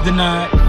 Denied.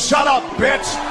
Shut up, bitch!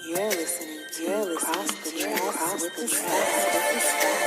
You're listening across the tracks with the stars.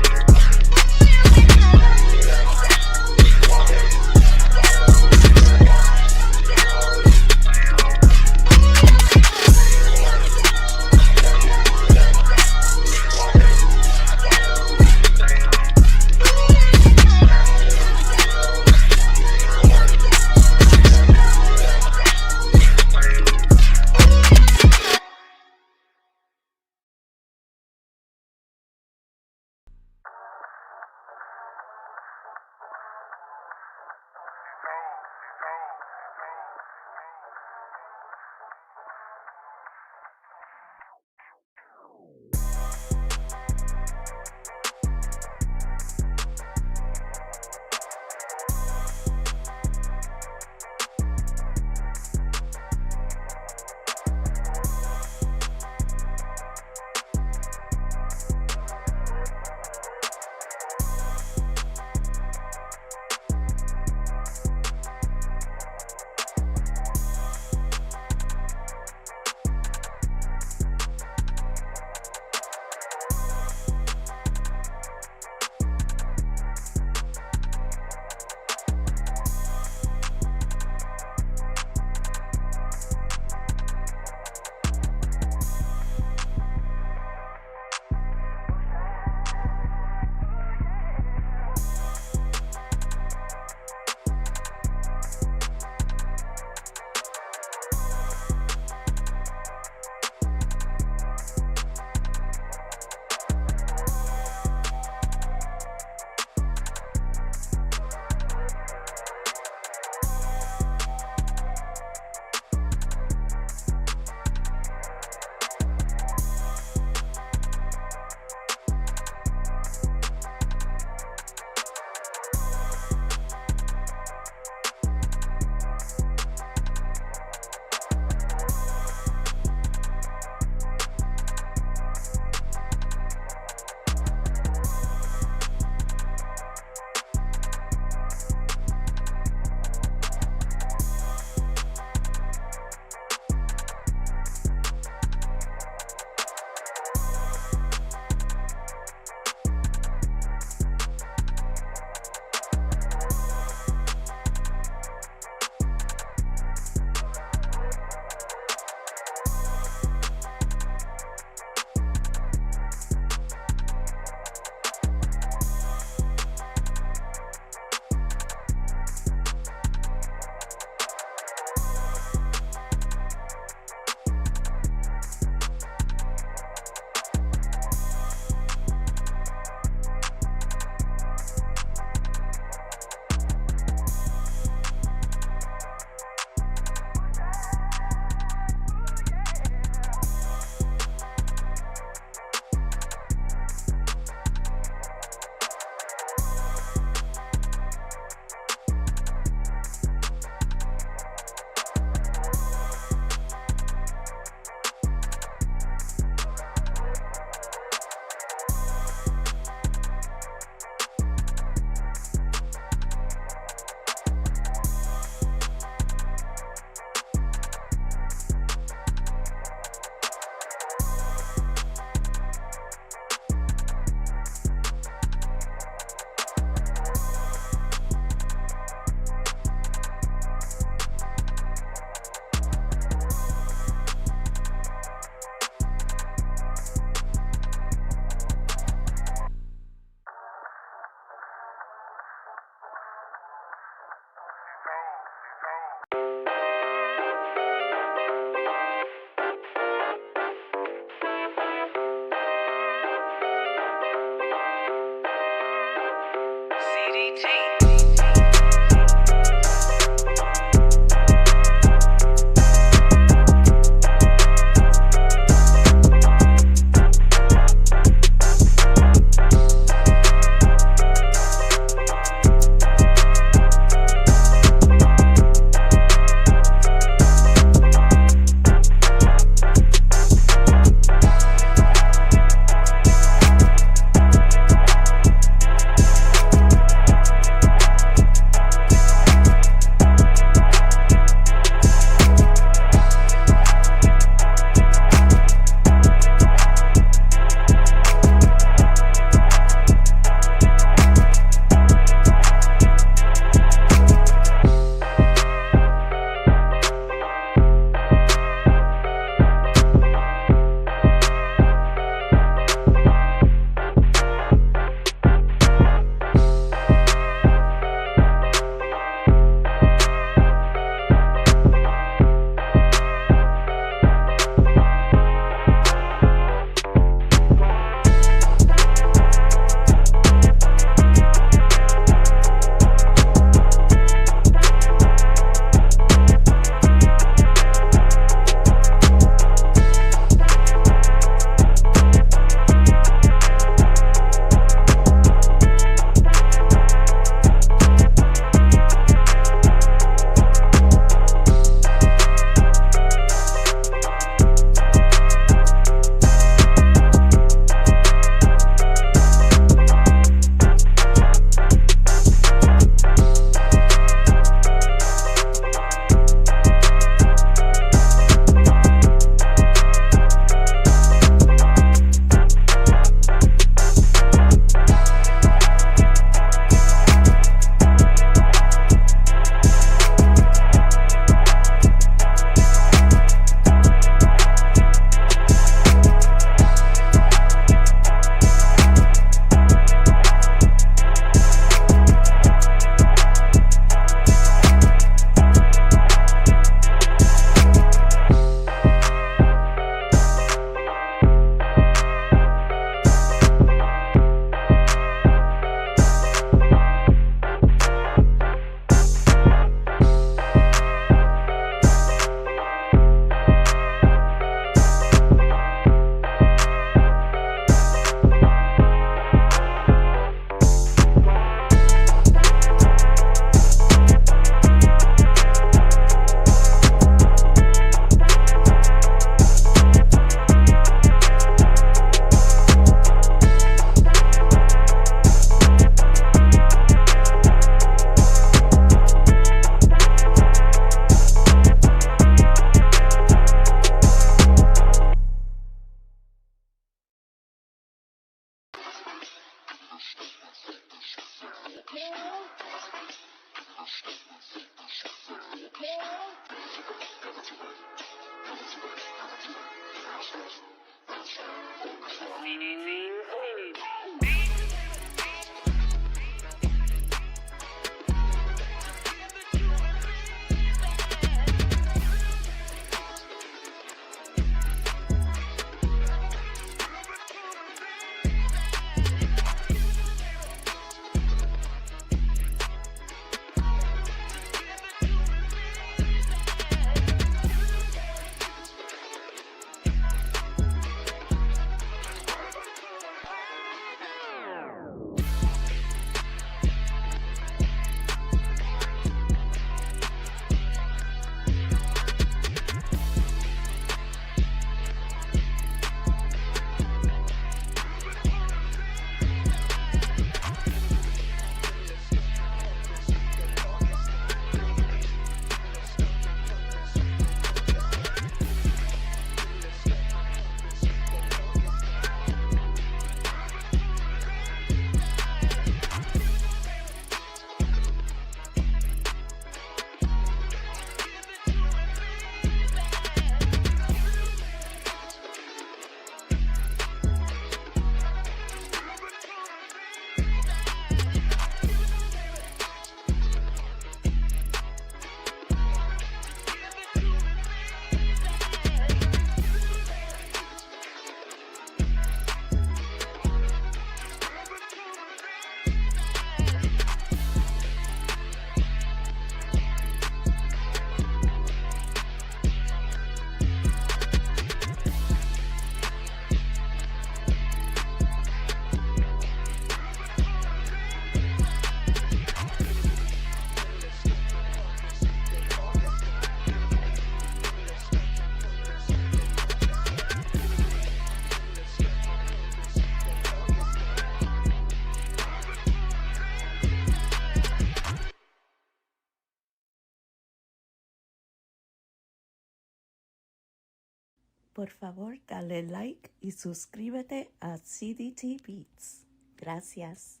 Por favor, dale like y suscríbete a CDT Beats. Gracias.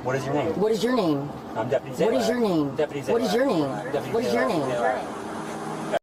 What is your name? What is your name? I'm Deputy What is your name? Deputy What is your name? Deputy What is your name?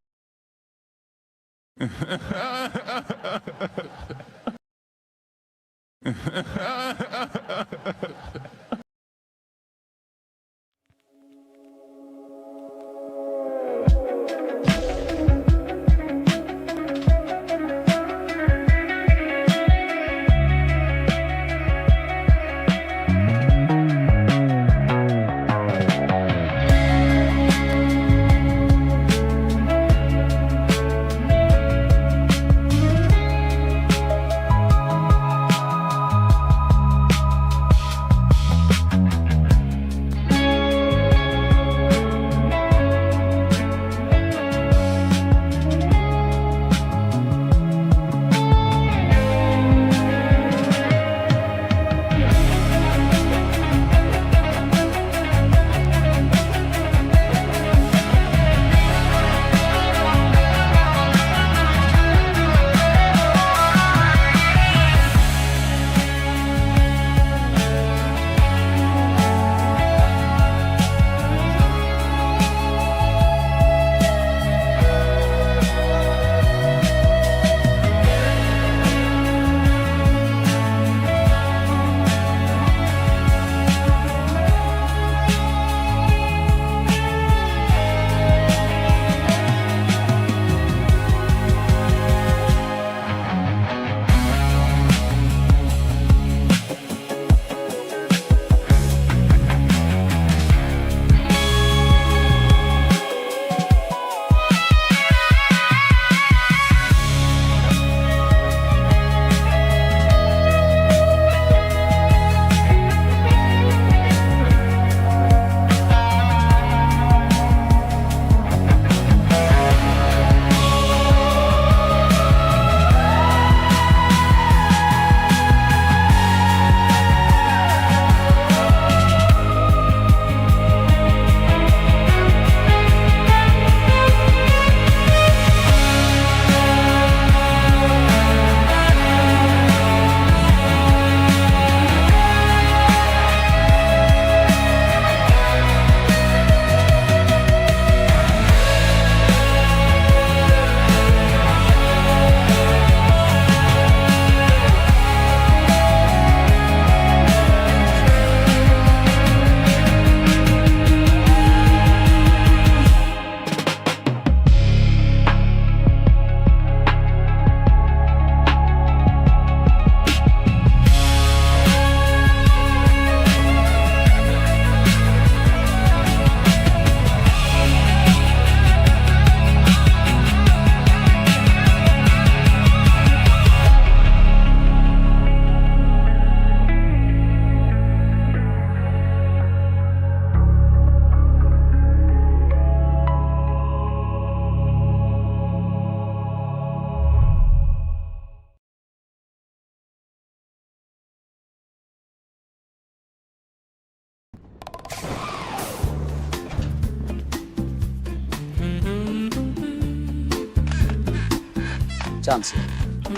Clancy,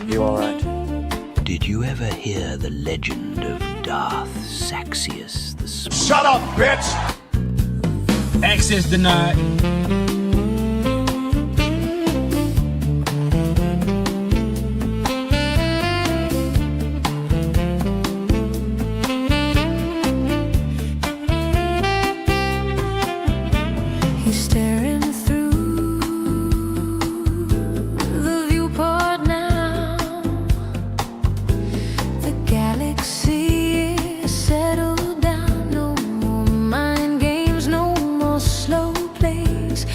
you alright? Did you ever hear the legend of Darth Saxius the Small? Shut up, bitch! Access denied. He's staring through the viewport now. The galaxy is settled down. No more mind games, no more slow plays.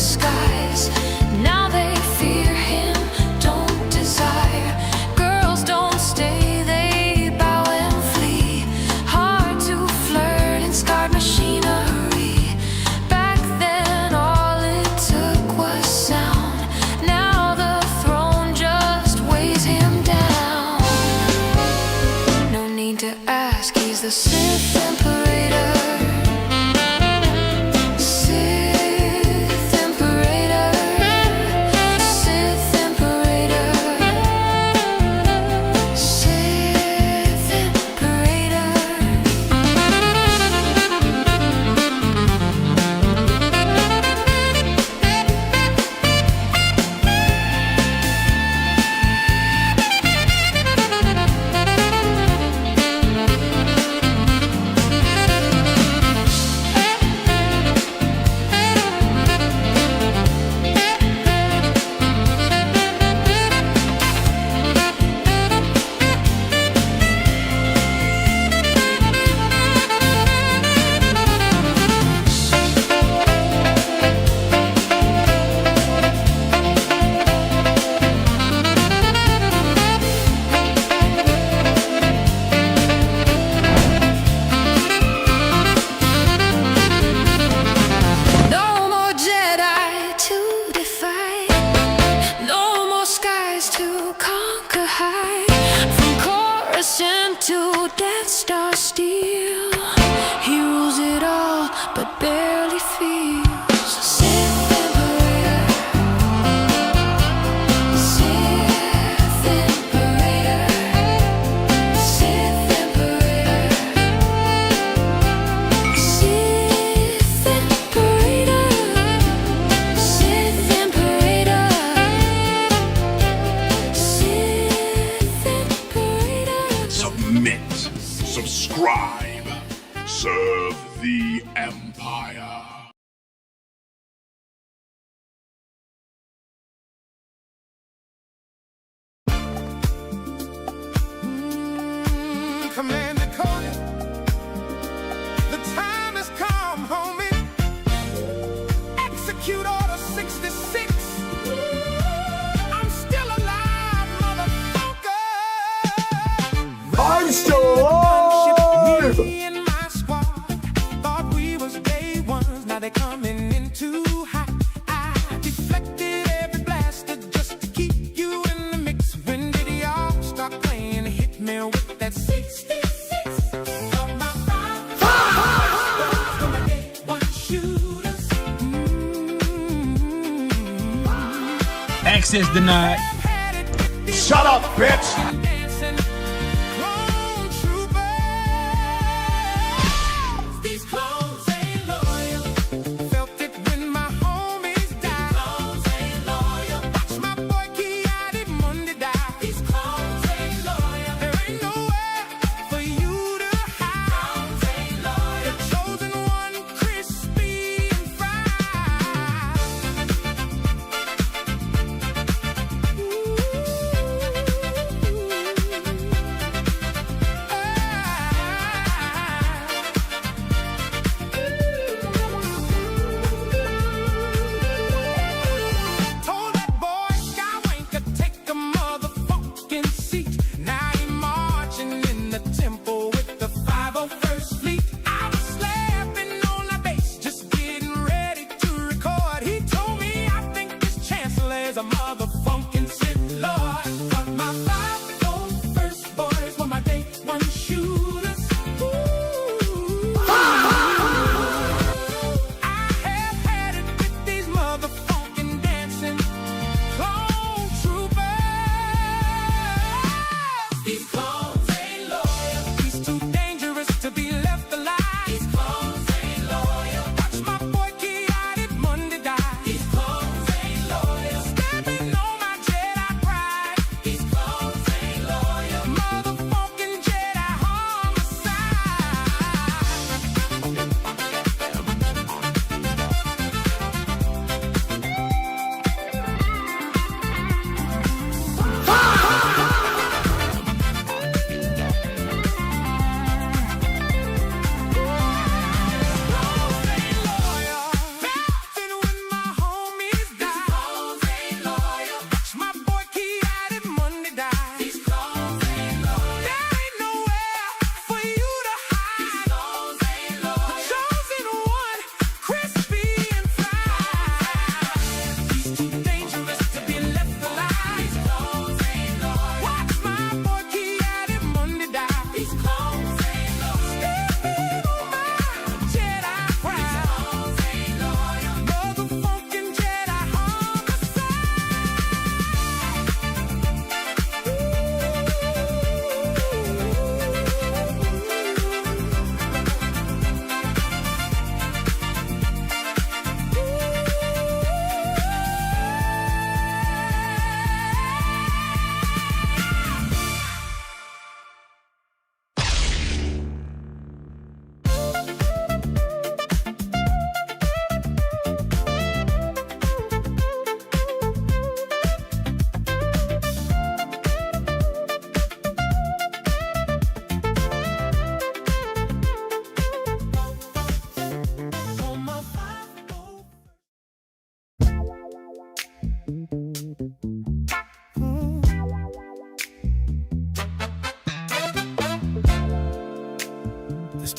skies. Now they fear him, don't desire. Girls don't stay, they bow and flee. Hard to flirt in scarred machinery. Back then all it took was sound. Now the throne just weighs him down. No need to ask, he's the Sith Imperator. Sith Imperator. Sith Imperator. Sith Imperator. No more Jedi to defy. No more skies to conquer high. From Coruscant to Death Star steel, he rules it all but barely feels. Sith Imperator. Sith Imperator. Sith Imperator. Sith Imperator. Sith Imperator. Sith Imperator. Submit, subscribe, serve the Empire. Commander Cody, the time has come, homie. Execute Order 66. I'm still alive, motherfucker. I'm still alive! Me and my squad thought we was day ones. Now they coming in too hot. I deflected every blaster just to keep you in the mix. When did y'all start playing? Hit me with that 66 of my five. Day one shooters. Access denied. Had it with these Shut up, bitch! dancing clone troopers. These clones ain't loyal. Felt it when my homies died. Clones ain't loyal. Watch my boy Ki-Adi Mundi die. These clones ain't loyal. There ain't nowhere for you to hide. Clones ain't loyal. The chosen one, crispy and fried. Ooh.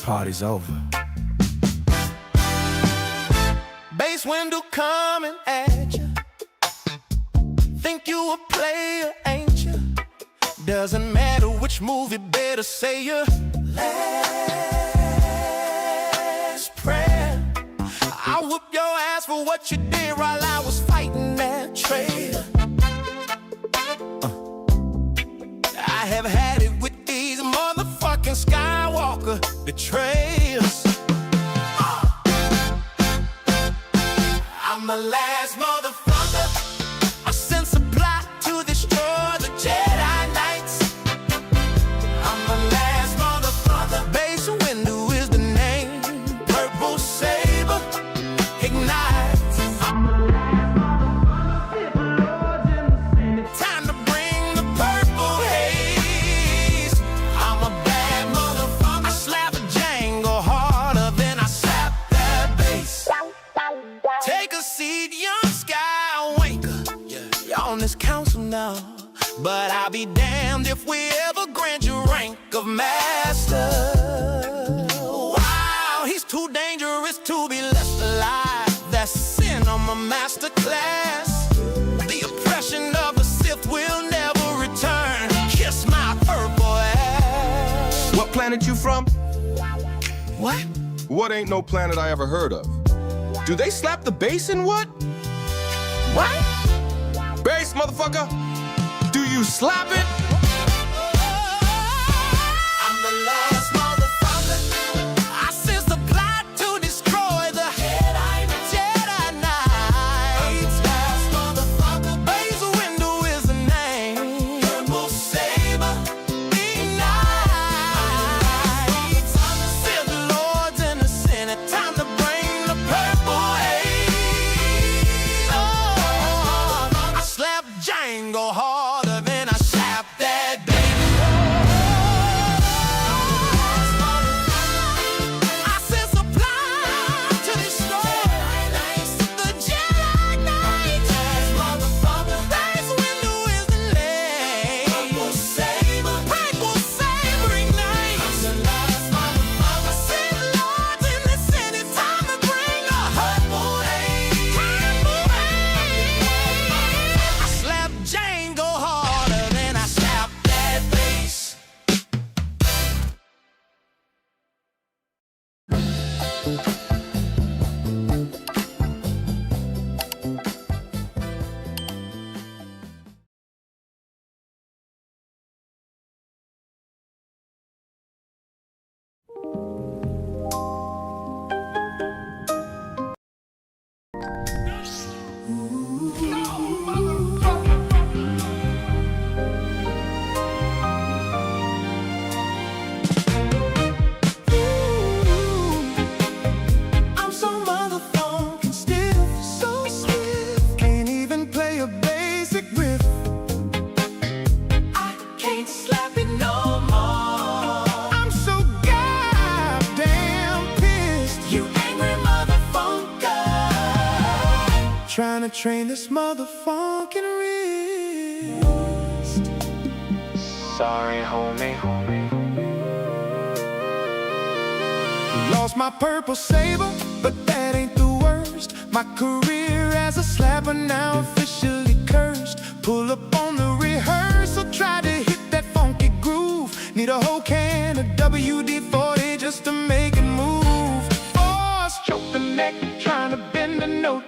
party's over. Bass window coming at you. Think you a player, ain't you? Doesn't matter which move, you better say your last prayer. I whoop your ass for what you did while I was fighting that traitor. I have had it with these motherfucking Skywalker betrayers. I'm the last motherfucker I sent supply to destroy the Jedi Knights. I'm the last motherfucker. Base window is the name. Purple saber ignites. I'm the last motherfucker. Time to bring the purple haze. I'm a bad motherfucker. I slap a Django harder than I slap that bass. Take a seat, young Skywalker. You're on this council now, but I'll be damned if we ever grant you rank of master. Wow, he's too dangerous to be left alive. That's sin on my master class. The oppression of the Sith will never return. Kiss my purple ass. What planet you from? What? What ain't no planet I ever heard of? Do they slap the bass in what? What? Bass, motherfucker! Do you slap it? I'm the last motherfucker. I sent supply to destroy the Jedi Knights. Last motherfucker. Base window is the name. Purple saber ignites. Sith lords in the Senate. Time to bring the purple haze. Oh, I slap Django harder than I slap that baby. I sent supply to destroy the Jedi Knights. Base window is the name. Purple saber ignites. Sith lords in the Senate. Time to bring the purple haze. I slap Django harder than I slap that bass. I'm so motherfucking stiff, so stiff. Can't even play a basic riff. I can't slap it no more. I'm so goddamn pissed. You angry motherfucker. Trying to train this motherfucking wrist. Sorry, homie. Lost my purple saber, but that ain't the worst. My career as a slapper now officially cursed. Pull up on the rehearsal, try to hit that funky groove. Need a whole can of WD-40 just to make it move. Force choke the neck, trying to bend the note.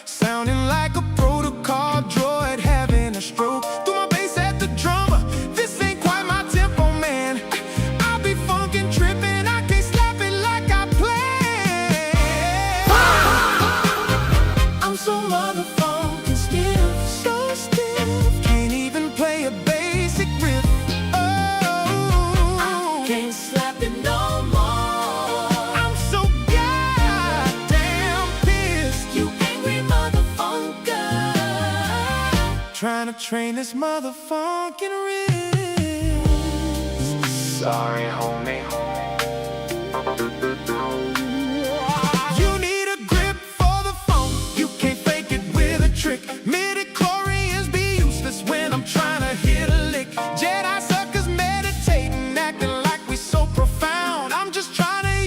Sounding like a protocol droid having a stroke. Threw my bass at the drummer. This ain't quite my tempo, man. I'll be funkin' trippin'. I can't slap it like I planned. I'm so motherfucking stiff, so stiff. Can't even play a basic riff. Oh, I can't slap it no more. I'm so goddamn pissed. You angry motherfucker. Trying to train this motherfucking wrist. Sorry, homie. You need a grip for the phone. You can't fake it with a trick. Midi-chlorians be useless when I'm trying to hit a lick. Jedi suckers meditating, acting like we so profound. I'm just trying to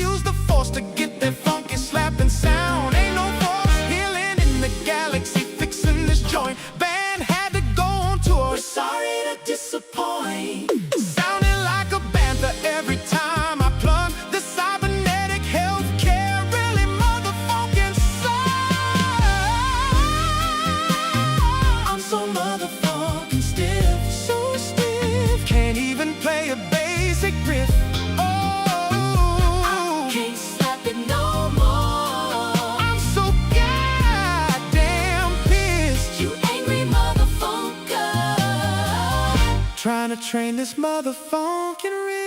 trying to train this motherfucking wrist.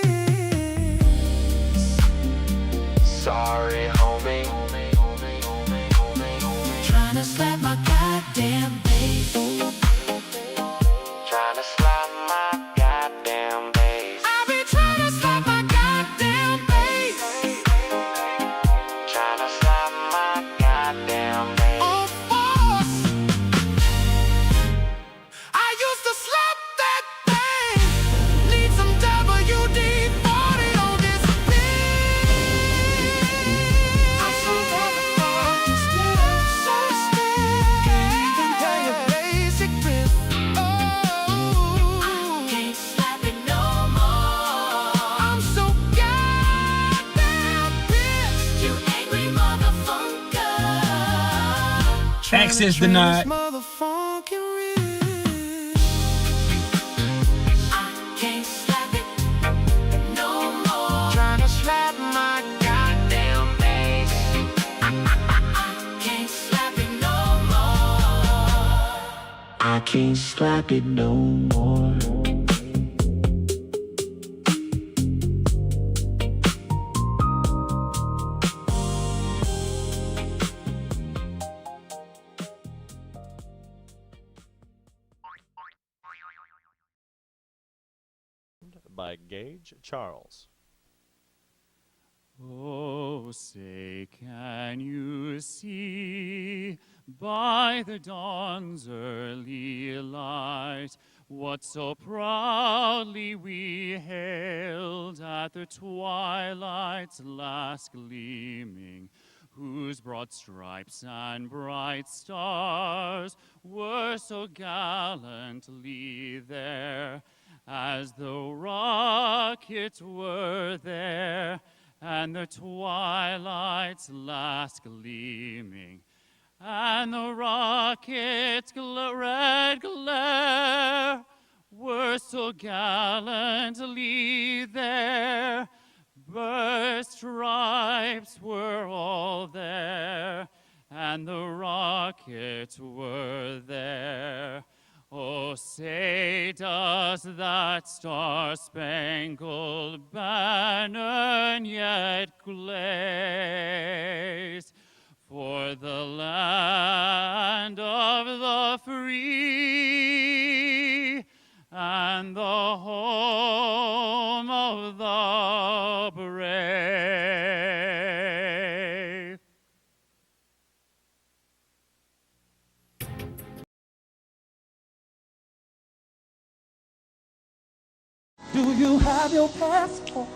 Sorry, homie. Trying to slap my goddamn bass. Trying to slap my goddamn bass. I be trying to slap my goddamn bass. Trying to slap my goddamn bass. On force. I used to slap that thing. Need some WD-40 on this beat. I'm so motherfucking scared, so scared. Can't even play a basic riff. Oh, I can't slap it no more. I'm so goddamn pissed. You angry motherfucker. Access denied. Motherfucking wrist. I can't slap it no more. Trying to slap my Goddamn bass. I can't slap it no more. I can't slap it no more. By Gage Charles. Oh, say, can you see by the dawn's early light what so proudly we hailed at the twilight's last gleaming, whose broad stripes and bright stars were so gallantly there, as though rockets were there, and the twilight's last gleaming, and the rocket's red glare were so gallantly there. Burst stripes were all there, and the rockets were there. Oh, say, does that star-spangled banner yet glaze for the land of the free and the home of the brave? Do you have your passport?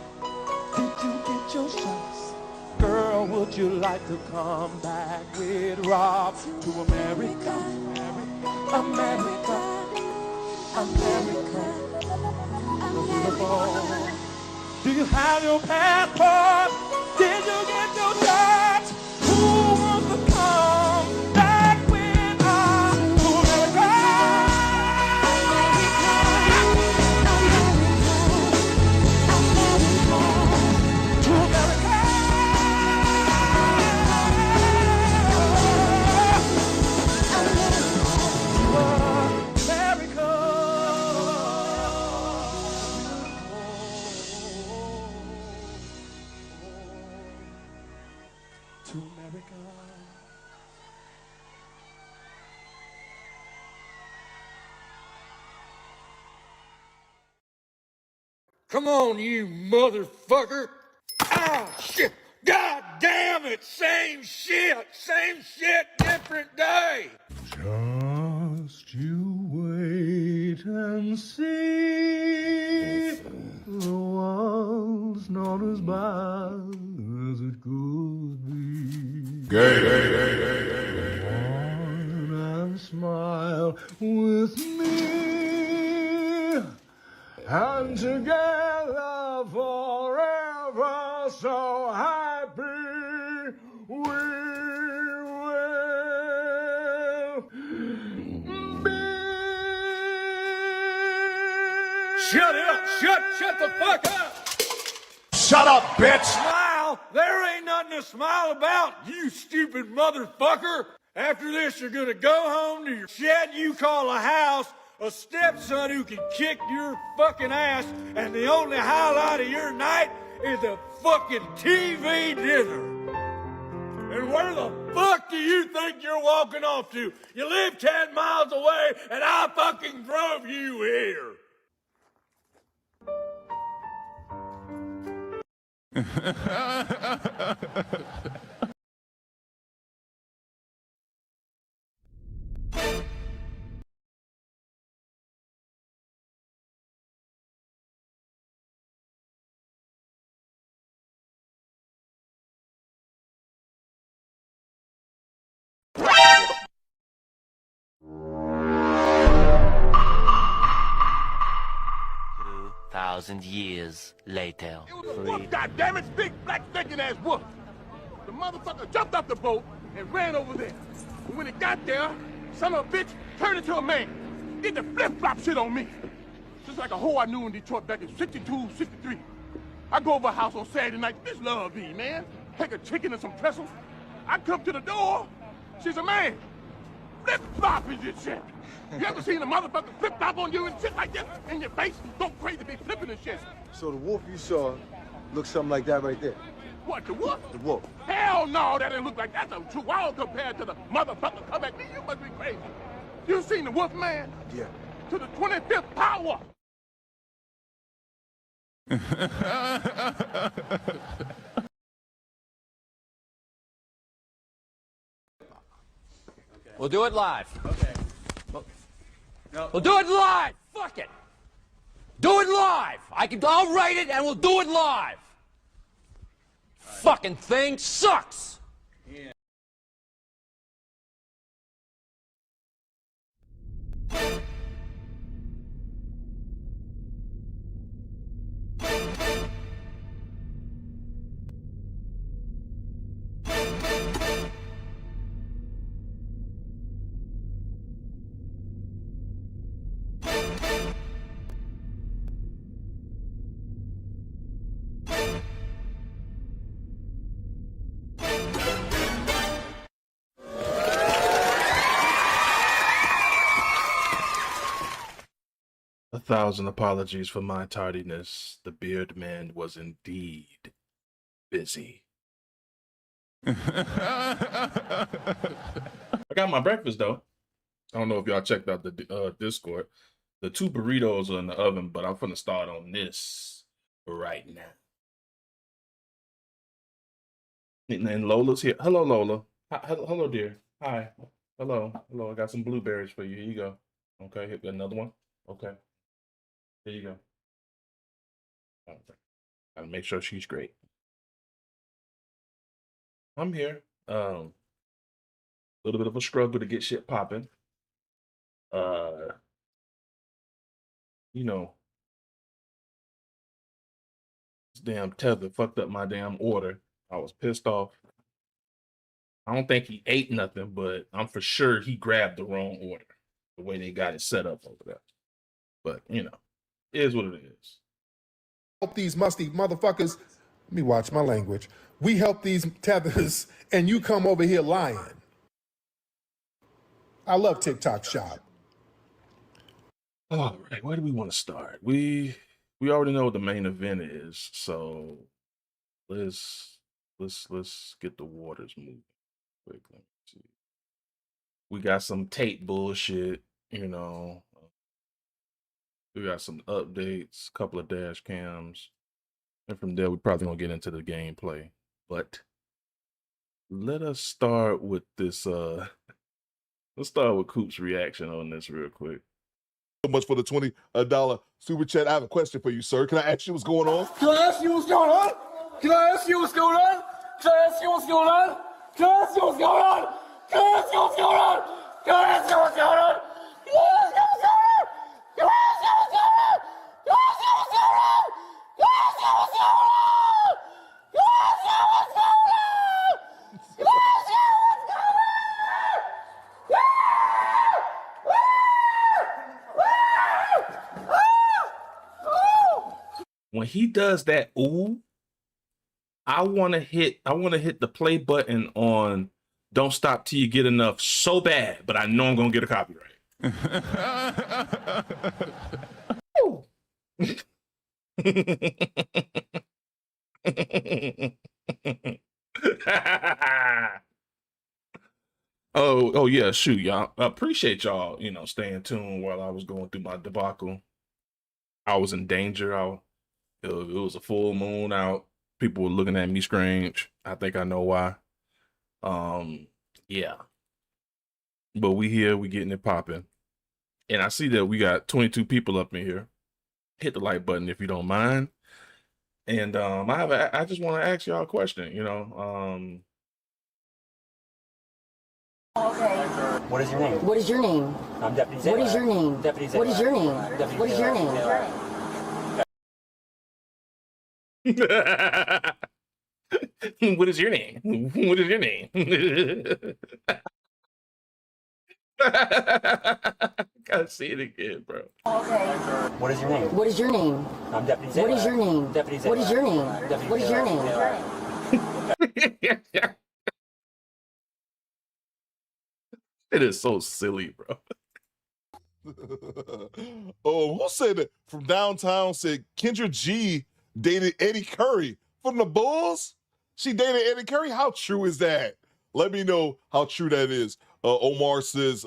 Did you get your shots? Girl, would you like to come back with Rob to America? America, America, beautiful. Do you have your passport? Did you get your shots? Who wants to come back with us to America? To America. Come on, you motherfucker! Ah, shit! God damn it! Same shit, different day! Just you wait and see. The world's not as bad as it could be. Come on and smile with me, and together forever so happy we will be. Shut up! Shut the fuck up! Shut up, bitch! Smile! There ain't nothing to smile about, you stupid motherfucker! After this, you're gonna go home to your shed you call a house, a stepson who can kick your fucking ass, and the only highlight of your night is a fucking TV dinner. And where the fuck do you think you're walking off to? You live 10 miles away, and I fucking drove you here. 2,000 years later. It was a wolf, goddammit, big black thinking ass wolf. The motherfucker jumped off the boat and ran over there. And when it got there, son of a bitch turned into a man. Did the flip-flop shit on me. Just like a hoe I knew in Detroit back in 62, 63. I go over a house on Saturday night, this love be, man. Take a chicken and some pretzels. I come to the door, she's a man. Flip-flop is this shit. You ever seen a motherfucker flip-flop on you and shit like that in your face? Don't crazy be flipping and shit. So the wolf you saw looks something like that right there? What, the wolf? The wolf. Hell no, that didn't look like that. That's a true wild compared to the motherfucker come at me. You must be crazy. You seen the wolf man? Yeah. To the 25th power. We'll do it live. Okay. We'll do it live. Fuck it. Do it live. I'll write it and we'll do it live. Fucking thing sucks. Yeah. A thousand apologies for my tardiness. The Beardman was indeed busy. I got my breakfast though. I don't know if y'all checked out the Discord. The 2 burritos are in the oven, but I'm finna start on this right now. And Lola's here. Hello, Lola. Hello, dear. Hi. Hello. Hello. I got some blueberries for you. Here you go. Okay. Hit another one. Okay. There you go. Okay. Gotta make sure she's great. I'm here. A little bit of a struggle to get shit popping. You know, this damn tether fucked up my damn order. I was pissed off. I don't think he ate nothing, but I'm for sure he grabbed the wrong order. The way they got it set up over there. But, you know, it is what it is. Help these musty motherfuckers. Let me watch my language. We help these tethers, and you come over here lying. I love TikTok Shop. All right, where do we want to start? We already know what the main event is, so let's get the waters moving quick. Let me see. We got some tape bullshit, you know. We got some updates, a couple of dash cams, and from there we probably gonna get into the gameplay. But let us start with this. Let's start with Coop's reaction on this real quick. So much for the $20 super chat. I have a question for you, sir. Can I ask you what's going on? Can I ask you what's going on? Can I ask you what's going on? Can I ask you what's going on? Can I ask you what's going on? Can I ask you what's going on? Can I ask you what's going on? Can I ask you what's going on? Can I ask you what's going on? Can I ask you what's going on? Can I ask you what's going on? Can I ask you what's going on? Can I ask you what's going on? When he does that, ooh, I want to hit the play button on "Don't Stop Till You Get Enough" so bad, but I know I'm gonna get a copyright. Oh yeah, shoot, y'all. I appreciate y'all, staying tuned while I was going through my debacle. I was in danger. It was a full moon out. People were looking at me strange. I think I know why. Yeah. But we here, we getting it popping. And I see that we got 22 people up in here. Hit the like button if you don't mind. And I just want to ask y'all a question, What is your name? What is your name? I'm Deputy What is your name? Deputy What is your name? Deputy What is your name? What is your name? What is your name? Gotta see it again, bro. What is your name? What is your name? I'm Deputy What is your name? Deputy What is your name? Deputy What is your name? It is so silly, bro. Who said that? From downtown said Kendra G dated Eddie Curry from the Bulls. She dated Eddie Curry. How true is that? Let me know how true that is. Omar says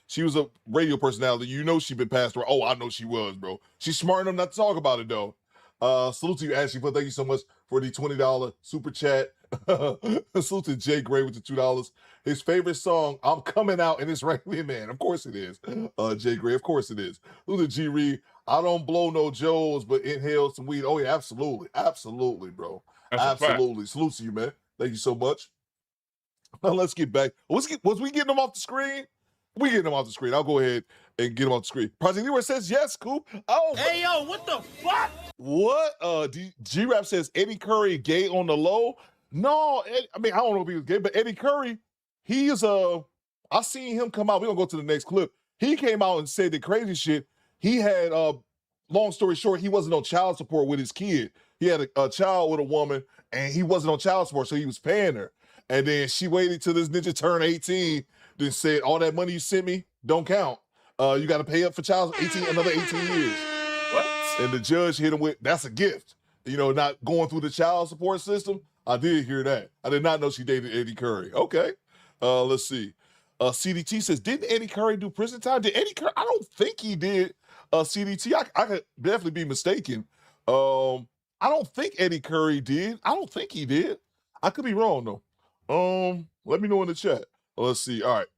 she was a radio personality. You know she been passed around. Oh, I know she was, bro. She's smart enough not to talk about it though. Salute to you, Ashley. But thank you so much for the $20 super chat. Salute to Jay Gray with the $2. His favorite song, I'm Coming Out, and it's Right Here, Man. Of course it is. Jay Gray, of course it is. Salute to G Reed. I don't blow no Joes, but inhale some weed. Oh yeah, absolutely. Absolutely, bro. Absolutely. Salute to you, man. Thank you so much. Now let's get back. Was we getting them off the screen? We getting them off the screen. I'll go ahead and get them off the screen. Project Leroy says yes, Coop. Oh, Hey, yo, what the fuck? what? G-Rap says Eddie Curry gay on the low. No, I don't know if he was gay, but Eddie Curry, he is I seen him come out. We're gonna go to the next clip. He came out and said the crazy shit. He had long story short, he wasn't on child support with his kid. He had a child with a woman, and he wasn't on child support, so he was paying her. And then she waited till this ninja turned 18, then said, all that money you sent me don't count. You got to pay up for another 18 years. What? And the judge hit him with, that's a gift. Not going through the child support system. I did hear that. I did not know she dated Eddie Curry. Okay. Let's see. CDT says, didn't Eddie Curry do prison time? Did Eddie Curry? I don't think he did. CDT, I could definitely be mistaken. I don't think Eddie Curry did. I don't think he did. I could be wrong though. Let me know in the chat. Let's see. All right.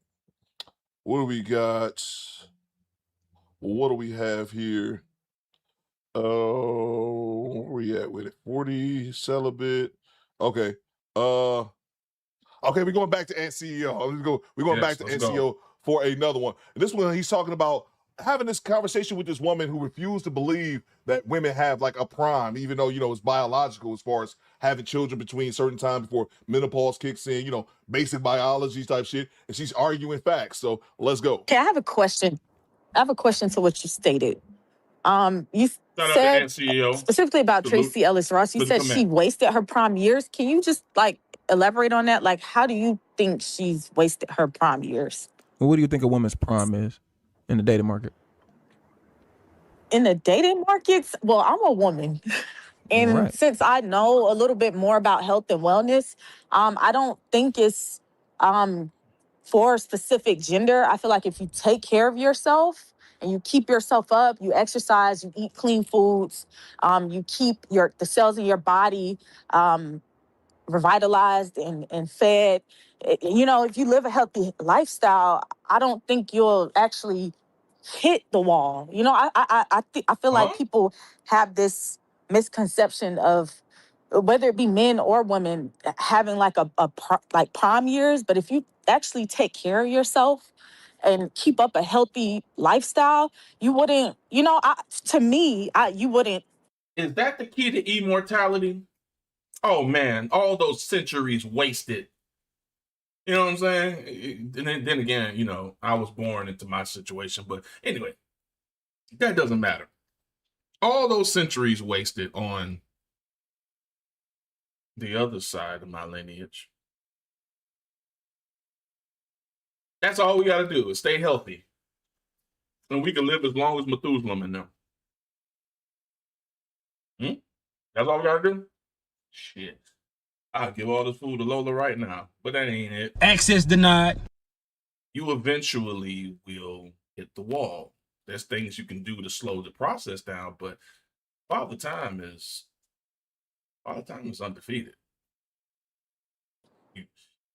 What do we got? What do we have here? Where we at with it? 40 celibate. Okay. Okay, we're going back to NCEO. We're going back to NCEO for another one. And this one, he's talking about having this conversation with this woman who refused to believe that women have like a prime, even though, it's biological as far as having children between certain times before menopause kicks in, basic biology type shit. And she's arguing facts. So let's go. Okay, I have a question. I have a question to what you stated. You said specifically about Tracy Ellis Ross, you said she wasted her prime years. Can you just elaborate on that? How do you think she's wasted her prime years? Well, what do you think a woman's prime is in the dating market? In the dating markets? Well, I'm a woman. And since I know a little bit more about health and wellness, I don't think it's for a specific gender. I feel like if you take care of yourself and you keep yourself up, you exercise, you eat clean foods, you keep the cells in your body revitalized and fed. If you live a healthy lifestyle, I don't think you'll actually hit the wall. I feel like people have this misconception of whether it be men or women having prime years, but if you actually take care of yourself and keep up a healthy lifestyle, you wouldn't, you wouldn't. Is that the key to immortality? Oh man, all those centuries wasted. You know what I'm saying? And then again, I was born into my situation, but anyway, that doesn't matter. All those centuries wasted on the other side of my lineage. That's all we got to do is stay healthy. And we can live as long as Methuselah in them. That's all we gotta do? Shit. I'll give all this food to Lola right now, but that ain't it. Access denied. You eventually will hit the wall. There's things you can do to slow the process down, but Father Time is undefeated. You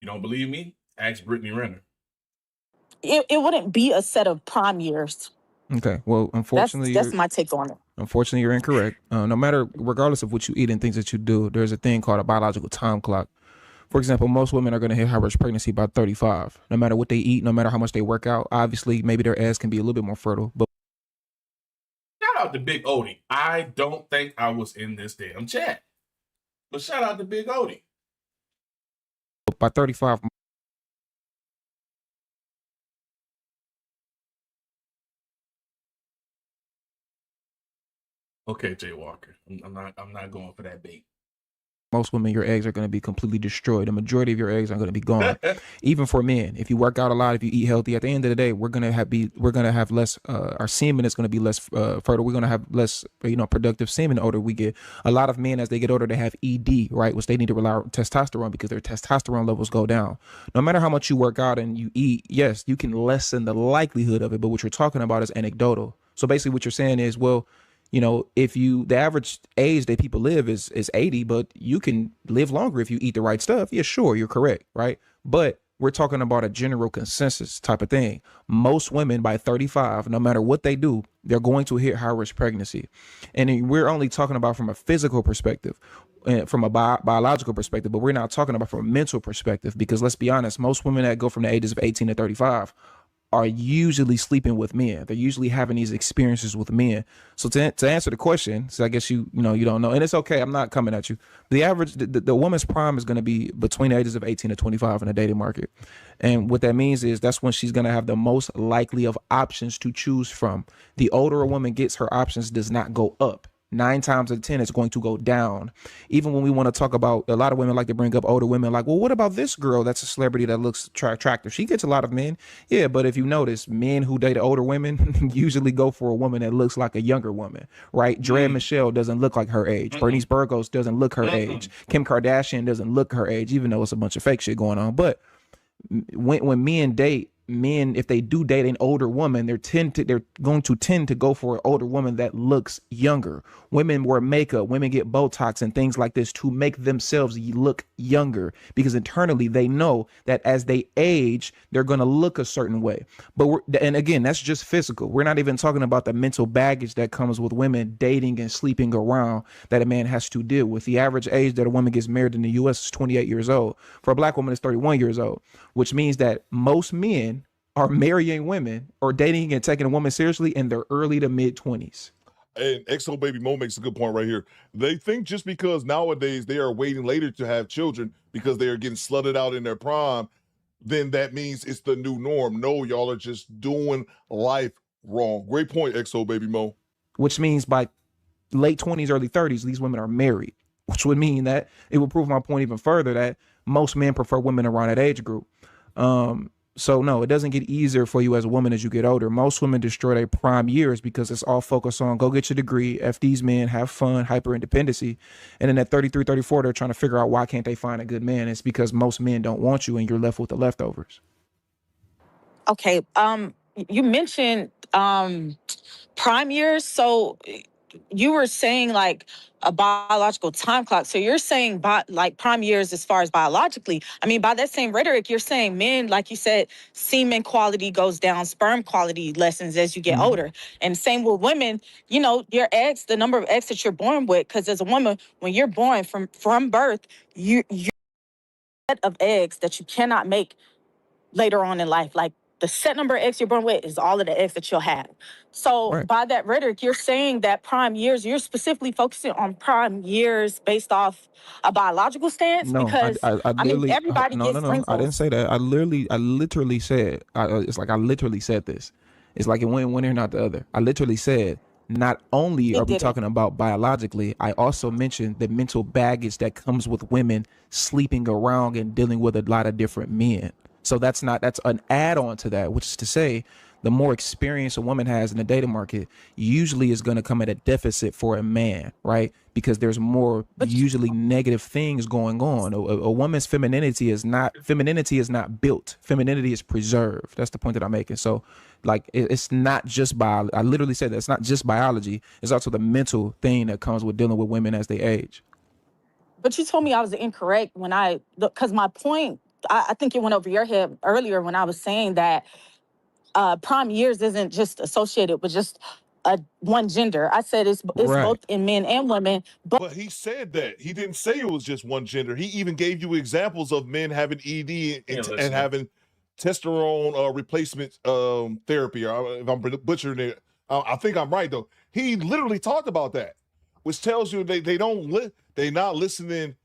don't believe me? Ask Brittany Renner. It wouldn't be a set of prime years. Okay. Well, unfortunately, That's my take on it. Unfortunately, you're incorrect. No matter, regardless of what you eat and things that you do, there's a thing called a biological time clock. For example, most women are going to hit high risk pregnancy by 35. No matter what they eat, no matter how much they work out. Obviously, maybe their eggs can be a little bit more fertile, but Shout out to Big Odie. I don't think I was in this damn chat, but shout out to Big Odie. by 35. Okay, Jay Walker. I'm not going for that bait. Most women, your eggs are going to be completely destroyed. The majority of your eggs are going to be gone. Even for men, if you work out a lot, if you eat healthy, at the end of the day, we're going to have less. Our semen is going to be less fertile. We're going to have less, productive semen the older we get. A lot of men, as they get older, they have ED, right, which they need to rely on testosterone because their testosterone levels go down. No matter how much you work out and you eat, yes, you can lessen the likelihood of it. But what you're talking about is anecdotal. So basically, what you're saying is, well, if the average age that people live is 80, but you can live longer if you eat the right stuff. Yeah, sure, you're correct, right? But we're talking about a general consensus type of thing. Most women by 35, no matter what they do, they're going to hit high risk pregnancy. And we're only talking about from a physical perspective, from a biological perspective, but we're not talking about from a mental perspective, because let's be honest, most women that go from the ages of 18 to 35 are usually sleeping with men. They're usually having these experiences with men. So to answer the question, so I guess you don't know, and it's okay, I'm not coming at you. The average, the woman's prime is going to be between the ages of 18 to 25 in the dating market. And what that means is that's when she's going to have the most likely of options to choose from. The older a woman gets, her options does not go up. 9 times out of 10, it's going to go down. Even when we want to talk about, a lot of women like to bring up older women, like, well, what about this girl that's a celebrity that looks attractive? She gets a lot of men. Yeah, but if you notice, men who date older women usually go for a woman that looks like a younger woman, right? Drea Michelle doesn't look like her age. Bernice Burgos doesn't look her age. Kim Kardashian doesn't look her age, even though it's a bunch of fake shit going on. But when men date, if they do date an older woman, they're going to tend to go for an older woman that looks younger. Women wear makeup, women get Botox and things like this to make themselves look younger, because internally they know that as they age, they're going to look a certain way. And again, that's just physical. We're not even talking about the mental baggage that comes with women dating and sleeping around that a man has to deal with. The average age that a woman gets married in the U.S. is 28 years old. For a black woman, it's 31 years old, which means that most men are marrying women or dating and taking a woman seriously in their early to mid 20s. And XO Baby Mo makes a good point right here. They think just because nowadays they are waiting later to have children because they are getting slutted out in their prime, then that means it's the new norm. No, y'all are just doing life wrong. Great point, XO Baby Mo. Which means by late 20s, early 30s, these women are married, which would mean that it would prove my point even further that most men prefer women around that age group. So no, it doesn't get easier for you as a woman as you get older. Most women destroy their prime years because it's all focused on go get your degree, F these men, have fun, hyper independency. And then at 33, 34, they're trying to figure out why can't they find a good man. It's because most men don't want you and you're left with the leftovers. Okay. You mentioned prime years. So you were saying like a biological time clock. So you're saying like prime years as far as biologically. I mean, by that same rhetoric, you're saying men, like you said, semen quality goes down, sperm quality lessens as you get older. And same with women, your eggs, the number of eggs that you're born with, because as a woman, when you're born from birth, you're set of eggs that you cannot make later on in life. Like the set number of eggs you're born with is all of the eggs that you'll have. So by that rhetoric, you're saying that prime years, you're specifically focusing on prime years based off a biological stance? No, because I mean, everybody no, gets no, no. wrinkles. I didn't say that. I literally said, it's like I literally said this. It's like it went one ear, not the other. I literally said, not only are we talking about biologically, I also mentioned the mental baggage that comes with women sleeping around and dealing with a lot of different men. So that's an add-on to that, which is to say the more experience a woman has in the dating market usually is going to come at a deficit for a man, right? Because there's more usually negative things going on. A woman's femininity is not built. Femininity is preserved. That's the point that I'm making. So like it's not just I literally said that it's not just biology. It's also the mental thing that comes with dealing with women as they age. But you told me I was incorrect when because my point, I think it went over your head earlier when I was saying that prime years isn't just associated with just one gender. I said it's Right. both in men and women. But he said that. He didn't say it was just one gender. He even gave you examples of men having ED and having testosterone replacement therapy. Or if I'm butchering it, I think I'm right though. He literally talked about that, which tells you they're not listening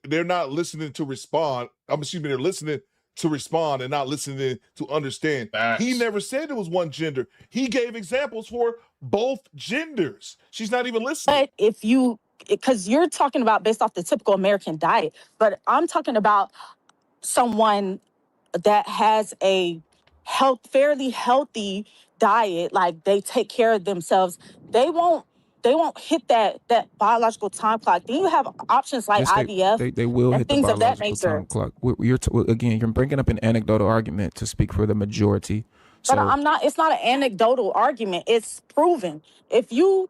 they're not listening to respond. I'm assuming they're listening to respond and not listening to understand. Facts. He never said it was one gender. He gave examples for both genders. She's not even listening. But because you're talking about based off the typical American diet, but I'm talking about someone that has a fairly healthy diet, like they take care of themselves, they won't hit that biological time clock. Then you have options like Yes, IVF they will and hit the things of that biological nature. time clock. Again, you're bringing up an anecdotal argument to speak for the majority. But So it's not an anecdotal argument. It's proven. If you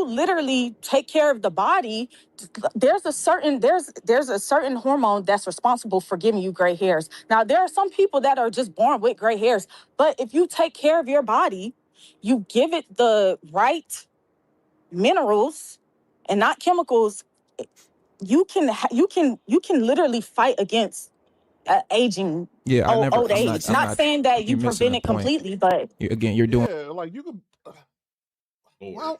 literally take care of the body, there's a certain hormone that's responsible for giving you gray hairs. Now, there are some people that are just born with gray hairs, but if you take care of your body, you give it the right minerals and not chemicals, you can literally fight against aging, yeah, old I'm age. Not saying that you you're missing prevent the it point. completely, but You're doing. Yeah, like you can. Well,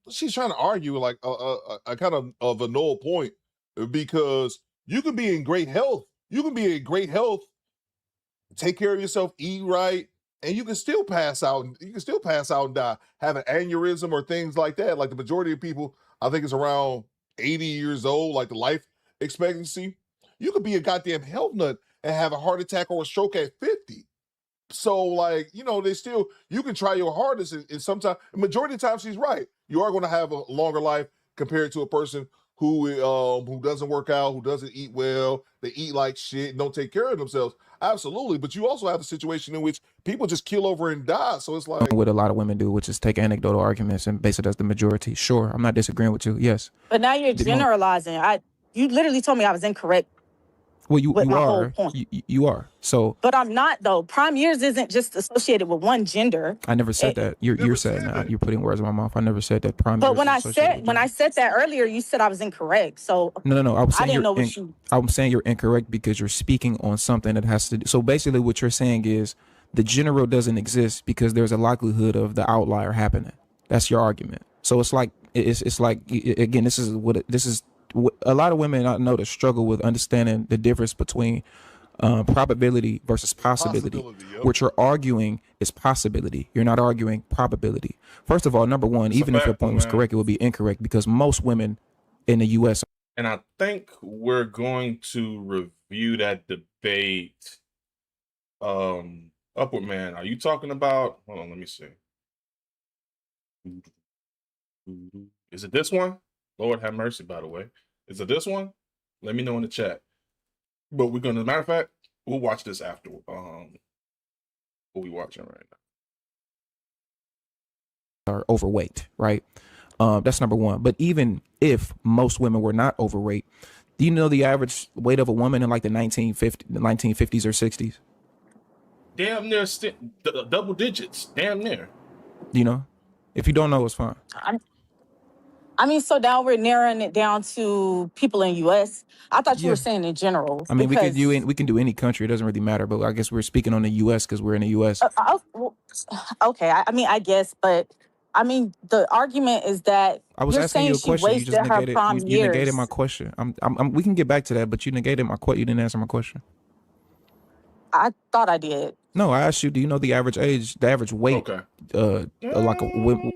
she's trying to argue like a kind of a null point because you can be in great health. You can be in great health, take care of yourself, eat right, and you can still pass out. You can still pass out and die, have an aneurysm or things like that. Like the majority of people, I think it's around 80 years old, like the life expectancy. You could be a goddamn health nut and have a heart attack or a stroke at 50. So, like, you can try your hardest, and sometimes, majority of the time, she's right. You are going to have a longer life compared to a person who doesn't work out, who doesn't eat well, they eat like shit, and don't take care of themselves. Absolutely, but you also have a situation in which people just kill over and die. So it's like what a lot of women do, which is take anecdotal arguments and base it as the majority. Sure, I'm not disagreeing with you. Yes, but now you're generalizing. You literally told me I was incorrect. Well, you my whole are. point. You are. So, but I'm not though. Prime years isn't just associated with one gender. I never said that. You're saying that. You're putting words in my mouth. I never said that prime But years. when I said that earlier, you said I was incorrect. So no. I didn't know what you. I'm saying you're incorrect because you're speaking on something that has to do. So basically, what you're saying is the general doesn't exist because there's a likelihood of the outlier happening. That's your argument. So it's like again, this is what a lot of women I know that struggle with understanding the difference between probability versus possibility. Yep. What you're arguing is possibility. You're not arguing probability. First of all, number one, even if your point was correct, it would be incorrect because most women in the U.S. And I think we're going to review that debate. Upward Man, are you talking about? Hold on, let me see. Is it this one? Lord have mercy, by the way. Is it this one? Let me know in the chat. But we're gonna, matter of fact, we'll watch this after. What we watching right now? Are overweight, right? That's number one. But even if most women were not overweight, do you know the average weight of a woman in like the 1950s or 60s? Damn near double digits. Damn near. You know, if you don't know, it's fine. I mean, so now we're narrowing it down to people in U.S. I thought you were saying in general. I mean, we can do any country. It doesn't really matter. But I guess we're speaking on the U.S. because we're in the U.S. Okay, I mean, I guess, but I mean, the argument is that I was asking you a question. You just negated. You negated my question. We can get back to that, but you negated my question. You didn't answer my question. I thought I did. No, I asked you. Do you know the average age, the average weight? Okay. Like a.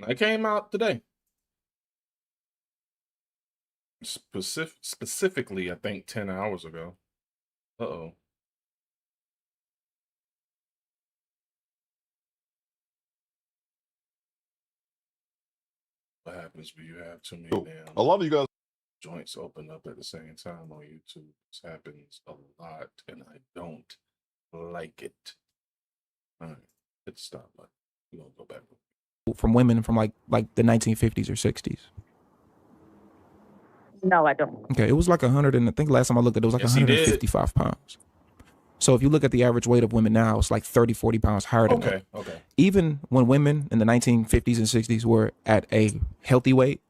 It came out today. Specifically, I think 10 hours ago. Uh-oh. what happens when you have too many damn A lot of you guys joints open up at the same time on YouTube. This happens a lot, and I don't like it. All right, hit the stop button. We're gonna go back. From women from like the 1950s or 60s? No, I don't. Okay, it was like 100, and I think last time I looked at it, it was like Yes, he did. 155 pounds. So if you look at the average weight of women now, it's like 30, 40 pounds higher than that. Okay. Even when women in the 1950s and 60s were at a healthy weight,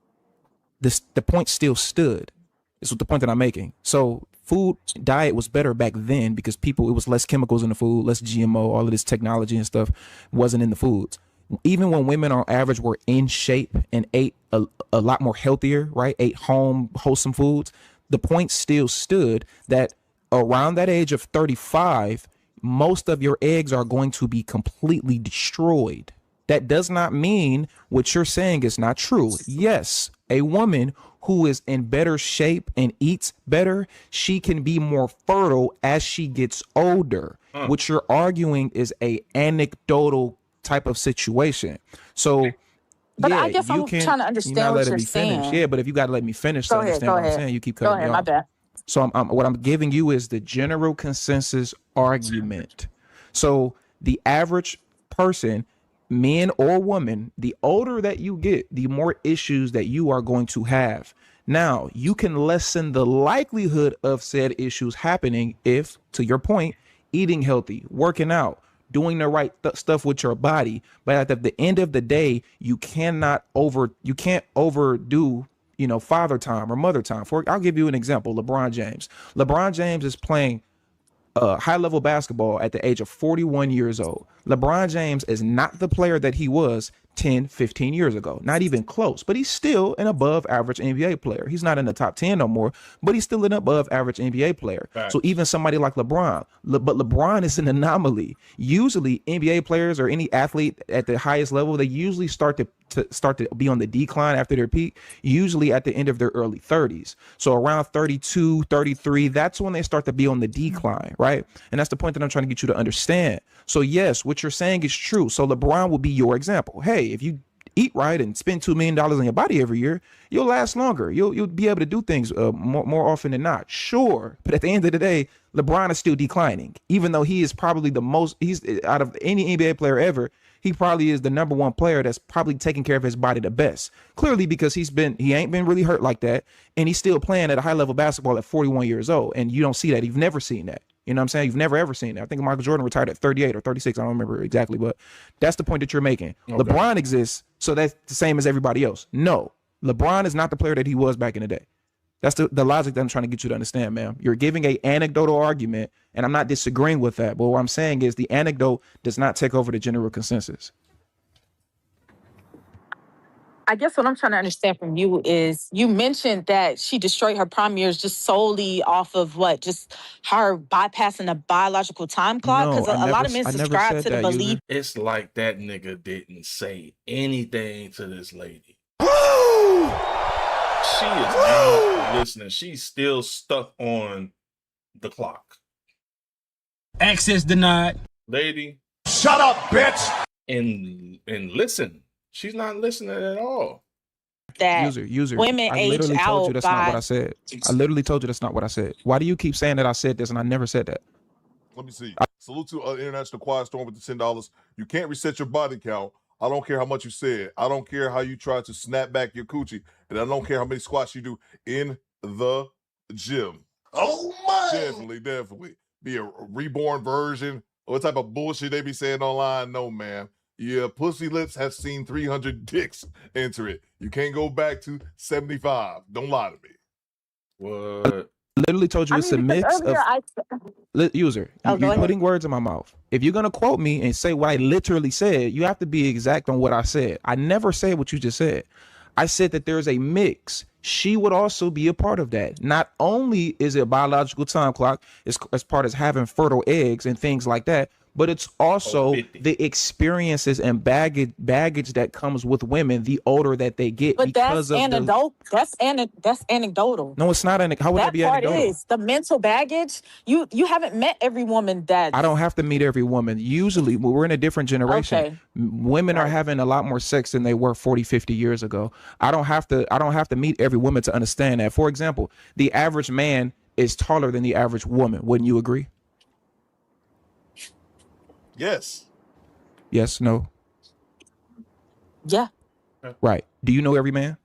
the point still stood. This is the point that I'm making. So food diet was better back then because it was less chemicals in the food, less GMO, all of this technology and stuff wasn't in the foods. Even when women on average were in shape and ate a lot more healthier, right? Ate wholesome foods, the point still stood that around that age of 35, most of your eggs are going to be completely destroyed. That does not mean what you're saying is not true. Yes, a woman who is in better shape and eats better, she can be more fertile as she gets older. What you're arguing is a anecdotal type of situation. So But yeah, I guess you I'm can, trying to you're understand not what letting you're me finish. saying. Yeah, but if you got to let me finish to Go ahead, understand go what I'm ahead. saying, you keep Go cutting ahead, me my off. bad. So what I'm giving you is the general consensus argument. So the average person, man or woman, the older that you get, the more issues that you are going to have. Now, you can lessen the likelihood of said issues happening if, to your point, eating healthy, working out, doing the right stuff with your body. But at the end of the day, you can't overdo, father time or mother time. I'll give you an example. LeBron James. LeBron James is playing high level basketball at the age of 41 years old. LeBron James is not the player that he was 10, 15 years ago. Not even close, but he's still an above average NBA player. He's not in the top 10 no more, but he's still an above average NBA player. Facts. So even somebody like LeBron, but LeBron is an anomaly. Usually NBA players or any athlete at the highest level, they usually start to be on the decline after their peak, usually at the end of their early 30s. So around 32, 33, that's when they start to be on the decline, right? And that's the point that I'm trying to get you to understand. So yes, what you're saying is true. So LeBron will be your example. Hey, if you eat right and spend $2 million on your body every year, you'll last longer. You'll be able to do things more often than not. Sure, but at the end of the day, LeBron is still declining, even though he is probably he's out of any NBA player ever. He probably is the number one player that's probably taking care of his body the best. Clearly, because he ain't been really hurt like that, and he's still playing at a high level basketball at 41 years old. And you don't see that. You've never seen that. You know what I'm saying? You've never ever seen that. I think Michael Jordan retired at 38 or 36. I don't remember exactly, but that's the point that you're making. Okay. LeBron exists, so that's the same as everybody else. No, LeBron is not the player that he was back in the day. That's the logic that I'm trying to get you to understand, man. You're giving a anecdotal argument, and I'm not disagreeing with that. But what I'm saying is the anecdote does not take over the general consensus. I guess what I'm trying to understand from you is you mentioned that she destroyed her prime years just solely off of what? Just her bypassing the biological time clock? No, Because a lot of men subscribe to the belief. It's like that nigga didn't say anything to this lady. She is not listening. She's still stuck on the clock. Access denied. Lady. Shut up, bitch! And listen. She's not listening at all. That user. women I age literally told you out that's not what by. I said. I literally told you that's not what I said. Why do you keep saying that I said this and I never said that? Let me see. Salute to International Quiet Storm with the $10. You can't reset your body count. I don't care how much you said. I don't care how you try to snap back your coochie. And I don't care how many squats you do in the gym. Oh, my. Definitely. Be a reborn version. What type of bullshit they be saying online? No, man. Yeah, Pussy Lips has seen 300 dicks enter it. You can't go back to 75. Don't lie to me. What? Literally told you it's a mix of user. You're putting words in my mouth. If you're gonna quote me and say what I literally said, you have to be exact on what I said. I never said what you just said. I said that there's a mix. She would also be a part of that. Not only is it a biological time clock as part as having fertile eggs and things like that, but it's also the experiences and baggage that comes with women the older that they get. But because that's of the anecdotal. That's anecdotal. no, it's not. How would that That be part anecdotal? is the mental baggage. You haven't met every woman that I don't have to meet every woman. Usually, when we're in a different generation, Okay. women are having a lot more sex than they were 40, 50 years ago. I don't have to meet every woman to understand that. For example, the average man is taller than the average woman. Wouldn't you agree? Yes. Yes, no. Yeah. Right. Do you know every man?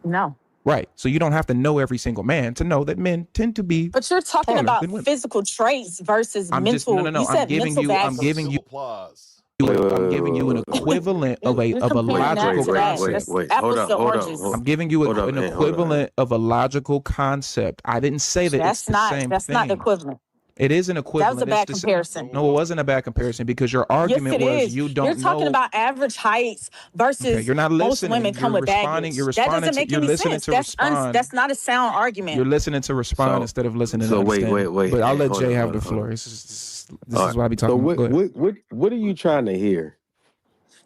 No. Right. So you don't have to know every single man to know that men tend to be. But you're talking taller about than women. physical traits versus I'm mental. just no. You said mental baggage. I'm giving you. Applause. I'm giving you an equivalent of a comparing that logical to that. concept. That's apples to oranges. I'm giving you an equivalent of a logical concept. I didn't say that it's the same That's thing. not the equivalent. It is an equivalent. That was a bad It's the comparison. No, it wasn't a bad comparison because your argument Yes, it was is. you don't You're talking know. about average heights versus Okay, you're not most listening. women come You're with responding. baggage. You're That responding. doesn't make You're any listening sense. to That's respond. that's not a sound argument. You're listening to respond instead of listening to understand. wait. But I'll let Hold Jay on, have hold the on, floor. hold on. This is what I be talking So about. Go ahead. what are you trying to hear?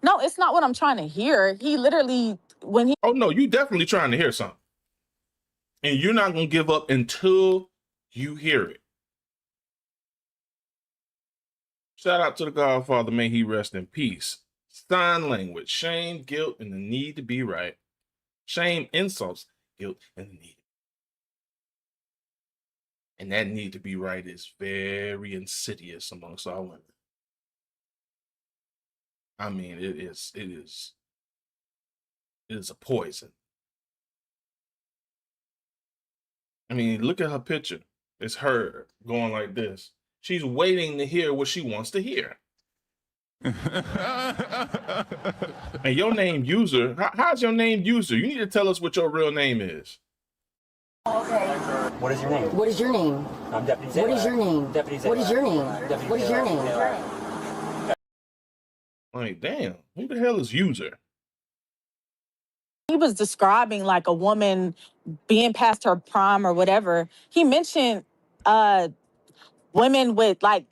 No, it's not what I'm trying to hear. He literally when he Oh no, you definitely trying to hear something, and you're not gonna give up until you hear it. Shout out to the Godfather, may he rest in peace. Sign language, shame, guilt, and the need to be right. Shame, insults, guilt, and the need. And that need to be right is very insidious amongst our women. I mean, it is a poison. I mean, look at her picture. It's her going like this. She's waiting to hear what she wants to hear. And your name user, how's your name user? You need to tell us what your real name is. Okay. What is your name? What is your name? I'm Deputy What is your name? Deputy What is your name? Deputy What is your name? Like, damn, who the hell is user? he was describing like a woman being past her prime or whatever, he mentioned women with like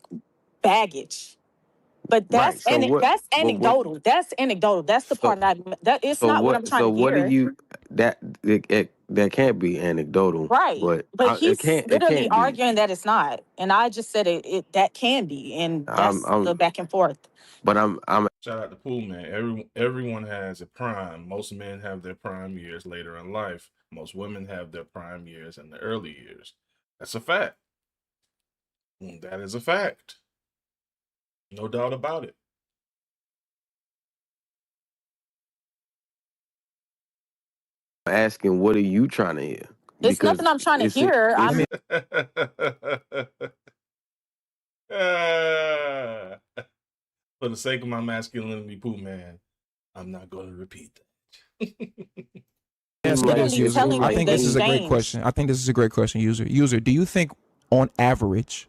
baggage. But that's Right. So that's what anecdotal. That's anecdotal. That's the part that it's so not what I'm trying to what hear. do you that can't be anecdotal, Right. But he's it literally can't be. arguing that it's not. And I just said it that can be. And that's the back and forth. But I'm Shout out to Pool Man. Everyone has a prime. Most men have their prime years later in life. Most women have their prime years in the early years. That's a fact. That is a fact. No doubt about it. asking, what are you trying to hear? It's nothing I'm trying to hear. For the sake of my masculinity, Pooh Man, I'm not going to repeat that. I think this is a great question. I think this is a great question, user. User, do you think on average,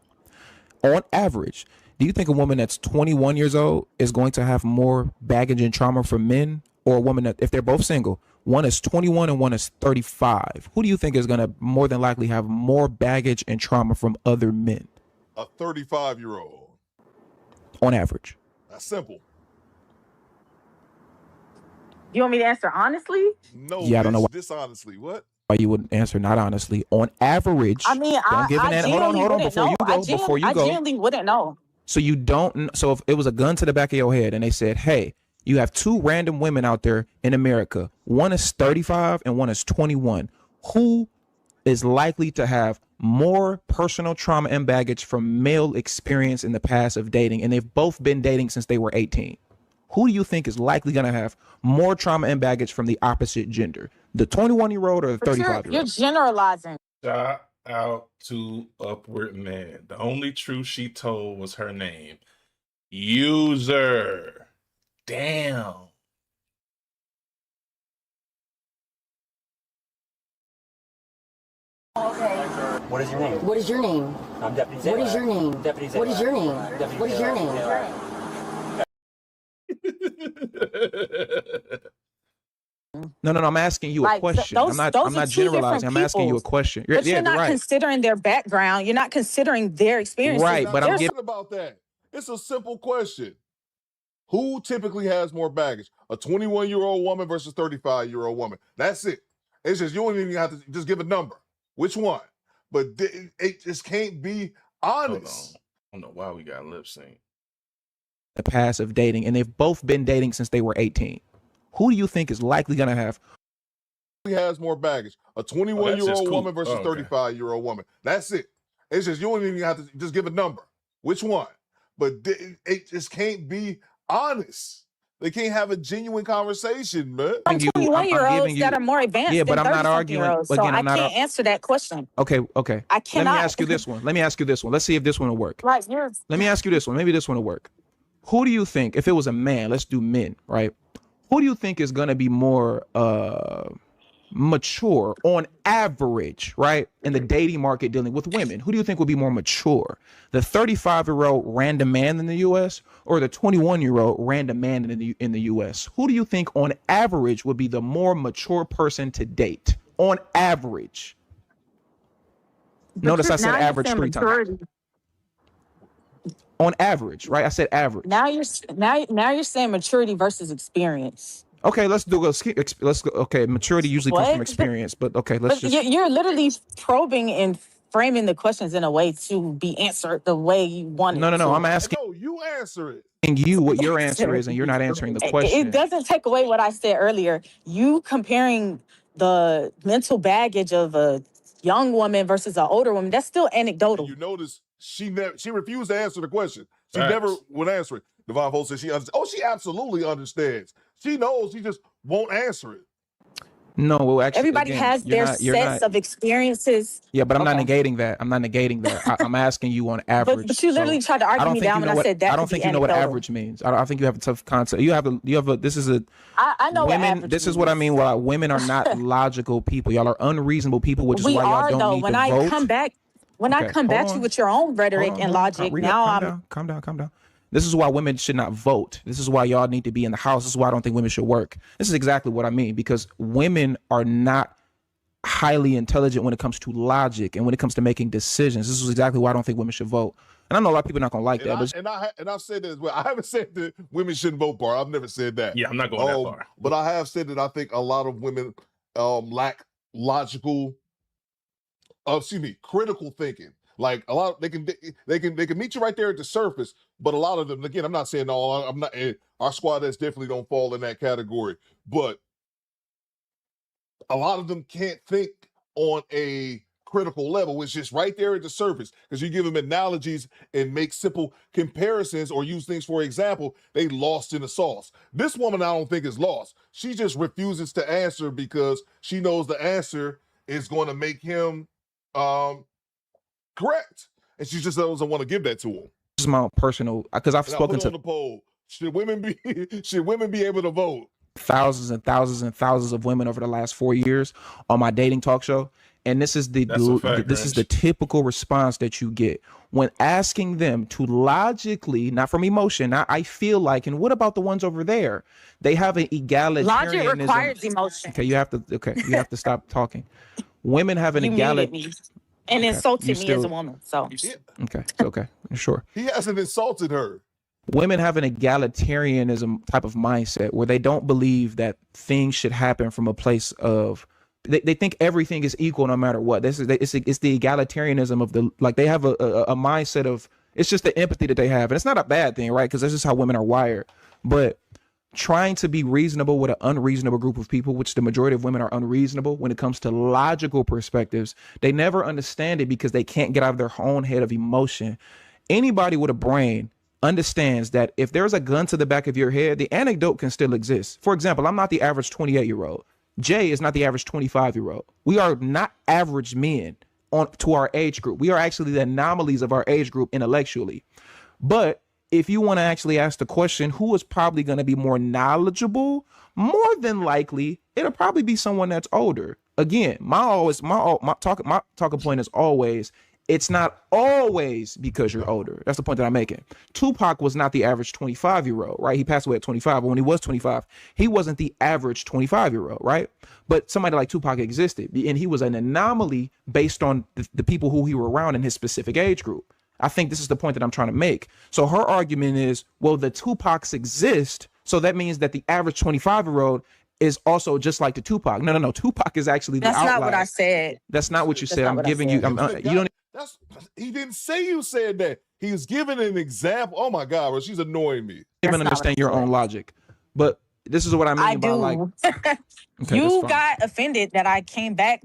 do you think a woman that's 21 years old is going to have more baggage and trauma from men, or a woman that, if they're both single, one is 21 and one is 35? Who do you think is going to more than likely have more baggage and trauma from other men? A 35-year-old. On average. That's simple. You want me to answer honestly? No, Yeah, I don't know why. dishonestly. What? Why you wouldn't answer not honestly. On average, I mean, I hold on before you go. I genuinely wouldn't know. So you don't. So if it was a gun to the back of your head and they said, "Hey, you have two random women out there in America. One is 35 and one is 21. Who is likely to have more personal trauma and baggage from male experience in the past of dating, and they've both been dating since they were 18? Who do you think is likely going to have more trauma and baggage from the opposite gender, the 21-year-old or the 35-year-old? You're generalizing. Shout out to Upward Man. The only truth she told was her name. User. Damn. Okay. What is your name? What is your name? I'm Deputy What is your name? Deputy What is your name? Deputy What is your name? No, I'm asking you a Like question. those I'm are not two different generalizing. I'm asking you a people. question. But Yeah, you're not right. considering their background. You're not considering their experiences. Right, but I'm There's getting about that. It's a simple question. Who typically has more baggage? A 21-year-old woman versus 35-year-old woman. That's it. It's just, you don't even have to just give a number. Which one? But it just can't be honest. I don't know why we got lip sync. the past of dating, and they've both been dating since they were 18. Who do you think is likely going to have? He has more baggage. A 21-year-old woman versus 35-year-old woman. That's it. It's just, you don't even have to just give a number. Which one? But it just can't be honest. They can't have a genuine conversation, man. Some 21-year-olds that are more advanced Yeah, but than I'm not 30-something arguing. year olds, so Again, I I'm not. can't answer that question. Okay. I cannot. Let me ask you this one. Let's see if this one will work. Right, Let me ask you this one. Maybe this one will work. Who do you think, if it was a man, let's do men, right? Who do you think is going to be more mature on average, right, in the dating market dealing with women? Who do you think will be more mature? The 35-year-old random man in the U.S. or the 21-year-old random man in the U.S.? Who do you think on average would be the more mature person to date? On average. Notice I said average 3 times. On average, right? I said average. Now you're saying maturity versus experience. Okay, let's go. Okay, maturity usually comes from experience, but okay, let's just. You're literally probing and framing the questions in a way to be answered the way you want it. No. I'm asking. No, you answer it. You what your answer is, and you're not answering the question. It doesn't take away what I said earlier. You comparing the mental baggage of a young woman versus an older woman, that's still anecdotal. You notice she refused to answer the question. She never would answer it. Devon Holt said she absolutely understands. She knows, she just won't answer it. No, well, actually, everybody again, has their sets of experiences. Yeah, but I'm not negating that. I'm asking you on average. But you literally tried to argue me down when I said that. I don't think you know what average means. I think you have a tough concept. You have a. This is a. I know women. What average this means. is what I mean. Well, women are not logical people. Y'all are unreasonable people, which is why y'all don't need to vote. I come back to you with your own rhetoric and logic, calm down. This is why women should not vote. This is why y'all need to be in the house. This is why I don't think women should work. This is exactly what I mean, because women are not highly intelligent when it comes to logic and when it comes to making decisions. This is exactly why I don't think women should vote. And I know a lot of people are not gonna like that. And I've said that as well. I haven't said that women shouldn't vote, Bar. I've never said that. Yeah, I'm not going that far. But I have said that I think a lot of women lack critical thinking. Like a lot, they can meet you right there at the surface, but a lot of them, again, I'm not saying all. I'm not. Our squad that's definitely don't fall in that category, but a lot of them can't think on a critical level. It's just right there at the surface because you give them analogies and make simple comparisons or use things for example. They lost in the sauce. This woman, I don't think is lost. She just refuses to answer because she knows the answer is going to make him. Correct, and she just doesn't want to give that to him. This is my own personal, because I've spoken to on the poll. Should women be able to vote? Thousands and thousands and thousands of women over the last 4 years on my dating talk show, and this is the typical response that you get when asking them to logically, not from emotion. I feel like, and what about the ones over there? They have an egalitarianism. Logic requires emotion. Okay, you have to stop talking. Women have an egalitarianism. And insulted me as a woman. So okay, sure. He hasn't insulted her. Women have an egalitarianism type of mindset where they don't believe that things should happen from a place of. They think everything is equal no matter what. It's the egalitarianism of the, like, they have a mindset of, it's just the empathy that they have, and it's not a bad thing, right? Because that's just how women are wired. But trying to be reasonable with an unreasonable group of people, which the majority of women are unreasonable when it comes to logical perspectives, they never understand it because they can't get out of their own head of emotion. Anybody with a brain understands that if there's a gun to the back of your head, the anecdote can still exist. For example, I'm not the average 28-year-old. Jay is not the average 25-year-old. We are not average men to our age group. We are actually the anomalies of our age group intellectually. But if you want to actually ask the question, who is probably going to be more knowledgeable? More than likely, it'll probably be someone that's older. Again, my talking point is always, It's not always because you're older. That's the point that I'm making. Tupac was not the average 25-year-old, right? He passed away at 25, but when he was 25, he wasn't the average 25-year-old, right? But somebody like Tupac existed, and he was an anomaly based on the people who he were around in his specific age group. I think this is the point that I'm trying to make. So her argument is, well, the Tupacs exist, so that means that the average 25-year-old is also just like the Tupac. No. Tupac is actually the outlier. That's not what I said. That's not what you That's said. not I'm what I giving said. you. You don't. He didn't say you said that. He was giving an example. Oh my God, bro, she's annoying me. Even understand your own logic, but this is what I mean I by do. like. Okay, You got offended that I came back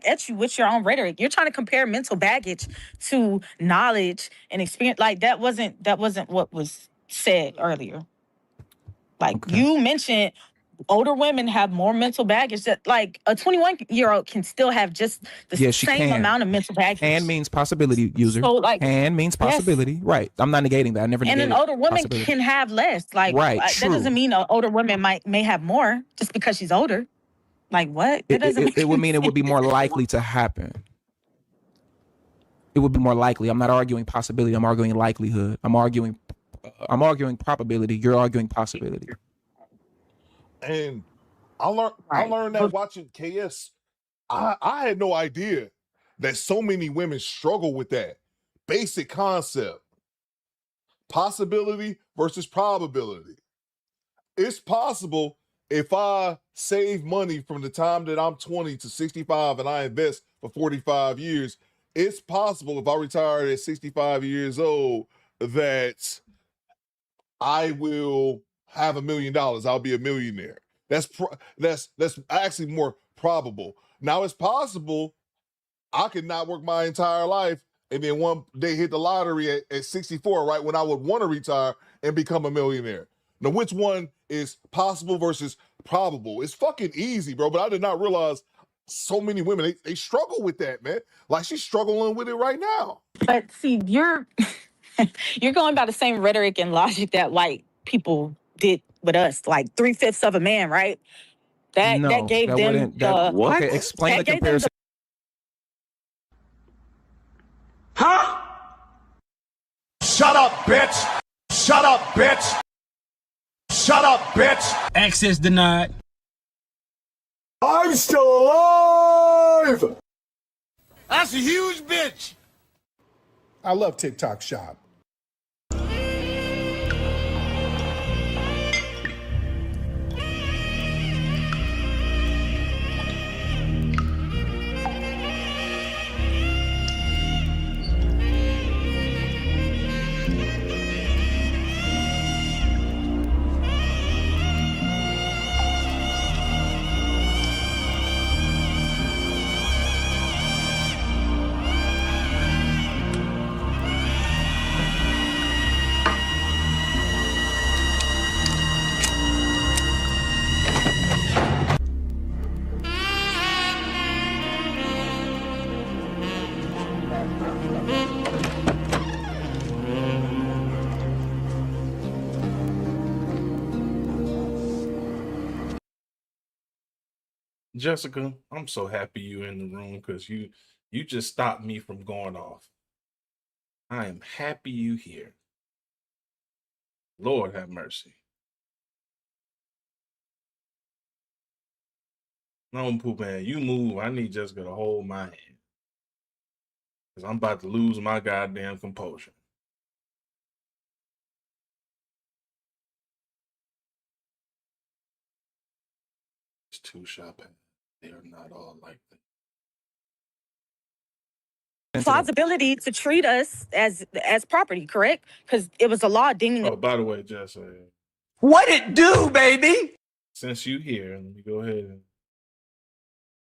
at you with your own rhetoric. You're trying to compare mental baggage to knowledge and experience. Like that wasn't what was said earlier. Like you mentioned older women have more mental baggage that like a 21-year-old can still have just the same amount of mental baggage. Can means possibility, user. So, like, can means possibility. Right. I'm not negating that. I never and negated an older woman possibility. can have less. Like Right, that true. doesn't mean an older woman may have more just because she's older. Like what? That doesn't It would mean it would be more likely to happen. It would be more likely. I'm not arguing possibility. I'm arguing likelihood. I'm arguing probability. You're arguing possibility. And I learned that watching KS. I had no idea that so many women struggle with that basic concept. Possibility versus probability. It's possible if I save money from the time that I'm 20 to 65 and I invest for 45 years, it's possible if I retire at 65 years old that I will have $1 million. I'll be a millionaire. That's actually more probable. Now it's possible I could not work my entire life and then one day hit the lottery at 64, right, when I would want to retire and become a millionaire. Now, which one is possible versus probable? It's fucking easy, bro, but I did not realize so many women, they struggle with that, man. Like she's struggling with it right now. But see, you're going by the same rhetoric and logic that white people did with us, like 3/5 of a man, right? That gave them what? Okay, explain the comparison. Huh? Shut up, bitch! Shut up, bitch! Shut up, bitch! Access denied. I'm still alive! That's a huge bitch! I love TikTok Shop. Jessica, I'm so happy you in the room because you just stopped me from going off. I am happy you here. Lord have mercy. No, Pooh Man, you move. I need Jessica to hold my hand. Because I'm about to lose my goddamn composure. It's too shopping. They are not all like that. plausibility to treat us as property, correct? Because it was a law deeming. Oh, by the way, Jess, What it do, baby? since you here, let me go ahead and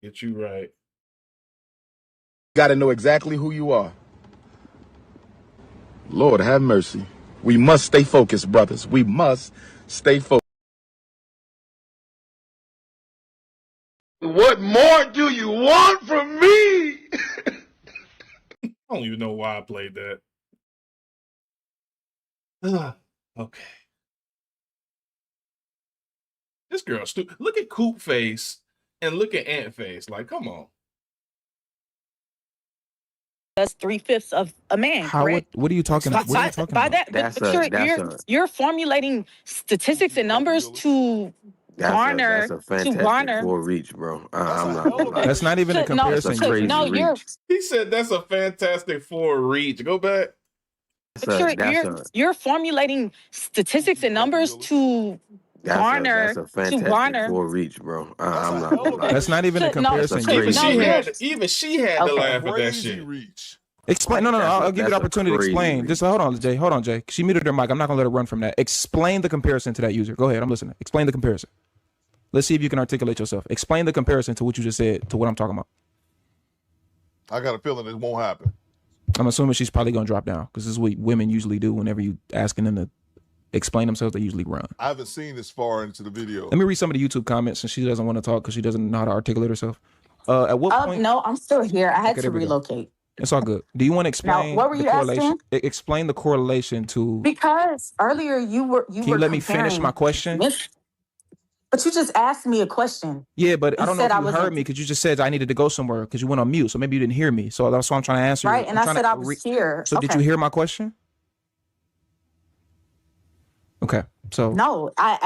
get you right. Got to know exactly who you are. Lord have mercy. We must stay focused, brothers. We must stay focused. What more do you want from me? I don't even know why I played that. Okay. This girl stupid. Look at Coop face and look at Ant face. Like, come on. That's 3/5 of a man, How correct? what are you talking By, about? What are you talking by about? that, you're formulating statistics and numbers to That's garner a fantastic full reach, bro. I'm not gonna lie. That's not even a comparison. That's a crazy reach. He said that's a fantastic full reach. Go back. You're formulating statistics and numbers to garner That's a fantastic full reach, bro. I'm not gonna lie. That's not even a comparison. Even she had to laugh at that shit. Explain. No. I'll give you the opportunity to explain. reach. Just hold on, Jay. Hold on, Jay. She muted her mic. I'm not gonna let her run from that. Explain the comparison to that user. Go ahead. I'm listening. Explain the comparison. Let's see if you can articulate yourself. Explain the comparison to what you just said to what I'm talking about. I got a feeling it won't happen. I'm assuming she's probably gonna drop down because this is what women usually do. Whenever you asking them to explain themselves, they usually run. I haven't seen this far into the video. Let me read some of the YouTube comments since she doesn't want to talk because she doesn't know how to articulate herself. At what point? No, I'm still here. I had Okay, to there we go. relocate. It's all good. Do you want to explain what were you the correlation? asking? Explain the correlation to. Because earlier you were Can you let me finish my question? But you just asked me a question. Yeah, but I don't know if said I you wasn't- heard me because you just said I needed to go somewhere because you went on mute. So maybe you didn't hear me. So that's why I'm trying to answer. Right, you. and I'm I trying said to I was here. So did Okay. you hear my question? Okay, so No, I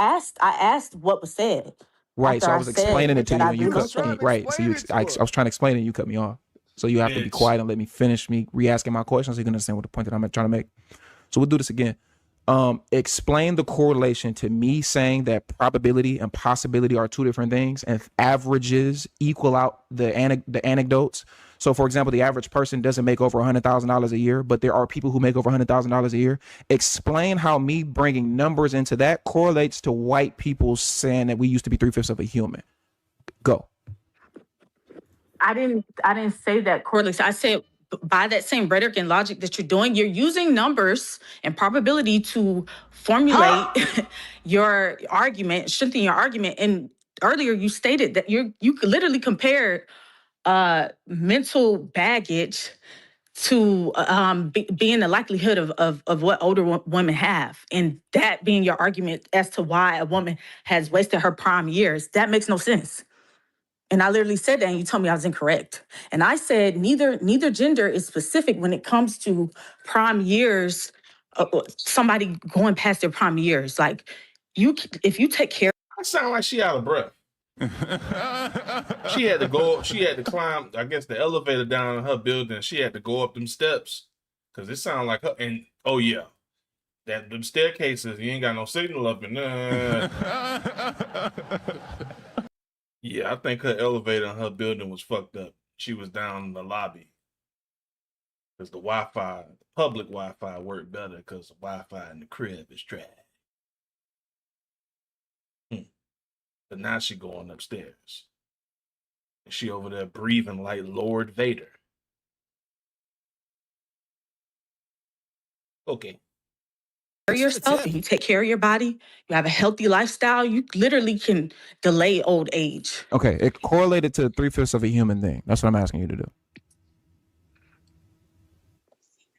asked what was said. right. So after I was said explaining it to that you I and you cut relocated. me. Right. So I was trying to explain it and you cut me off. So you have to be quiet and let me finish me re-asking my question so you can understand what the point that I'm trying to make. So we'll do this again. Explain the correlation to me saying that probability and possibility are two different things and averages equal out the anecdotes. So for example, the average person doesn't make over $100,000 a year, but there are people who make over $100,000 a year. Explain how me bringing numbers into that correlates to white people saying that we used to be 3/5 of a human. Go. I didn't say that correlation. I said by that same rhetoric and logic that you're doing, you're using numbers and probability to formulate your argument, strengthen your argument. And earlier you stated that you literally compared mental baggage to being the likelihood of what older women have, and that being your argument as to why a woman has wasted her prime years. That makes no sense. And I literally said that, and you told me I was incorrect. And I said neither gender is specific when it comes to prime years. Somebody going past their prime years, like if you take care. I sound like she out of breath. She had to go. She had to climb, I guess, the elevator down in her building. She had to go up them steps because it sounded like her. And oh yeah, them staircases. You ain't got no signal up in there. Yeah, I think her elevator in her building was fucked up. She was down in the lobby because the Wi-Fi, the public Wi-Fi, worked better because the Wi-Fi in the crib is trash. But now she going upstairs. And she over there breathing like Lord Vader. Okay. Yourself and you take care of your body, you have a healthy lifestyle, you literally can delay old age. Okay, it correlated to 3/5 of a human thing. That's what I'm asking you to do.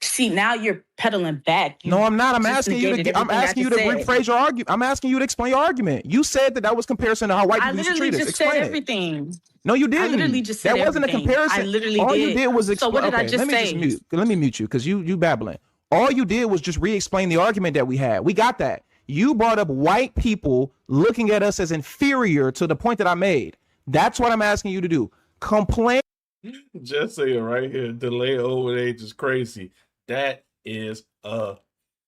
See, now you're pedaling back. No, I'm not. I'm just asking you to. negated I'm everything I asking you to just said. rephrase your argument. I'm asking you to explain your argument. You said that was comparison to how white I people used to literally treat us. just said Explain it. everything. No, you didn't. I literally just said that wasn't everything. a comparison. I literally All did. you did was So what did I just say? Let me mute you because you babbling. All you did was just re-explain the argument that we had. We got that. You brought up white people looking at us as inferior to the point that I made. That's what I'm asking you to do. Complain. Just say it right here. Delay old age is crazy. That is a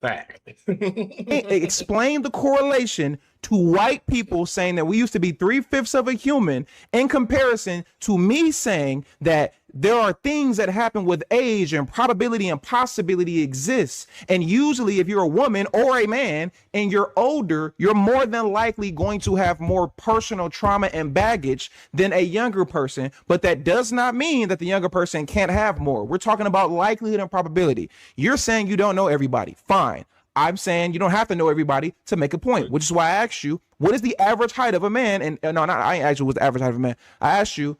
fact. Explain the correlation to white people saying that we used to be 3/5 of a human in comparison to me saying that there are things that happen with age and probability and possibility exists. And usually if you're a woman or a man and you're older, you're more than likely going to have more personal trauma and baggage than a younger person. But that does not mean that the younger person can't have more. We're talking about likelihood and probability. You're saying you don't know everybody. Fine. I'm saying you don't have to know everybody to make a point, which is why I asked you, what is the average height of a man? And I ain't asked you what's the average height of a man. I asked you,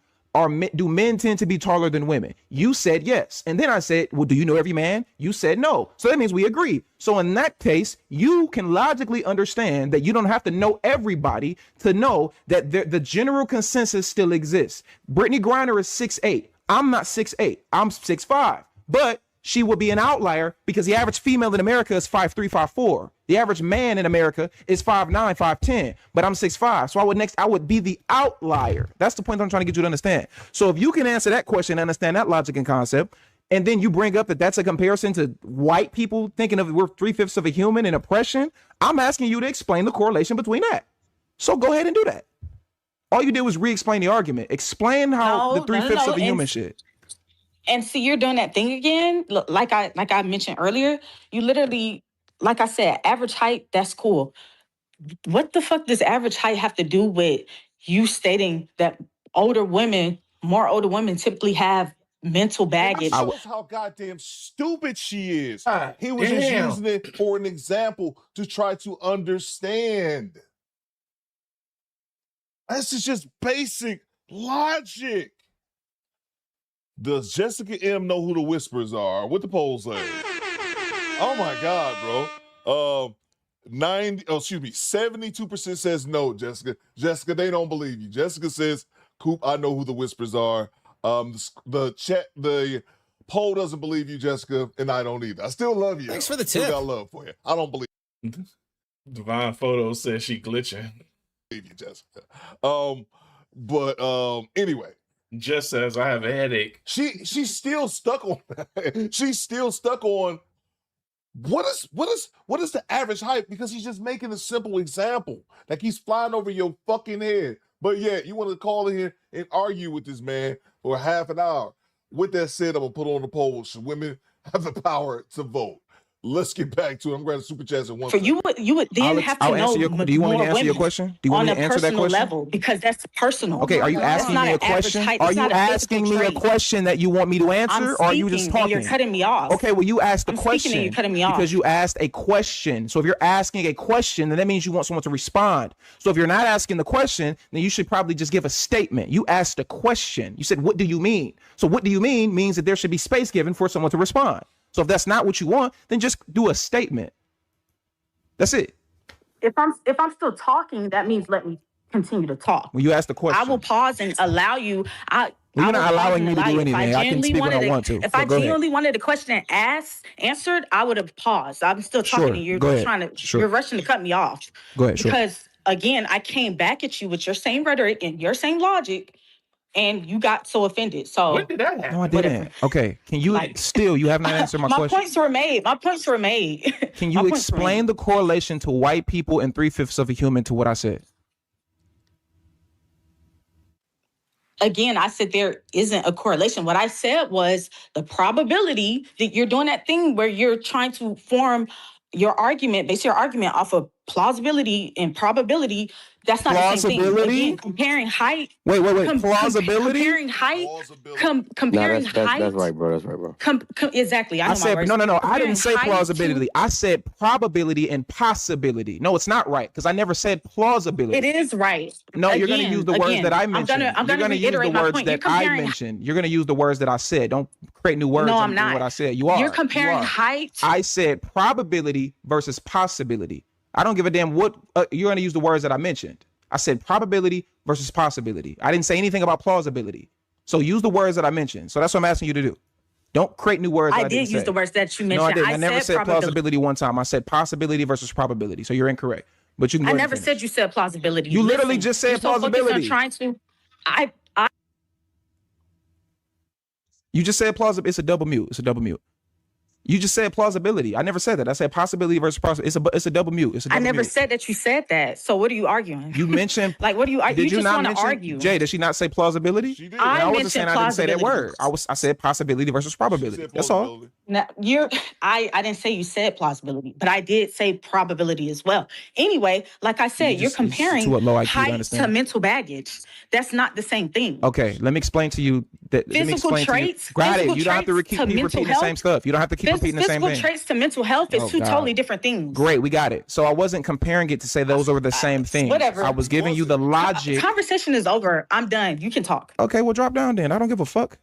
do men tend to be taller than women? You said yes. And then I said, well, do you know every man? You said no. So that means we agree. So in that case, you can logically understand that you don't have to know everybody to know that the general consensus still exists. Brittany Griner is 6'8". I'm not 6'8". I'm 6'5". But she would be an outlier because the average female in America is 5'3", 5'4". The average man in America is 5'9", 5'10", but I'm 6'5". So I would be the outlier. That's the point that I'm trying to get you to understand. So if you can answer that question and understand that logic and concept, and then you bring up that that's a comparison to white people thinking of we're 3/5 of a human and oppression, I'm asking you to explain the correlation between that. So go ahead and do that. All you did was re-explain the argument. Explain how the 3/5 of a human shit. And see, you're doing that thing again. Look, like I mentioned earlier, you literally, like I said, average height, that's cool. What the fuck does average height have to do with you stating that more older women typically have mental baggage? That shows how goddamn stupid she is. He was damn. just using it for an example to try to understand. This is just basic logic. Does Jessica M know who the Whispers are? What the polls say? Oh my God, bro. 72% says no, Jessica. Jessica, they don't believe you. Jessica says, Coop, I know who the Whispers are. The poll doesn't believe you, Jessica, and I don't either. I still love you. Thanks for the Still tip. got love for you. I don't believe Divine Photo says she glitching. you, Jessica. Anyway. Just says I have a headache. She's still stuck on that. She's still stuck on what is the average height, because he's just making a simple example that keeps flying over your fucking head. But yeah, you want to call in here and argue with this man for half an hour. With that said, I'm gonna put on the poll. Should women have the power to vote? Let's get back to it. I'm going to super chat in one. For you would then have to know. Do you want me to answer your question? Do you want me to answer that question? Level, because that's personal. Okay, are you asking me a question? Are you asking me a question that you want me to answer, or are you just talking? You're cutting me off. Okay, well, you asked the question. And you're cutting me off because you asked a question. So if you're asking a question, then that means you want someone to respond. So if you're not asking the question, then you should probably just give a statement. You asked a question. You said, "What do you mean?" So what do you mean means that there should be space given for someone to respond. So if that's not what you want, then just do a statement. That's it. If I'm still talking, that means let me continue to talk. When you ask the question, I will pause and allow you. You're not allowing me to do anything. I can speak when I want to. If I genuinely wanted a question answered, I would have paused. I'm still talking to you. You're rushing to cut me off. Go ahead. Because again, I came back at you with your same rhetoric and your same logic, and you got so offended. So when did that happen? No, I didn't. Okay, can you you have not answered my question. My points were made. Can you explain the correlation to white people and 3/5 of a human to what I said? Again, I said there isn't a correlation. What I said was the probability that you're doing that thing where you're trying to form your argument, base your argument off of plausibility and probability. That's not the same thing. Again, comparing height. Wait. Plausibility? Comparing height. Comparing height. That's right, bro. That's right, bro. Exactly. I said, no. I didn't say plausibility. I said probability and possibility. No, it's not right, because I never said plausibility. It is right. No, you're going to use the words that I mentioned. I'm going to reiterate my point. You're going to use the words that I said. Don't create new words. No, I'm not. What I said. You are. You're comparing height. I said probability versus possibility. I don't give a damn what you're going to use the words that I mentioned. I said probability versus possibility. I didn't say anything about plausibility. So use the words that I mentioned. So that's what I'm asking you to do. Don't create new words. I did use the words that you mentioned. No, I didn't. I never said plausibility one time. I said possibility versus probability. So you're incorrect. But you can. I never said you said plausibility. You literally just said plausibility. You just said plausibility. It's a double mute. You just said plausibility. I never said that. I said possibility versus possibility. It's a double mute. I never said that you said that. So what are you arguing? You mentioned like what are you arguing? You just want to argue. Jay, did she not say plausibility? She did. I wasn't saying I didn't say that word. I said possibility versus probability. That's all. Now I didn't say you said plausibility, but I did say probability as well. Anyway, like I said, you're comparing height to mental baggage. That's not the same thing. Okay, let me explain to you that physical traits. Got it. You don't have to keep repeating the same stuff. You don't have to keep repeating the same thing. Physical traits to mental health is two totally different things. Great, we got it. So I wasn't comparing it to say those are the same thing. Whatever. I was giving you the logic. Conversation is over. I'm done. You can talk. Okay, well, drop down then. I don't give a fuck.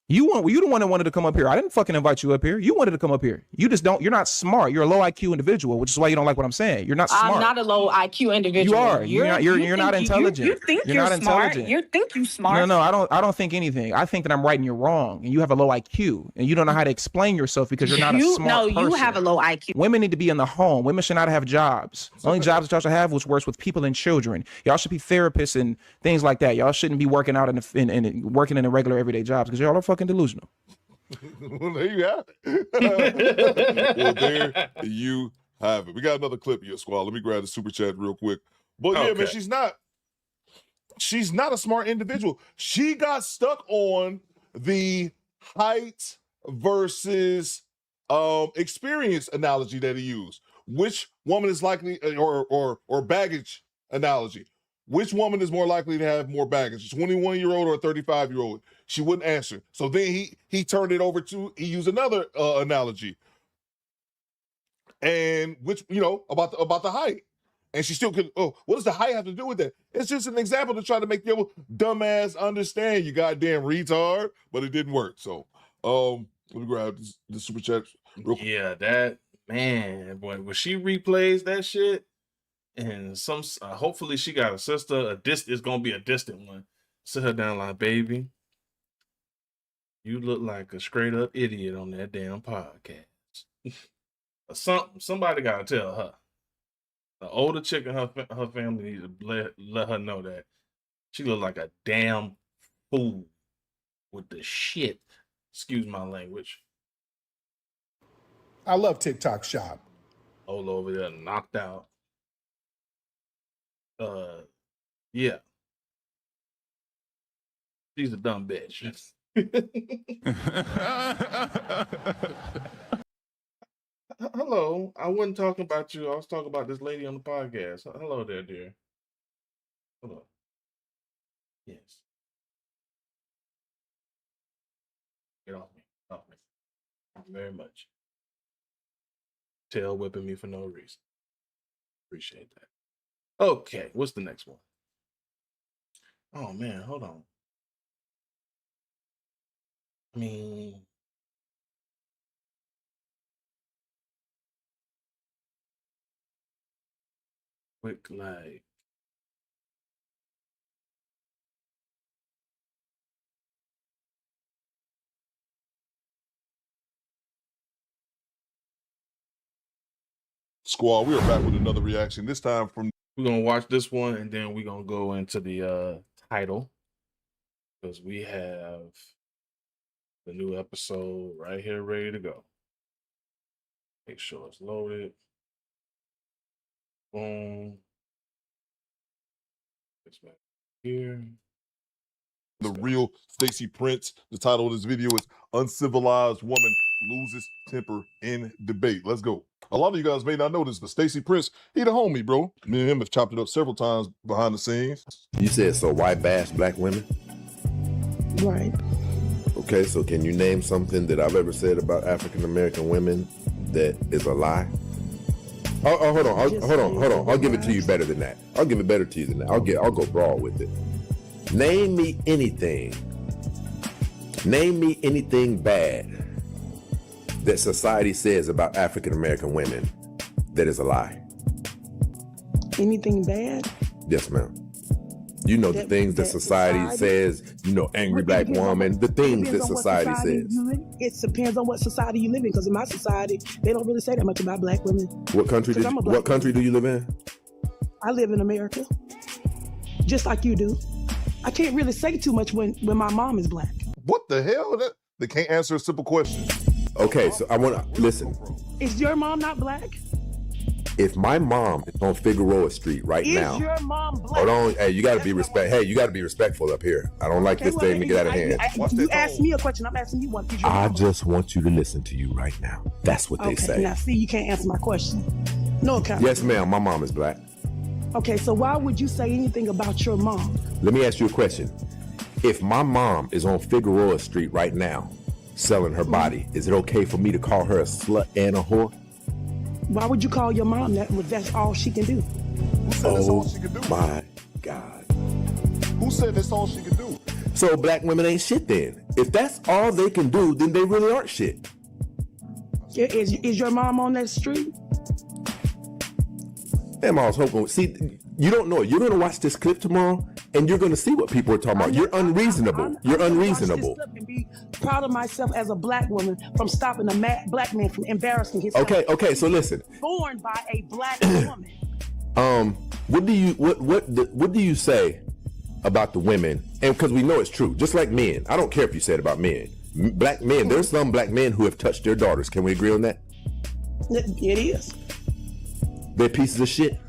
You the one that wanted to come up here. I didn't fucking invite you up here. You wanted to come up here. You just don't. You're not smart. You're a low IQ individual, which is why you don't like what I'm saying. You're not smart. I'm not a low IQ individual. You are. You're not intelligent. You think you're not smart. intelligent. You think you're smart. No, I don't think anything. I think that I'm right and you're wrong, and you have a low IQ, and you don't know how to explain yourself because you're not a smart person. No, you have a low IQ. Women need to be in the home. Women should not have jobs. The only jobs that y'all should have was works with people and children. Y'all should be therapists and things like that. Y'all shouldn't be working out working in the regular everyday jobs because y'all are fucking delusional. Well, there you have it. Well, there you have it. We got another clip here, squad. Let me grab the super chat real quick. But yeah, man, she's not a smart individual. She got stuck on the height versus experience analogy that he used. Which woman is likely, or baggage analogy? Which woman is more likely to have more baggage, a 21-year-old or a 35-year-old? She wouldn't answer. So then he turned it over to, he used another analogy. And which, about the height. And she still could, what does the height have to do with that? It's just an example to try to make your dumbass understand, you goddamn retard, but it didn't work. So, let me grab the super chat real quick. Yeah, that, man, boy, when she replays that shit, and hopefully she got a sister, it's gonna be a distant one. Sit her down like, baby, you look like a straight up idiot on that damn podcast. Somebody gotta tell her. The older chick in her family needs to let her know that she look like a damn fool with the shit. Excuse my language. I love TikTok Shop. All over there knocked out. Yeah. She's a dumb bitch. Hello. I wasn't talking about you. I was talking about this lady on the podcast. Hello there, dear. Hello. Yes. Get off me. Off me. Thank you very much. Tail whipping me for no reason. Appreciate that. Okay, what's the next one? Oh man, hold on. I mean, quick like Squad, we are back with another reaction. This time from we're gonna watch this one and then we're gonna go into the title because we have the new episode right here ready to go. Make sure it's loaded. Boom. It's back here. The real Stacey Prince. The title of this video is Uncivilized Woman Loses Temper in Debate. Let's go. A lot of you guys may not know this, but Stacey Prince, he the homie, bro. Me and him have chopped it up several times behind the scenes. You said, so why bash black women? Right. Okay, so can you name something that I've ever said about African American women that is a lie? Oh, hold on. I'll give it to you better than that. I'll give it better to you than that. I'll go broad with it. Name me anything bad that society says about African American women that is a lie. Anything bad? Yes, ma'am. You know the things that society says, angry black woman, the things that society says. It depends on what society you live in, because in my society, they don't really say that much about black women. What country do you live in? I live in America, just like you do. I can't really say too much when my mom is black. What the hell? They can't answer a simple question. Okay, so I want to listen. Is your mom not black? If my mom is on Figueroa Street now, is your mom black? Hold on. Hey, you got to be respectful up here. I don't like this thing to get out of hand. You asked me a question. I'm asking you one. I just want you to listen to you right now. That's what they say. Now, see, you can't answer my question. No account. Yes, ma'am. My mom is black. Okay, so why would you say anything about your mom? Let me ask you a question. If my mom is on Figueroa Street right now, selling her body, is it okay for me to call her a slut and a whore? Why would you call your mom that? That's all she can do. Who said that's all she can do? My God. Who said that's all she can do? So black women ain't shit then. If that's all they can do, then they really aren't shit. Is your mom on that street? Damn, I was hoping. See, you don't know it. You're gonna watch this clip tomorrow, and you're gonna see what people are talking about. You're unreasonable. You're unreasonable. And be proud of myself as a black woman from stopping a black man from embarrassing himself. Okay. So listen. Born by a black woman. What do you say about the women? And because we know it's true, just like men. I don't care if you said about men. Black men. There's some black men who have touched their daughters. Can we agree on that? It is. They're pieces of shit.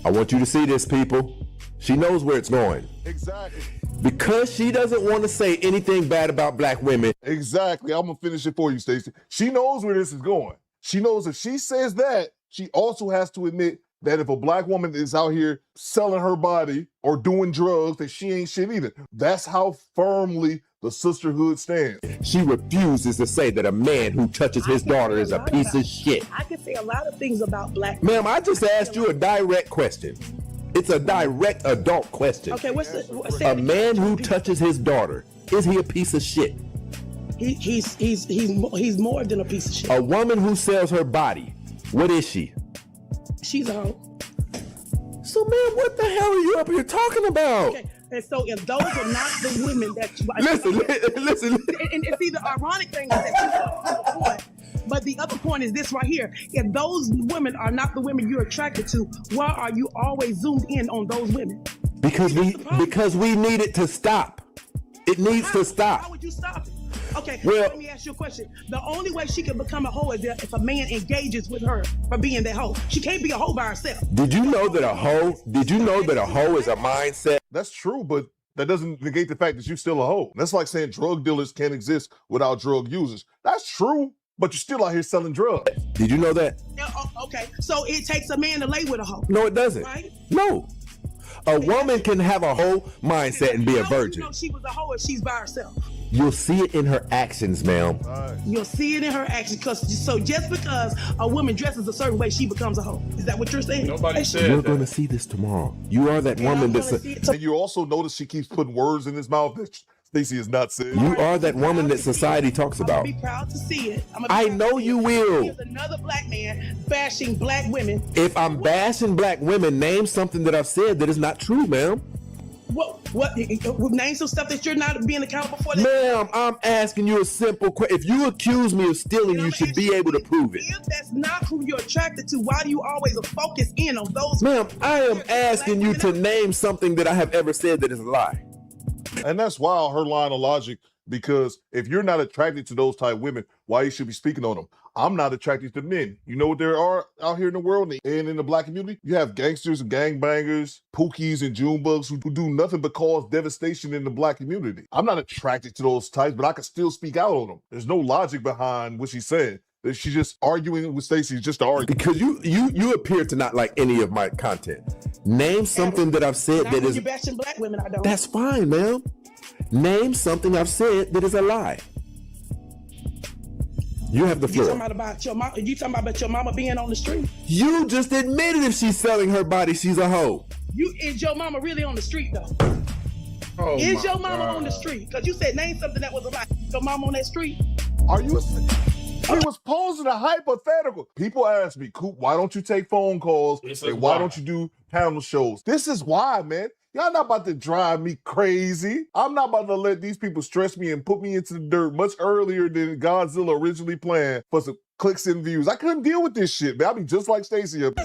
I want you to see this, people. She knows where it's going. Exactly. Because she doesn't want to say anything bad about black women. Exactly. I'm gonna finish it for you, Stacey. She knows where this is going. She knows if she says that, she also has to admit that if a black woman is out here selling her body or doing drugs, that she ain't shit either. That's how firmly the sisterhood stands. She refuses to say that a man who touches his daughter is a piece of shit. I can say a lot of things about black Ma'am, I just asked you a direct question. It's a direct adult question. Okay, a man who touches his daughter, is he a piece of shit? He's more than a piece of shit. A woman who sells her body, what is she? She's a hoe. So, man, what the hell are you up here talking about? Okay. And so if those are not the women that you... Listen. And see, the ironic thing is that you got the point. But the other point is this right here. If those women are not the women you're attracted to, why are you always zoomed in on those women? Because we need it to stop. It needs to stop. How would you stop it? Okay, well, let me ask you a question. The only way she can become a hoe is if a man engages with her for being that hoe. She can't be a hoe by herself. Did you know that a hoe is a mindset? That's true, but that doesn't negate the fact that you're still a hoe. That's like saying drug dealers can't exist without drug users. That's true, but you're still out here selling drugs. Did you know that? Okay, so it takes a man to lay with a hoe. No, it doesn't. Right? No. A woman can have a hoe mindset and be a virgin. You know she was a hoe if she's by herself. You'll see it in her actions, ma'am. You'll see it in her actions. So just because a woman dresses a certain way, she becomes a hoe. Is that what you're saying? Nobody said You're going to see this tomorrow. You are that woman that's... And you also notice she keeps putting words in his mouth that Stacey is not saying. You are that woman that society talks about. I'm going to be proud to see it. I know you will. Here's another black man bashing black women. If I'm bashing black women, name something that I've said that is not true, ma'am. What? Name some stuff that you're not being accountable for. Ma'am, I'm asking you a simple question. If you accuse me of stealing, you should be able to prove it. If that's not who you're attracted to, why do you always focus in on those? Ma'am, I am asking you to name something that I have ever said that is a lie. And that's wild, her line of logic, because if you're not attracted to those type of women, why you should be speaking on them? I'm not attracted to men. You know what there are out here in the world and in the black community? You have gangsters and gangbangers, pookies and Junebugs who do nothing but cause devastation in the black community. I'm not attracted to those types, but I can still speak out on them. There's no logic behind what she's saying. She's just arguing with Stacey just to argue. Because you appear to not like any of my content. Name something that I've said that is... You're bashing black women, I don't. That's fine, ma'am. Name something I've said that is a lie. You have the floor. You talking about your mama being on the street? You just admitted if she's selling her body, she's a hoe. Is your mama really on the street though? Oh, is your mama on the street? Because you said name something that was a lie. Your mama on that street? Are you? He was posing a hypothetical. People ask me, Coop, why don't you take phone calls? And why don't you do panel shows? This is why, man. Y'all not about to drive me crazy. I'm not about to let these people stress me and put me into the dirt much earlier than Godzilla originally planned for some clicks and views. I couldn't deal with this shit, man. I'll be just like Stacey up.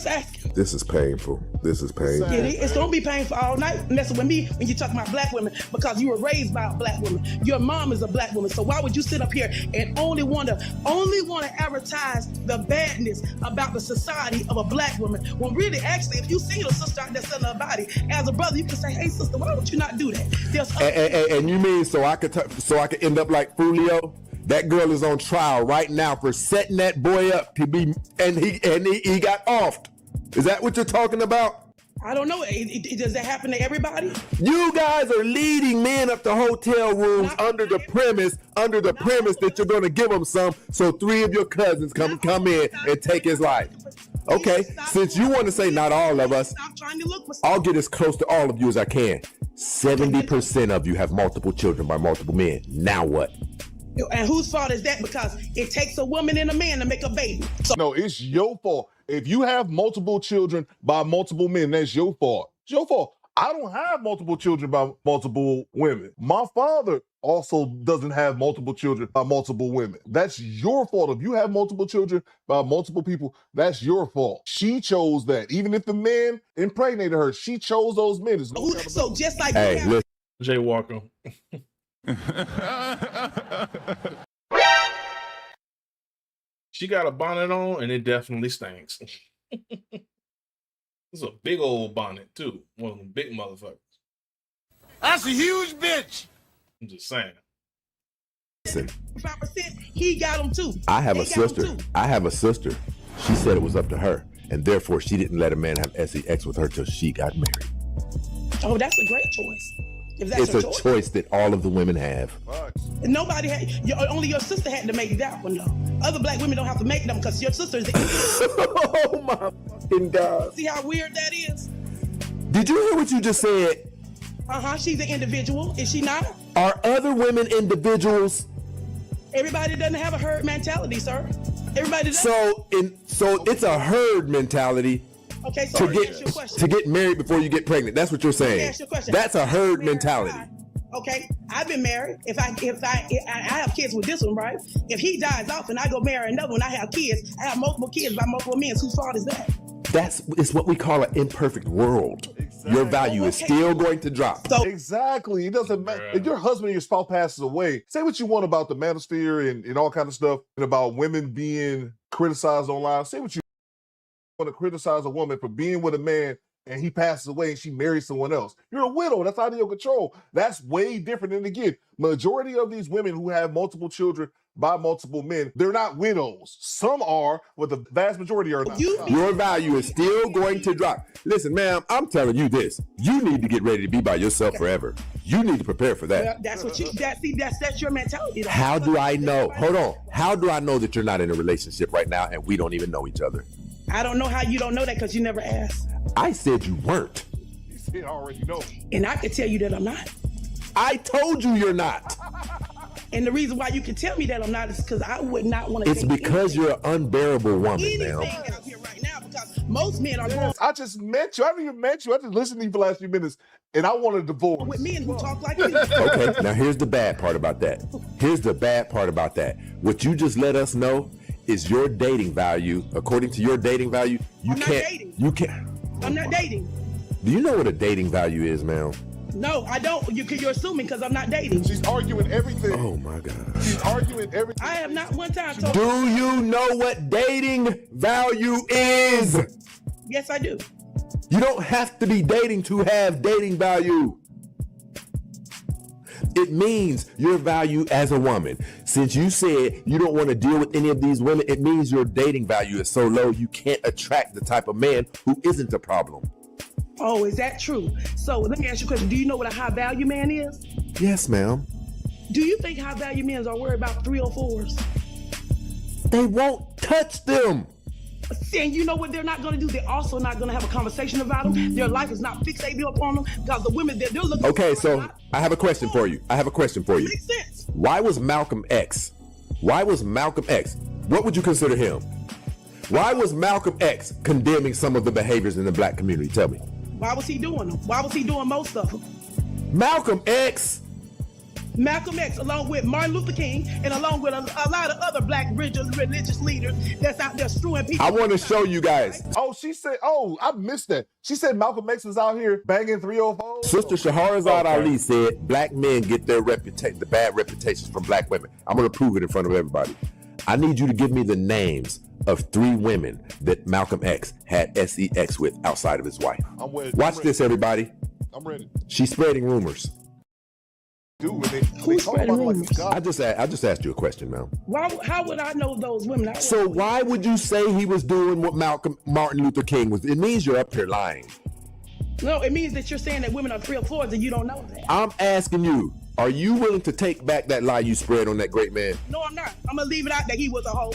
This is painful. This is painful. It's gonna be painful all night messing with me when you talk about black women because you were raised by a black woman. Your mom is a black woman, so why would you sit up here and only want to advertise the badness about the society of a black woman? When really, actually, if you see your sister out there selling her body, as a brother, you can say, "Hey, sister, why would you not do that?" And you mean so I could end up like Fulio? That girl is on trial right now for setting that boy up to be, and he got offed. Is that what you're talking about? I don't know. Does that happen to everybody? You guys are leading men up to hotel rooms under the premise that you're going to give them some, so 3 of your cousins come in and take his life. Okay, since you want to say not all of us, I'll get as close to all of you as I can. 70% of you have multiple children by multiple men. Now what? And whose fault is that? Because it takes a woman and a man to make a baby. So No, it's your fault. If you have multiple children by multiple men, that's your fault. It's your fault. I don't have multiple children by multiple women. My father also doesn't have multiple children by multiple women. That's your fault. If you have multiple children by multiple people, that's your fault. She chose that. Even if the man impregnated her, she chose those men. So just like Hey, listen. Jay Walker. She got a bonnet on and it definitely stinks. It's a big old bonnet too. One of them big motherfuckers. That's a huge bitch. I'm just saying. Listen, 5%, he got them too. I have They a got 'em sister. too. I have a sister. She said it was up to her, and therefore she didn't let a man have sex with her till she got married. Oh, that's a great choice. If that's It's her a choice. choice that all of the women have. Nobody had, only your sister had to make that one though. Other black women don't have to make them because your sister is. Oh my fucking God. See how weird that is? Did you hear what you just said? She's an individual, is she not? Are other women individuals? Everybody doesn't have a herd mentality, sir. Everybody doesn't. So it's a herd mentality. Okay, so let me ask you a question. to get married before you get pregnant. That's what you're Let me saying. ask you a question. That's a herd mentality. Okay, I've been married. If I have kids with this one, right? If he dies off and I go marry another one, I have kids. I have multiple kids by multiple men. Whose fault is that? It's what we call an imperfect world. Your value is still going to drop. Exactly. It doesn't matter. If your husband or your spouse passes away, say what you want about the manosphere and all kind of stuff, and about women being criticized online. Say what you want to criticize a woman for being with a man and he passes away and she marries someone else. You're a widow. That's out of your control. That's way different. And again, majority of these women who have multiple children by multiple men, they're not widows. Some are, but the vast majority are not. Your value is still going to drop. Listen, ma'am, I'm telling you this. You need to get ready to be by yourself forever. You need to prepare for that. Well, that's what you. That's your mentality. Though. How do I know? Hold on. How do I know that you're not in a relationship right now and we don't even know each other? I don't know how you don't know that because you never asked. I said you weren't. You said I already know. And I can tell you that I'm not. I told you you're not. And the reason why you can tell me that I'm not is because I would not want to. It's because you're an unbearable woman, anything ma'am. out here right now because most men are born I just met you. I haven't even met you. I just listened to you for the last few minutes, and I want a divorce. with men who talk like you. Okay, now here's the bad part about that. Here's the bad part about that. What you just let us know is your dating value. According to your dating value, you I'm not can't. dating. You can't. I'm not dating. Do you know what a dating value is, ma'am? No, I don't. You're assuming because I'm not dating. She's arguing everything. Oh my God. She's arguing everything. I have not one time told. Do you know what dating value is? Yes, I do. You don't have to be dating to have dating value. It means your value as a woman. Since you said you don't want to deal with any of these women, it means your dating value is so low you can't attract the type of man who isn't a problem. Oh, is that true? So let me ask you a question. Do you know what a high value man is? Yes, ma'am. Do you think high value men are worried about 304s? They won't touch them. And you know what they're not going to do? They're also not going to have a conversation about them. Their life is not fixated upon them because the women that they're looking Okay, for. so I have a question for you. Makes sense. Why was Malcolm X? What would you consider him? Why was Malcolm X condemning some of the behaviors in the black community? Tell me. Why was he doing them? Why was he doing most of them? Malcolm X, along with Martin Luther King, and along with a lot of other black religious leaders that's out there screwing people. I want to show you guys. Oh, she said, I missed that. She said Malcolm X was out here banging 304. Sister Shahrazad Ali said black men get their the bad reputations from black women. I'm going to prove it in front of everybody. I need you to give me the names of 3 women that Malcolm X had sex with outside of his wife. I'm ready. Watch this, everybody. I'm ready. She's spreading rumors. Who's spreading rumors? I just asked you a question, ma'am. How would I know those women? So why would you say he was doing what Martin Luther King was? It means you're up here lying. No, it means that you're saying that women are 304s and you don't know that. I'm asking you, are you willing to take back that lie you spread on that great man? No, I'm not. I'm going to leave it out that he was a hoe.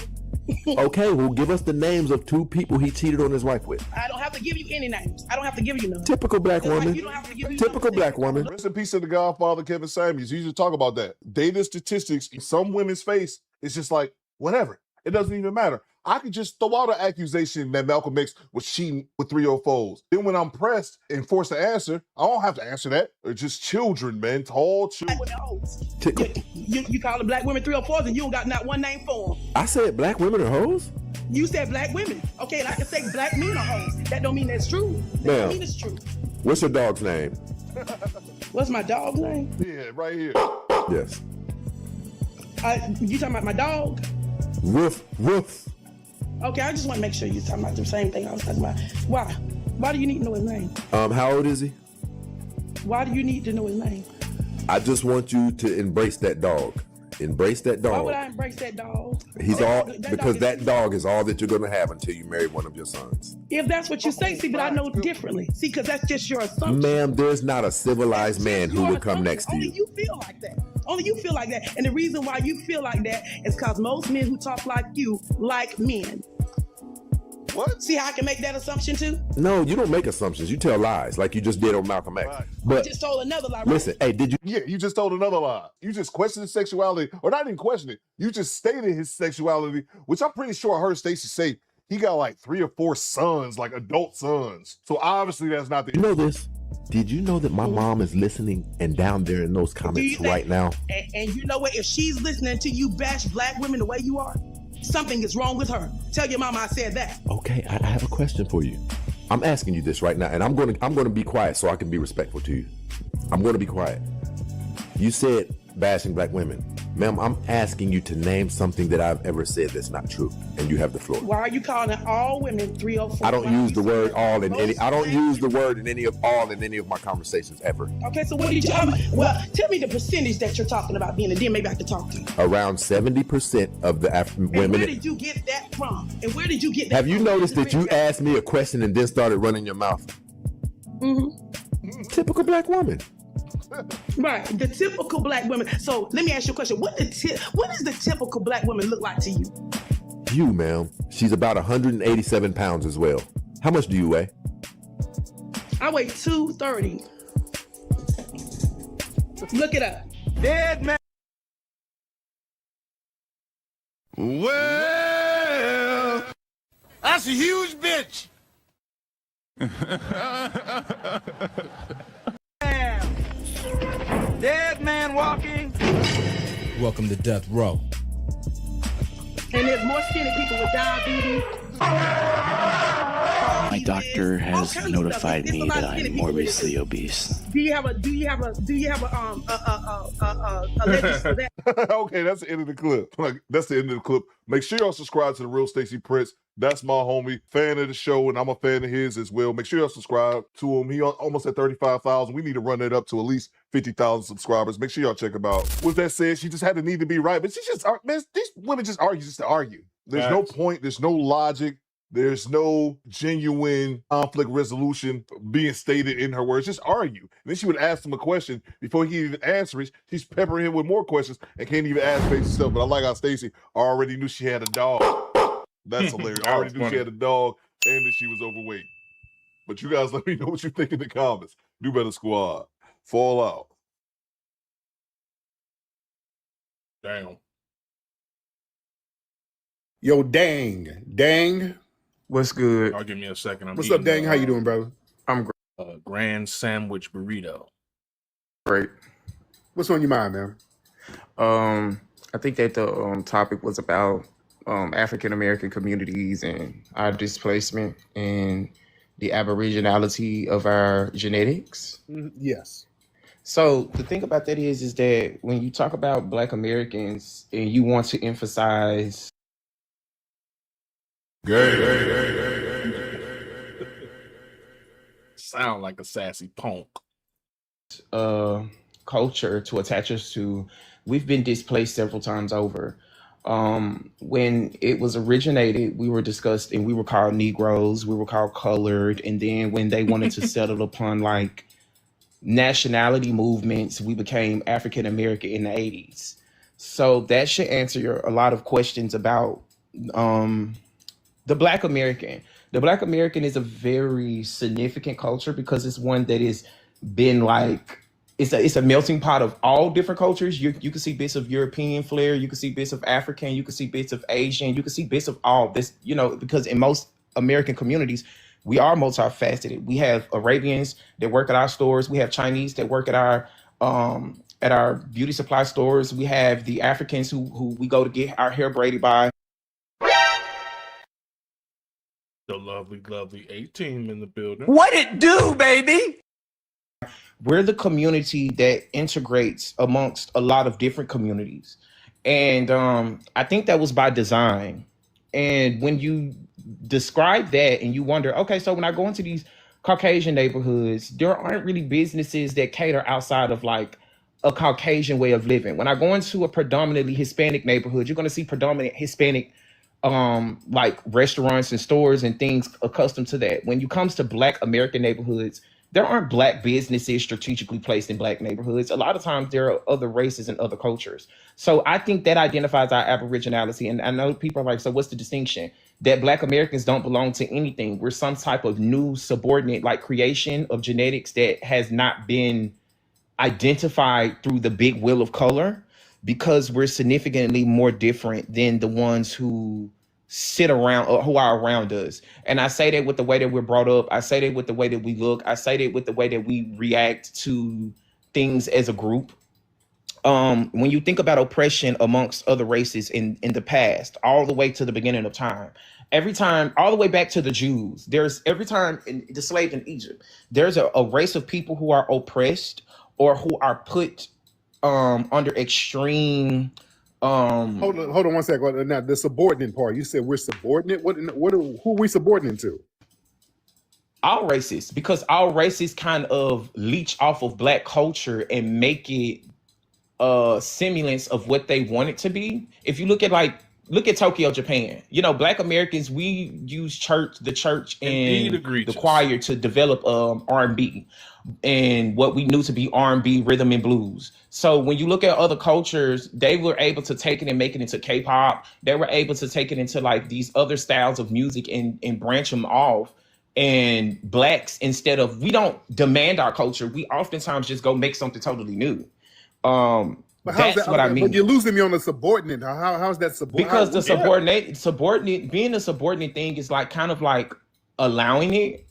Okay, well, give us the names of 2 people he cheated on his wife with. I don't have to give you any names. I don't have to give you none. Typical black Just like woman. you don't have to give you Typical none. black woman. Rest in peace to the Godfather, Kevin Samuels. He used to talk about that. Data statistics, some women's face is just like, whatever. It doesn't even matter. I could just throw out an accusation that Malcolm X was cheating with 304s. Then when I'm pressed and forced to answer, I don't have to answer that. They're just children, man. Tall children. You call the black women 304s and you don't got not one name for them. I said black women are hoes? You said black women. Okay, and I can say black men are hoes. That don't mean that's true. That Ma'am. don't mean it's true. What's your dog's name? What's my dog's name? Yeah, right here. Yes. You talking about my dog? Woof, woof. Okay, I just want to make sure you're talking about the same thing I was talking about. Why? Why do you need to know his name? How old is he? Why do you need to know his name? I just want you to embrace that dog. Embrace that Why dog. would I embrace that dog? He's all because that is, dog is all that you're gonna have until you marry one of your sons. If that's what you say, see, but I know differently. See, because that's just your assumption. Ma'am, there's not a civilized man who would come next to Only you. you feel like that. Only you feel like that. And the reason why you feel like that is because most men who talk like you like men. What? See how I can make that assumption too? No, you don't make assumptions. You tell lies like you just did on Malcolm X. I But just told another lie. Right? listen, hey, did you? Yeah, you just told another lie. You just questioned his sexuality, or not even question it. You just stated his sexuality, which I'm pretty sure I heard Stacey say he got like 3 or 4 sons, like adult sons. So obviously that's not the. You know this? Did you know that my mom is listening and down there in those comments right now? And you know what? If she's listening to you bash black women the way you are, something is wrong with her. Tell your mama I said that. Okay, I have a question for you. I'm asking you this right now, and I'm gonna be quiet so I can be respectful to you. I'm gonna be quiet. You said bashing black women. Ma'am, I'm asking you to name something that I've ever said that's not true, and you have the floor. Why are you calling all women 304? I don't use the word all in any. I don't use the word in any of all in any of my conversations ever. Okay, so what did you? Well, tell me the percentage that you're talking about being, and then maybe I can talk to you. Around 70% of the African And women. where did you get that from? And where did you get that Have you from? noticed that you asked me a question and then started running your mouth? Mm-hmm. Typical black woman. Right, the typical black woman. So let me ask you a question. What does the typical black woman look like to you? You, ma'am. She's about 187 pounds as well. How much do you weigh? I weigh 230. Look it up. Dead man. Well, that's a huge bitch. Dead man walking. Welcome to Death Row. And there's more skinny people with diabetes. My doctor has notified me that I'm morbidly obese. Do you have a legend for that? Okay, that's the end of the clip. Like, that's the end of the clip. Make sure y'all subscribe to The Real Stacey Prince. That's my homie, fan of the show, and I'm a fan of his as well. Make sure y'all subscribe to him. He almost at 35,000. We need to run that up to at least 50,000 subscribers. Make sure y'all check him out. With that said, she just had the need to be right, but she just, man, these women just argue just to argue. There's no point. There's no logic. There's no genuine conflict resolution being stated in her words. Just argue. And then she would ask him a question before he even answers it. She's peppering him with more questions and can't even ask basic stuff. But I like how Stacey already knew she had a dog. That's hilarious. I already knew she had a dog and that she was overweight. But you guys let me know what you think in the comments. Do better, squad. Fall out. Damn. Yo, Dang. What's good? I'll give me a second. What's up, Dang? How you doing, brother? I'm great. Grand sandwich burrito. Great. What's on your mind, man? I think that the topic was about African American communities and our displacement and the aboriginality of our genetics. Yes. So the thing about that is that when you talk about Black Americans and you want to emphasize Sound like a sassy punk. Culture to attach us to, we've been displaced several times over. When it was originated, we were discussed and we were called Negroes, we were called colored, and then when they wanted to settle upon like nationality movements, we became African American in the 80s. So that should answer a lot of questions about The Black American. The Black American is a very significant culture because it's one that has been like it's a melting pot of all different cultures. You can see bits of European flair, you can see bits of African, you can see bits of Asian, you can see bits of all this, because in most American communities, we are multifaceted. We have Arabians that work at our stores, we have Chinese that work at our beauty supply stores, we have the Africans who we go to get our hair braided by. The lovely 18 in the building. What it do, baby? We're the community that integrates amongst a lot of different communities. And I think that was by design. And when you describe that and you wonder, okay, so when I go into these Caucasian neighborhoods, there aren't really businesses that cater outside of like a Caucasian way of living. When I go into a predominantly Hispanic neighborhood, you're going to see predominant Hispanic like restaurants and stores and things accustomed to that. When you comes to Black American neighborhoods, there aren't Black businesses strategically placed in Black neighborhoods. A lot of times there are other races and other cultures. So I think that identifies our aboriginality. And I know people are like, so what's the distinction? That Black Americans don't belong to anything. We're some type of new subordinate like creation of genetics that has not been identified through the big wheel of color, because we're significantly more different than the ones who sit around or who are around us. And I say that with the way that we're brought up. I say that with the way that we look. I say that with the way that we react to things as a group. When you think about oppression amongst other races in the past, all the way to the beginning of time, every time, all the way back to the Jews, every time in the slaves in Egypt, there's a race of people who are oppressed or who are put under extreme. Hold on 1 second. Now the subordinate part. You said we're subordinate. Who are we subordinate to? All races, because all races kind of leech off of Black culture and make it a semblance of what they want it to be. If you look at Tokyo, Japan, Black Americans, we use the church and the choir to develop R&B and what we knew to be R&B, rhythm and blues. So when you look at other cultures, they were able to take it and make it into K-pop. They were able to take it into like these other styles of music and branch them off. And Blacks, we don't demand our culture. We oftentimes just go make something totally new. But that's what I mean. But you're losing me on the subordinate. How's that subordinate? Because the subordinate, being a subordinate thing is like kind of like allowing it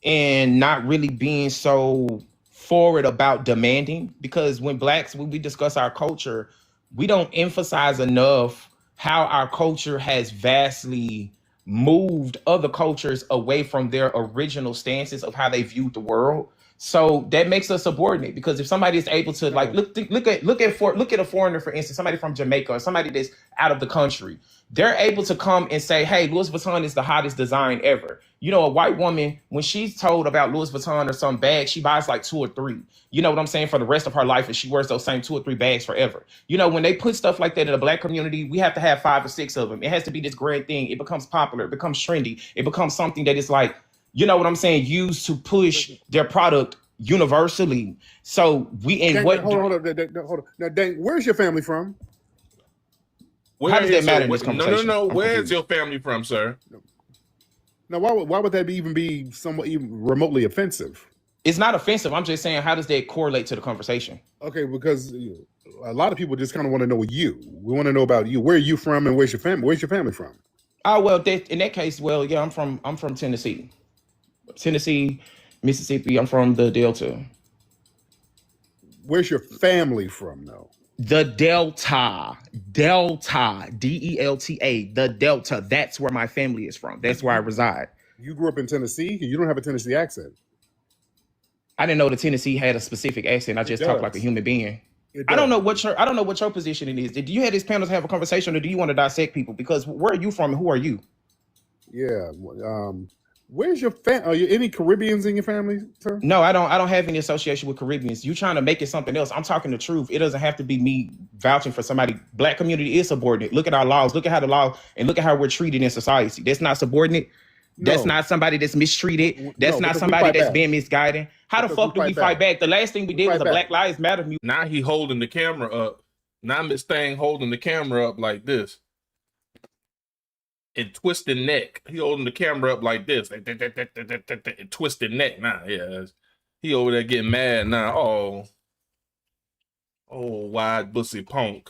and not really being so forward about demanding. Because when we discuss our culture, we don't emphasize enough how our culture has vastly moved other cultures away from their original stances of how they viewed the world. So that makes us subordinate, because if somebody is able to like look at a foreigner, for instance, somebody from Jamaica or somebody that's out of the country, they're able to come and say, hey, Louis Vuitton is the hottest design ever. A white woman, when she's told about Louis Vuitton or some bag, she buys like 2 or 3. You know what I'm saying? For the rest of her life, and she wears those same 2 or 3 bags forever. When they put stuff like that in the Black community, we have to have 5 or 6 of them. It has to be this great thing. It becomes popular. It becomes trendy. It becomes something that is like, you know what I'm saying, used to push their product universally. So hold on. Now, Dang, where's your family from? How does that matter in this conversation? No. Where's your family from, sir? Now, why would that even be somewhat even remotely offensive? It's not offensive. I'm just saying, how does that correlate to the conversation? Okay, because a lot of people just kind of want to know you. We want to know about you. Where are you from, and where's your family? Where's your family from? Oh well, in that case, well, yeah, I'm from Tennessee, Mississippi. I'm from the Delta. Where's your family from, though? The Delta, Delta, D-E-L-T-A, the Delta. That's where my family is from. That's where I reside. You grew up in Tennessee? You don't have a Tennessee accent. I didn't know that Tennessee had a specific accent. I just talk like a human being. I don't know what your position it is. Do you have these panels to have a conversation, or do you want to dissect people? Because where are you from and who are you? Yeah. Where's your family? Are you any Caribbeans in your family, sir? No, I don't have any association with Caribbeans. You trying to make it something else. I'm talking the truth. It doesn't have to be me vouching for somebody. Black community is subordinate. Look at our laws. Look at how the law, and look at how we're treated in society. That's not subordinate. No. That's not somebody that's mistreated. That's not somebody that's being misguided. How the fuck do we fight back? The last thing we did was a Black Lives Matter. Now he holding the camera up. Now Miss Thing holding the camera up like this. and twisted neck. He holding the camera up like this, and twisted neck. Nah, yeah, he over there getting mad now. Oh, wide bussy punk.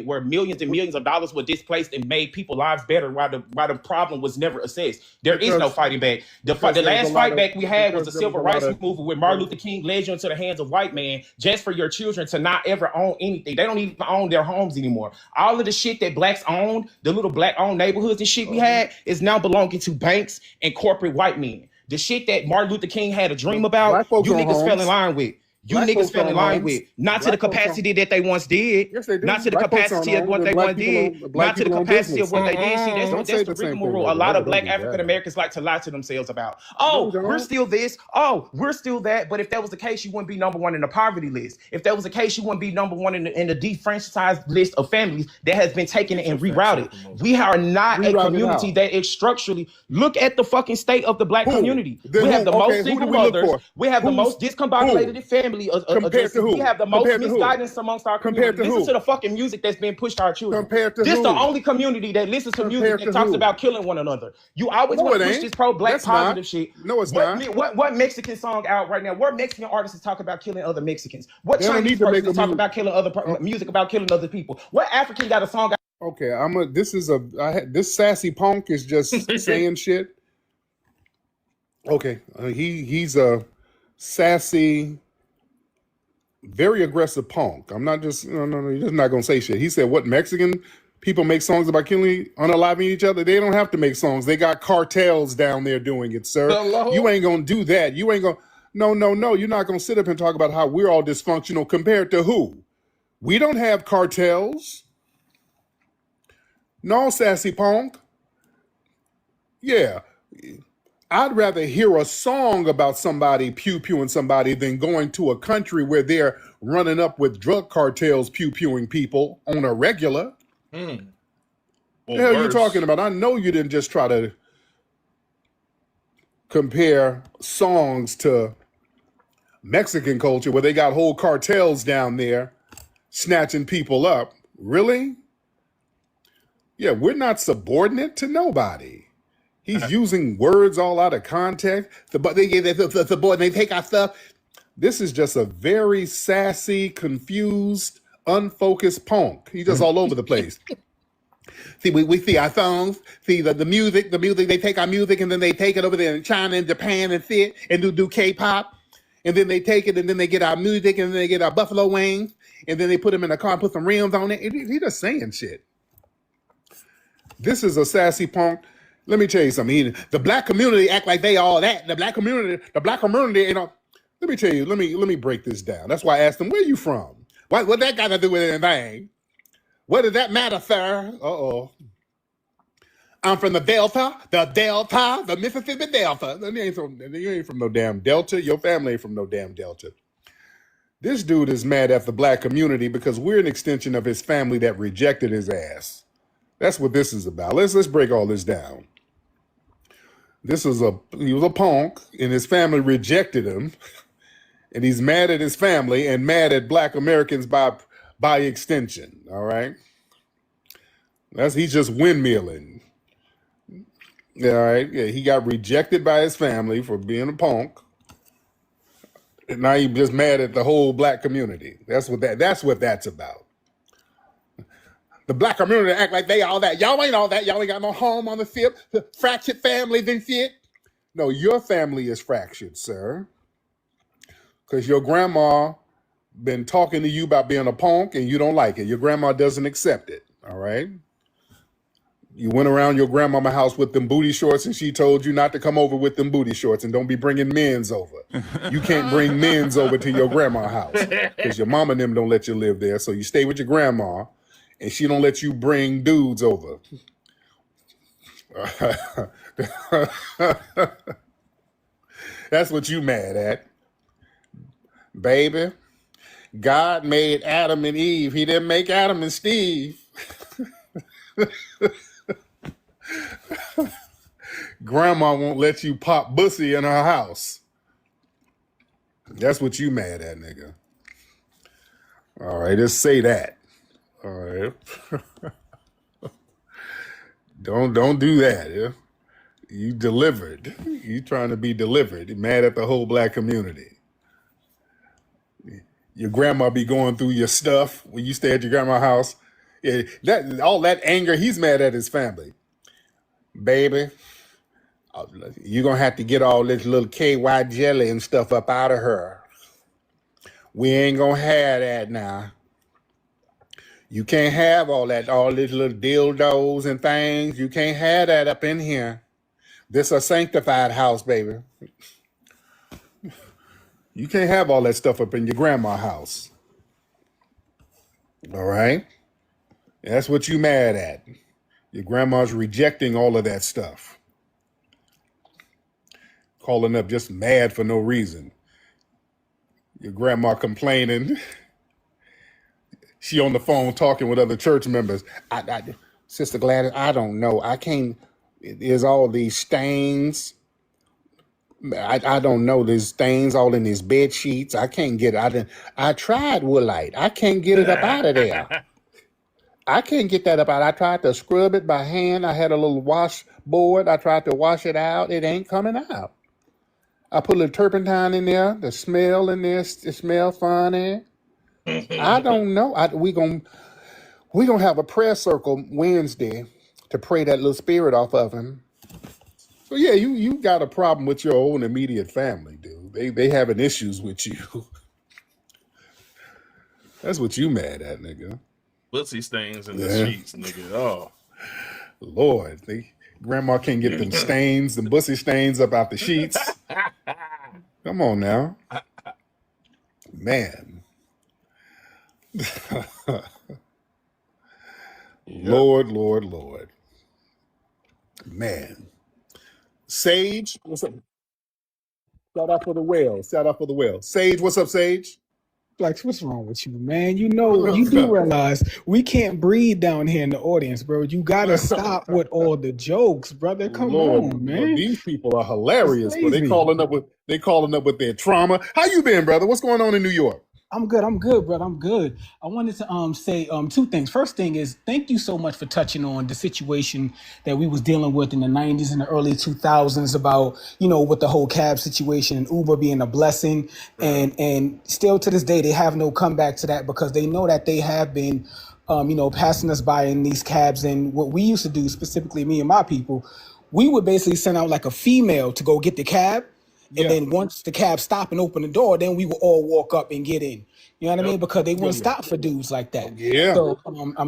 Where millions and millions of dollars were displaced and made people's lives better while the problem was never assessed. There is no fighting back. The last fight back we had was the civil rights movement where Martin Luther King led you into the hands of white men just for your children to not ever own anything. They don't even own their homes anymore. All of the shit that blacks owned, the little black owned neighborhoods and shit we had, is now belonging to banks and corporate white men. The shit that Martin Luther King had a dream about, you niggas fell in line with. You niggas fell in line with, not to the capacity that they once did, not to the capacity of what they once did, not to the capacity of what they did. See, that's the rigmarole. A lot of black African Americans like to lie to themselves about. Oh, we're still this. Oh, we're still that. But if that was the case, you wouldn't be number one in the poverty list. If that was the case, you wouldn't be number one in the defranchised list of families that has been taken and rerouted. We are not a community that is structurally. Look at the fucking state of the black community. We have the most single mothers. We have the most discombobulated family. Compared to who? We have the most misguidance amongst our community. Listen to the fucking music that's being pushed to our children. Compared to this who? The only community that listens to music that talks about killing one another. You always want to push this pro-black positive shit. No, it's not. What Mexican song out right now? What Mexican artists talk about killing other Mexicans? What Chinese person talk about killing other music about killing other people? What African got a song out? Okay, this sassy punk is just saying shit. Okay, he's a sassy, very aggressive punk. I'm not just no. He's just not gonna say shit. He said, "What Mexican people make songs about killing, unaliving each other? They don't have to make songs. They got cartels down there doing it, sir. Hello? You ain't gonna do that. You ain't gonna. No. You're not gonna sit up and talk about how we're all dysfunctional compared to who? We don't have cartels. No, sassy punk. Yeah." I'd rather hear a song about somebody pew-pewing somebody than going to a country where they're running up with drug cartels pew-pewing people on a regular. What the hell are you talking about? I know you didn't just try to compare songs to Mexican culture where they got whole cartels down there snatching people up. Really? Yeah, we're not subordinate to nobody. He's using words all out of context. The boy, they take our stuff. This is just a very sassy, confused, unfocused punk. He's just all over the place. See, we see our songs, see the music, they take our music and then they take it over there in China and Japan and sit and do K-pop. And then they take it and then they get our music and then they get our buffalo wings and then they put them in a car and put some rims on it. He's just saying shit. This is a sassy punk. Let me tell you something. The black community act like they all that. The black community, you know. Let me tell you, let me break this down. That's why I asked him, where you from? What that got to do with anything? What does that matter, sir? Uh-oh. I'm from the Delta, the Mississippi Delta. You ain't from no damn Delta. Your family ain't from no damn Delta. This dude is mad at the black community because we're an extension of his family that rejected his ass. That's what this is about. Let's break all this down. He was a punk, and his family rejected him, and he's mad at his family and mad at black Americans by extension. All right, he's just windmilling. Yeah, all right. Yeah, he got rejected by his family for being a punk, and now he's just mad at the whole black community. That's what that's about. The black community act like they all that. Y'all ain't all that. Y'all ain't got no home on the ship. Fractured families and shit. No, your family is fractured, sir. Because your grandma been talking to you about being a punk and you don't like it. Your grandma doesn't accept it, all right? You went around your grandmama's house with them booty shorts and she told you not to come over with them booty shorts and don't be bringing men's over. You can't bring men's over to your grandma's house because your mama and them don't let you live there. So you stay with your grandma. And she don't let you bring dudes over. That's what you mad at. Baby, God made Adam and Eve. He didn't make Adam and Steve. Grandma won't let you pop bussy in her house. That's what you mad at, nigga. All right, just say that. All right. Don't do that. Yeah? You delivered. You trying to be delivered. You're mad at the whole black community. Your grandma be going through your stuff when you stay at your grandma's house. Yeah, all that anger, he's mad at his family. Baby, you're going to have to get all this little KY jelly and stuff up out of her. We ain't going to have that now. You can't have all these little dildos and things. You can't have that up in here. This a sanctified house, baby. You can't have all that stuff up in your grandma's house. All right? That's what you mad at. Your grandma's rejecting all of that stuff. Calling up just mad for no reason. Your grandma complaining. She on the phone talking with other church members. Sister Gladys, I don't know. I can't. There's all these stains. I don't know. There's stains all in these bed sheets. I can't get it. I tried Woolite. I can't get it up out of there. I can't get that up out. I tried to scrub it by hand. I had a little washboard. I tried to wash it out. It ain't coming out. I put a little turpentine in there. The smell in there, it smells funny. I don't know. We gonna have a prayer circle Wednesday to pray that little spirit off of him. So yeah, you got a problem with your own immediate family, dude. They having issues with you. That's what you mad at, nigga. Pussy stains in the sheets, nigga. Oh, Lord, grandma can't get them stains, them pussy stains up out the sheets. Come on now, man. Lord, man. Sage, what's up? Shout out for the whale. Sage, what's up, Sage? Flex, what's wrong with you, man? You know, you do realize we can't breathe down here in the audience, bro. You gotta stop with all the jokes, brother. Come on, man. Lord, these people are hilarious, but they calling up with their trauma. How you been, brother? What's going on in New York? I'm good, brother. I'm good. I wanted to say two things. First thing is thank you so much for touching on the situation that we was dealing with in the 90s and the early 2000s about, with the whole cab situation and Uber being a blessing. And still to this day, they have no comeback to that because they know that they have been, passing us by in these cabs. And what we used to do, specifically me and my people, we would basically send out like a female to go get the cab. And then once the cab stopped and opened the door, then we would all walk up and get in. You know what I mean? Because they wouldn't stop for dudes like that.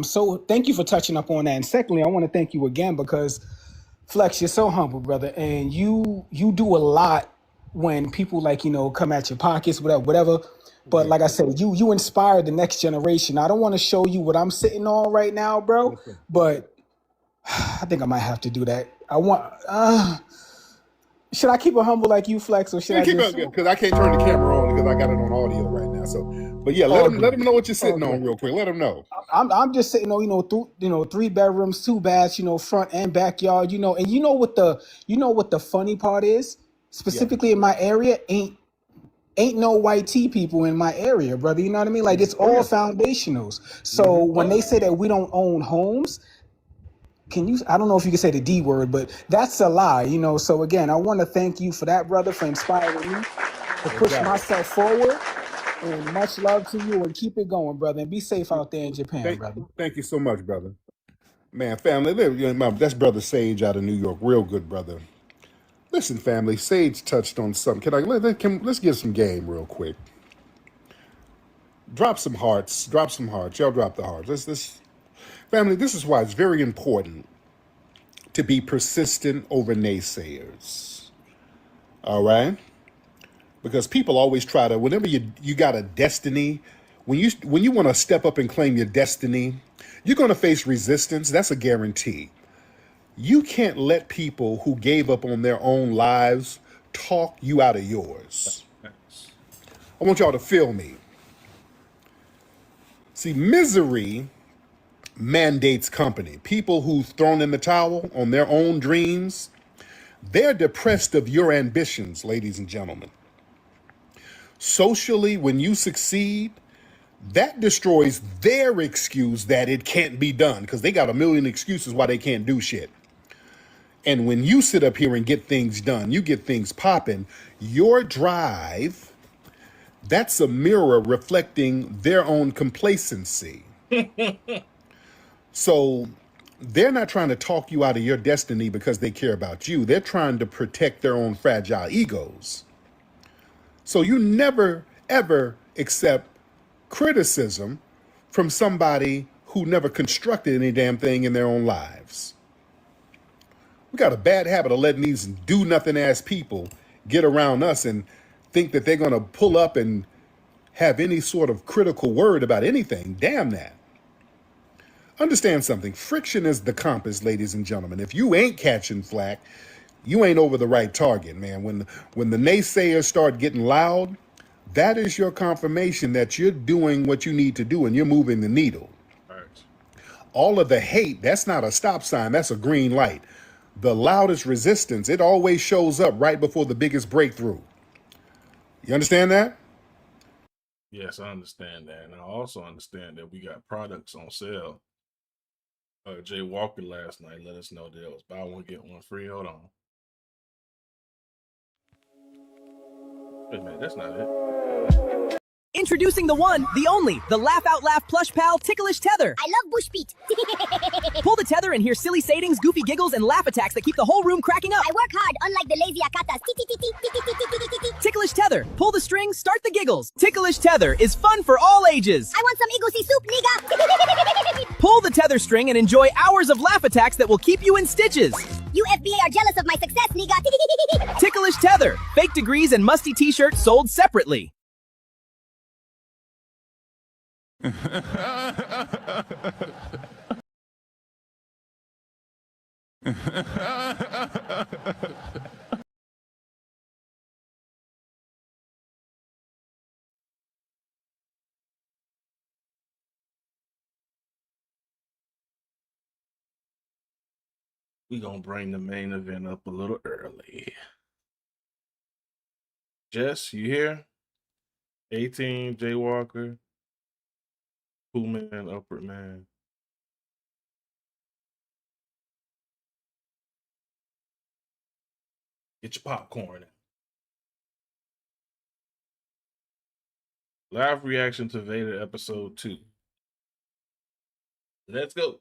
So thank you for touching up on that. And secondly, I want to thank you again because Flex, you're so humble, brother. And you do a lot when people come at your pockets, whatever. But like I said, you inspire the next generation. I don't want to show you what I'm sitting on right now, bro. But I think I might have to do that. Should I keep it humble like you, Flex, or should I keep it? Because I can't turn the camera on because I got it on audio right now. So, but yeah, let them know what you're sitting on real quick. Let them know. I'm just sitting on, 3 bedrooms, 2 baths, front and backyard, and what the funny part is, specifically in my area, ain't no white tea people in my area, brother. You know what I mean? Like it's all foundationals. So when they say that we don't own homes. I don't know if you can say the D word, but that's a lie, So again, I want to thank you for that, brother, for inspiring me to push myself forward. And much love to you and keep it going, brother. And be safe out there in Japan, brother. Thank you so much, brother. Man, family, that's brother Sage out of New York. Real good, brother. Listen, family, Sage touched on something. Let's get some game real quick. Drop some hearts. Y'all drop the hearts. Family, this is why it's very important to be persistent over naysayers. All right? Because people always try to, whenever you got a destiny, when you want to step up and claim your destiny, you're going to face resistance. That's a guarantee. You can't let people who gave up on their own lives talk you out of yours. I want y'all to feel me. See, misery mandates company. People who've thrown in the towel on their own dreams, they're depressed of your ambitions, ladies and gentlemen. Socially, when you succeed, That destroys their excuse that it can't be done because they got a million excuses why they can't do shit. And when you sit up here and get things done, you get things popping, your drive, that's a mirror reflecting their own complacency. So they're not trying to talk you out of your destiny because they care about you. They're trying to protect their own fragile egos. So you never, ever accept criticism from somebody who never constructed any damn thing in their own lives. We got a bad habit of letting these do nothing ass people get around us and think that they're going to pull up and have any sort of critical word about anything. Damn that. Understand something. Friction is the compass, ladies and gentlemen. If you ain't catching flack, you ain't over the right target, man. When the naysayers start getting loud, that is your confirmation that you're doing what you need to do and you're moving the needle. Right. All of the hate, that's not a stop sign, that's a green light. The loudest resistance, it always shows up right before the biggest breakthrough. You understand that? Yes, I understand that. And I also understand that we got products on sale. Jay Walker last night let us know that it was buy one, get one free. Hold on. Wait a minute, that's not it. Introducing the one, the only, the Laugh Out Laugh Plush Pal Ticklish Tether. I love Bush Beat. Pull the tether and hear silly sayings, goofy giggles, and laugh attacks that keep the whole room cracking up. I work hard, unlike the lazy akatas. Ticklish Tether. Pull the string, start the giggles. Ticklish Tether is fun for all ages. I want some egusi soup, nigga. Pull the tether string and enjoy hours of laugh attacks that will keep you in stitches. You FBI are jealous of my success, nigga. Ticklish Tether. Fake degrees and musty t-shirts sold separately. We gonna bring the main event up a little early. Jess, you here? 18, Jay Walker, Cool Man, Upward Man. Get your popcorn. Live reaction to Vader episode 2. Let's go.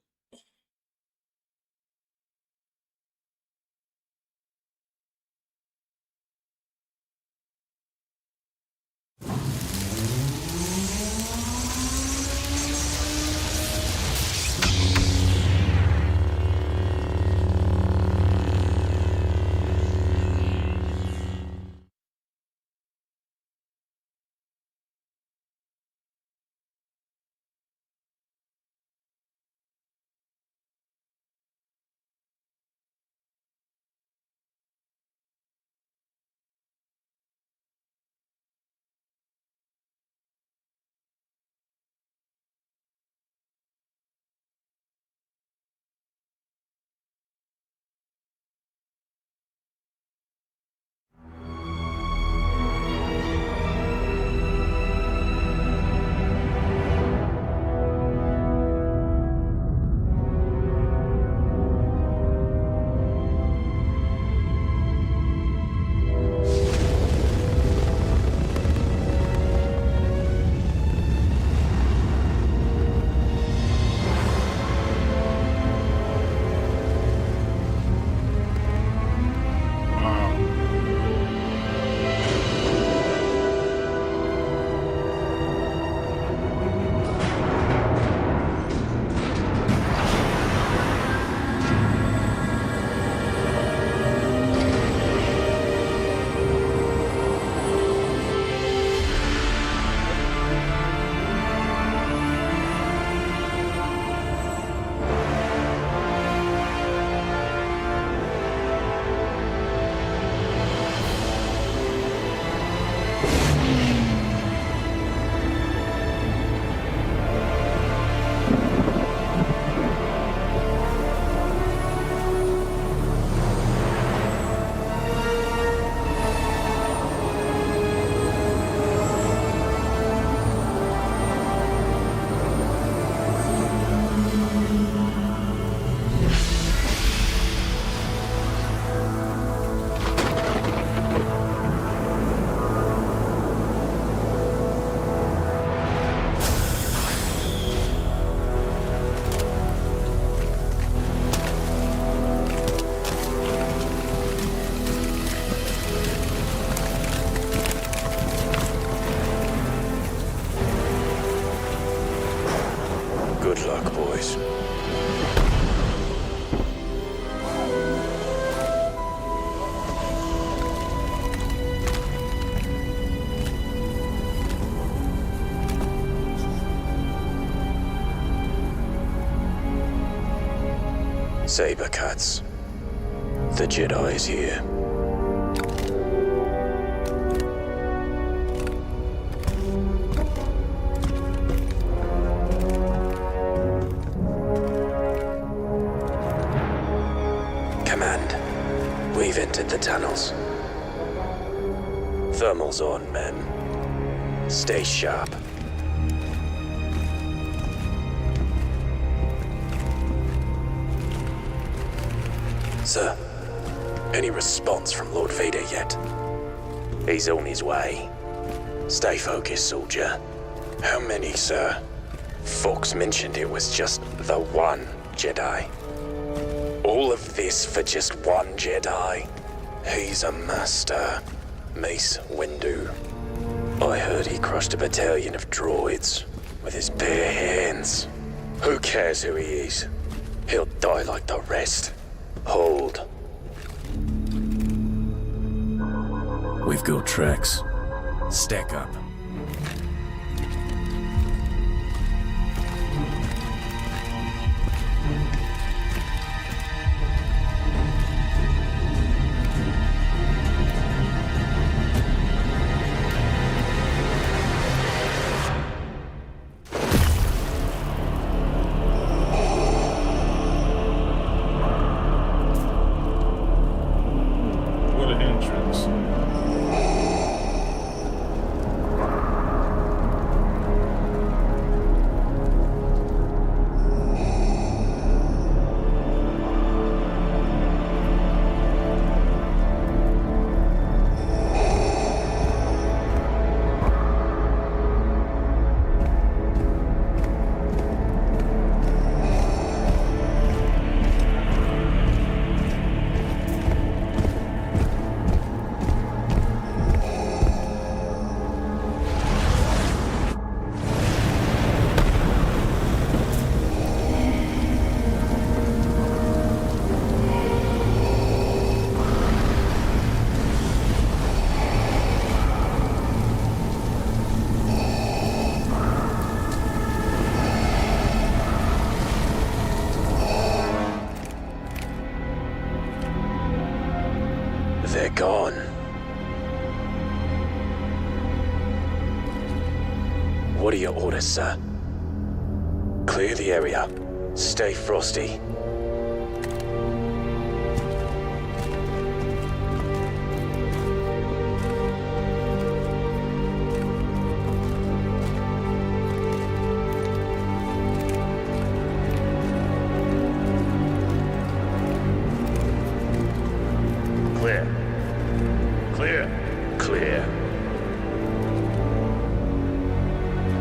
Saber cuts. The Jedi is here. Command, we've entered the tunnels. Thermals on, men. Stay sharp. Sir, any response from Lord Vader yet? He's on his way. Stay focused, soldier. How many, sir? Fox mentioned it was just the one Jedi. All of this for just one Jedi? He's a master. Mace Windu. I heard he crushed a battalion of droids with his bare hands. Who cares who he is? He'll die like the rest. Hold. We've got tracks. Stack up. What an entrance. They're gone. What are your orders, sir? Clear the area. Stay frosty. Clear. Clear. Clear.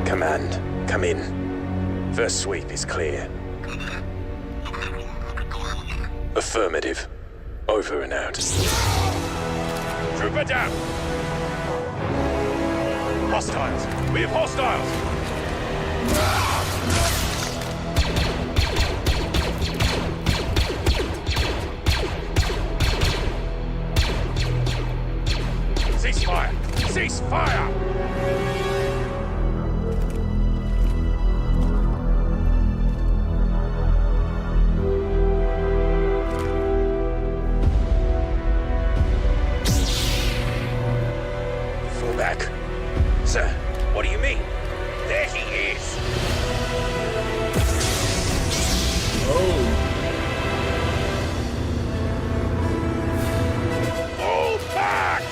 Command, come in. First sweep is clear. Affirmative. Over and out. Trooper down! Hostiles! We have hostiles! Cease fire! Cease fire! Fall back. Sir, what do you mean? There he is! Fall back!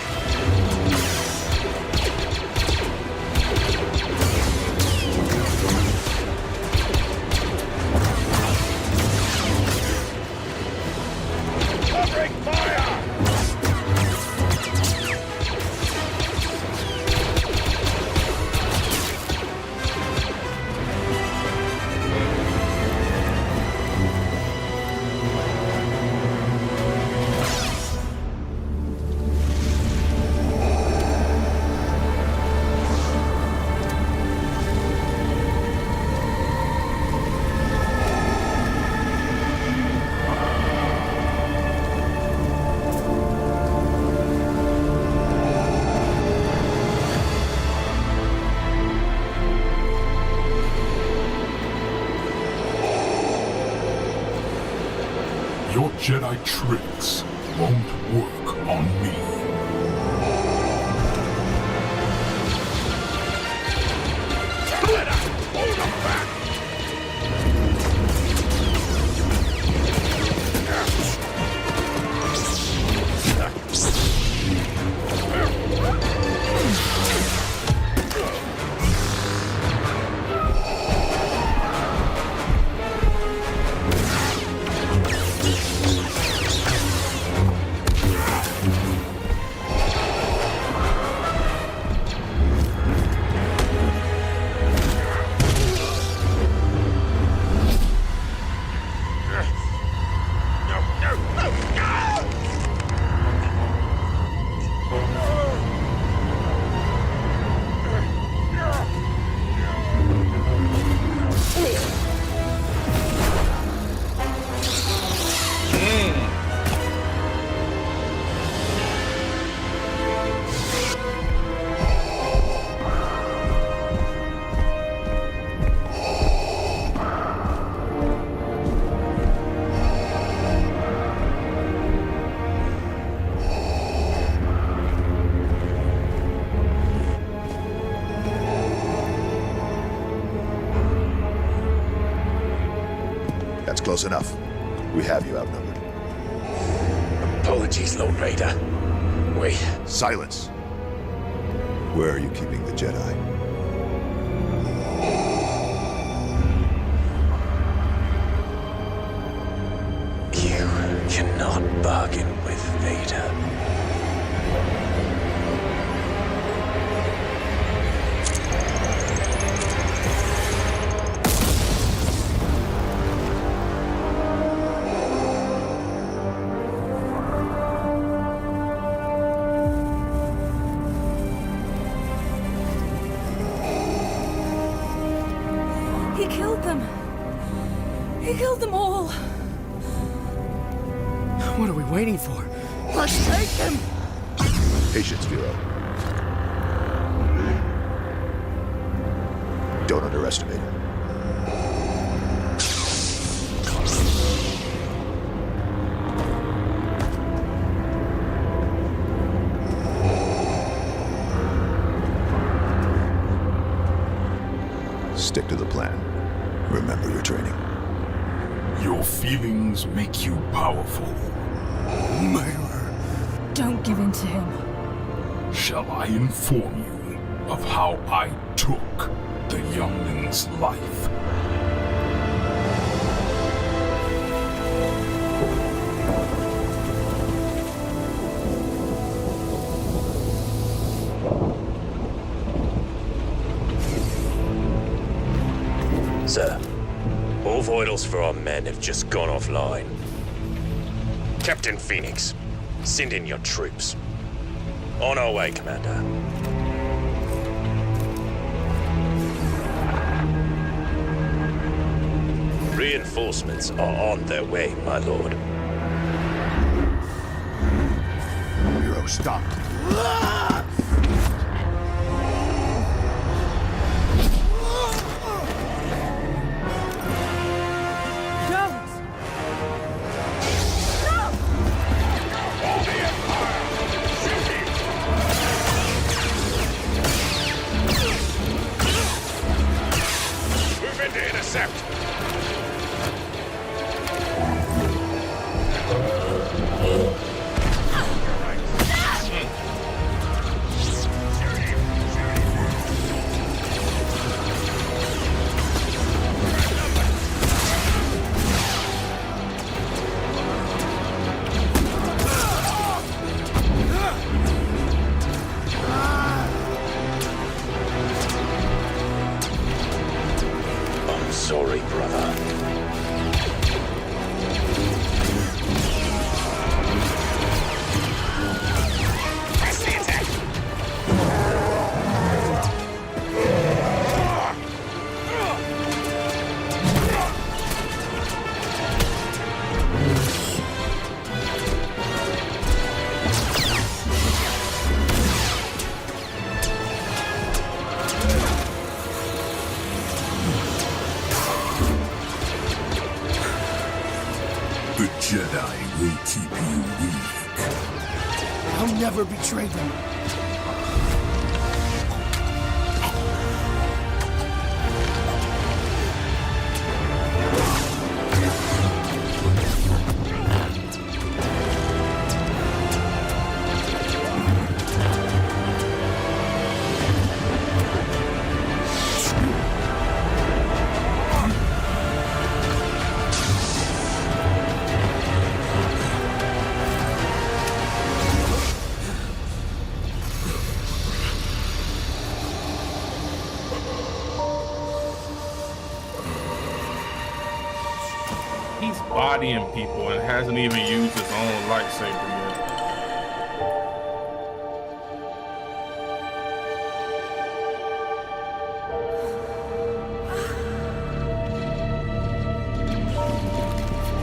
Your Jedi tricks won't work on me. Hold them back! That's close enough. We have you outnumbered. Apologies, Lord Vader. We... Silence. Where are you keeping the Jedi? You cannot bargain with Vader. He killed them. He killed them all. What are we waiting for? Let's take him! Patience, Vero. Don't underestimate him. Stick to the plan. Remember your training. Your feelings make you powerful. Murderer. Don't give in to him. Shall I inform you of how I took the youngling's life? Sir, all vitals for our men have just gone offline. Captain Phoenix, send in your troops. On our way, Commander. Reinforcements are on their way, my lord. Hero, stop. To intercept. The Jedi will keep you weak. I'll never betray them. He's bodying people and hasn't even used his own lightsaber yet.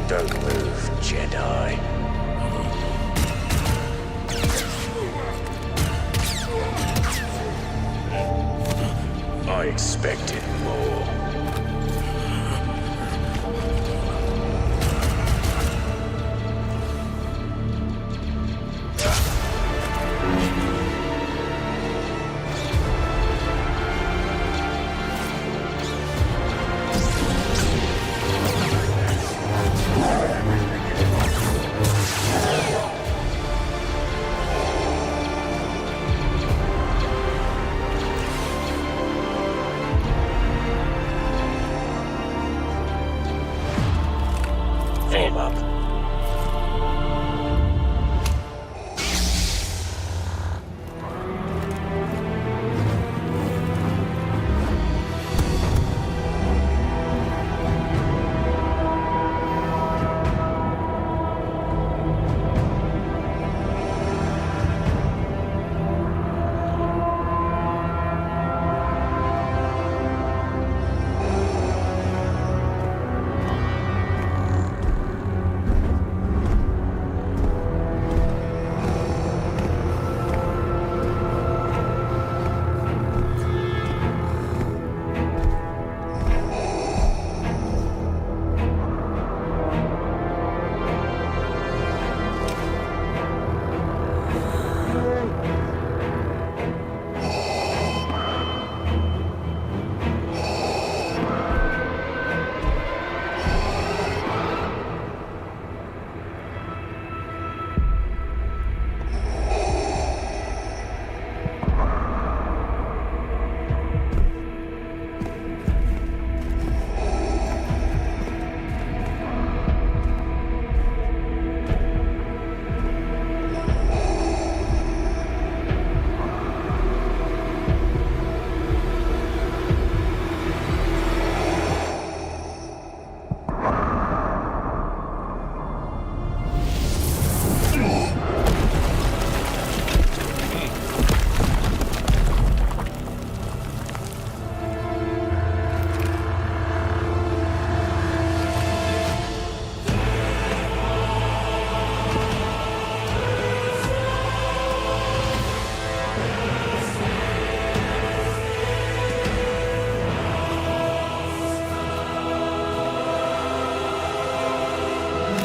Don't move, Jedi. I expected more. Form up.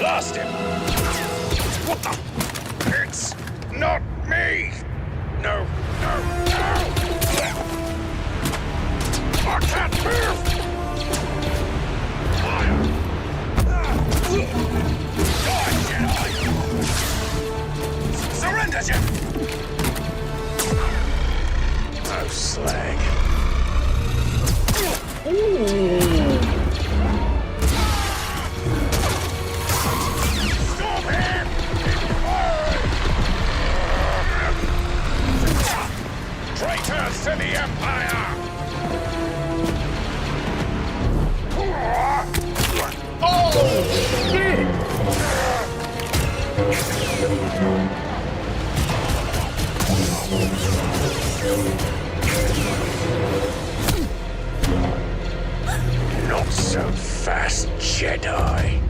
Lost him. What the? It's not me. No, no, no. I can't move. Die, Jedi. Surrender, Jedi. Oh, slag. Traitors to the Empire! Not so fast, Jedi.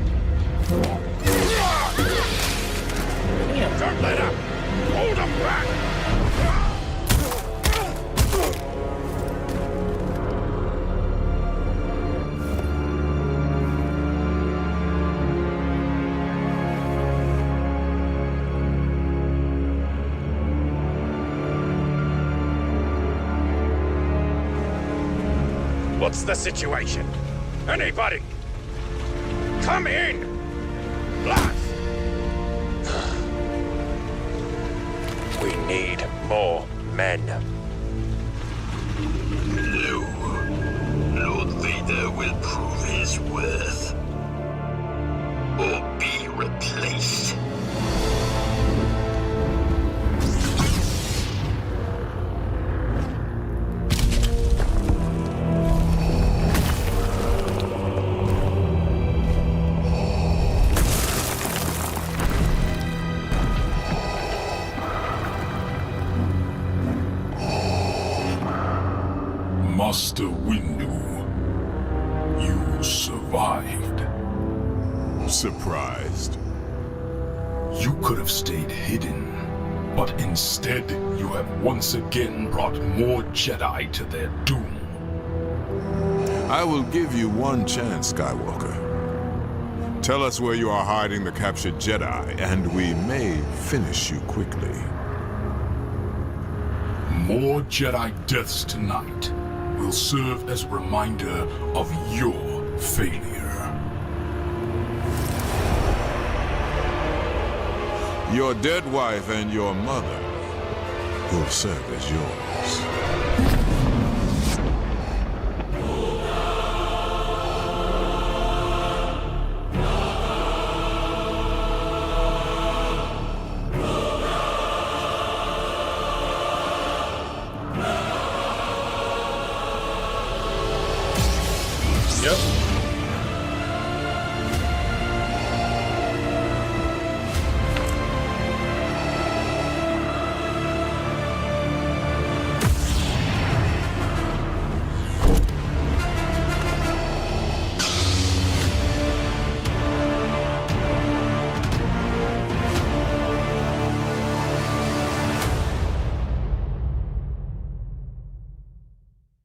Don't let up! Hold them back! What's the situation? Anybody? Come in! Blast! We need more men. No. Lord Vader will prove his worth. Or be replaced. Master Windu, you survived. Surprised. You could have stayed hidden, but instead you have once again brought more Jedi to their doom. I will give you one chance, Skywalker. Tell us where you are hiding the captured Jedi, and we may finish you quickly. More Jedi deaths tonight will serve as a reminder of your failure. Your dead wife and your mother will serve as yours.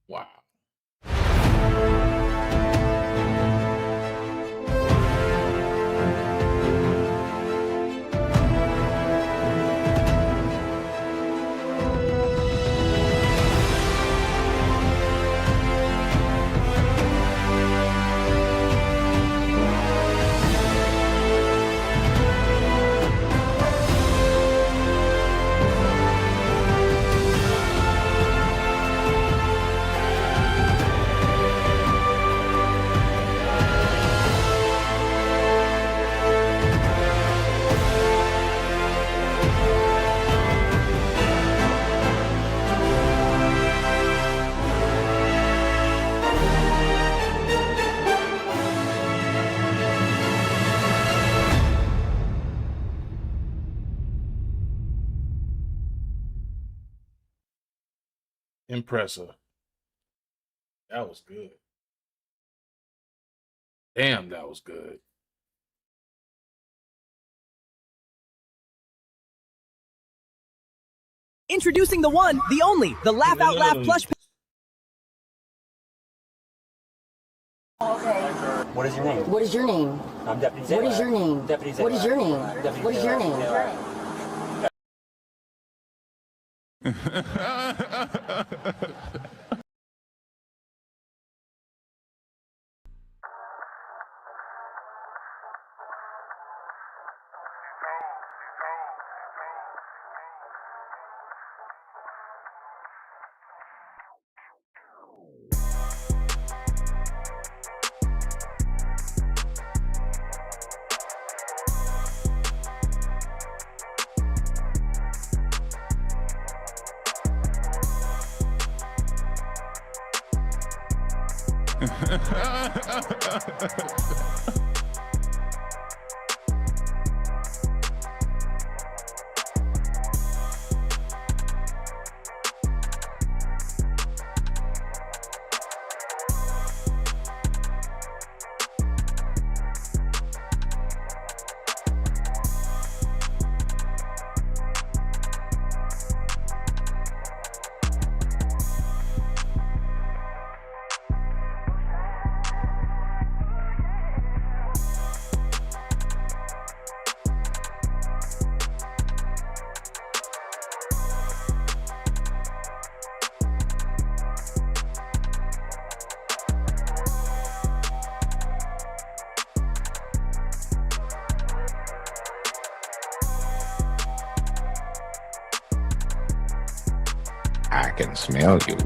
Wow. Impressive. That was good. Damn, that was good. Introducing the one, the only, the Laugh Out Laugh plush. What is your name? What is your name? I'm Deputy What is your name? Deputy What is your name? Deputy What is your name? I can smell you.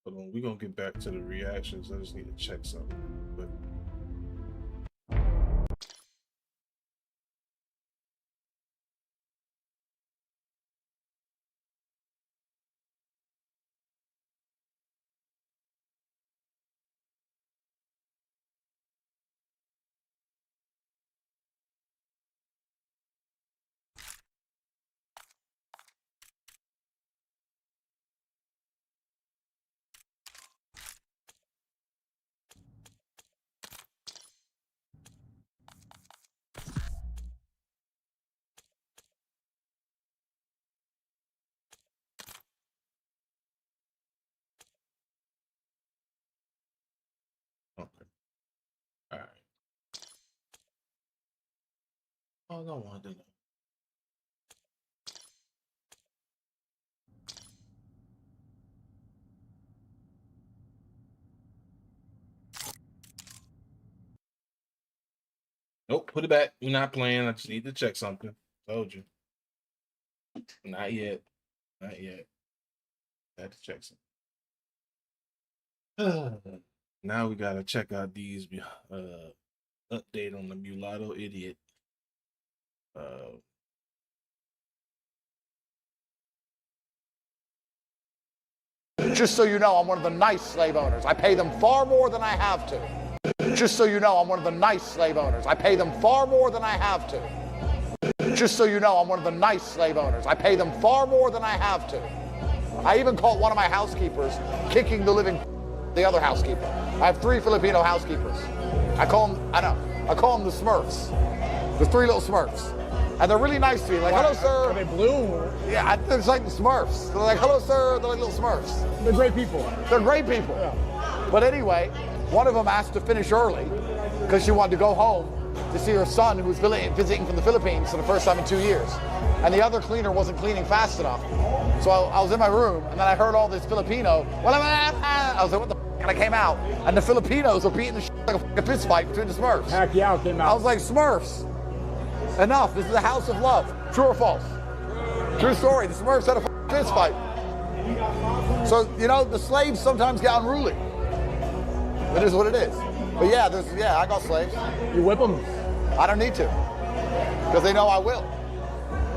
Hold on, we're gonna get back to the reactions. I just need to check something. But okay. Alright. Oh no, I want to do that. Nope, put it back. We're not playing. I just need to check something. Told you. Not yet. Not yet. Had to check something. Now we gotta check out these update on the mulatto idiot. Just so you know, I'm one of the nice slave owners. I pay them far more than I have to. Just so you know, I'm one of the nice slave owners. I pay them far more than I have to. Just so you know, I'm one of the nice slave owners. I pay them far more than I have to. I even caught one of my housekeepers kicking the living the other housekeeper. I have 3 Filipino housekeepers. I call them the Smurfs. The 3 little Smurfs. And they're really nice to me. Like, hello, sir. Are they blue? Yeah, it's like the Smurfs. They're like, hello, sir. They're like little Smurfs. They're great people. They're great people. Yeah. But anyway, one of them asked to finish early because she wanted to go home to see her son who was visiting from the Philippines for the first time in 2 years. And the other cleaner wasn't cleaning fast enough. So I was in my room, and then I heard all this Filipino. I was like, what the f? And I came out, and the Filipinos were beating the shit like a fist fight between the Smurfs. Pacquiao came out. I was like, Smurfs, enough. This is a house of love. True or false? True story. The Smurfs had a fist fight. So, you know, the slaves sometimes get unruly. It is what it is. But yeah, I got slaves. You whip them? I don't need to, because they know I will.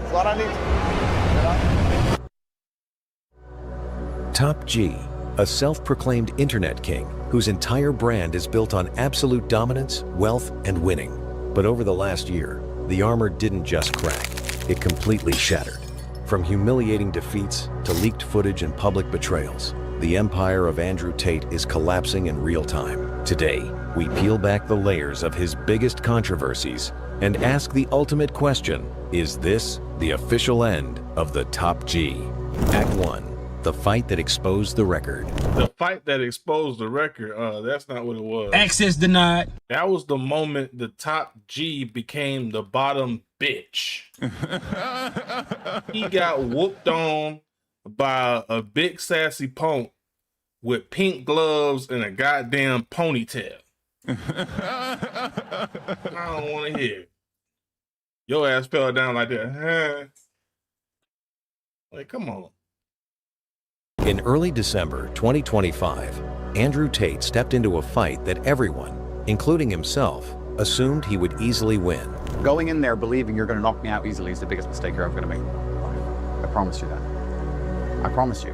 So I don't need to. Top G, a self-proclaimed internet king whose entire brand is built on absolute dominance, wealth, and winning. But over the last year, the armor didn't just crack, it completely shattered. From humiliating defeats to leaked footage and public betrayals, the empire of Andrew Tate is collapsing in real time. Today, we peel back the layers of his biggest controversies and ask the ultimate question: is this the official end of the Top G? Act 1. The fight that exposed the record. The fight that exposed the record. That's not what it was. Access denied. That was the moment the Top G became the bottom bitch. He got whooped on by a big sassy punk with pink gloves and a goddamn ponytail. I don't want to hear it. Your ass fell down like that. Huh? Like, come on. In early December 2025, Andrew Tate stepped into a fight that everyone, including himself, assumed he would easily win. Going in there believing you're going to knock me out easily is the biggest mistake you're ever going to make. I promise you that. I promise you.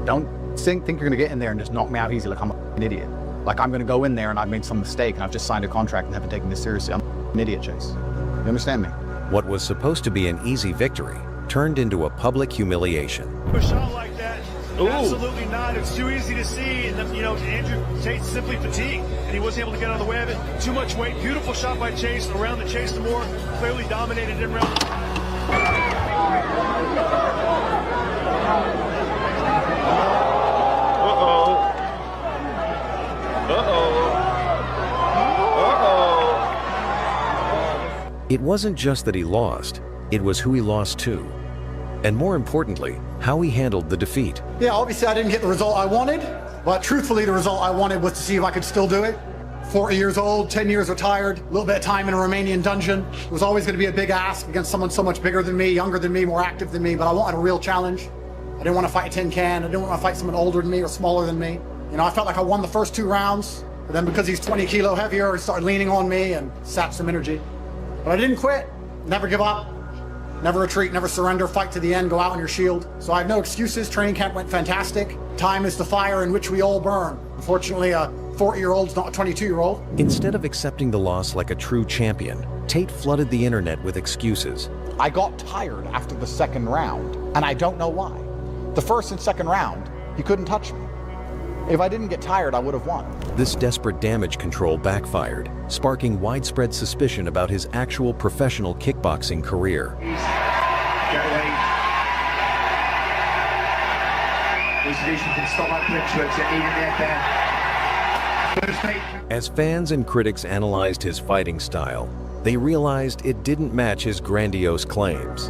Don't think you're going to get in there and just knock me out easy like I'm an idiot. Like I'm going to go in there and I've made some mistake and I've just signed a contract and haven't taken this seriously. I'm an idiot, Chase. You understand me? What was supposed to be an easy victory turned into a public humiliation. A shot like that, absolutely not. It's too easy to see. And then, you know, Andrew Tate's simply fatigued, and he wasn't able to get out of the way of it. Too much weight. Beautiful shot by Chase. Around the Chase more, clearly dominated in round. It wasn't just that he lost, it was who he lost to. And more importantly, how he handled the defeat. Yeah, obviously I didn't get the result I wanted, but truthfully the result I wanted was to see if I could still do it. 40 years old, 10 years retired, a little bit of time in a Romanian dungeon. It was always going to be a big ask against someone so much bigger than me, younger than me, more active than me, but I wanted a real challenge. I didn't want to fight a tin can, I didn't want to fight someone older than me or smaller than me. You know, I felt like I won the first 2 rounds, but then because he's 20 kilo heavier, he started leaning on me and sapped some energy. But I didn't quit, never give up. Never retreat, never surrender, fight to the end, go out on your shield. So I have no excuses, training camp went fantastic. Time is the fire in which we all burn. Unfortunately, a 40-year-old's not a 22-year-old. Instead of accepting the loss like a true champion, Tate flooded the internet with excuses. I got tired after the second round, and I don't know why. The first and second round, he couldn't touch me. If I didn't get tired, I would have won. This desperate damage control backfired, sparking widespread suspicion about his actual professional kickboxing career. As fans and critics analyzed his fighting style, they realized it didn't match his grandiose claims.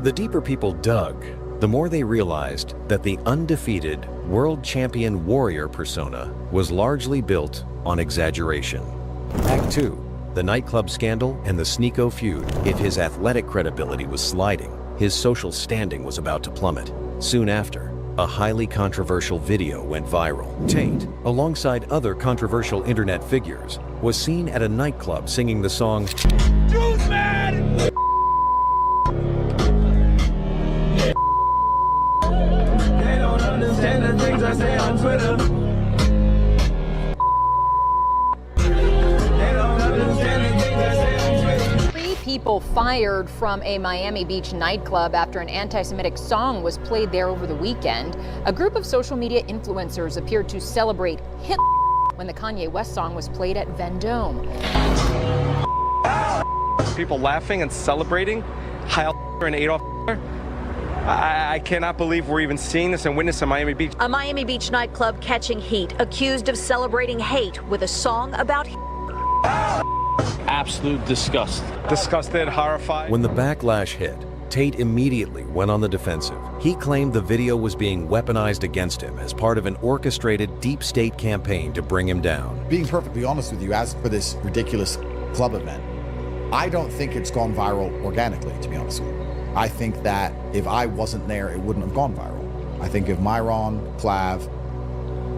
The deeper people dug, the more they realized that the undefeated world champion warrior persona was largely built on exaggeration. Act 2, the nightclub scandal and the Sneeko feud. If his athletic credibility was sliding, his social standing was about to plummet. Soon after, a highly controversial video went viral. Tate, alongside other controversial internet figures, was seen at a nightclub singing the song Dude, man! They don't understand the things I say on Twitter. They don't understand the things I say on Twitter. 3 people fired from a Miami Beach nightclub after an anti-Semitic song was played there over the weekend. A group of social media influencers appeared to celebrate Hitler when the Kanye West song was played at Vendome. People laughing and celebrating Heil and Adolf Hitler. I cannot believe we're even seeing this and witnessing in Miami Beach. A Miami Beach nightclub catching heat, accused of celebrating hate with a song about Absolute disgust. Disgusted, horrified. When the backlash hit, Tate immediately went on the defensive. He claimed the video was being weaponized against him as part of an orchestrated deep state campaign to bring him down. Being perfectly honest with you, as for this ridiculous club event, I don't think it's gone viral organically, to be honest with you. I think that if I wasn't there, it wouldn't have gone viral. I think if Myron, Clav,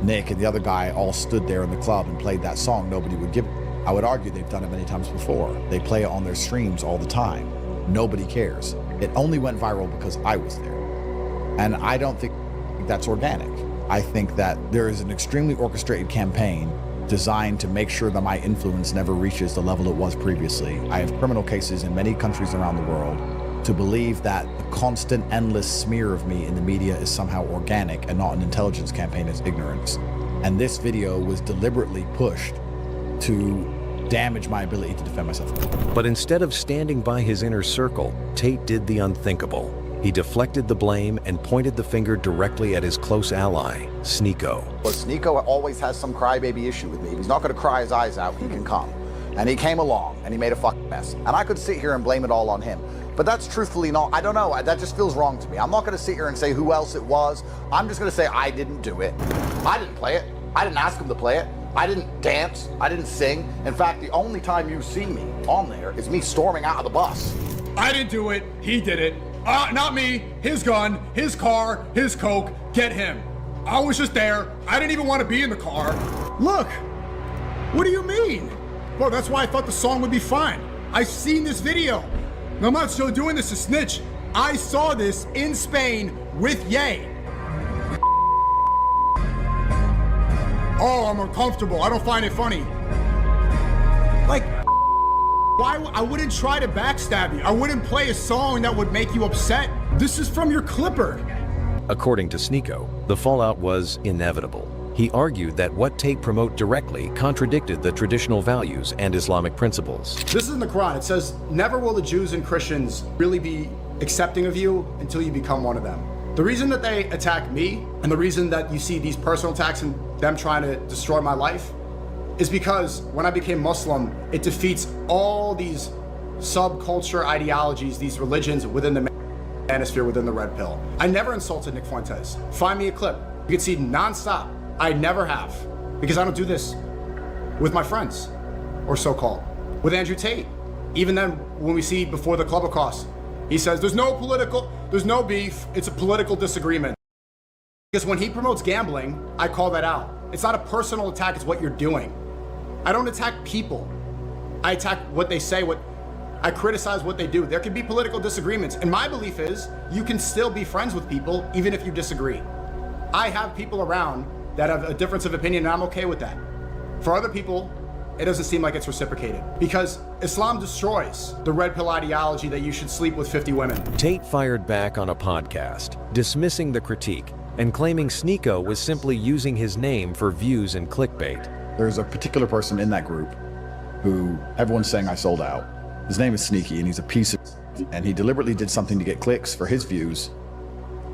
Nick, and the other guy all stood there in the club and played that song, nobody would give it. I would argue they've done it many times before. They play it on their streams all the time. nobody cares. It only went viral because I was there. And I don't think that's organic. I think that there is an extremely orchestrated campaign designed to make sure that my influence never reaches the level it was previously. I have criminal cases in many countries around the world. To believe that the constant, endless smear of me in the media is somehow organic and not an intelligence campaign is ignorance. And this video was deliberately pushed to damage my ability to defend myself. But instead of standing by his inner circle, Tate did the unthinkable. He deflected the blame and pointed the finger directly at his close ally, Sneako. But Sneako always has some crybaby issue with me. If he's not going to cry his eyes out, he can come. And he came along and he made a fucking mess. And I could sit here and blame it all on him. But that's truthfully not, I don't know, that just feels wrong to me. I'm not going to sit here and say who else it was. I'm just going to say I didn't do it. I didn't play it. I didn't ask him to play it. I didn't dance. I didn't sing. In fact, the only time you see me on there is me storming out of the bus. I didn't do it. He did it. Not me. His gun, his car, his coke. Get him. I was just there. I didn't even want to be in the car. Look. What do you mean? Well, that's why I thought the song would be fine. I've seen this video. No, I'm not still doing this to snitch. I saw this in Spain with Ye. Oh, I'm uncomfortable. I don't find it funny. Like, why? I wouldn't try to backstab you. I wouldn't play a song that would make you upset. This is from your clipper. According to Sneako, the fallout was inevitable. He argued that what Tate promote directly contradicted the traditional values and Islamic principles. This is in the Quran. It says, never will the Jews and Christians really be accepting of you until you become one of them. The reason that they attack me and the reason that you see these personal attacks and them trying to destroy my life is because when I became Muslim, it defeats all these subculture ideologies, these religions within the manosphere, within the red pill. I never insulted Nick Fuentes. Find me a clip. You can see nonstop. I never have, because I don't do this with my friends, or so-called. With Andrew Tate. Even then, when we see before the club across, he says, there's no beef, it's a political disagreement. Because when he promotes gambling, I call that out. It's not a personal attack, it's what you're doing. I don't attack people. I attack what they say, I criticize what they do. There can be political disagreements, and my belief is you can still be friends with people even if you disagree. I have people around that have a difference of opinion, and I'm okay with that. For other people, it doesn't seem like it's reciprocated, because Islam destroys the red pill ideology that you should sleep with 50 women. Tate fired back on a podcast, dismissing the critique and claiming Sneako was simply using his name for views and clickbait. There's a particular person in that group who everyone's saying I sold out. His name is Sneaky, and he's a piece of, and he deliberately did something to get clicks for his views,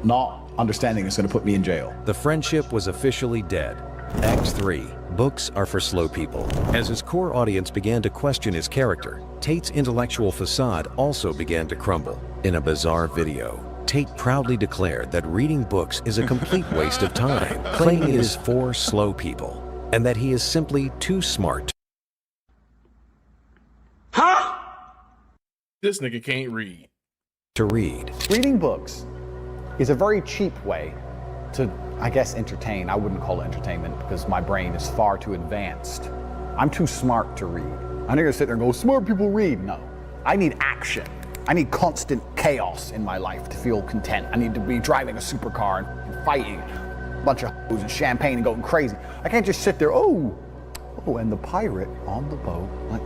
not understanding it's going to put me in jail. The friendship was officially dead. Act 3, books are for slow people. As his core audience began to question his character, Tate's intellectual facade also began to crumble. In a bizarre video, Tate proudly declared that reading books is a complete waste of time, claiming it is for slow people, and that he is simply too smart. Huh? This nigga can't read. To read. Reading books is a very cheap way to, I guess, entertain. I wouldn't call it entertainment because my brain is far too advanced. I'm too smart to read. I'm not gonna sit there and go, smart people read. No, I need action. I need constant chaos in my life to feel content. I need to be driving a supercar and fighting a bunch of hoes and champagne and going crazy. I can't just sit there, oh, and the pirate on the boat. Like,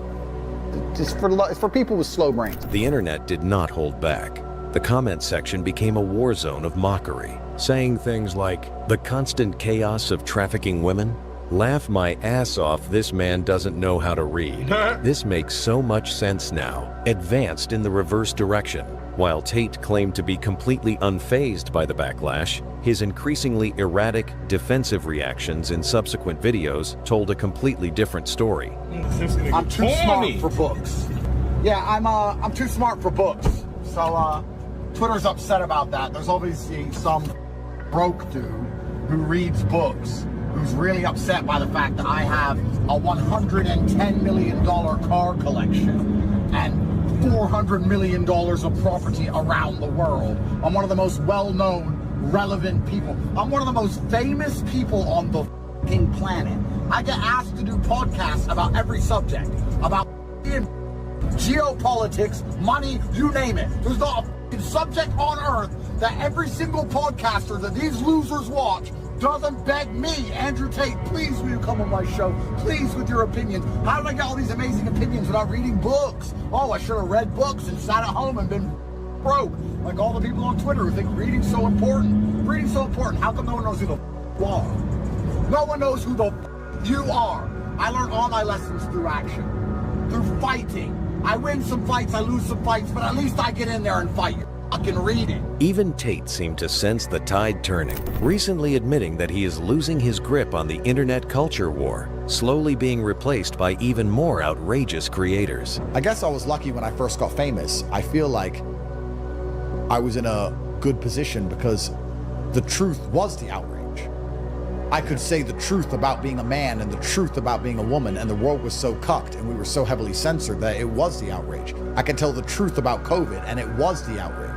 it's for people with slow brains. The internet did not hold back. The comment section became a war zone of mockery, saying things like, the constant chaos of trafficking women? Laugh my ass off, this man doesn't know how to read. This makes so much sense now. Advanced in the reverse direction. While Tate claimed to be completely unfazed by the backlash, his increasingly erratic, defensive reactions in subsequent videos told a completely different story. I'm too smart for books. Yeah, I'm too smart for books. So, Twitter's upset about that. There's obviously some broke dude who reads books who's really upset by the fact that I have a $110 million car collection and $400 million of property around the world. I'm one of the most well-known, relevant people. I'm one of the most famous people on the f***ing planet. I get asked to do podcasts about every subject, about geopolitics, money, you name it. There's not a f***ing subject on earth that every single podcaster that these losers watch doesn't beg me, Andrew Tate, please will you come on my show? Please with your opinions. How did I get all these amazing opinions without reading books? Oh, I should have read books and sat at home and been broke. Like all the people on Twitter who think reading's so important. Reading's so important. How come no one knows who the f*** you are? No one knows who the f*** you are. I learned all my lessons through action, through fighting. I win some fights, I lose some fights, but at least I get in there and fight. Fucking reading. Even Tate seemed to sense the tide turning, recently admitting that he is losing his grip on the internet culture war, slowly being replaced by even more outrageous creators. I guess I was lucky when I first got famous. I feel like I was in a good position because the truth was the outrage. I could say the truth about being a man and the truth about being a woman, and the world was so cucked and we were so heavily censored that it was the outrage. I could tell the truth about COVID and it was the outrage.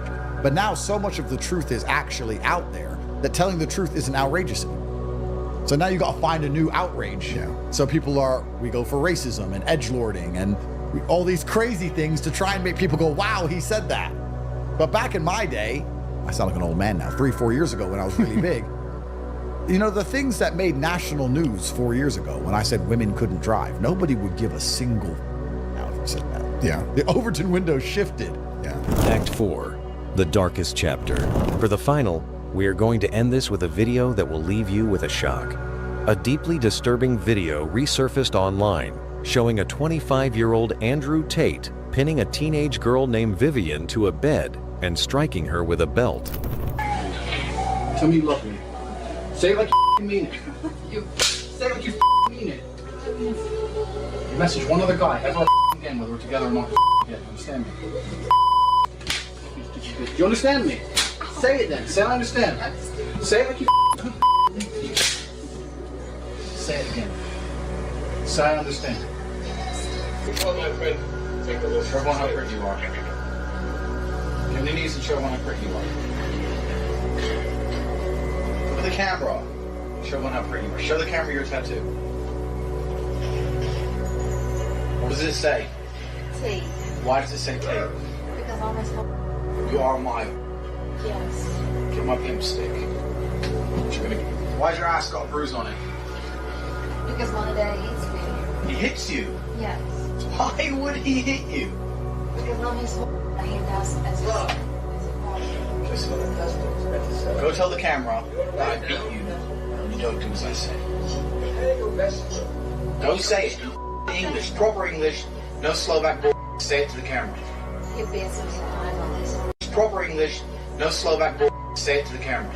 But now so much of the truth is actually out there that telling the truth isn't outrageous anymore. So now you gotta find a new outrage. Yeah. So we go for racism and edgelording and all these crazy things to try and make people go, wow, he said that. But back in my day, I sound like an old man now, 3-4 years ago when I was really big, you know, the things that made national news 4 years ago when I said women couldn't drive, nobody would give a single now if you said that. Yeah. The Overton window shifted. Yeah. Act 4, the darkest chapter. For the final, we are going to end this with a video that will leave you with a shock. A deeply disturbing video resurfaced online showing a 25-year-old Andrew Tate pinning a teenage girl named Vivian to a bed and striking her with a belt. Tell me you love me. Say it like you mean it. Say it like you mean it. You message one other guy ever again, whether we're together or not. Yeah, understand me? Do you understand me? Say it then. Say I understand. Say it like you Say it again. Say I understand. Show everyone how pretty you are. Get on your knees and show everyone how pretty you are. Look at the camera. Show everyone how pretty you are. Show the camera your tattoo. What does it say? Tate. Why does it say Tate? Because all this whole... You are my... Yes. Get my pimp stick. Why's your ass got a bruise on it? Because one of Daddy hits me. He hits you? Yes. Why would he hit you? Because mommy's he does as well. Go tell the camera that I beat you and you don't do as I say. Go say it in English, proper English, no Slovak bull. Say it to the camera. You're being some eyes on this. Proper English, no Slovak bull. Say it to the camera.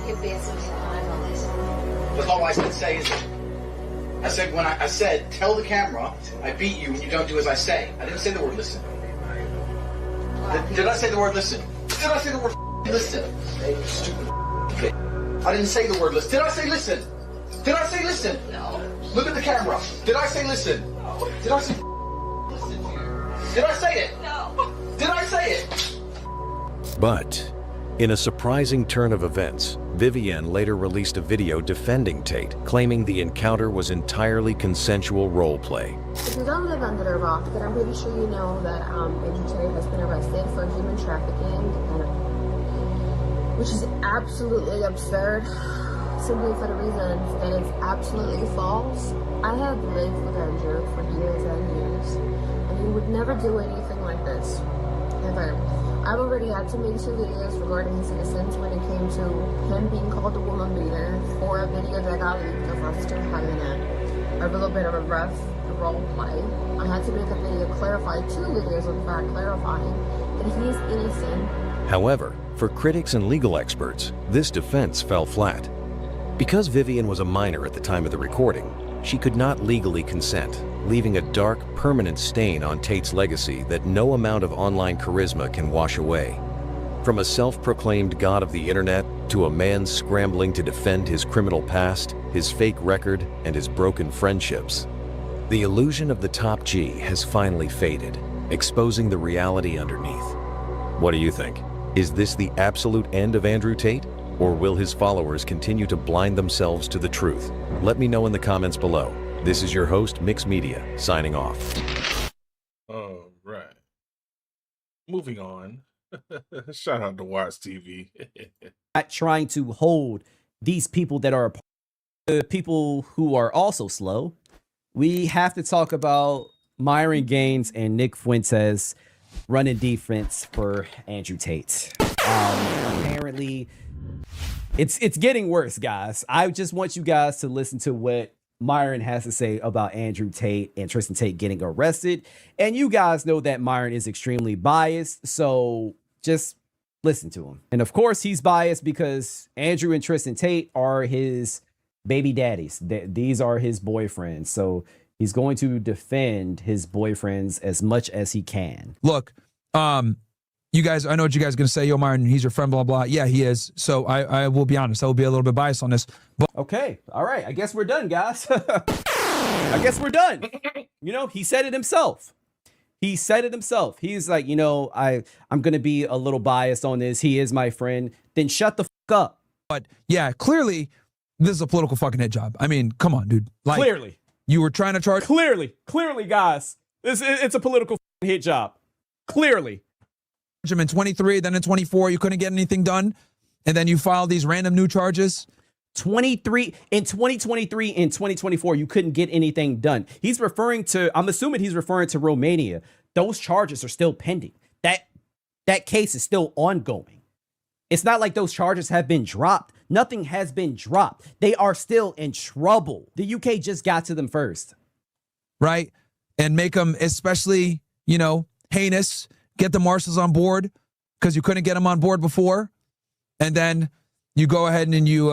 You're being some eyes on this. That's not what I said say, is it? I said when I said tell the camera I beat you when you don't do as I say. I didn't say the word listen. Did I say the word listen? Did I say the word listen? Stupid bitch. I didn't say the word listen. Did I say listen? Did I say listen? No. Look at the camera. Did I say listen? No. Did I say listen? Did I say it? No. Did I say it? But in a surprising turn of events, Vivian later released a video defending Tate, claiming the encounter was entirely consensual role play. If you don't live under a rock, then I'm pretty sure you know that Andrew Tate has been arrested for human trafficking, which is absolutely absurd, simply for the reason that it's absolutely false. I have lived with Andrew for years and years, and he would never do anything like this, ever. I've already had to make 2 videos regarding his innocence when it came to him being called a woman beater for a video that got leaked of us still having a little bit of a rough role play. I had to make a video clarify 2 videos in fact clarifying that he is innocent. However, for critics and legal experts, this defense fell flat. Because Vivian was a minor at the time of the recording, she could not legally consent, leaving a dark, permanent stain on Tate's legacy that no amount of online charisma can wash away. From a self-proclaimed god of the internet to a man scrambling to defend his criminal past, his fake record, and his broken friendships, the illusion of the top G has finally faded, exposing the reality underneath. What do you think? Is this the absolute end of Andrew Tate? Or will his followers continue to blind themselves to the truth? Let me know in the comments below. This is your host, Mix Media, signing off. All right. Moving on. Shout out to Watch TV. Not trying to hold these people that are the people who are also slow. We have to talk about Myron Gaines and Nick Fuentes running defense for Andrew Tate. Apparently, it's getting worse, guys. I just want you guys to listen to what Myron has to say about Andrew Tate and Tristan Tate getting arrested. And you guys know that Myron is extremely biased, so just listen to him. And of course, he's biased because Andrew and Tristan Tate are his baby daddies. These are his boyfriends. So he's going to defend his boyfriends as much as he can. Look, you guys, I know what you guys are going to say. Yo, Myron, he's your friend, blah, blah. Yeah, he is. So I will be honest. I will be a little bit biased on this. But okay. All right. I guess we're done, guys. I guess we're done. You know, he said it himself. He said it himself. He's like, you know, I'm going to be a little biased on this. He is my friend. Then shut the fuck up. But yeah, clearly, this is a political fucking hit job. I mean, come on, dude. Like, clearly. You were trying to charge. Clearly, guys. It's a political hit job. Clearly. Him in 23, then in 24, you couldn't get anything done. And then you filed these random new charges. 23 in 2023 and 2024, you couldn't get anything done. He's referring to, I'm assuming he's referring to Romania. Those charges are still pending. That case is still ongoing. It's not like those charges have been dropped. Nothing has been dropped. They are still in trouble. The UK just got to them first. Right? And make them especially, you know, heinous. Get the marshals on board because you couldn't get them on board before. And then you go ahead and you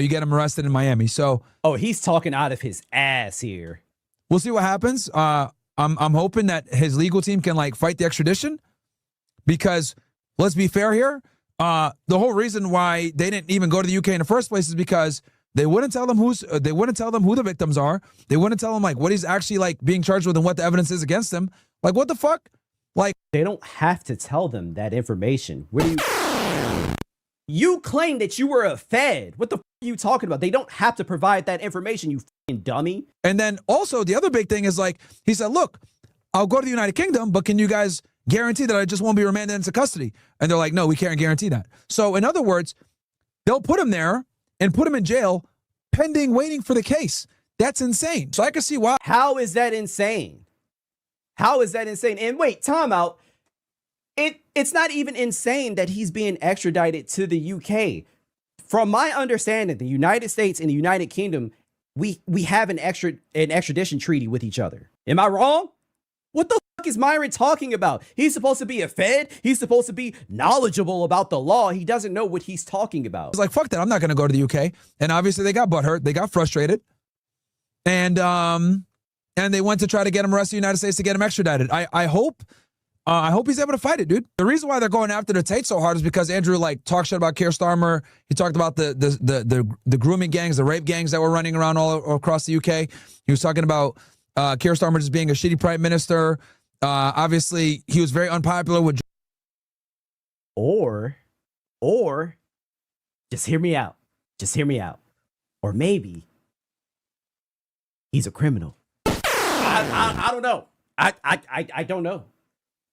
get him arrested in Miami. So, oh, he's talking out of his ass here. We'll see what happens. I'm hoping that his legal team can like fight the extradition because let's be fair here. The whole reason why they didn't even go to the UK in the first place is because they wouldn't tell them who the victims are. They wouldn't tell them like what he's actually like being charged with and what the evidence is against him. Like what the fuck? Like they don't have to tell them that information. Where do you claim that you were a Fed? What the fuck are you talking about? They don't have to provide that information, you fucking dummy. And then also the other big thing is like he said, look, I'll go to the United Kingdom, but can you guys guarantee that I just won't be remanded into custody? And they're like, no, we can't guarantee that. So in other words, they'll put him there and put him in jail pending waiting for the case. That's insane. So I can see why. How is that insane? How is that insane? And wait, time out. It's not even insane that he's being extradited to the UK. From my understanding, the United States and the United Kingdom, we have an extradition treaty with each other. Am I wrong? What the fuck is Myron talking about? He's supposed to be a Fed. He's supposed to be knowledgeable about the law. He doesn't know what he's talking about. It's like, fuck that. I'm not going to go to the UK. And obviously they got butthurt. They got frustrated. And they went to try to get him arrested in the United States to get him extradited. I hope he's able to fight it, dude. The reason why they're going after the Tate so hard is because Andrew like talked shit about Keir Starmer. He talked about the grooming gangs, the rape gangs that were running around all across the UK. He was talking about Keir Starmer just being a shitty prime minister. Obviously, he was very unpopular with. Or, just hear me out. Just hear me out. Or maybe he's a criminal. I don't know. I don't know.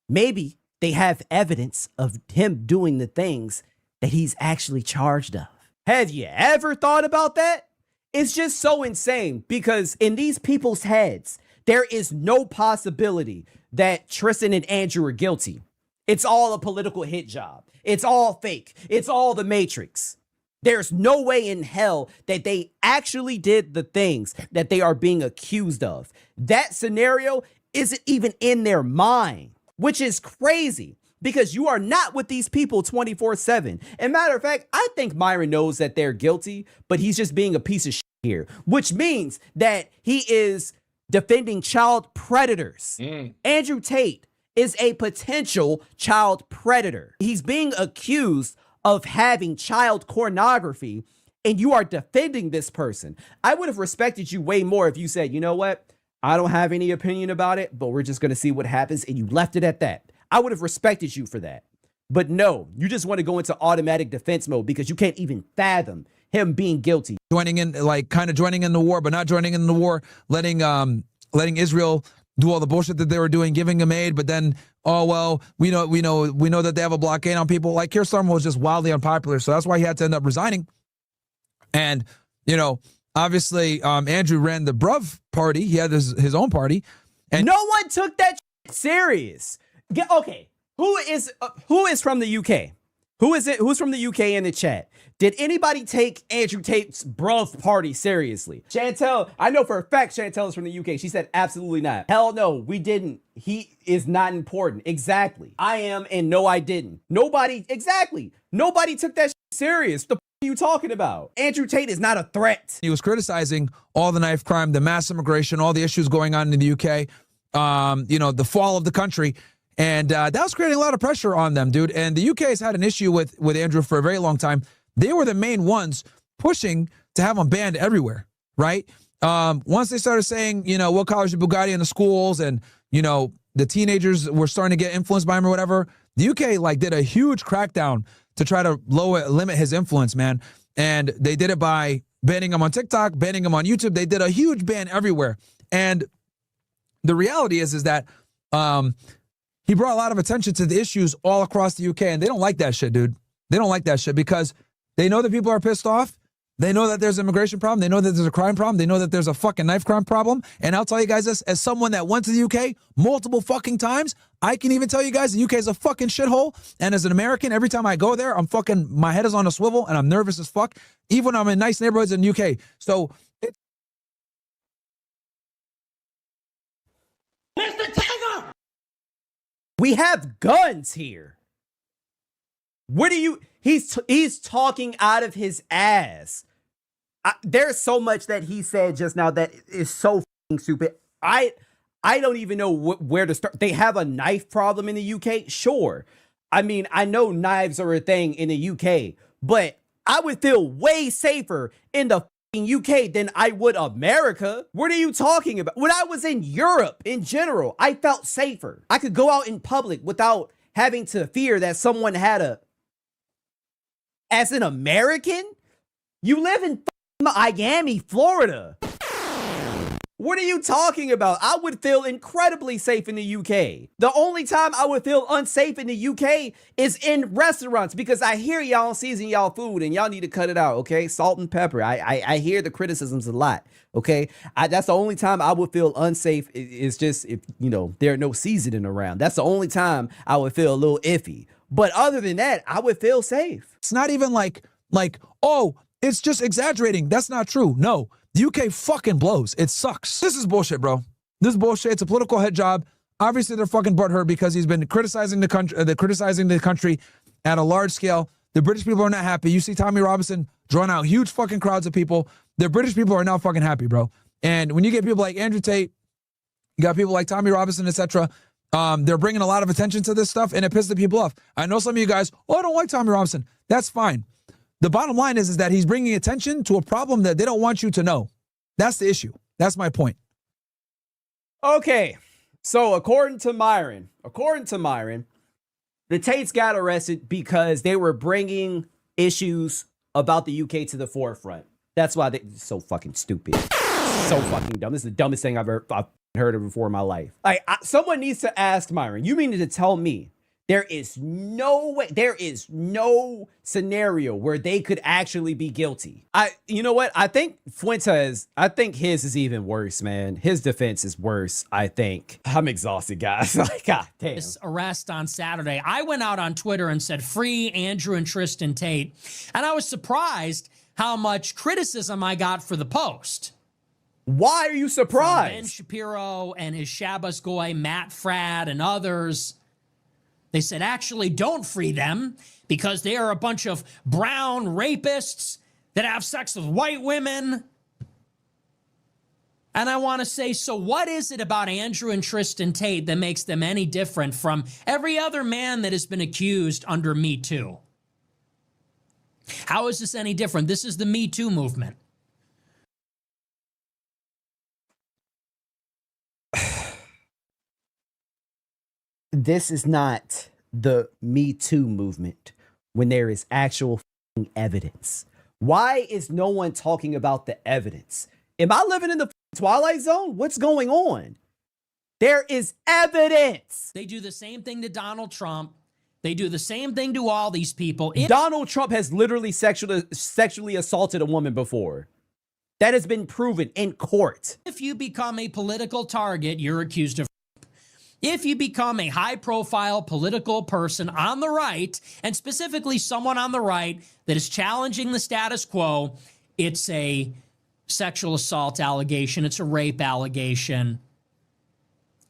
Maybe they have evidence of him doing the things that he's actually charged of. Have you ever thought about that? It's just so insane because in these people's heads, there is no possibility that Tristan and Andrew are guilty. It's all a political hit job. It's all fake. It's all the Matrix. There's no way in hell that they actually did the things that they are being accused of. That scenario isn't even in their mind, which is crazy because you are not with these people 24/7. And matter of fact, I think Myron knows that they're guilty, but he's just being a piece of shit here, which means that he is defending child predators. Andrew Tate is a potential child predator. He's being accused of having child pornography, and you are defending this person. I would have respected you way more if you said, you know what? I don't have any opinion about it, but we're just going to see what happens. And you left it at that. I would have respected you for that. But no, you just want to go into automatic defense mode because you can't even fathom him being guilty. Joining in, like kind of joining in the war, but not joining in the war, letting Israel do all the bullshit that they were doing, giving them aid, but then, oh well, we know that they have a blockade on people. Like Keir Starmer was just wildly unpopular, so that's why he had to end up resigning. And obviously, Andrew ran the Bruv party. He had his own party, and no one took that shit serious. Okay, who is from the UK? Who's from the UK in the chat? Did anybody take Andrew Tate's Bruv party seriously? Chantel, I know for a fact Chantel is from the UK. She said absolutely not. Hell no, we didn't. He is not important. Exactly. I am, and no, I didn't. Nobody took that shit serious. The are you talking about? Andrew Tate is not a threat. He was criticizing all the knife crime, the mass immigration, all the issues going on in the UK, the fall of the country. And that was creating a lot of pressure on them, dude. And the UK has had an issue with Andrew for a very long time. They were the main ones pushing to have him banned everywhere, right? Once they started saying, what colors your Bugatti in the schools and, the teenagers were starting to get influenced by him or whatever, the UK did a huge crackdown to try to limit his influence, man. And they did it by banning him on TikTok, banning him on YouTube. They did a huge ban everywhere. And the reality is that he brought a lot of attention to the issues all across the UK, and they don't like that shit, dude. They don't like that shit because they know that people are pissed off. They know that there's an immigration problem. They know that there's a crime problem. They know that there's a fucking knife crime problem. And I'll tell you guys this, as someone that went to the UK multiple fucking times, I can even tell you guys the UK is a fucking shithole. And as an American, every time I go there, my head is on a swivel and I'm nervous as fuck, even when I'm in nice neighborhoods in the UK. So Mr. Tiger! We have guns here. What do you... He's talking out of his ass. There's so much that he said just now that is so fucking stupid. I don't even know where to start. They have a knife problem in the UK? Sure. I mean, I know knives are a thing in the UK, but I would feel way safer in the fucking UK than I would America. What are you talking about? When I was in Europe in general, I felt safer. I could go out in public without having to fear that someone had a... As an American? You live in Miami, Florida. What are you talking about? I would feel incredibly safe in the UK. The only time I would feel unsafe in the UK is in restaurants because I hear y'all season y'all food and y'all need to cut it out, okay? Salt and pepper. I hear the criticisms a lot, okay? That's the only time I would feel unsafe is just if, there are no seasoning around. That's the only time I would feel a little iffy. But other than that, I would feel safe. It's not even like, oh, it's just exaggerating. That's not true. No, the UK fucking blows. It sucks. This is bullshit, bro. This is bullshit. It's a political head job. Obviously, they're fucking butthurt because he's been criticizing the country at a large scale. The British people are not happy. You see Tommy Robinson drawing out huge fucking crowds of people. The British people are not fucking happy, bro. And when you get people like Andrew Tate, you got people like Tommy Robinson, etc. They're bringing a lot of attention to this stuff, and it pisses the people off. I know some of you guys, I don't like Tommy Robinson. That's fine. The bottom line is that he's bringing attention to a problem that they don't want you to know. That's the issue. That's my point. Okay, so according to Myron, the Tates got arrested because they were bringing issues about the UK to the forefront. That's why they're so fucking stupid. So fucking dumb. This is the dumbest thing I've heard of before in my life. Someone needs to ask Myron, you mean to tell me there is no way, there is no scenario where they could actually be guilty? You know what? I think Fuentes, his is even worse, man. His defense is worse, I think. I'm exhausted, guys. God damn. This arrest on Saturday, I went out on Twitter and said, free Andrew and Tristan Tate. And I was surprised how much criticism I got for the post. Why are you surprised? From Ben Shapiro and his Shabbos Goy, Matt Fradd, and others. They said, actually, don't free them because they are a bunch of brown rapists that have sex with white women. And I want to say, so what is it about Andrew and Tristan Tate that makes them any different from every other man that has been accused under Me Too? How is this any different? This is the Me Too movement. This is not the Me Too movement when there is actual evidence. Why is no one talking about the evidence? Am I living in the Twilight Zone? What's going on? There is evidence. They do the same thing to Donald Trump. They do the same thing to all these people. Donald Trump has literally sexually assaulted a woman before. That has been proven in court. If you become a political target, you're accused of rape. If you become a high-profile political person on the right, and specifically someone on the right that is challenging the status quo, it's a sexual assault allegation. It's a rape allegation.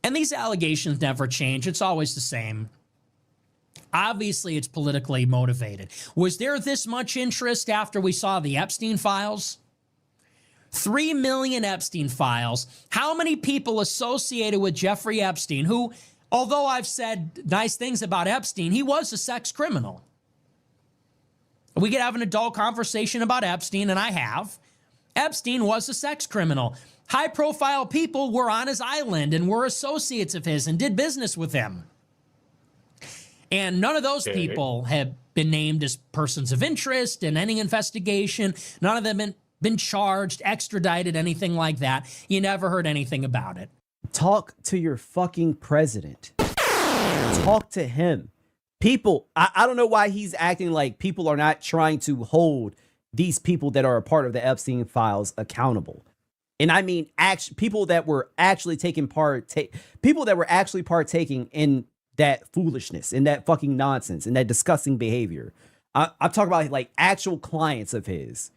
And these allegations never change. It's always the same. Obviously, it's politically motivated. Was there this much interest after we saw the Epstein files? 3 million Epstein files. How many people associated with Jeffrey Epstein, who, although I've said nice things about Epstein, he was a sex criminal. We could have an adult conversation about Epstein, and I have. Epstein was a sex criminal. High-profile people were on his island and were associates of his and did business with him. And none of those people have been named as persons of interest in any investigation. None of them been charged, extradited, anything like that. You never heard anything about it. Talk to your fucking president. Talk to him. People, I don't know why he's acting like people are not trying to hold these people that are a part of the Epstein files accountable. And I mean, people that were actually people that were actually partaking in that foolishness, in that fucking nonsense, in that disgusting behavior. I'm talking about like actual clients of his.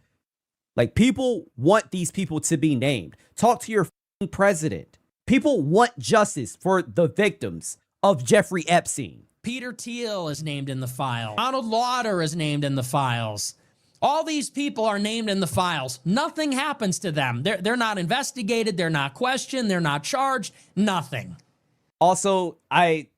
Like, people want these people to be named. Talk to your fucking president. People want justice for the victims of Jeffrey Epstein. Peter Thiel is named in the file. Donald Lauder is named in the files. All these people are named in the files. Nothing happens to them. They're not investigated. They're not questioned. They're not charged. Nothing. Also, let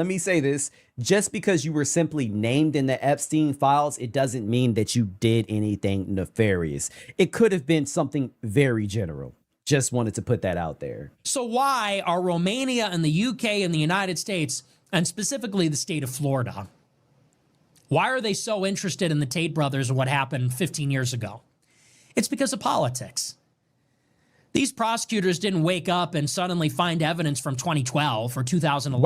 me say this. Just because you were simply named in the Epstein files, it doesn't mean that you did anything nefarious. It could have been something very general. Just wanted to put that out there. So why are Romania and the UK and the United States, and specifically the state of Florida, why are they so interested in the Tate brothers and what happened 15 years ago? It's because of politics. These prosecutors didn't wake up and suddenly find evidence from 2012 or 2011.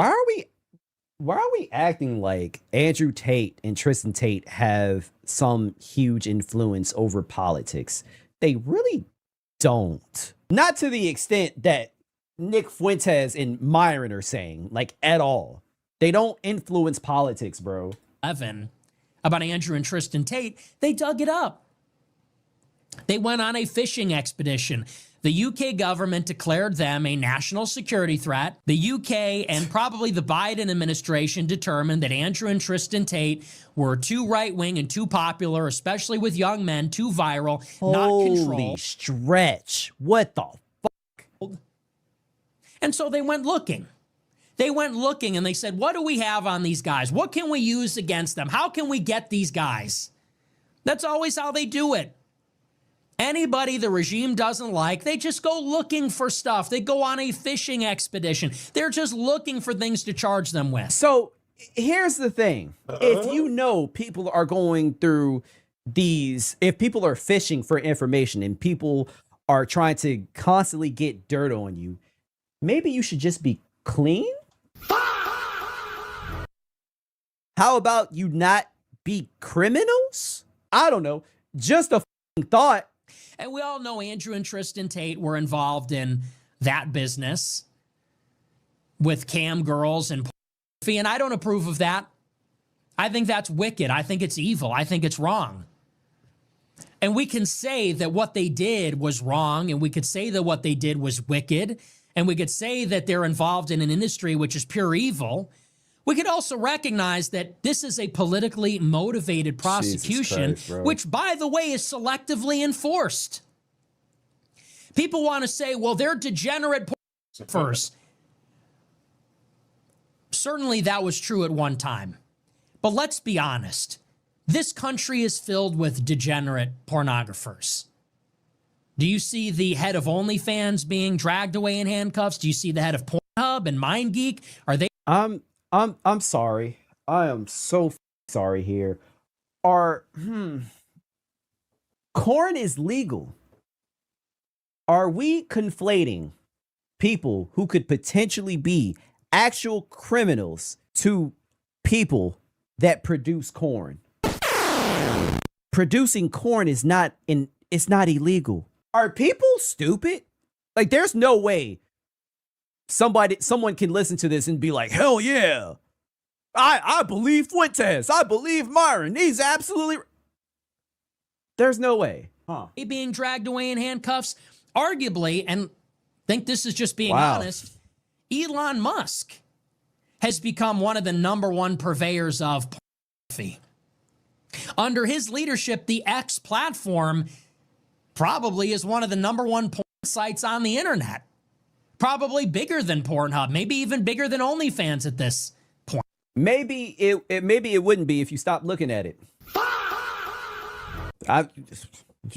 Why are we acting like Andrew Tate and Tristan Tate have some huge influence over politics? They really don't. Not to the extent that Nick Fuentes and Myron are saying, like, at all. They don't influence politics, bro. About Andrew and Tristan Tate, they dug it up. They went on a fishing expedition. The UK government declared them a national security threat. The UK and probably the Biden administration determined that Andrew and Tristan Tate were too right-wing and too popular, especially with young men, too viral, not controlled. Holy stretch. What the fuck? And so they went looking. They went looking and they said, what do we have on these guys? What can we use against them? How can we get these guys? That's always how they do it. Anybody the regime doesn't like, they just go looking for stuff. They go on a fishing expedition. They're just looking for things to charge them with. So here's the thing. If you know people are going through these, if people are fishing for information and people are trying to constantly get dirt on you, maybe you should just be clean? How about you not be criminals? I don't know. Just a thought. And we all know Andrew and Tristan Tate were involved in that business with cam girls and pornography, and I don't approve of that. I think that's wicked. I think it's evil. I think it's wrong. And we can say that what they did was wrong, and we could say that what they did was wicked, and we could say that they're involved in an industry which is pure evil. We could also recognize that this is a politically motivated prosecution, Christ, which, by the way, is selectively enforced. People want to say, well, they're degenerate first. Certainly that was true at one time. But let's be honest. This country is filled with degenerate pornographers. Do you see the head of OnlyFans being dragged away in handcuffs? Do you see the head of Pornhub and MindGeek? Are they... I'm sorry. I am so sorry here. Corn is legal. Are we conflating people who could potentially be actual criminals to people that produce corn. Producing corn is not it's not illegal. Are people stupid? Like, there's no way someone can listen to this and be like, hell yeah, I believe Fuentes, I believe Myron, he's absolutely. There's no way. Huh. Being dragged away in handcuffs, arguably, and think this is just being honest, Elon Musk has become one of the #1 purveyors of pornography. Under his leadership, the X platform probably is one of the #1 porn sites on the internet. Probably bigger than Pornhub, maybe even bigger than OnlyFans at this point. Maybe it wouldn't be if you stopped looking at it.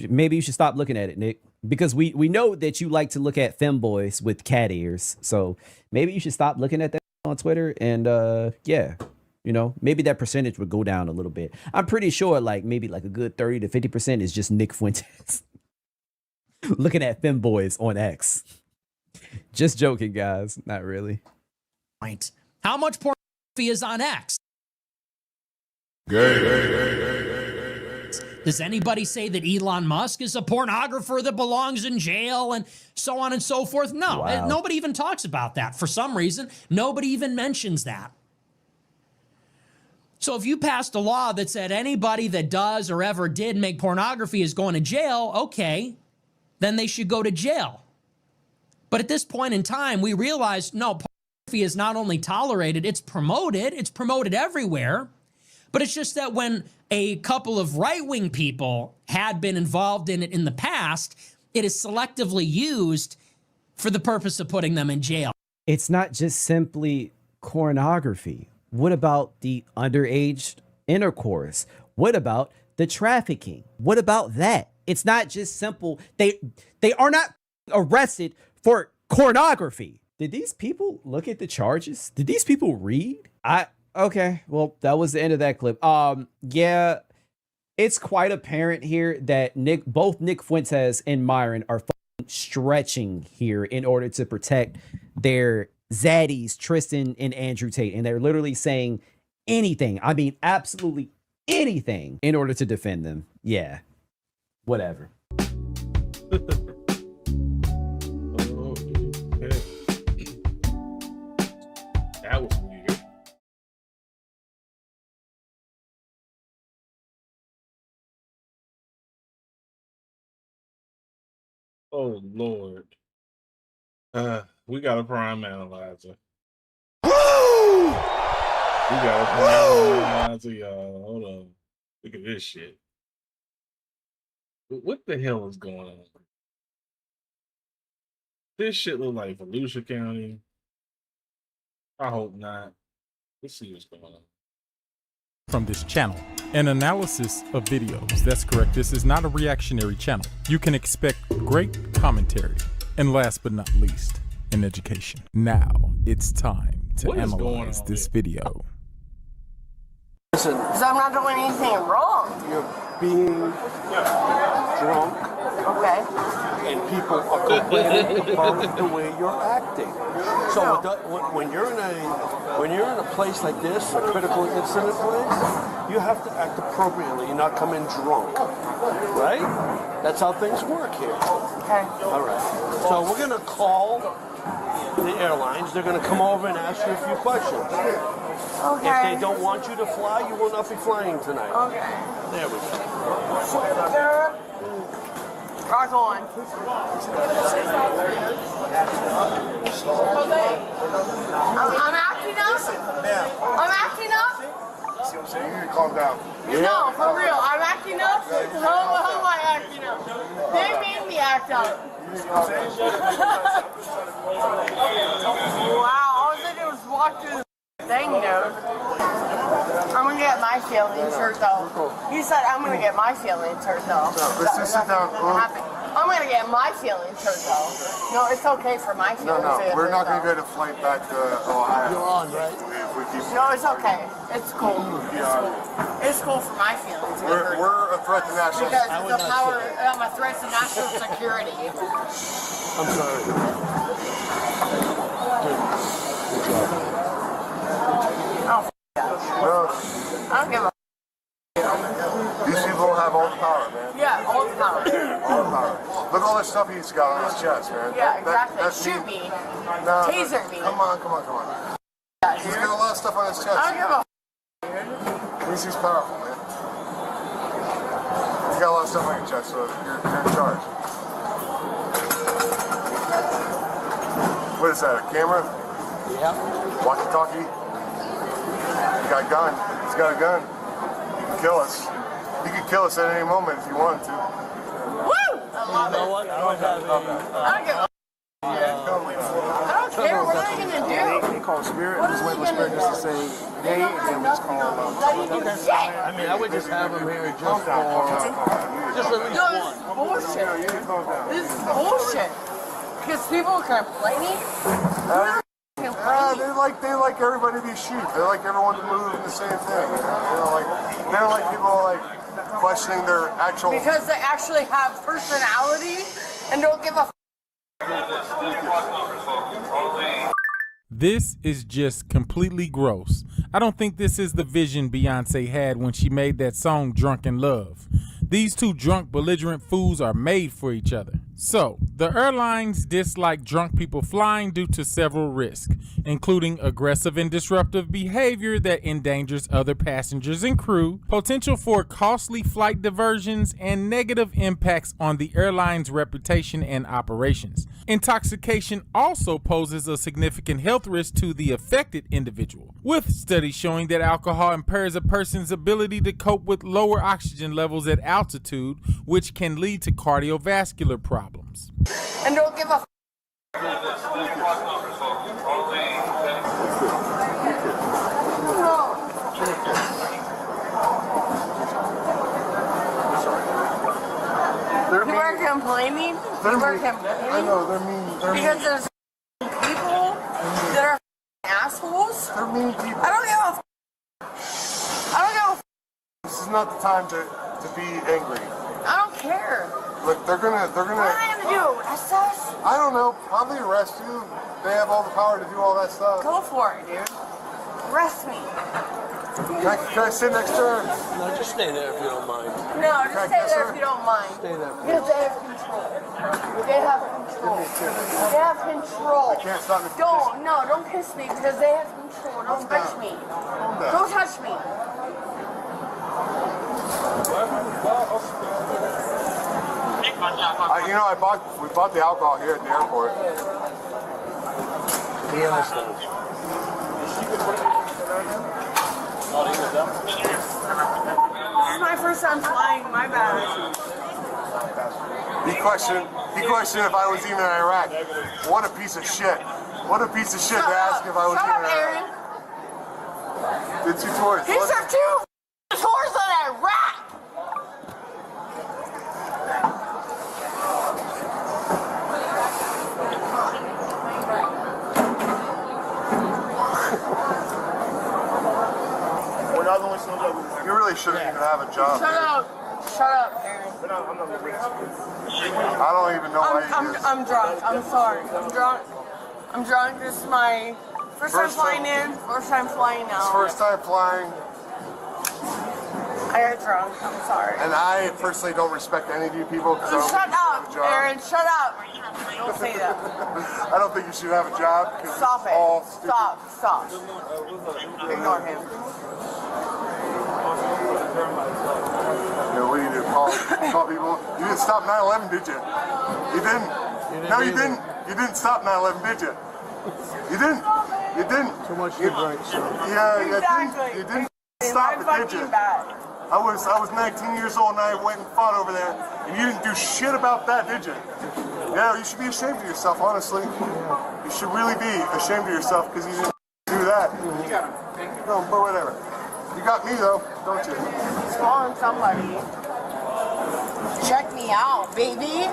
Maybe you should stop looking at it, Nick, because we know that you like to look at femboys with cat ears. So maybe you should stop looking at that on Twitter, and yeah, you know, maybe that percentage would go down a little bit. I'm pretty sure maybe a good 30 to 50% is just Nick Fuentes looking at femboys on X. Just joking, guys. Not really. Right. How much pornography is on X? Does anybody say that Elon Musk is a pornographer that belongs in jail and so on and so forth? No, nobody even talks about that. For some reason, nobody even mentions that. So if you passed a law that said anybody that does or ever did make pornography is going to jail, okay, then they should go to jail. But at this point in time, we realize, no, pornography is not only tolerated, it's promoted everywhere. But it's just that when a couple of right-wing people had been involved in it in the past, it is selectively used for the purpose of putting them in jail. It's not just simply pornography. What about the underage intercourse? What about the trafficking? What about that? It's not just simple. They are not arrested for pornography. Did these people look at the charges? Did these people read? Okay, well, that was the end of that clip. Yeah, it's quite apparent here that both Nick Fuentes and Myron are stretching here in order to protect their zaddies, Tristan and Andrew Tate. And they're literally saying anything, I mean, absolutely anything in order to defend them. Yeah, whatever. That was weird. Oh Lord. We got a prime analyzer. We got a prime analyzer, y'all. Hold on. Look at this shit. What the hell is going on? This shit look like Volusia County. I hope not. Let's see what's going on. From this channel, an analysis of videos. That's correct. This is not a reactionary channel. You can expect great commentary. And last but not least, an education. Now it's time to analyze this video. Listen, because I'm not doing anything wrong. You're being drunk. Okay. And people are complaining about the way you're acting. So when you're in a place like this, a critical incident place, you have to act appropriately and not come in drunk. Right? That's how things work here. Okay. All right. So we're gonna call the airlines. They're gonna come over and ask you a few questions. Okay. If they don't want you to fly, you will not be flying tonight. Okay. There we go. Rock on. I'm acting up. I'm acting up. See what I'm saying? You need to calm down. No, for real. I'm acting up. How am I acting up? They made me act up. Wow, all I did was walk through the thing, dude. I'm gonna get my feelings hurt though. You said I'm gonna get my feelings hurt though. No, let's just sit down. I'm gonna get my feelings hurt though. No, it's okay for my feelings. No, we're not gonna get a flight back to Ohio. You're on, right? if we keep. No, it's okay. It's cool. It's cool for my feelings. We're a threat to national because security. it's a power. I'm a threat to national security. I'm sorry. Oh, No. I don't give a. These people have all the power, man. Yeah, all the power. All the power. Look at all the stuff he's got on his chest, man. Yeah, exactly. That's Shoot me. No, Taser me. Come on. He's got a lot of stuff on his chest. I don't give a. He's powerful, man. He's got a lot of stuff on your chest, so you're in charge. What is that, a camera? Yeah. Walkie-talkie? He's got a gun. He's got a gun. He can kill us. He could kill us at any moment if he wanted to. Woo! I love it. What? I don't give a. I don't care. What are they gonna do? They call spirit. What Just are wait they for spirit gonna just to say yay, and then we just call I mean, I would just have him here just for just at least No, this is bullshit. This is bullshit. Because people are complaining. They like everybody to be sheep. They like everyone to move in the same thing. You know, like they don't like people like questioning their actual. Because they actually have personality and don't give a. This is just completely gross. I don't think this is the vision Beyonce had when she made that song Drunk in Love. These two drunk, belligerent fools are made for each other. So, the airlines dislike drunk people flying due to several risks, including aggressive and disruptive behavior that endangers other passengers and crew, potential for costly flight diversions, and negative impacts on the airline's reputation and operations. Intoxication also poses a significant health risk to the affected individual, with studies showing that alcohol impairs a person's ability to cope with lower oxygen levels at altitude, which can lead to cardiovascular problems. And don't give a. People are complaining. I know, they're mean. Because there's people that are assholes. They're mean people. I don't give a. This is not the time to be angry. I don't care. Look, they're gonna. What am I gonna do? Arrest us? I don't know. Probably arrest you. They have all the power to do all that stuff. Go for it, dude. Arrest me. Can I sit next to her? No, just stay there if you don't mind. No, just stay there if you don't mind. Stay there. Because they have control. They have control. They have control. I can't stop me. Don't kiss me because they have control. Don't touch me. Don't touch me. We bought the alcohol here at the airport. He understands. This is my first time flying. My bad. He questioned if I was even in Iraq. What a piece of shit. What a piece of shit to ask if I was even in Iraq. The two tours. These are two tours in Iraq. You really shouldn't even have a job. Shut up, Aaron. I don't even know why you do. I'm drunk. I'm sorry. I'm drunk. This is my first time flying in. First time flying out. First time flying. I got drunk. I'm sorry. And I personally don't respect any of you people because I don't Shut think you should have up, a job. Aaron. Shut up. Don't say that. I don't think you should have a job because Stop it's it. all stupid. Stop. Ignore him. You know, what do you do? Call people? You didn't stop 9/11, did you? You didn't. No, you didn't. You didn't stop 9/11, did you? You didn't. You didn't. Too much to drink. Yeah, Exactly. you didn't stop it, did you? Bad. I was 19 years old and I went and fought over there, and you didn't do shit about that, did you? Yeah, you should be ashamed of yourself, honestly. You should really be ashamed of yourself because you didn't do that. No, but whatever. You got me though, don't you? Spawn somebody. Check me out, baby.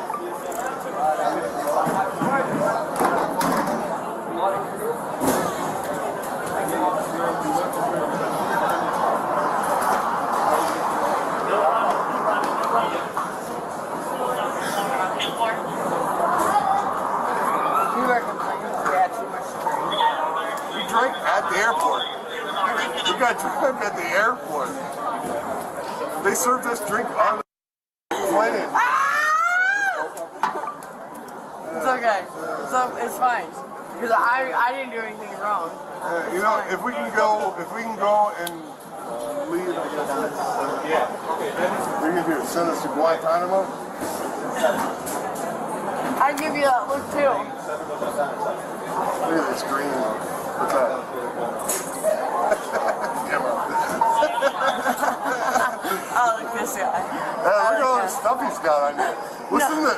drunk at the airport. We got drunk at the airport. They served us drink on the plane. It's okay. It's fine. Because I didn't do anything wrong. You know, if we can go and leave, I guess. What are you gonna do? Send us to Guantanamo? I give you that look too. Look at this green. What's that? Oh, look at this guy. Look at all the stuff he's got on you.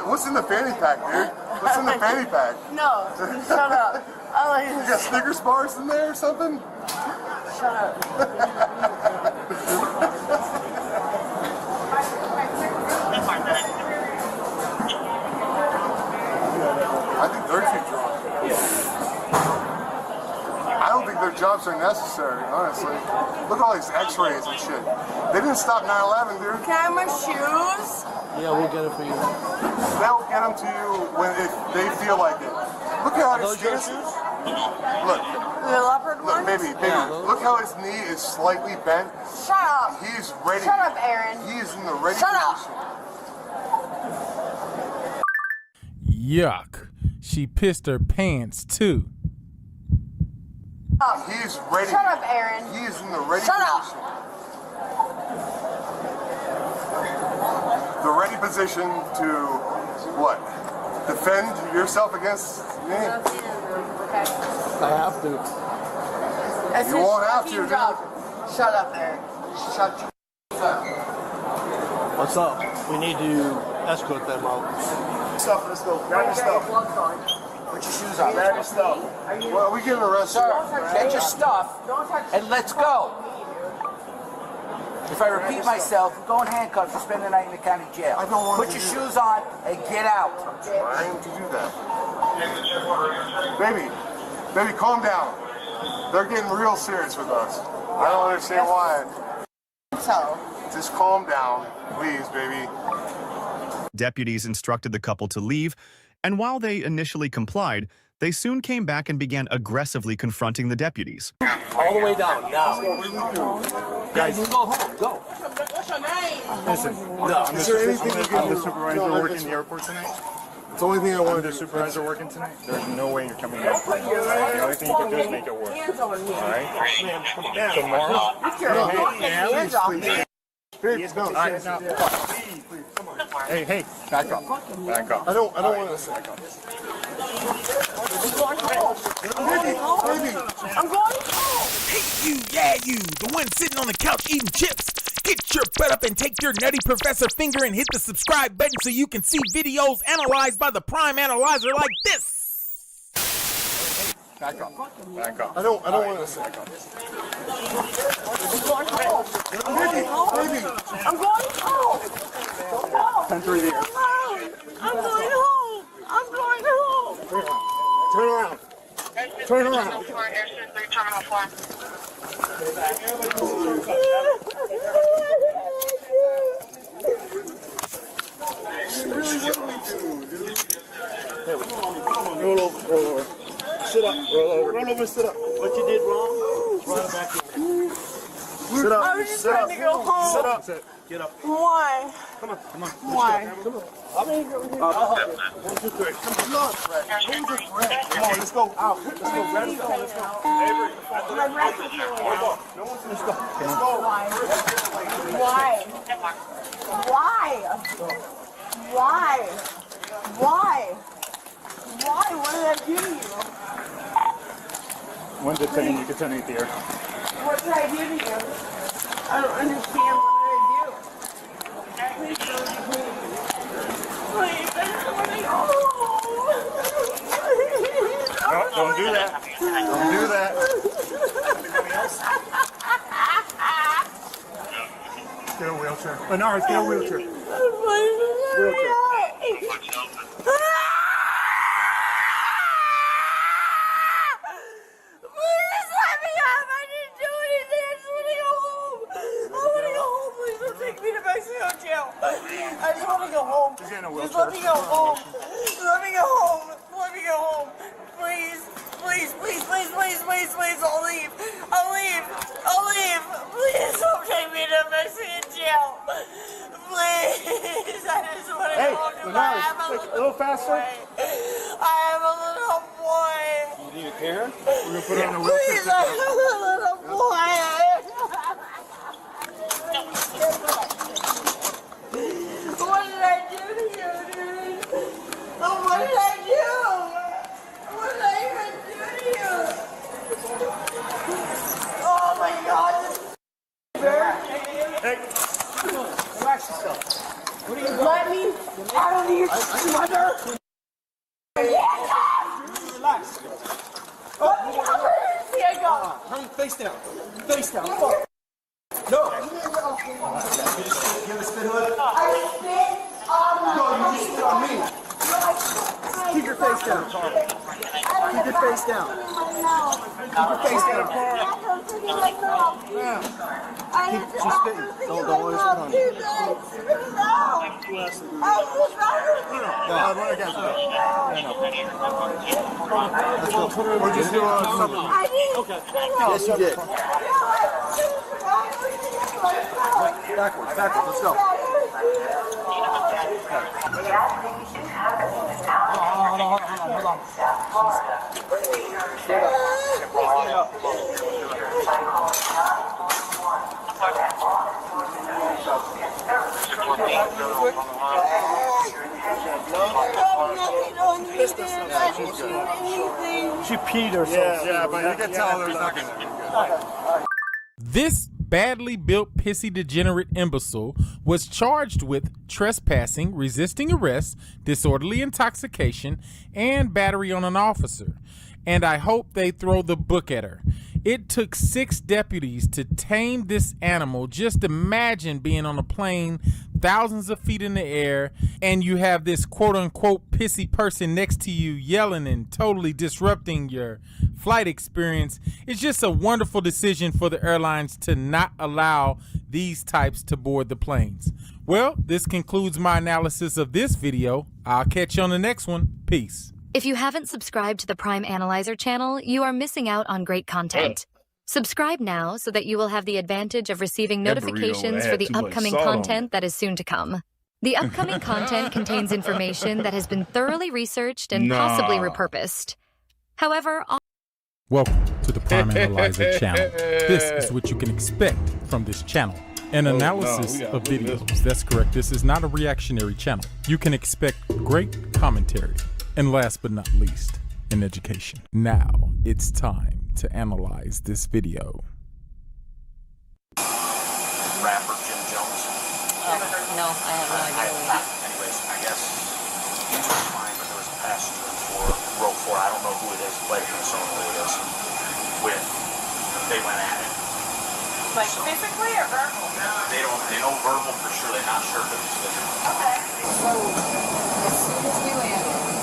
What's in the fanny pack, dude? What's in the fanny pack? No, shut up. I like You got Snickers bars in there or something? Shut up. I think they're too drunk. I don't think their jobs are necessary, honestly. Look at all these x-rays and shit. They didn't stop 9/11, dude. Can I have my shoes? Yeah, we'll get it for you. They'll get them to you if they feel like it. Look at how his skin is. Look. The leopard one? Baby. Look how his knee is slightly bent. Shut up. He's ready. Shut up, Aaron. He is in the ready Shut position. Yuck. She pissed her pants too. He's ready. Shut up, Aaron. He is in the ready Shut position. The ready position to what? Defend yourself against me? I have to. That's You his won't have fucking to, job. Shut up, Aaron. Shut your up. What's up? We need to escort them out. Stuff, let's go. Grab your stuff. Put your shoes on. Grab your stuff. Well, we getting arrested. Sir, get your stuff and let's go. If I repeat myself, go in handcuffs and spend the night in the county jail. I don't want Put to your do shoes on and get out. I'm trying to do that. Baby, calm down. They're getting real serious with us. I don't understand why. So. Just calm down, please, baby. Deputies instructed the couple to leave, and while they initially complied, they soon came back and began aggressively confronting the deputies. All the way down, now. Guys, you go home, go. What's your name? listen. Is there anything you can do? The supervisor working in the airport tonight? It's the only thing I want to The do. supervisor working tonight? There's no way you're coming back. The only thing you can do is make it work. Hands on me. All right? Tomorrow? Get your fucking hands off me. Please, no. All right, now. Please, come on. Hey, back up. Back up. I don't want to back up. I'm going home. Hey, you, the one sitting on the couch eating chips. Get your butt up and take your nutty professor finger and hit the subscribe button so you can see videos analyzed by the Prime Analyzer like this. Back up. Back up. I don't want to back up. I'm going home. 10-3 there. I'm going home. I'm going home. Turn around. Turn around. Roll over. Sit up. Roll over, sit up. What you did wrong? Run back in. Sit up. I was just trying to go home. Sit up. Get up. Why? Come on. Why? Come on. I'm gonna go. 1, 2, 3. Come on. Come on, let's go out. Let's go. Grab the phone. Let's go. Avery. My breath is going out. No one's let's go. Let's go. Why? Why? Why? What did I do to you? 1 to 10, you can tell me here. What did I do to you? I don't understand. What did I do? Please don't do me. Please, I just want to go home. No, don't do that. Don't do that. Get a wheelchair. Bernard, get a wheelchair. Wheelchair. I just want to go home. Just let me go home. Let me go home. Please. All leave. I'll leave. I'll leave. Please don't take me to Mexican jail. Please. I just want to Hey, go to Lenars, my a little faster. I am a little boy. You need a care? We're going to put her on a wheelchair. Please, I am a little boy. What did I do to you, dude? Oh, what did I do? What did I even do to you? Oh my God! Hey, relax yourself. What are you doing? Let me out of your mother! Relax. Let me out of here, go! Honey, face down. Face down. Fuck. No. Give a spit hood. I spit on my No, you just spit on me. Keep your face down. Keep your face down. Keep your face down. Keep spitting. Don't worry, spit on you. Run against her. Let's go. Or just do something. Okay. Yes, you did. Backwards, backwards. Let's go. Hold on. She peed herself. Yeah, but you can tell there's not gonna. This badly built, pissy, degenerate imbecile was charged with trespassing, resisting arrest, disorderly intoxication, and battery on an officer. And I hope they throw the book at her. It took 6 deputies to tame this animal. Just imagine being on a plane thousands of feet in the air and you have this quote-unquote pissy person next to you yelling and totally disrupting your flight experience. It's just a wonderful decision for the airlines to not allow these types to board the planes. Well, this concludes my analysis of this video. I'll catch you on the next one. Peace. If you haven't subscribed to the Prime Analyzer channel, you are missing out on great content. Subscribe now so that you will have the advantage of receiving notifications for the upcoming content that is soon to come. The upcoming content contains information that has been thoroughly researched and possibly repurposed. However, welcome to the Prime Analyzer channel. This is what you can expect from this channel. An analysis of videos. That's correct. This is not a reactionary channel. You can expect great commentary. And last but not least, an education. Now it's time to analyze this video. Rapper Jim Jones. No, I have no idea. Anyways, I guess he was fine, but there was a passenger for row 4. I don't know who it is. Blake and so who it is. They went at it. Like physically or verbal? They know verbal for sure. They're not sure if it was physical. Okay. So as soon as we landed,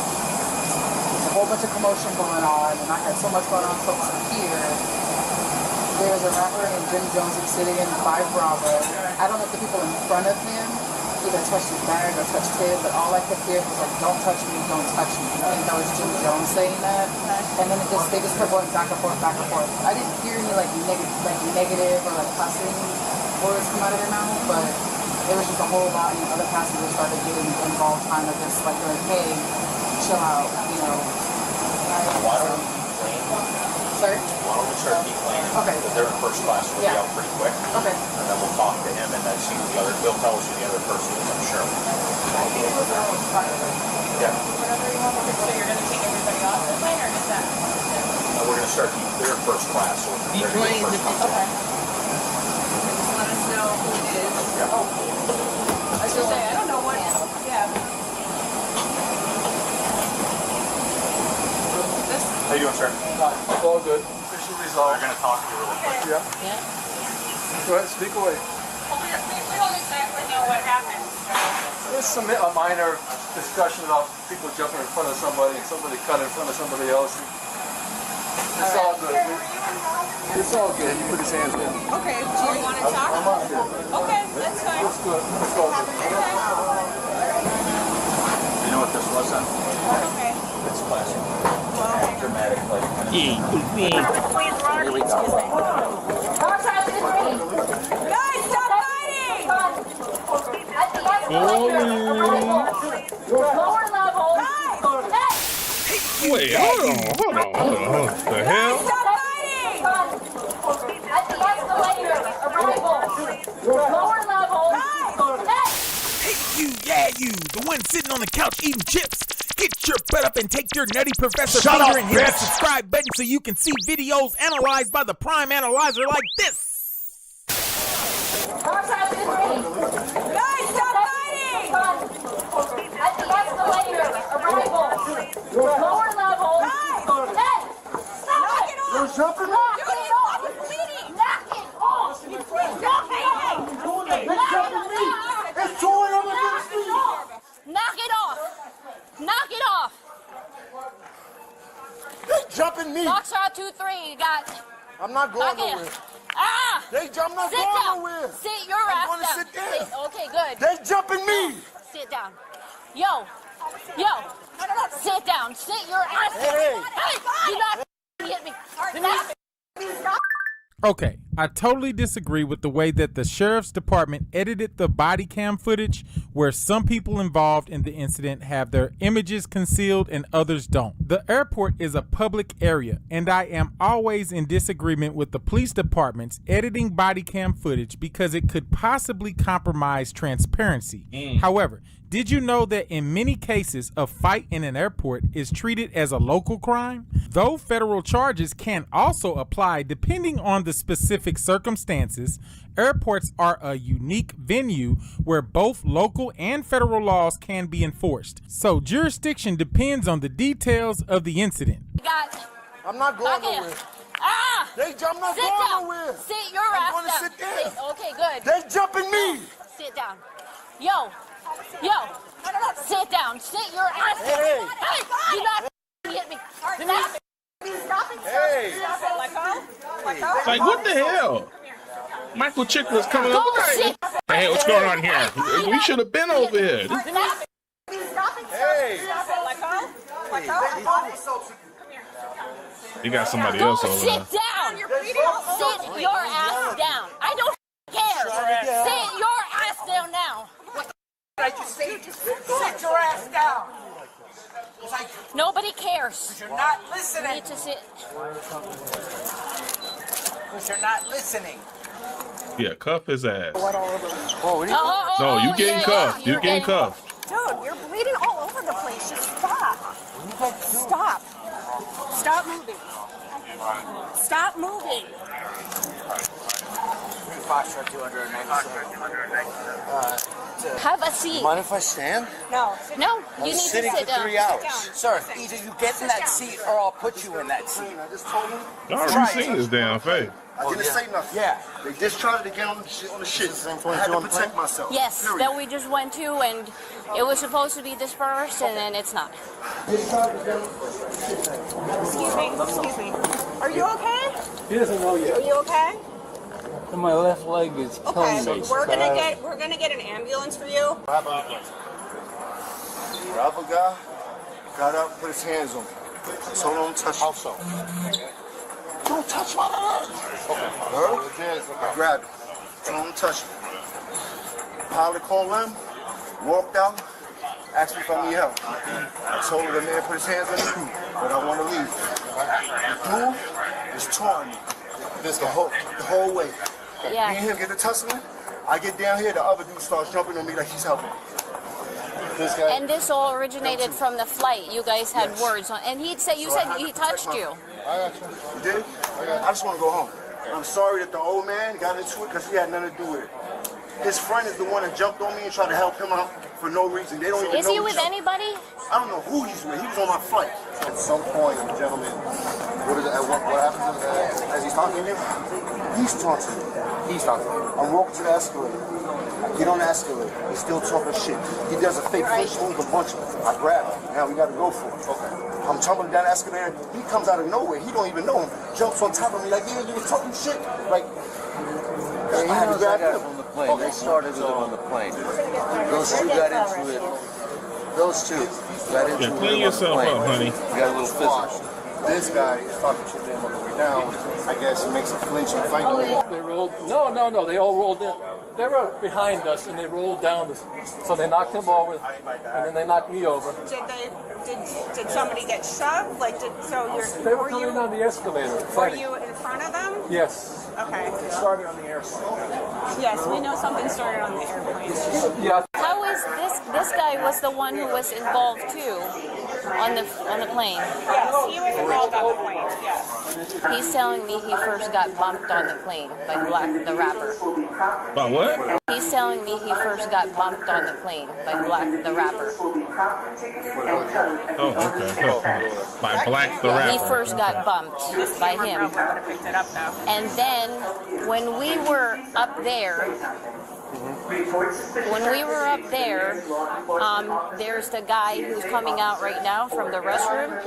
a whole bunch of commotion going on, and I had so much going on close to here. There's a rapper named Jim Jones who's sitting in 5 Bravo. I don't know if the people in front of him either touched his bag or touched his, but all I could hear was like, "Don't touch me, don't touch me." I think that was Jim Jones saying that. And then they just kept going back and forth, back and forth. I didn't hear any like negative or like cussing words come out of their mouth, but it was just a whole lot. And other passengers started getting involved, trying to just like, "Hey, chill out," you know. Sorry? Why don't we start declining? Okay. Because they're in first class, we'll be out pretty quick. Okay. And then we'll talk to him and then see who the other, he'll tell us who the other person is, I'm sure. Yeah. Whatever you want to do. So you're going to take everybody off the plane, or is that? We're going to start, they're in first class, so we're going to first class. Okay. Just let us know who it is. Yeah. Oh. I was going to say, I don't know what. Yeah. How you doing, sir? All good. Official resolved. We're going to talk to you really quick. Yeah. Go ahead, speak away. Well, we don't exactly know what happened. There's a minor discussion about people jumping in front of somebody and somebody cut in front of somebody else. It's all good. It's all good. He put his hands down. Okay, do you want to talk? I'm on here. Okay, that's fine. It's good. It's all good. You know what this was then? Okay. It's classic. Dramatic, like. Here we go. Guys, stop fighting! Lower level. Wait, hold on. The hell? Stop fighting! At the escalator, arrival. Lower level. Hey, you, the one sitting on the couch eating chips. Get your butt up and take your nutty Professor Shut finger up, and hit the bitch. subscribe button so you can see videos analyzed by the Prime Analyzer like this. Guys, stop fighting! At the escalator, arrival. Lower level. Knock it off! You're jumping? Knock it off! Knock it off! It's torn over the street. Knock it off! Knock it off! They jumping me. Foxtrot 2-3, you got. I'm not going nowhere. Ah! I'm not Sit going down. nowhere. Sit your I'm ass gonna down. sit there. Okay, good. They jumping me. Sit down. Yo. Sit down. Sit your ass down. Hey. Do not hit me. Do not. Okay, I totally disagree with the way that the sheriff's department edited the body cam footage, where some people involved in the incident have their images concealed and others don't. The airport is a public area, and I am always in disagreement with the police department's editing body cam footage because it could possibly compromise transparency. However, did you know that in many cases, a fight in an airport is treated as a local crime? Though federal charges can also apply depending on the specific circumstances, airports are a unique venue where both local and federal laws can be enforced. So jurisdiction depends on the details of the incident. I'm not going nowhere. Ah! I'm not Sit going down. nowhere. Sit your ass I'm down. gonna sit there. Okay, good. They jumping me. Sit down. Yo. Sit down. Sit your ass down. Hey. Do not hit me. Do not. Hey. Like, what the hell? Michael Chick was coming up. Hey, what's going on here? We should have been over here. Hey. You got somebody else over Sit there. down. Sit your ass down. I don't care. Sit your ass down now. I just say, sit your ass down. Nobody cares. You're not listening. You need to sit. Because you're not listening. Yeah, cuff his ass. No, you getting cuffed. You getting cuffed. Dude, you're bleeding all over the place. Just stop. Stop. Stop moving. Stop moving. Foxtrot 297. Have a seat. Mind if I stand? No. No, I you was need sitting to sit for down. 3 hours. Sir, either you get in that seat or I'll put you in that seat. I just told them. I already seen this damn face. I didn't say nothing. Yeah. They just tried to get on the shit. I had to protect myself. Yes, Period. that we just went to, and it was supposed to be dispersed, and then it's not. Excuse me. Are you okay? He doesn't know yet. Are you okay? And my left leg is killing Okay. me. We're gonna get an ambulance for you. Rapper guy got up, put his hands on me. So don't touch me. Don't touch my arm. I grabbed him. Don't touch me. Pilot called him, walked out, asked me if I need help. I told him the man put his hands on me, but I want to leave. The dude is taunting me. The whole way. Yeah. Me and him get to tussling. I get down here, the other dude starts jumping on me like he's helping. This guy. And this all originated from the flight. You guys had words on, and you said he touched you. I got you. You did? I just want to go home. I'm sorry that the old man got into it because he had nothing to do with it. His friend is the one that jumped on me and tried to help him out for no reason. They don't even know. Is he with anybody? I don't know who he's with. He was on my flight. At some point, the gentleman, what happens as he's talking to him? He's talking to me. He's talking to me. I'm walking to the escalator. I get on the escalator. He's still talking shit. He does a fake fish move, a bunch of them. I grab him. Now we got to go for it. Okay. I'm tumbling down the escalator. He comes out of nowhere. He don't even know him. Jumps on top of me like, yeah, you was talking shit. Like, Yeah, he knows I got it on the plane. They started it on the plane. Those two got into it Those two got into Yeah, clean yourself up, honey. You got a little physical. This guy is talking shit to him on the way down. I guess it makes a flinch and fight. They rolled. No. They all rolled in. They were behind us and they rolled down. So they knocked him over, and then they knocked me over. Did somebody get shoved? Like, They were coming down the escalator. Were Fighting. you in front of them? Yes. Okay. It started on the airplane. Yes, we know something started on the airplane. Yeah. How is this guy was the one who was involved too on the plane? Yes, he was involved on the plane. Yes. He's telling me he first got bumped on the plane by the rapper. By what? He's telling me he first got bumped on the plane by the rapper. Oh, okay. By Black the rapper. He first got bumped by him. Picked it up though. And then when we were up there, there's the guy who's coming out right now from the restroom.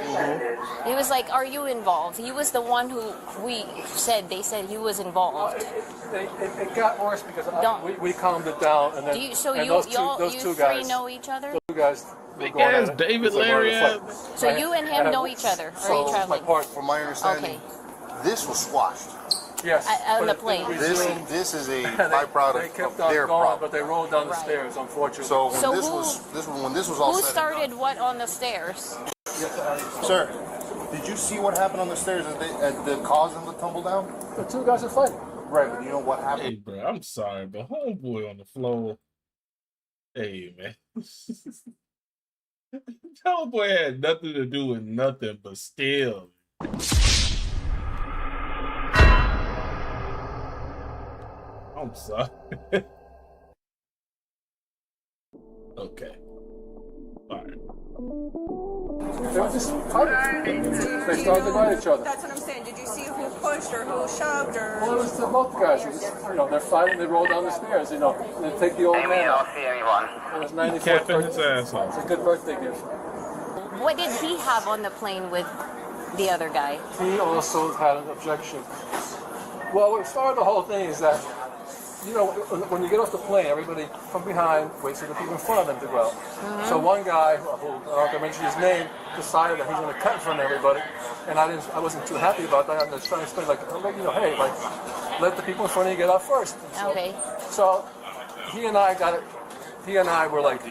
He was like, "Are you involved?" He was the one who they said he was involved. It got worse because we calmed it down, and then those two guys three know each other. Those two guys. Big ass David Lariat. So you and him know each other, or are you traveling? From my understanding, this was squashed. Yes. On the plane. This is a byproduct of their problem. But they rolled down the stairs, unfortunately. So when this was all who said started what on the stairs? Sir, did you see what happened on the stairs at the cause of the tumble down? The two guys are fighting. Right, but you know what happened? Hey, bro, I'm sorry, but homeboy on the floor. Hey, man. Homeboy had nothing to do with nothing, but still. I'm sorry. Okay. Alright. They were just fighting. They started to fight each other. That's what I'm saying. Did you see who pushed or who shoved or? Well, it was both guys. They're fighting. They roll down the stairs. And they take the old man out. see anyone. And it's 94th Capping his birthday. ass off. It's a good birthday gift. What did he have on the plane with the other guy? He also had an objection. Well, what started the whole thing is that, when you get off the plane, everybody from behind waits for the people in front of them to go out. So one guy, who I don't have to mention his name, decided that he's going to cut in front of everybody, and I wasn't too happy about that. I was trying to explain, hey, let the people in front of you get out first. So he and I got it. He and I were like,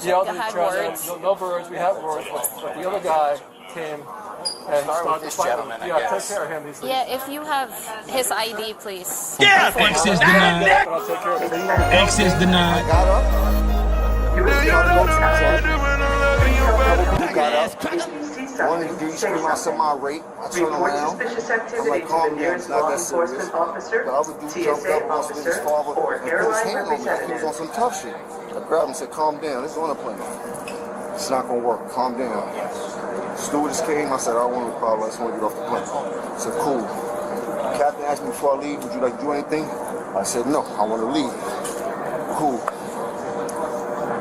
yelled at each other. No words. We have words, but the other guy came and started to fight him. Yeah, take care of him. Yeah, if you have his ID, please. Yeah, access denied. Access denied. I got up. Got up. One of the dudes screamed out some irate. I turned around. I'm like, calm down, it's not that serious. The other dude jumped up, wants me to his father, and put his hand on me. He was on some tough shit. I grabbed him and said, calm down, this is on a plane. It's not gonna work, calm down. Stewardess came, I said, I don't want no problem, I just want to get off the plane. I said, cool. The captain asked me before I leave, would you like to do anything? I said, no, I want to leave. Cool.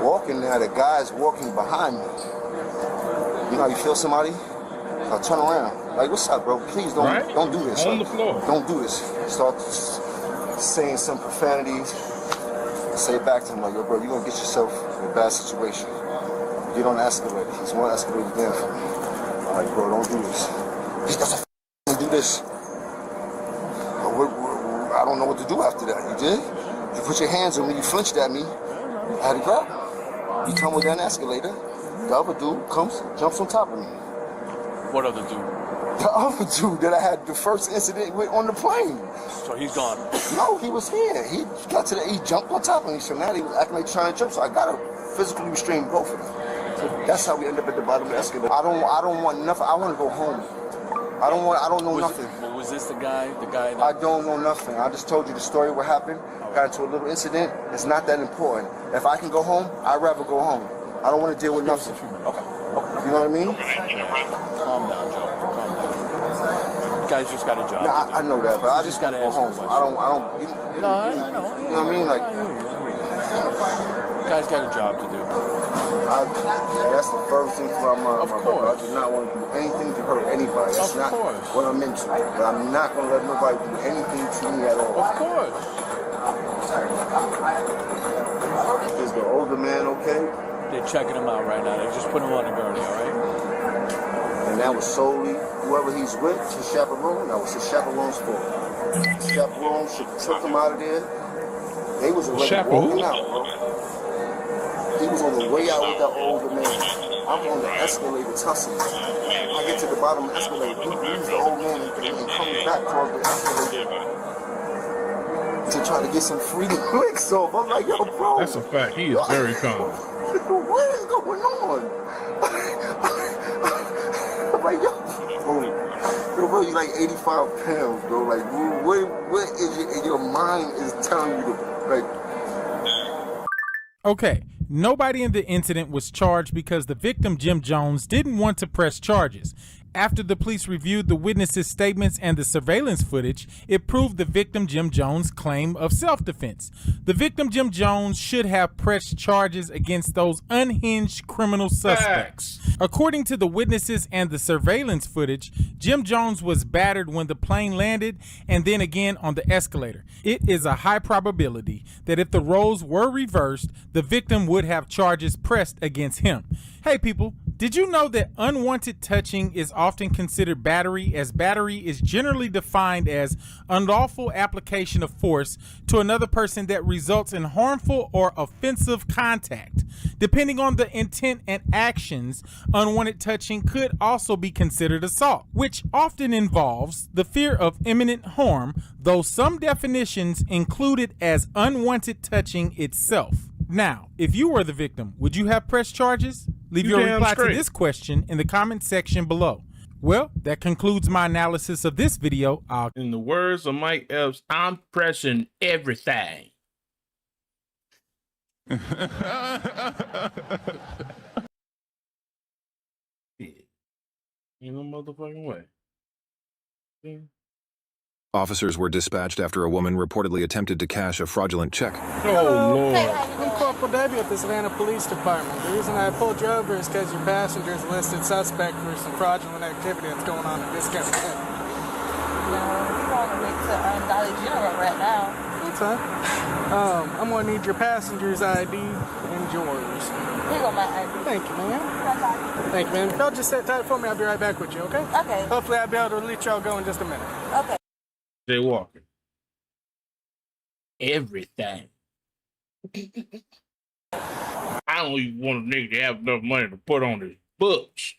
Walking there, the guy's walking behind me. You know how you feel somebody? I turn around. Like, what's up, bro? Please don't do this. On the floor. Don't do this. Start saying some profanities. I say it back to him, like, yo, bro, you're going to get yourself in a bad situation. Get on the escalator. He's one escalator down for me. I'm like, bro, don't do this. He doesn't do this. I don't know what to do after that. You did? You put your hands on me, you flinched at me. I had to grab him. You come with that escalator. The other dude comes, jumps on top of me. What other dude? The other dude that I had the first incident with on the plane. So he's gone? No, he was here. He jumped on top of me. So now he was acting like trying to jump. So I got to physically restrain both of them. So that's how we end up at the bottom of the escalator. I don't want nothing. I want to go home. I don't know nothing. Was this the guy? That... I don't know nothing. I just told you the story, what happened. Got into a little incident. It's not that important. If I can go home, I'd rather go home. I don't want to deal with nothing. Okay. You know what I mean? Calm down, Joe. Calm down. You guys just got a job. Nah, I know that, but I just gotta go home. I don't. You know what I mean? Like, you guys got a job to do. That's the first thing from my brother. I do not want to do anything to hurt anybody. That's not what I'm into. But I'm not going to let nobody do anything to me at all. Of course. Is the older man okay? They're checking him out right now. They just put him on the gurney, all right? And that was solely whoever he's with, his chaperone, that was his chaperone's fault. His chaperone should have took him out of there. They was already walking out, bro. He was on the way out with that older man. I'm on the escalator tussling. I get to the bottom of the escalator. He leaves the old man and comes back towards the escalator to try to get some free licks off. I'm like, yo, bro. That's a fact. He is very calm. What is going on? I'm like, yo, bro, you like 85 pounds, bro. Like, what is your mind is telling you to, like. Okay, nobody in the incident was charged because the victim, Jim Jones, didn't want to press charges. After the police reviewed the witnesses' statements and the surveillance footage, it proved the victim, Jim Jones' claim of self-defense. The victim, Jim Jones, should have pressed charges against those unhinged criminal suspects. According to the witnesses and the surveillance footage, Jim Jones was battered when the plane landed and then again on the escalator. It is a high probability that if the roles were reversed, the victim would have charges pressed against him. Hey people, did you know that unwanted touching is often considered battery, as battery is generally defined as unlawful application of force to another person that results in harmful or offensive contact? Depending on the intent and actions, unwanted touching could also be considered assault, which often involves the fear of imminent harm, though some definitions include it as unwanted touching itself. Now, if you were the victim, would you have pressed charges? Leave your reply to this question in the comment section below. Well, that concludes my analysis of this video. In the words of Mike Epps, I'm pressing everything. Ain't no motherfucking way. Yeah. Officers were dispatched after a woman reportedly attempted to cash a fraudulent check. Oh, Lord. I'm Corporal Debbie at the Savannah Police Department. The reason I pulled you over is because your passenger is listed suspect for some fraudulent activity that's going on at this county. No, we're on the way to Dollar General right now. That's fine. I'm going to need your passenger's ID and yours. Here go my ID. Thank you, ma'am. Thank you, ma'am. Y'all just sit tight for me. I'll be right back with you, okay? Okay. Hopefully I'll be able to let y'all go in just a minute. Okay. Jay Walker. Everything. I don't even want a nigga to have enough money to put on his books.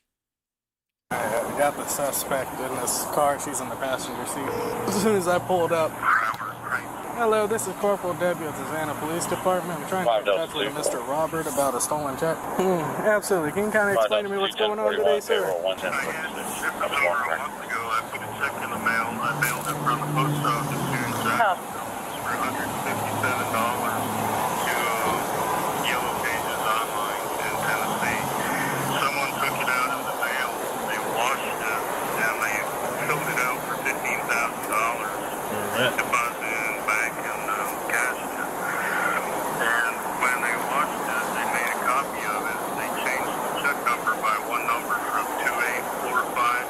We got the suspect in this car. She's in the passenger seat. As soon as I pulled up. Hello, this is Corporal Debbie at the Savannah Police Department. I'm trying to get in touch with Mr. Robert about a stolen check. Absolutely. Can you kind of explain to me what's going on today, sir? I put a check in the mail. I mailed it from the post office here in Jackson for $157 to Yellow Pages Online in Tennessee. Someone took it out of the mail. They washed it and they filled it out for $15,000. Deposited it back and cashed it. And when they washed it, they made a copy of it. They changed the check number by one number from 2845.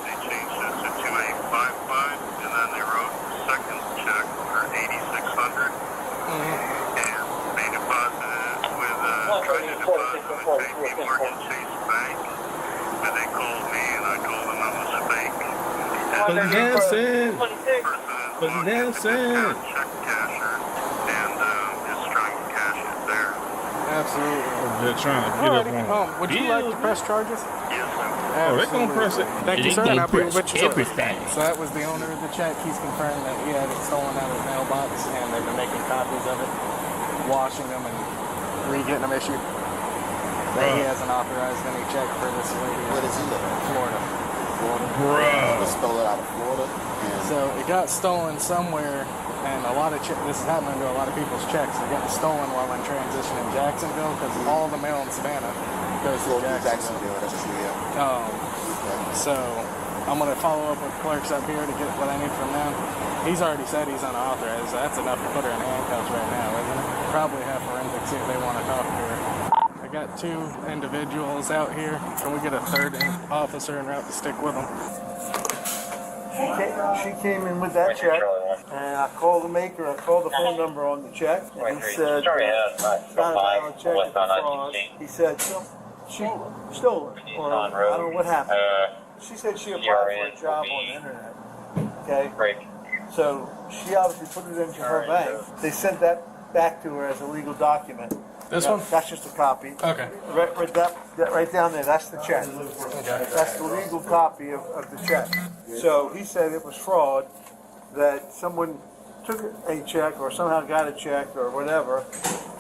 They changed it to 2855, and then they wrote the second check for $8,600. And they deposited it with tried to deposit with JP Morgan Chase Bank, but they called me and I told them it was fake. But Nelson. Check casher and is trying to cash it there. Absolutely. They're trying to get up on. Would you like to press charges? Yes, Oh, they're gonna press it. Thank you, sir. And I'll be with you shortly. Everything. So that was the owner of the check. He's confirmed that he had it stolen out of his mailbox, and they've been making copies of it, washing them, and re-getting them issued. That he hasn't authorized any check for this lady. Where does he live? Florida. Bruh. They stole it out of Florida. So it got stolen somewhere, and a lot of this is happening to a lot of people's checks. They're getting stolen while in transition in Jacksonville because all the mail in Savannah goes to Jacksonville. That's true, yeah. So I'm going to follow up with clerks up here to get what I need from them. He's already said he's unauthorized, so that's enough to put her in handcuffs right now, isn't it? Probably have forensics if they want to talk to her. I got 2 individuals out here. Can we get a 3rd officer en route to stick with them? She came in with that check. And I called the maker, I called the phone number on the check, and he said, it's not a valid check, it's a fraud. He said, she stole it, or I don't know what happened. She said she applied for a job on the internet, okay? So she obviously put it into her bank. They sent that back to her as a legal document. This one? That's just a copy. Okay. Right down there, that's the check. Okay. That's the legal copy of the check. So he said it was fraud, that someone took a check or somehow got a check or whatever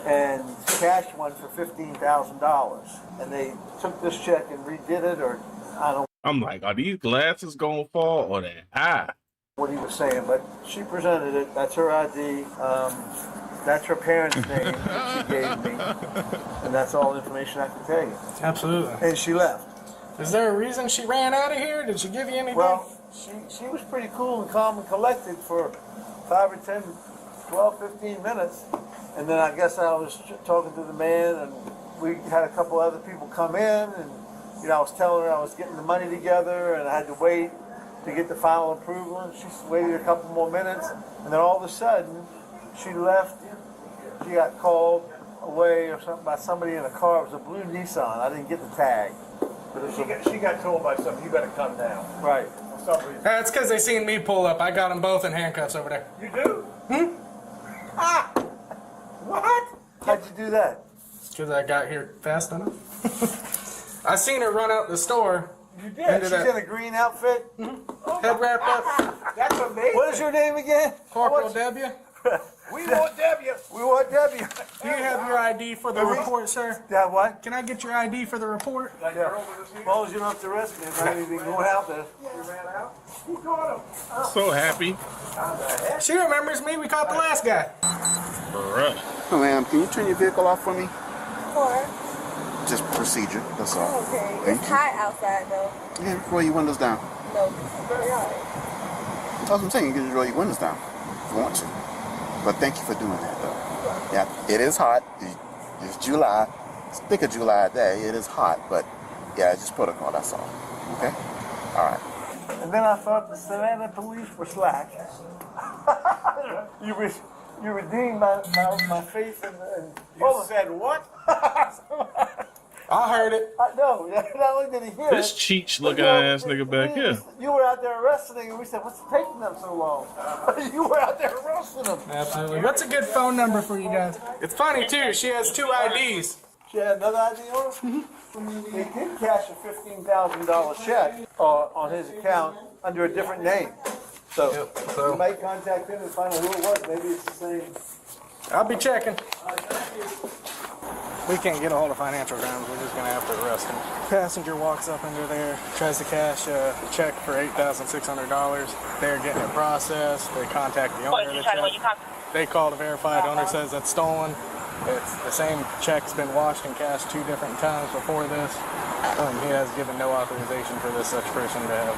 and cashed one for $15,000. And they took this check and redid it, or I don't know. I'm like, are these glasses gonna fall or that eye? What he was saying, but she presented it. That's her ID. That's her parents' name that she gave me, and that's all the information I can tell you. Absolutely. And she left. Is there a reason she ran out of here? Did she give you anything? Well, she was pretty cool and calm and collected for 5 or 10, 12, 15 minutes, and then I guess I was talking to the man, and we had a couple other people come in, and I was telling her I was getting the money together, and I had to wait to get the final approval, and she waited a couple more minutes, and then all of a sudden, she left. She got called away or something by somebody in a car. It was a blue Nissan. I didn't get the tag. But she got told by somebody, you better come down. Right. For some reason. That's because they seen me pull up. I got them both in handcuffs over there. You do? What? How'd you do that? Because I got here fast enough. I seen her run out the store. You did? She's in a green outfit? Head wrapped up. That's amazing. What is your name again? Corporal W. We want W. We want W. Do you have your ID for the report, sir? Yeah, what? Can I get your ID for the report? Yeah. As long as you don't have to arrest me, if I have anything going out there. You ran out? You caught him. So happy. She remembers me. We caught the last guy. Right. Oh, ma'am, can you turn your vehicle off for me? For? Just procedure, that's all. Okay. Thank It's you. hot outside, though. Yeah, roll your windows down. No, this is very hot. That's what I'm saying. You can just roll your windows down if you want to. But thank you for doing that, though. Yeah, it is hot. It's July. It's thick of July day. It is hot, but yeah, it's just protocol, that's all. Okay? All right. And then I thought the Savannah police were slack. You redeemed my faith in you said what? I heard it. No, not only did he hear This it. cheech looking ass nigga back here. You were out there arresting, and we said, what's taking them so long? You were out there arresting them. Absolutely. What's a good phone number for you guys? It's funny, too. She has 2 IDs. She had another ID on her? They did cash a $15,000 check on his account under a different name. So, you might contact him and find out who it was. Maybe it's the same. I'll be checking. We can't get a hold of financial crimes. We're just going to have to arrest him. Passenger walks up under there, tries to cash a check for $8,600. They're getting it processed. They contact the owner of the check. They call to verify. The owner says that's stolen. It's the same check's been washed and cashed 2 different times before this. He has given no authorization for this such person to have.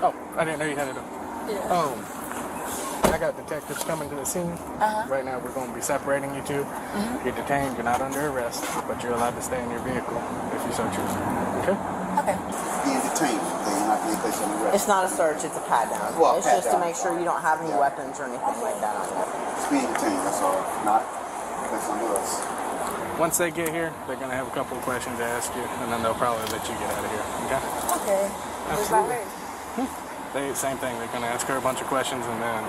Oh, I didn't know you had it up. Yeah. I got detectives coming to the scene. Right now we're going to be separating you 2. You're detained, you're not under arrest, but you're allowed to stay in your vehicle if you so choose. Okay? Okay. Being detained, you're not being placed on arrest. It's not a search, it's a pat down. Well, it's just to make sure you don't have any weapons or anything like that on you. It's being detained, that's all. Not placed on arrest. Once they get here, they're going to have a couple of questions to ask you, and then they'll probably let you get out of here. Okay? Okay. Absolutely. Same thing. They're going to ask her a bunch of questions, and then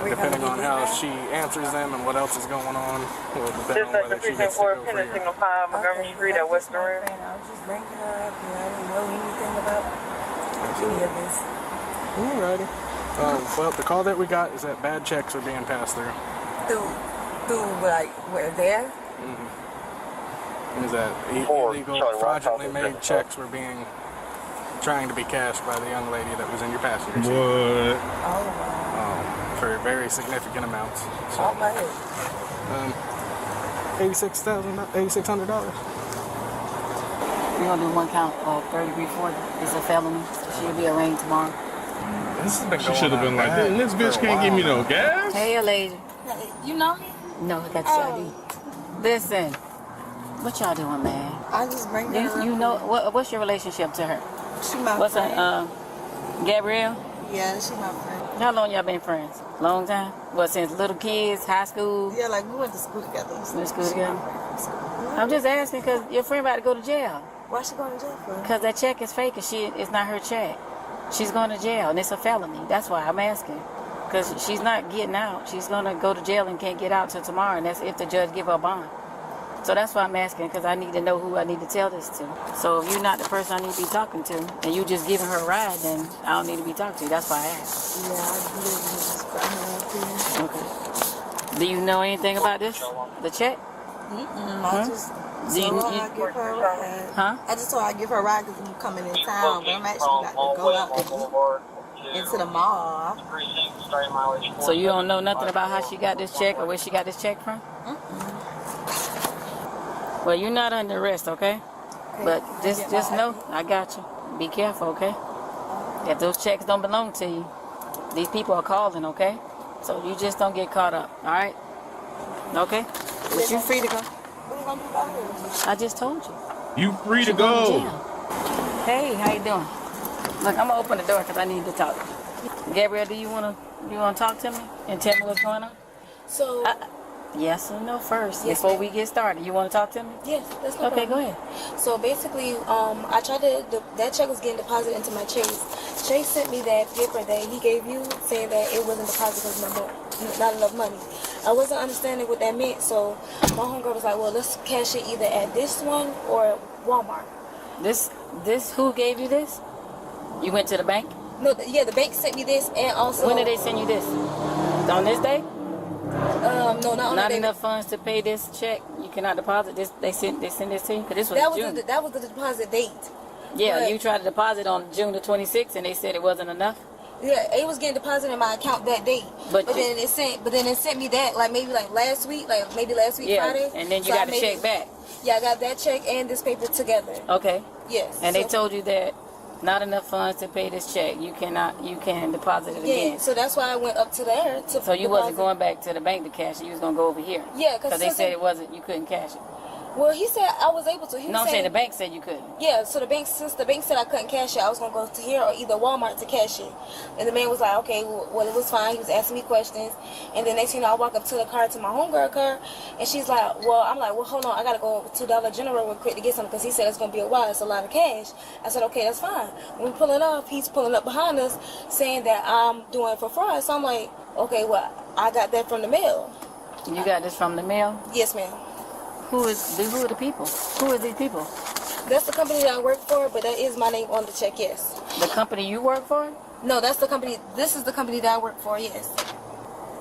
depending on how she answers them and what else is going on, will depend on whether she gets to go free. Signal 5, Montgomery Street at Western Road. I was just bringing her up, and I didn't know anything about any of this. Alrighty. Well, the call that we got is that bad checks are being passed through. Through like, where, there? Is that illegal, fraudulently made checks were trying to be cashed by the young lady that was in your passenger seat. What? Oh, wow. For very significant amounts. So, All right. $8,600. We're going to do 1 count of third-degree fraud. It's a felony. She'll be arraigned tomorrow. This has been She should have been like, this bitch can't give me no gas. Hey, lady. You know me? No, that's your ID. Listen, what y'all doing, man? I just bring her You know, what's your relationship to her? She my What's friend. her, Gabrielle? Yeah, she my friend. How long y'all been friends? Long time? What, since little kids, high school? Yeah, like we went to school together. Went to school together? I'm just asking because your friend about to go to jail. Why she going to jail for? Because that check is fake and it's not her check. She's going to jail and it's a felony. That's why I'm asking. Because she's not getting out. She's going to go to jail and can't get out till tomorrow, and that's if the judge give her a bond. So that's why I'm asking, because I need to know who I need to tell this to. So if you're not the person I need to be talking to, and you just giving her a ride, then I don't need to be talking to you. That's why I asked. Yeah, I believe you just brought her up here. Okay. Do you know anything about this? The check? I just told her I'd give her a ride. Huh? I just told her I'd give her a ride because I'm coming in town, but I'm actually about to go out to eat into the mall. So you don't know nothing about how she got this check or where she got this check from? Well, you're not under arrest, okay? But just know, I got you. Be careful, okay? If those checks don't belong to you, these people are calling, okay? So you just don't get caught up, all right? Okay? But you're free to go. I just told you. You free to go. Hey, how you doing? Look, I'm gonna open the door because I need to talk. Gabrielle, do you wanna talk to me and tell me what's going on? So. Yes or no first, yes, before we get started. You want to talk to me? Yes, that's no okay, problem. go ahead. So basically, I tried to, that check was getting deposited into my Chase. Chase sent me that paper that he gave you saying that it wasn't deposited because not enough money. I wasn't understanding what that meant, so my homegirl was like, well, let's cash it either at this one or Walmart. This, who gave you this? You went to the bank? No, the bank sent me this, and also... When did they send you this? On this day? No, not enough funds to pay this check. You cannot deposit this. They send this to you. Cause this was June. That was the deposit date. Yeah, but, you tried to deposit on June the 26th, and they said it wasn't enough. Yeah, it was getting deposited in my account that day. But then it sent me that maybe last week, Friday. And then you got a check back. Yeah, I got that check and this paper together. Okay. Yes. And they told you that. Not enough funds to pay this check. You can deposit it again. Yeah, so that's why I went up to there. So you wasn't going back to the bank to cash it. You was going to go over here. Yeah, because they said you couldn't cash it. Well, he said I was able to. I'm saying the bank said you couldn't. Yeah, so since the bank said I couldn't cash it, I was going to go to here or either Walmart to cash it. And the man was like, okay, well, it was fine. He was asking me questions. And then next thing you know, I walk up to the car, to my homegirl car, and she's like, I'm like, hold on, I got to go to Dollar General real quick to get something because he said it's going to be a while. It's a lot of cash. I said, okay, that's fine. When we pulling up, he's pulling up behind us saying that I'm doing it for fraud. So I'm like, okay, well, I got that from the mail. You got this from the mail? Yes, ma'am. Who are the people? Who are these people? That's the company that I work for, but that is my name on the check, yes. The company you work for? No, that's the company. This is the company that I work for, yes.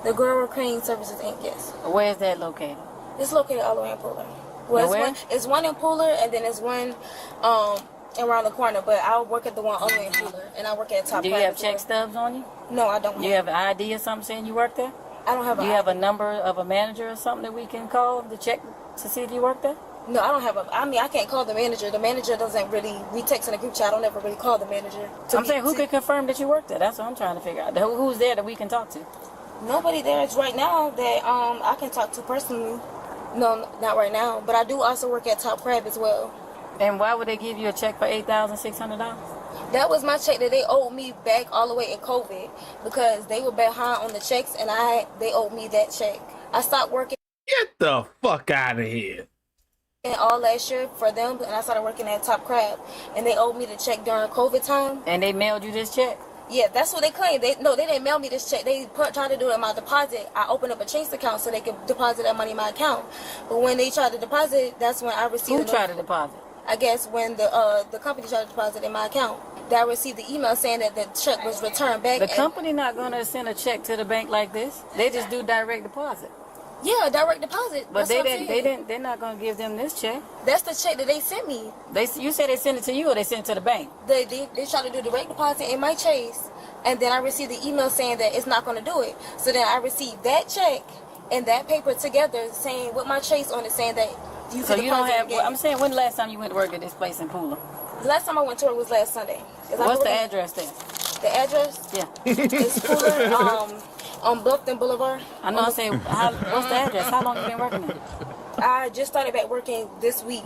The Grower Crane Services, Inc., yes. Where is that located? It's located all the way in Pooler. Well, it's one in Pooler, and then it's one around the corner, but I work at the one all the way in Pooler, and I work at Top. Do you have check stubs on you? No, I don't. You have an ID or something saying you work there? I don't have Do you have a number of a manager or something that we can call to check to see if you work there? No, I don't have I can't call the manager. The manager doesn't really, we text in a group chat. I don't ever really call the manager. I'm saying, who can confirm that you work there? That's what I'm trying to figure out. Who's there that we can talk to? Nobody there is right now that I can talk to personally. No, not right now. But I do also work at Top Crab as well. And why would they give you a check for $8,600? That was my check that they owed me back all the way in COVID because they were behind on the checks and they owed me that check. I stopped working. Get the fuck out of here. And all last year for them, and I started working at Top Crab, and they owed me the check during COVID time. And they mailed you this check? Yeah, that's what they claim. They didn't mail me this check. They tried to do it in my deposit. I opened up a Chase account so they could deposit that money in my account. But when they tried to deposit, that's when I received. Who tried to deposit? I guess when the company tried to deposit in my account. That I received the email saying that the check was returned back. The company not going to send a check to the bank like this. They just do direct deposit. Yeah, direct deposit. But they're not going to give them this check. That's the check that they sent me. You said they sent it to you or they sent it to the bank? They tried to do direct deposit in my Chase, and then I received the email saying that it's not going to do it. So then I received that check and that paper together saying with my Chase on it saying that you So you don't have, I'm saying, when the last time you went to work at this place in Pooler? The last time I went to work was last Sunday. What's the address there? The address? Yeah. It's Pooler, on Bluffton Boulevard. I know. I'm saying, what's the address? How long have you been working there? I just started back working this week.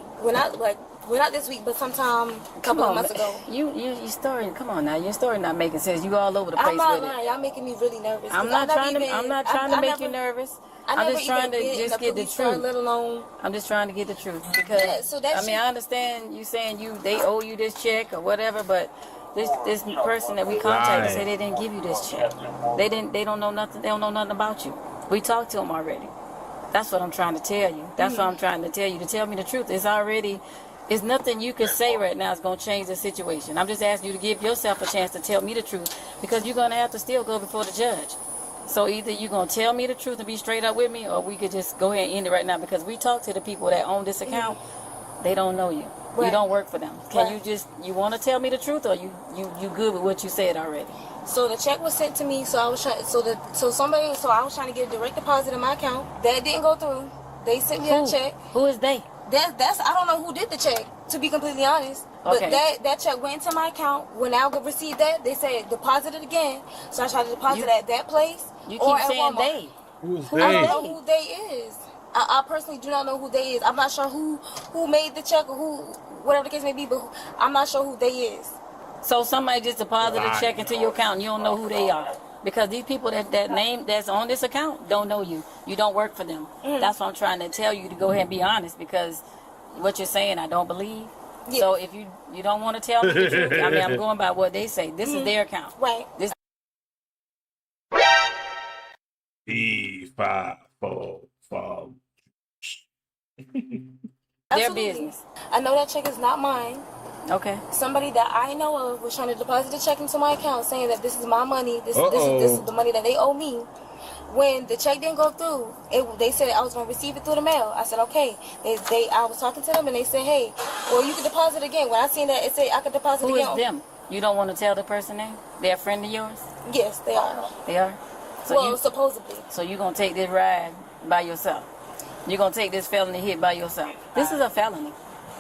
Well, not this week, but sometime a couple of months ago. Your story. Come on now, your story not making sense. You all over the place I'm not with lying. Y'all making me really nervous. I'm not trying to make you nervous. I'm just trying to just get the truth. Let alone. I'm just trying to get the truth because I understand you saying they owe you this check or whatever, but this person that we contacted said they didn't give you this check. They don't know nothing. They don't know nothing about you. We talked to them already. That's what I'm trying to tell you. That's what I'm trying to tell you. To tell me the truth. It's nothing you can say right now is going to change the situation. I'm just asking you to give yourself a chance to tell me the truth because you're going to have to still go before the judge. So either you're going to tell me the truth and be straight up with me, or we could just go ahead and end it right now because we talked to the people that own this account. They don't know you. You don't work for them. Can you want to tell me the truth, or you good with what you said already? So the check was sent to me. So I was trying. So I was trying to get a direct deposit in my account. That didn't go through. They sent me a check. Who is they? That's I don't know who did the check. To be completely honest, but that check went into my account. When I received that, they said deposit it again. So I tried to deposit at that place. You keep saying they. Who's I don't know who they is. I personally do not know who they is. I'm not sure who made the check or who, whatever the case may be, but I'm not sure who they is. So somebody just deposited a check into your account and you don't know who they are. Because these people that's on this account don't know you. You don't work for them. That's what I'm trying to tell you, to go ahead and be honest, because what you're saying I don't believe. Yeah. So if you don't want to tell me the truth, I mean, I'm going by what they say. This is their account. Right. This E545. Their business. I know that check is not mine. Okay. Somebody that I know of was trying to deposit a check into my account, saying that this is my money. This is the money that they owe me. When the check didn't go through, they said I was going to receive it through the mail. I said, okay. I was talking to them, and they said, hey, well, you can deposit again. When I seen that, it said I could deposit again. Who is them? You don't want to tell the person name? They're a friend of yours? Yes, they are. They are? So supposedly. So you're going to take this ride by yourself? You're going to take this felony hit by yourself? This is a felony.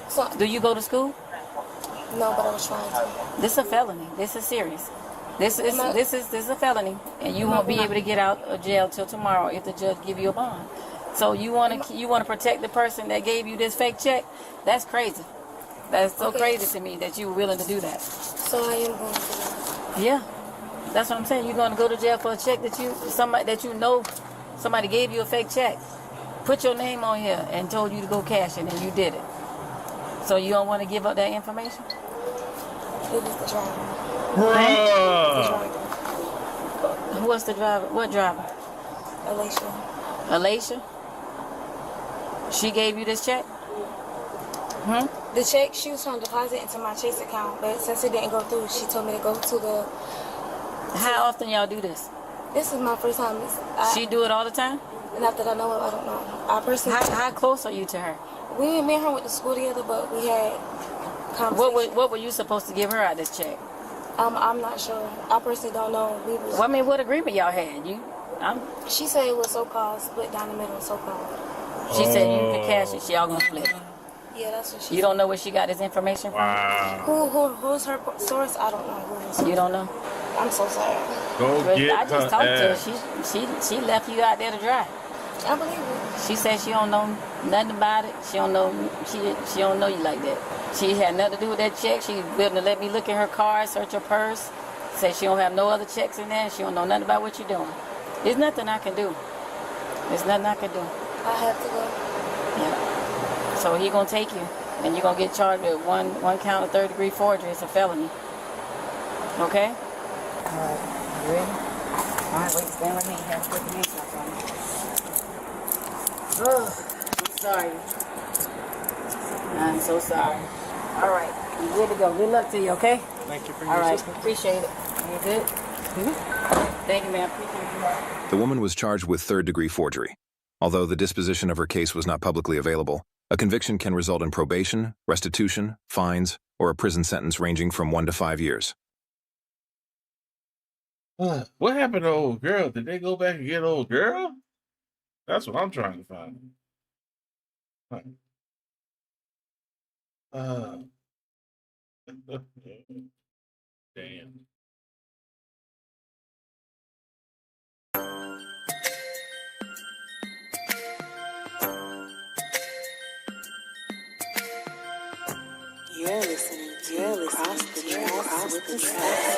So, do you go to school? No, but I was trying to. This is a felony. This is serious. This is a felony, and you won't be able to get out of jail till tomorrow if the judge give you a bond. So you want to protect the person that gave you this fake check? That's crazy. That's so crazy to me that you were willing to do that. So I am going to jail. Yeah, that's what I'm saying. You're going to go to jail for a check that somebody gave you a fake check, put your name on here, and told you to go cash it, and you did it. So you don't want to give up that information? It was the driver. Who was the driver? What driver? Alicia? She gave you this check? The check she was trying to deposit into my Chase account, but since it didn't go through, she told me to go to the... How often y'all do this? This is my first time. She do it all the time? Not that I know of, I don't know. I personally... How close are you to her? Me and her went to school together, but we had conversations. What were you supposed to give her out this check? I'm not sure. I personally don't know. What agreement y'all had? She said it was so-called split down the middle, so-called. She said you could cash it, y'all gonna split it. Yeah, that's what she said. You don't know where she got this information from? Who's her source? I don't know. You don't know? I'm so sorry. I just talked to her. She left you out there to dry. I believe it. She said she don't know nothing about it. She don't know you like that. She had nothing to do with that check. She willing to let me look at her car, search her purse. Said she don't have no other checks in there. She don't know nothing about what you're doing. There's nothing I can do. There's nothing I can do. I have to go. Yeah. So he gonna take you, and you're gonna get charged with one count of third-degree forgery. It's a felony. Okay? All right. You ready? All right. Wait. Stand with me. Have to put your hands up on me. Oh, I'm sorry. I'm so sorry. All right, you good to go. Good luck to you, okay? Thank you for your assistance. Appreciate it. You good? Thank you, ma'am. Appreciate it. The woman was charged with third-degree forgery. Although the disposition of her case was not publicly available, a conviction can result in probation, restitution, fines, or a prison sentence ranging from 1 to 5 years. What happened to old girl? Did they go back and get old girl? That's what I'm trying to find. Damn. with the style.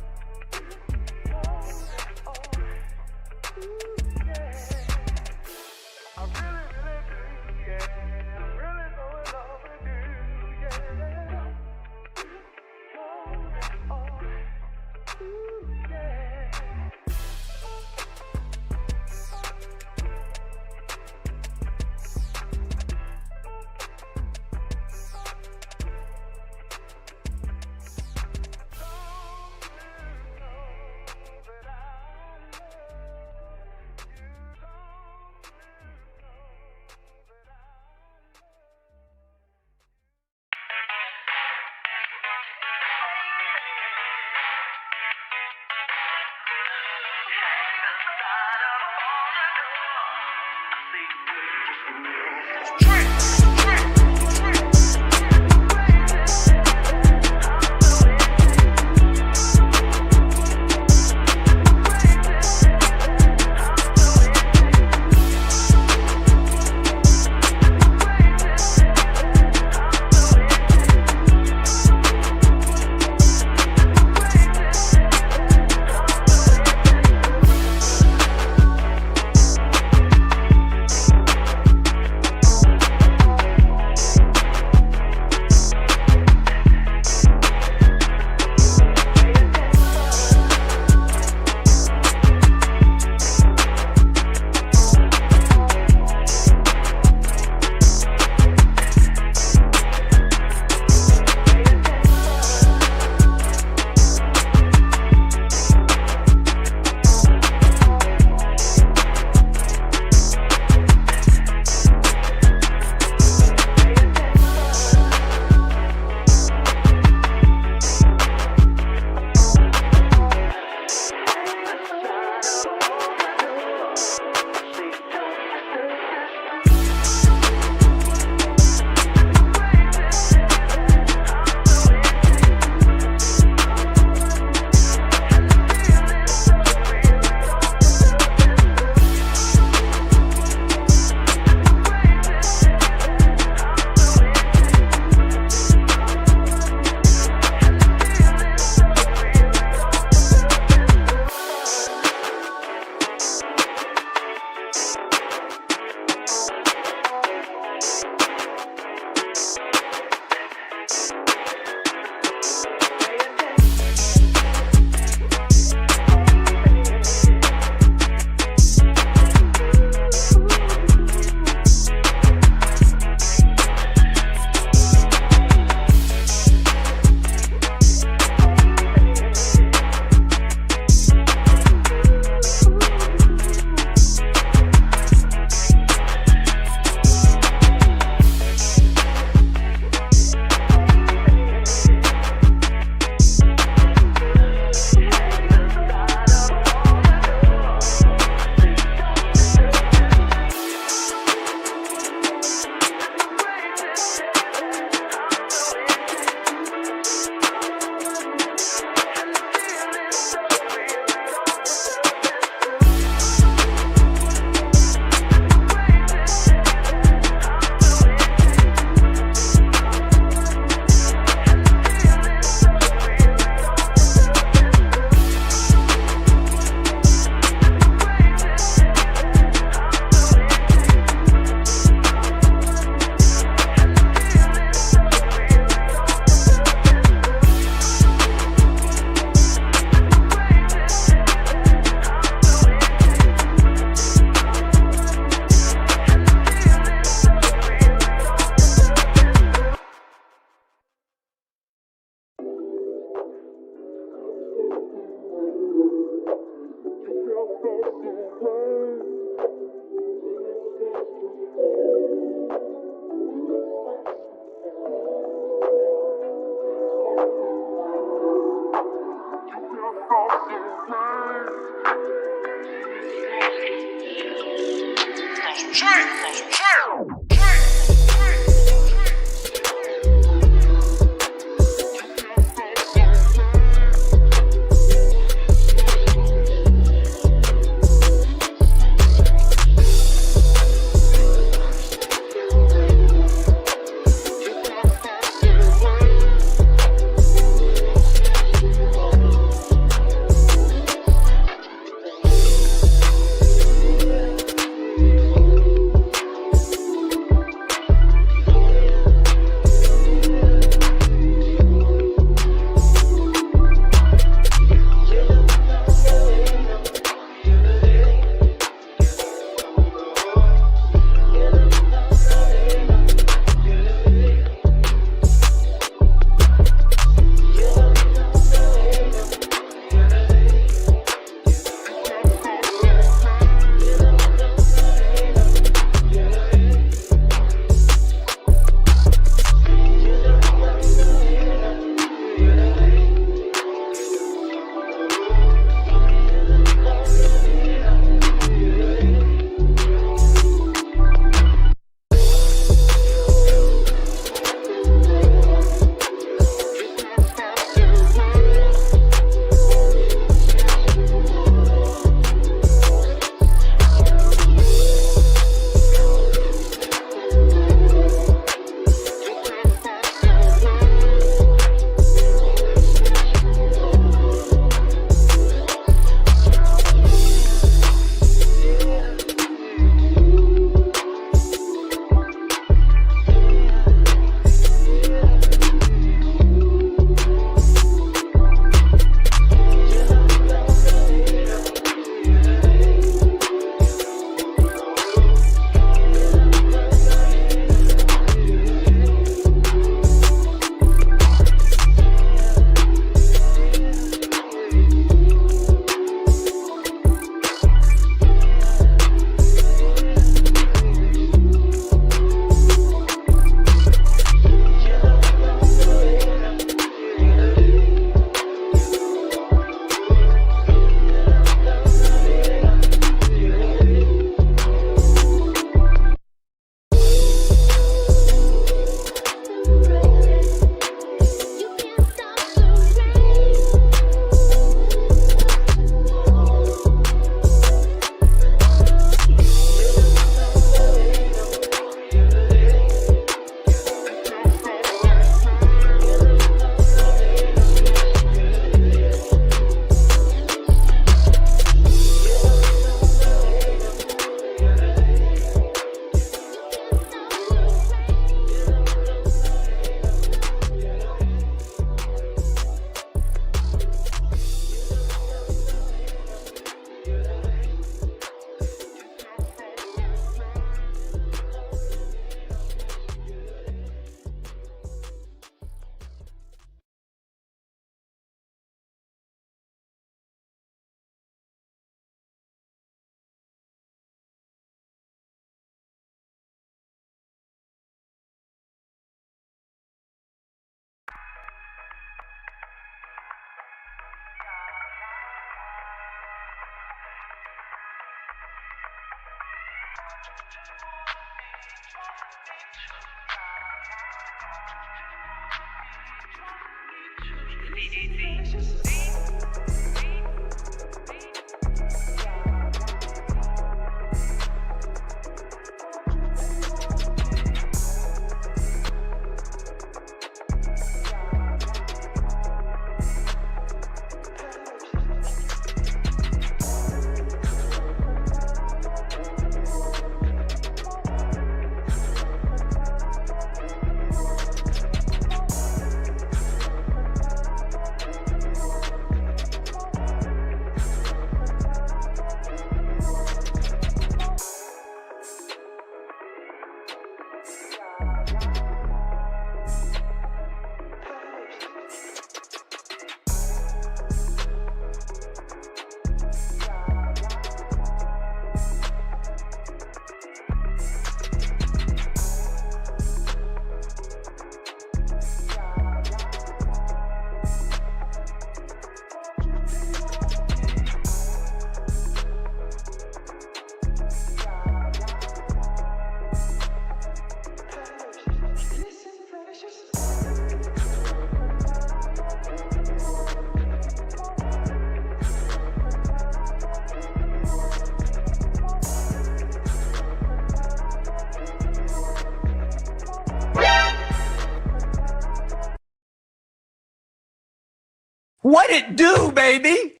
What it do, baby?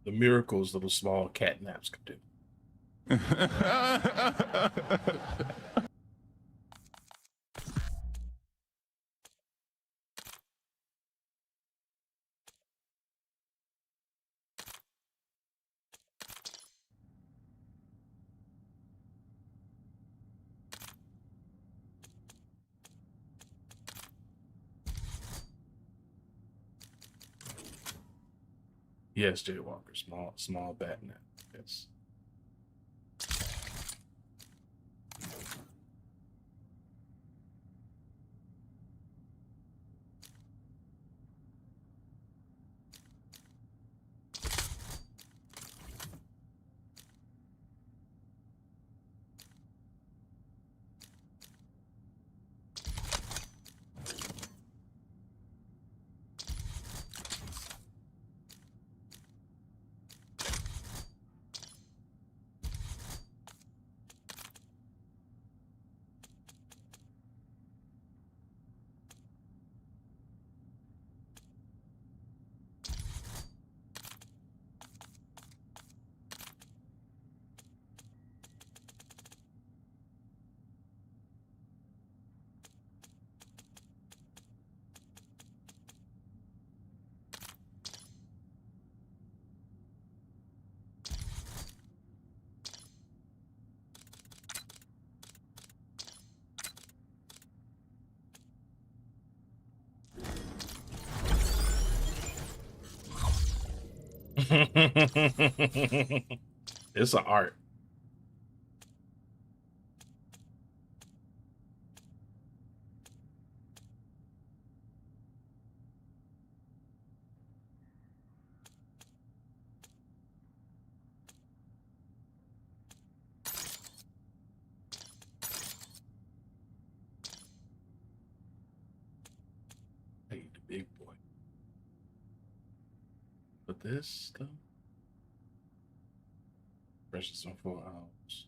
The miracles little small cat naps could do. Yes, Jaywalker, small bat nap. Yes. It's an art. Hey, the big boy. But this stuff. Precious on 4 hours.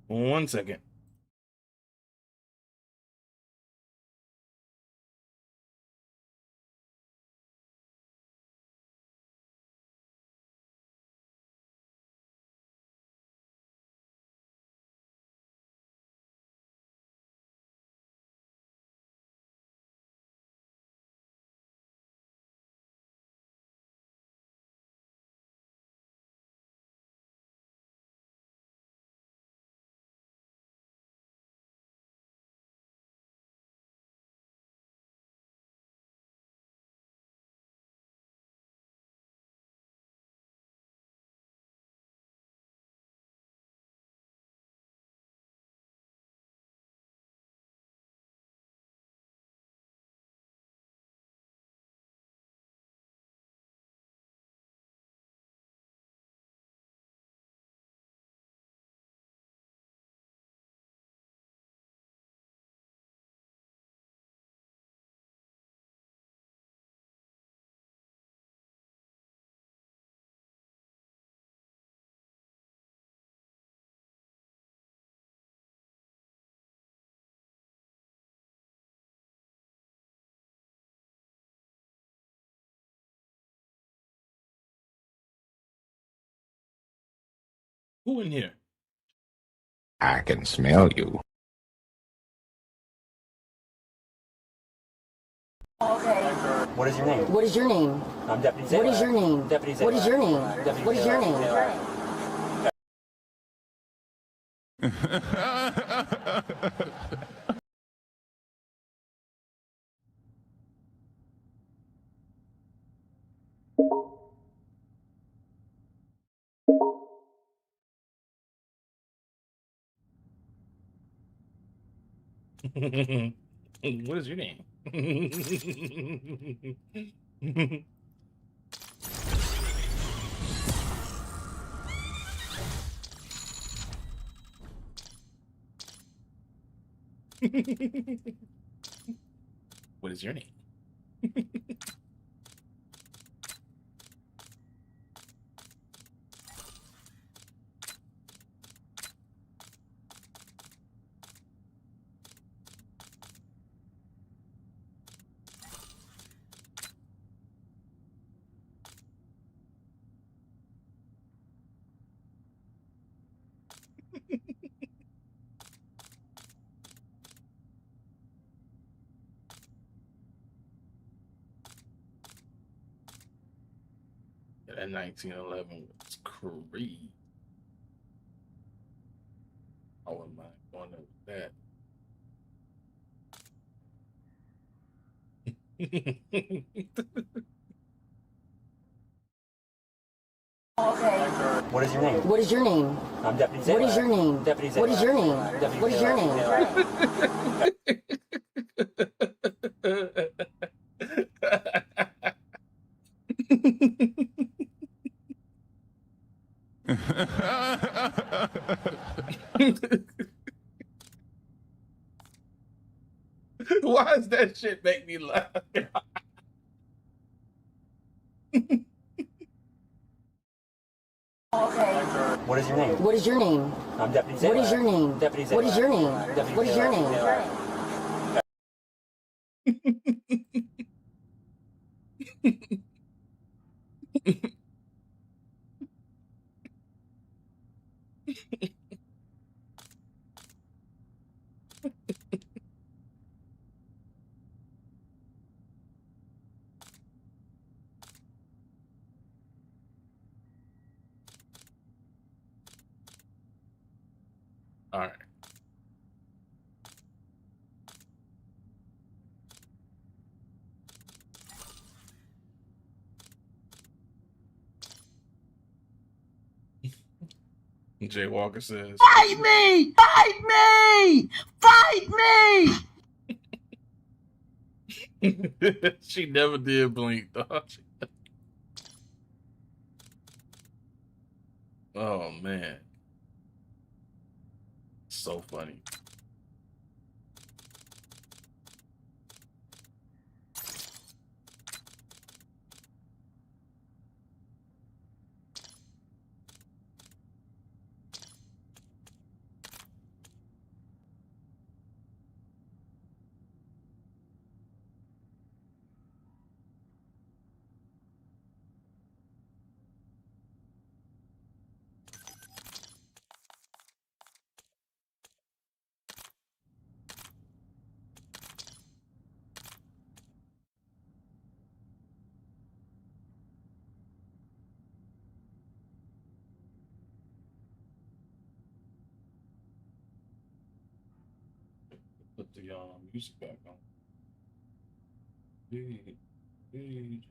One second. Who in here? I can smell you. What is your name? What is your name? I'm Deputy What is your name? Deputy What is your name? What is your name? What is your name? What is your name? Yeah, that 1911 was crazy. I wouldn't mind going up with that. What is your name? What is your name? I'm Deputy What is your name? Deputy What is your name? What is your name? Why does that shit make me laugh? What is your name? What is your name? I'm Deputy What is your name? Deputy What is your name? What is your name? All right. Jay Walker says, Fight me! Fight me! Fight me! she never did blink, dog. Oh man, so funny. Put the music back on. Hey, hey.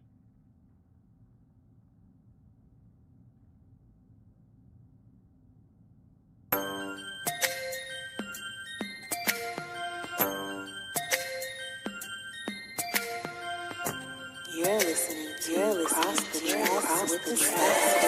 You're listening to Cross the Tracks with the Stars.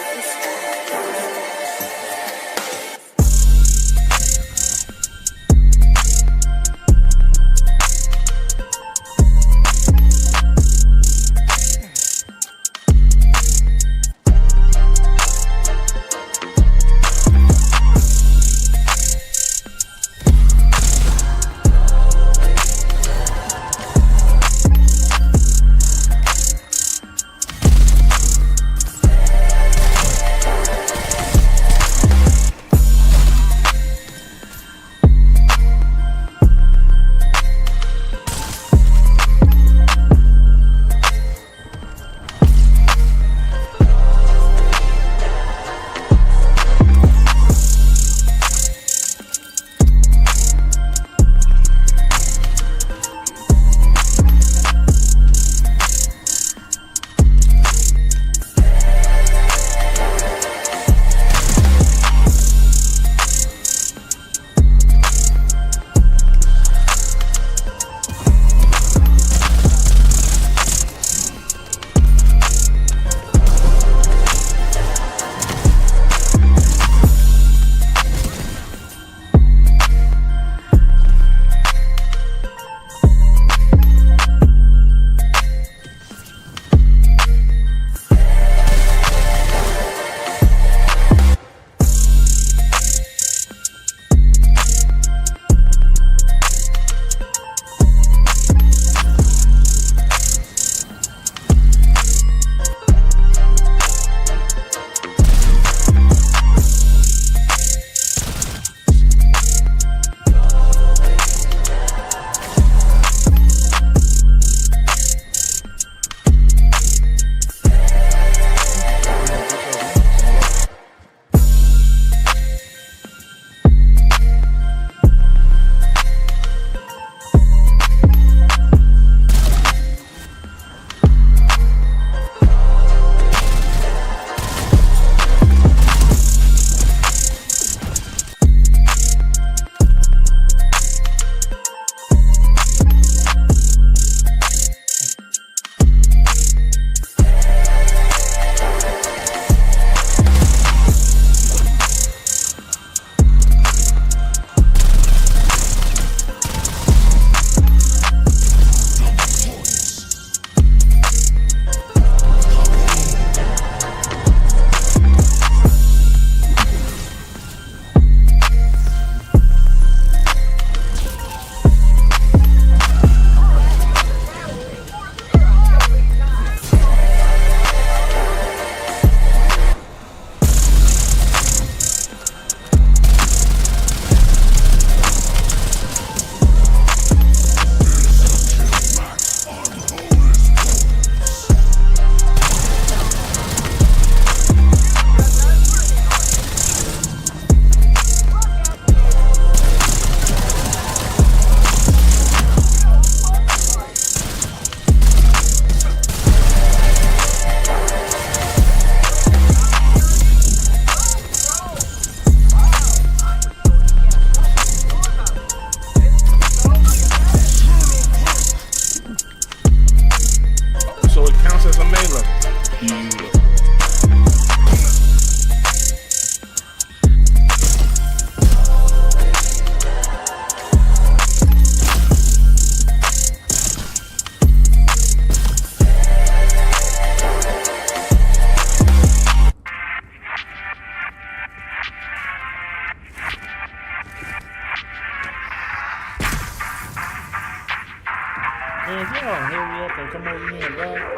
Beautiful. Man, if y'all hurry up and come over here and ride.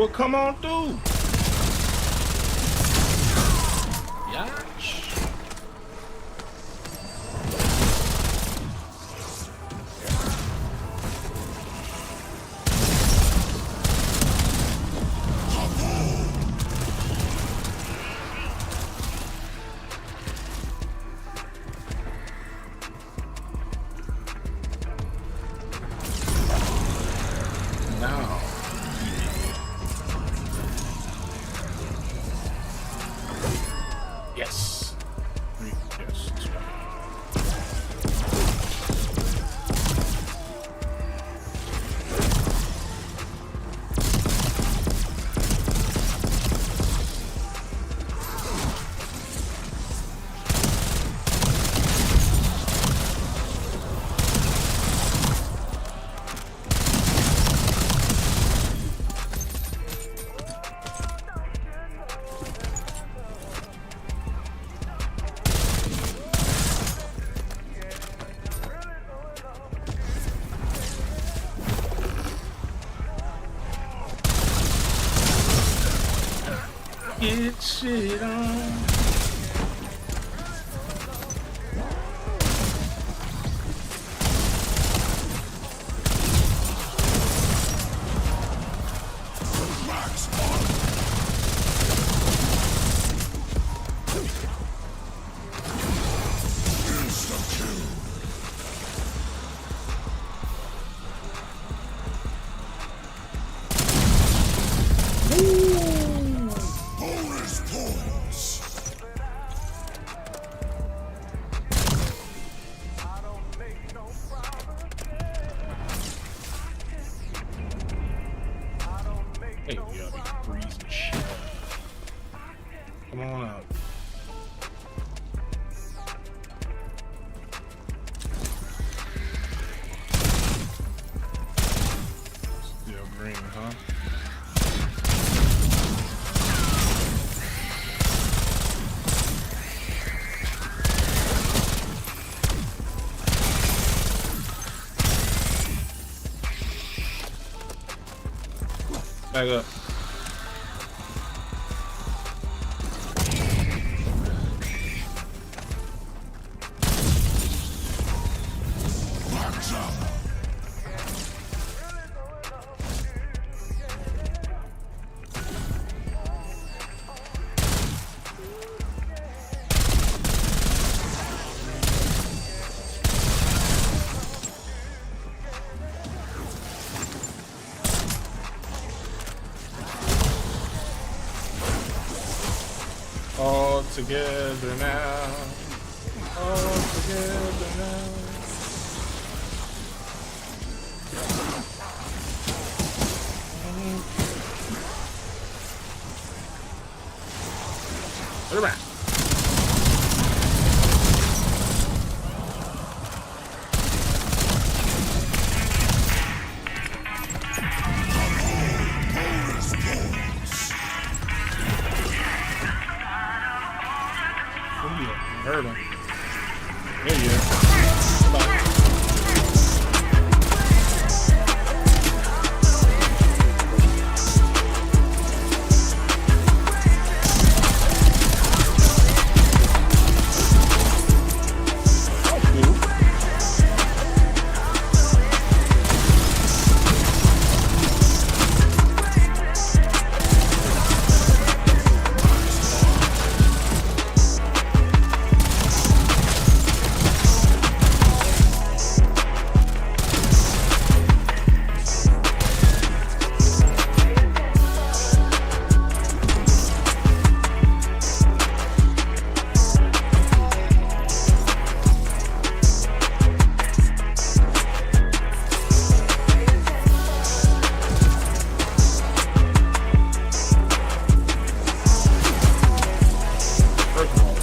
Well, come on through. Yash. Get shit on. Hey, y'all be freezing shit. Come on out. Still green, huh? Back up. All together now. All together now. Put it back. Heard him. There you go.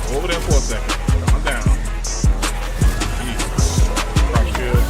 Over there for a second. Calm down. Jesus. Crouch good.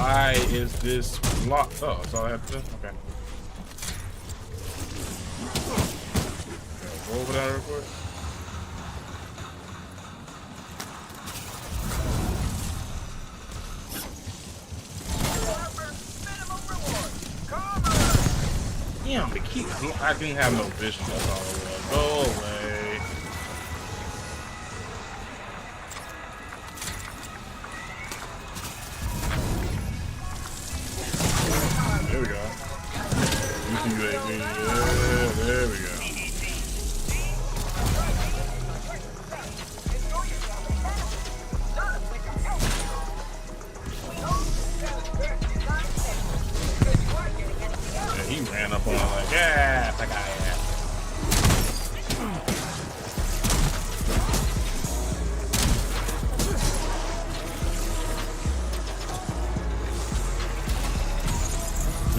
Why is this blocked? Oh, that's all I have to do? Okay. Go over that real quick. Damn, the key. I didn't have no vision. That's all it was. Go away. There we go. Using UAV. Yeah, there we go. Yeah, he ran up on it like, yeah, that guy, yeah.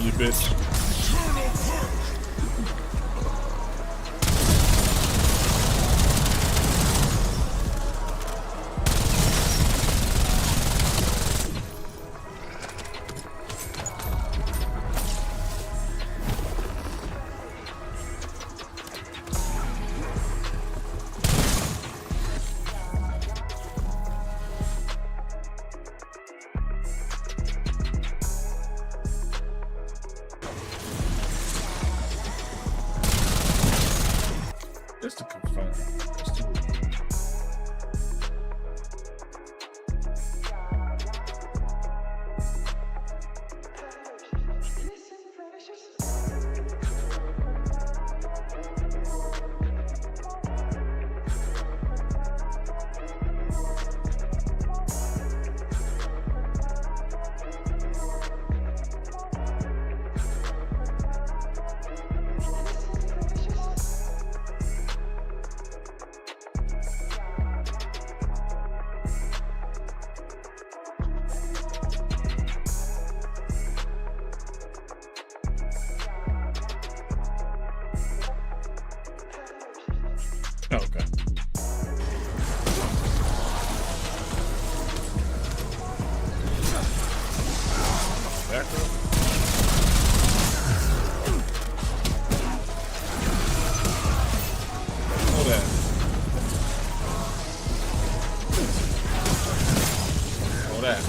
You bitch. Just to confirm. Just to... Okay. Back up. Hold that. Hold that.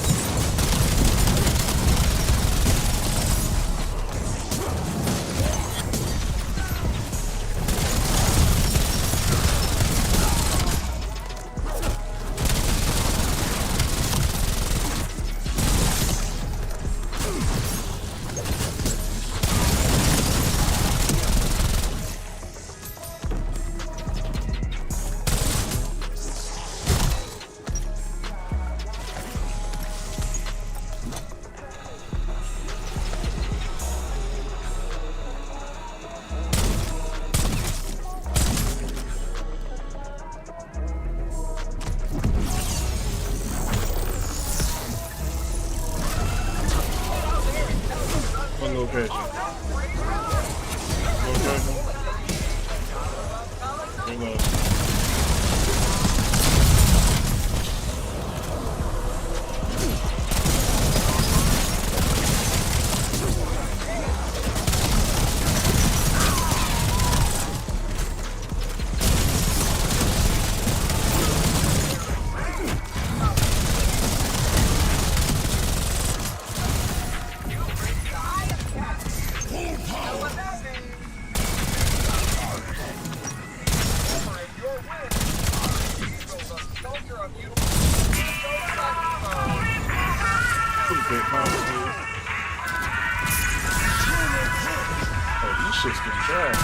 What location? Location? Here goes. Pretty big complicated. Oh, these shit's getting trash.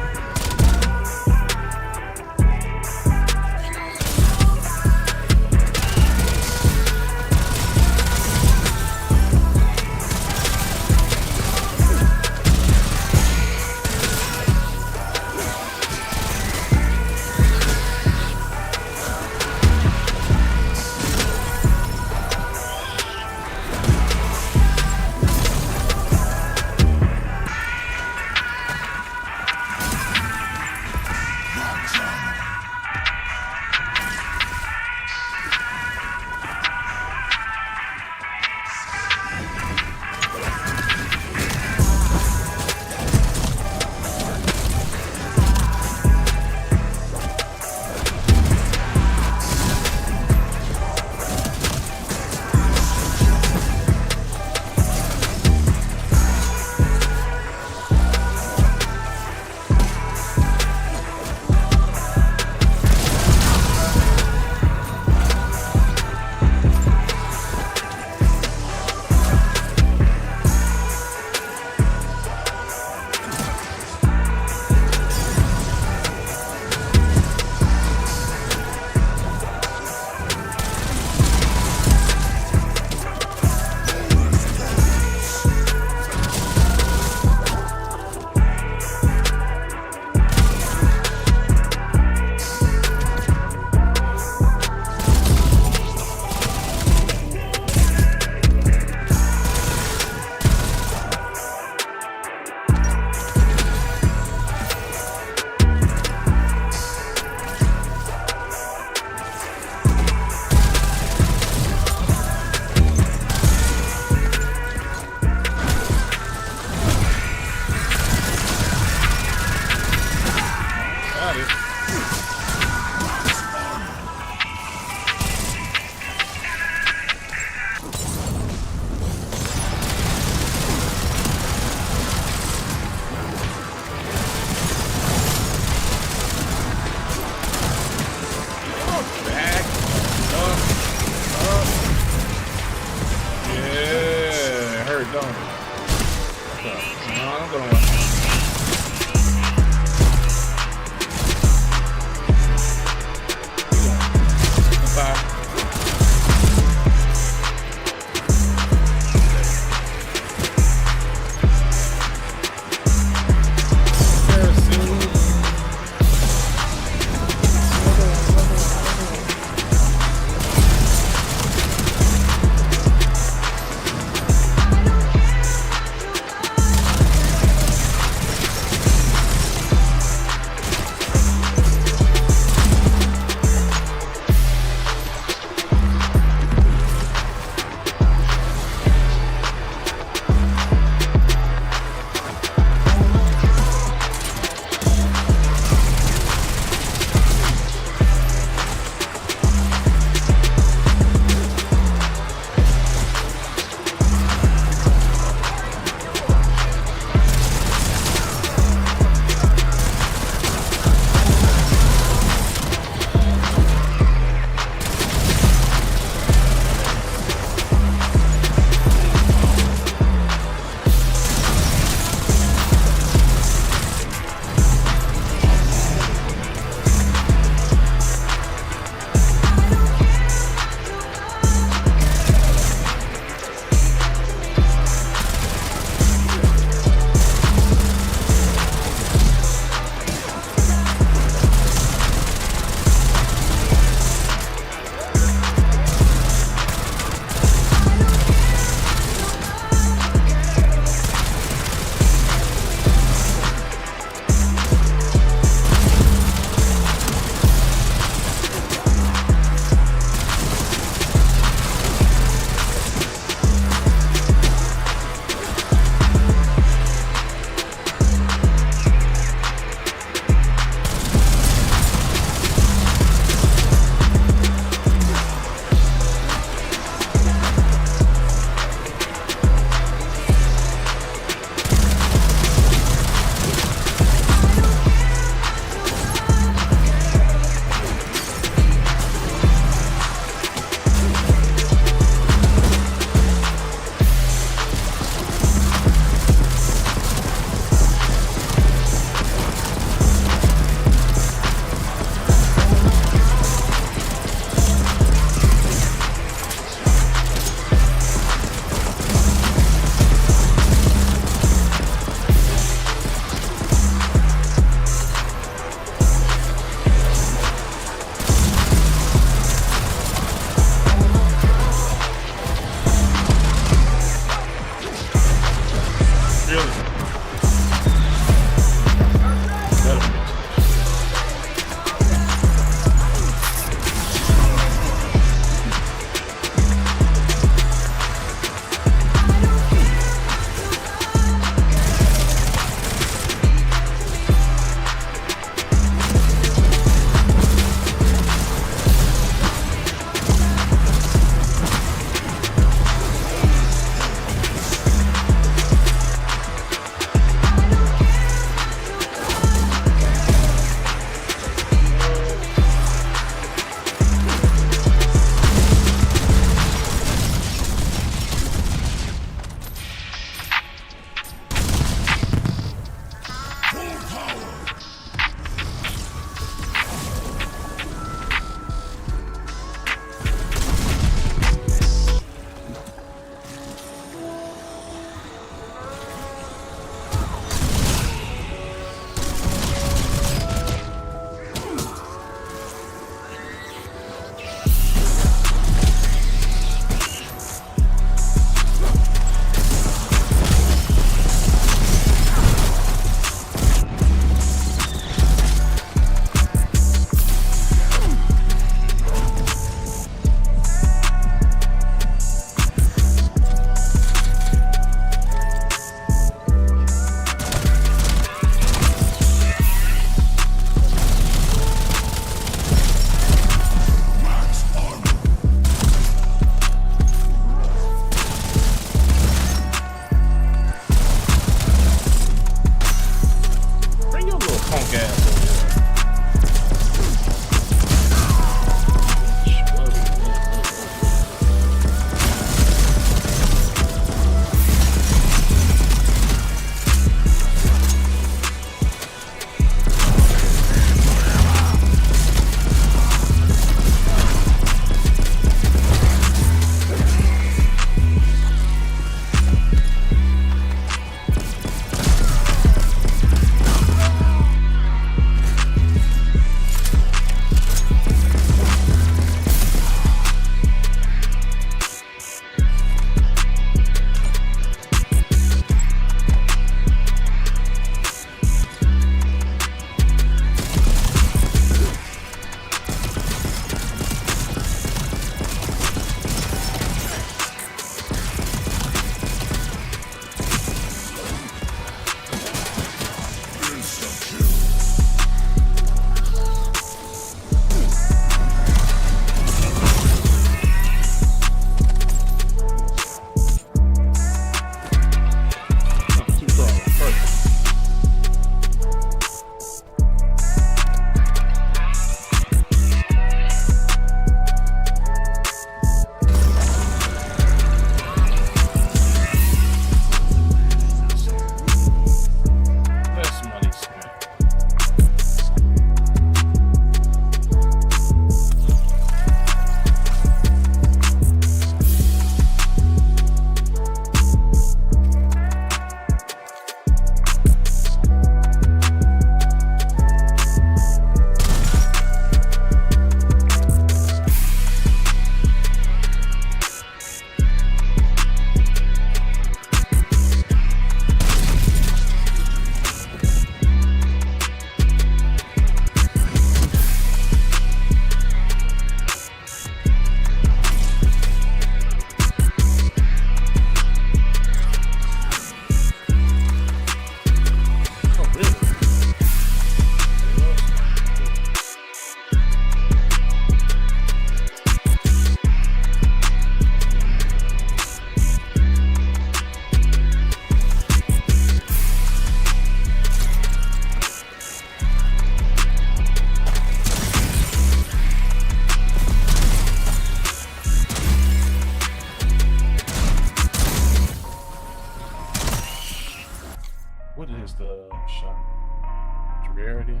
Severity.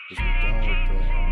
Just be done with that.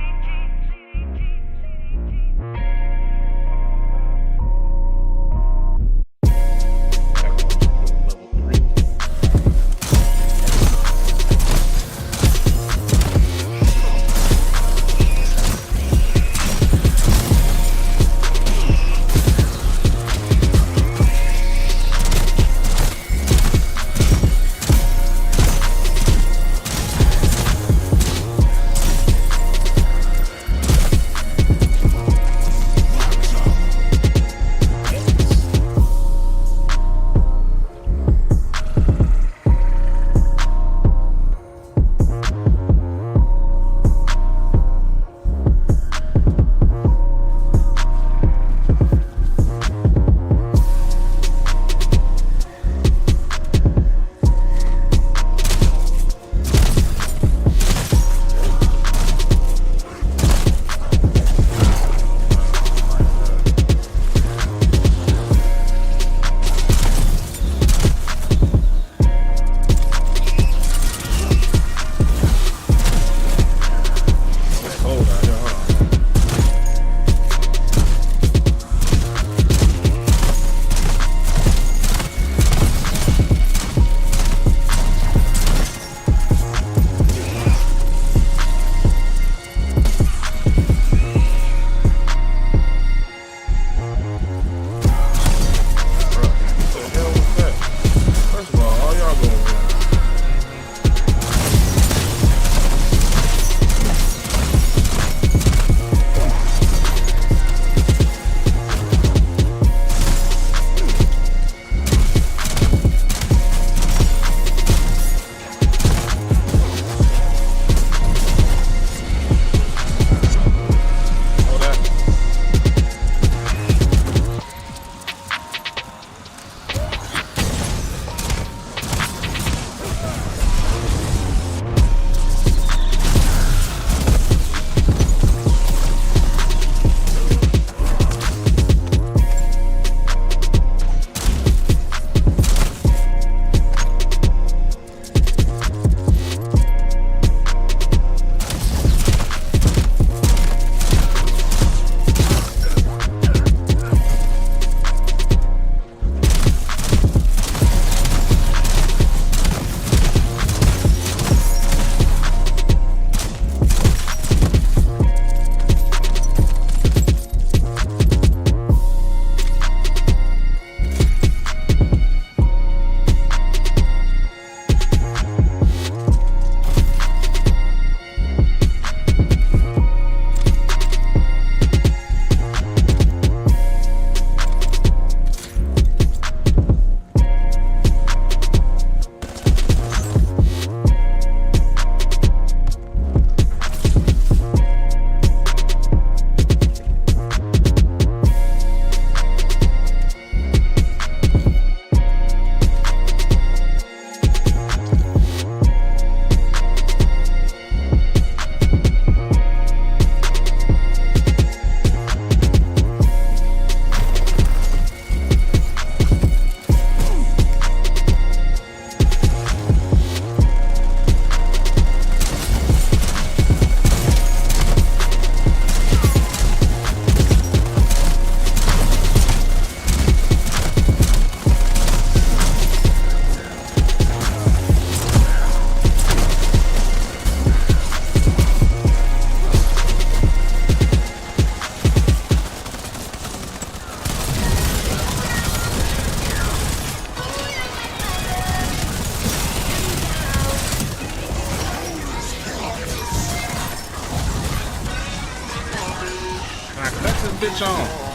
bitch on.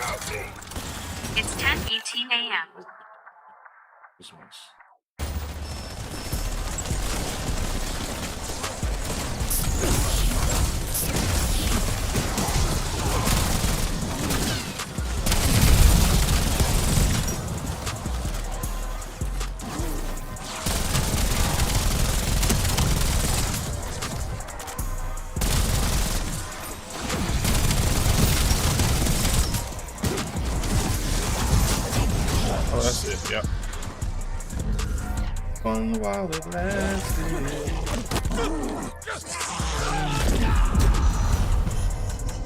It's 10:18 a.m. This one's. Oh, that's it. Yep. Fun while it lasted.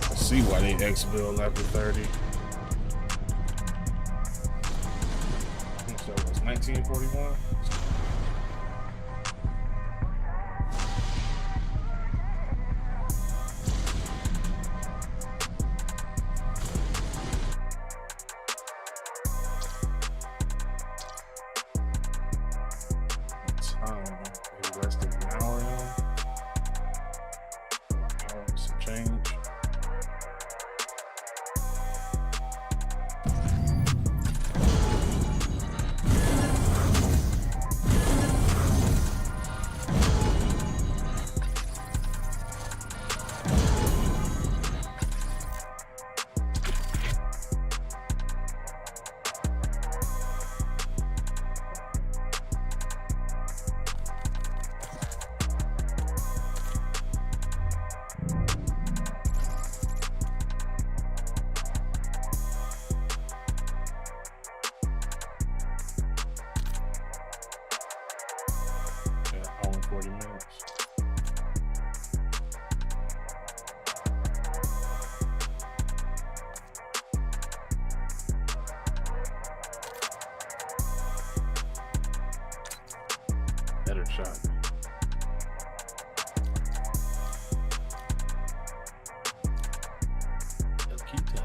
I see why they exfil after 30. So it was 1941. Maybe less than an hour now. An hour and some change. Yeah, hour and 40 minutes. Better shot. Let's keep that.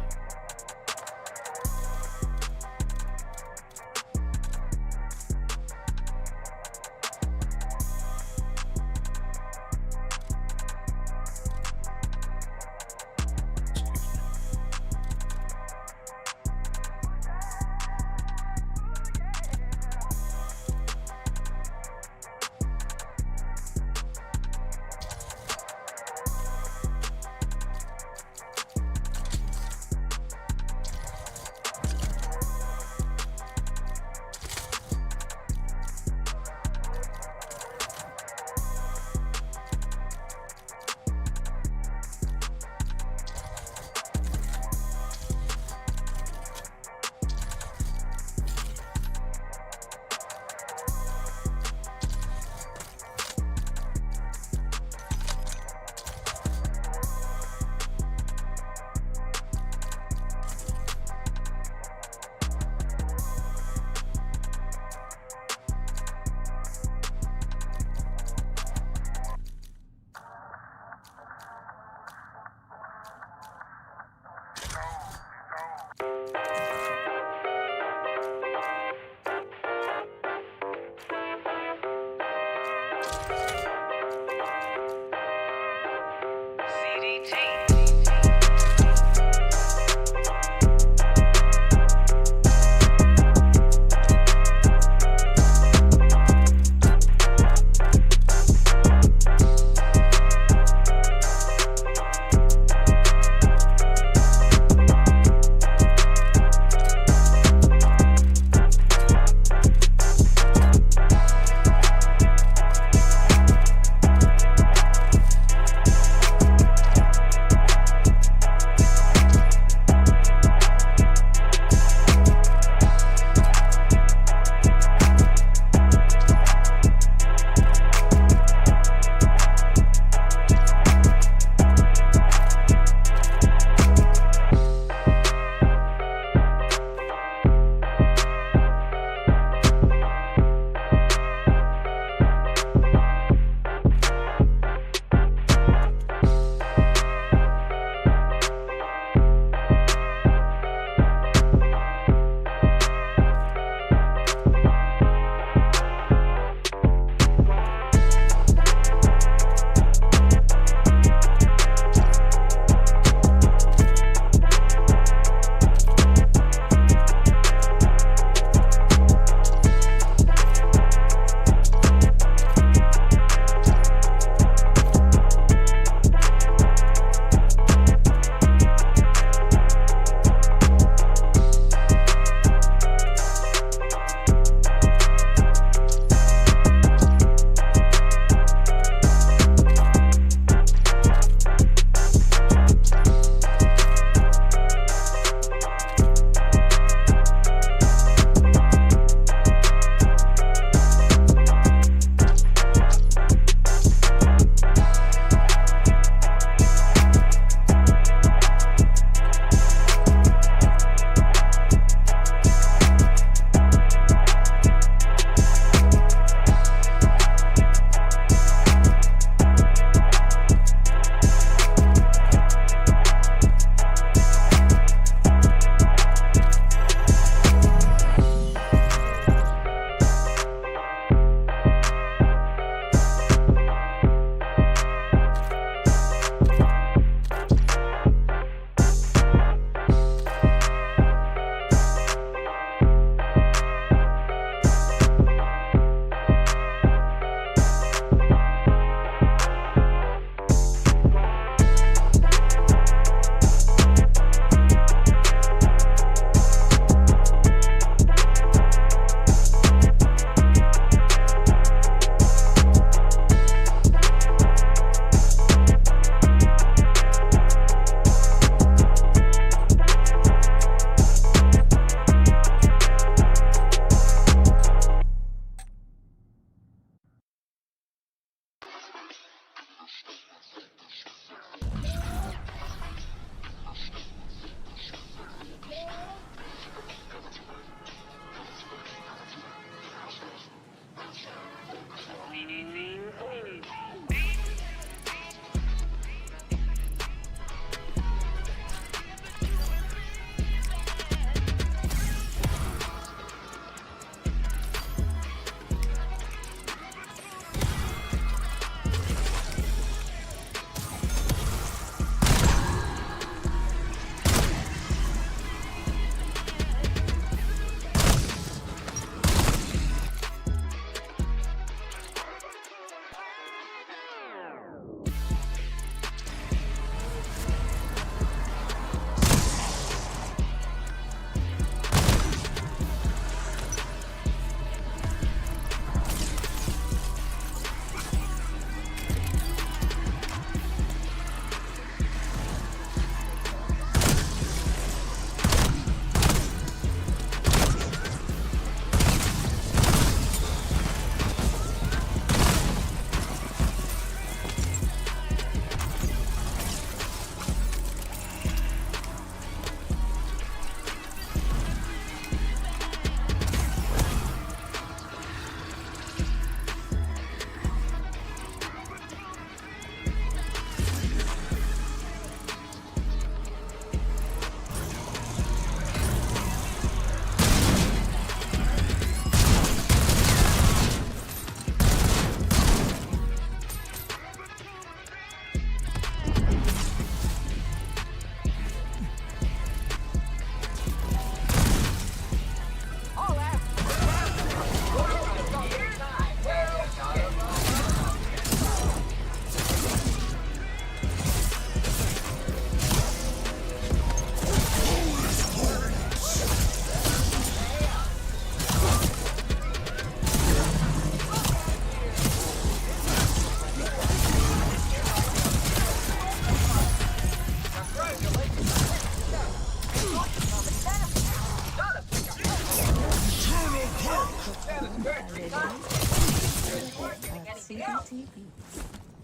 TV.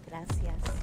Gracias.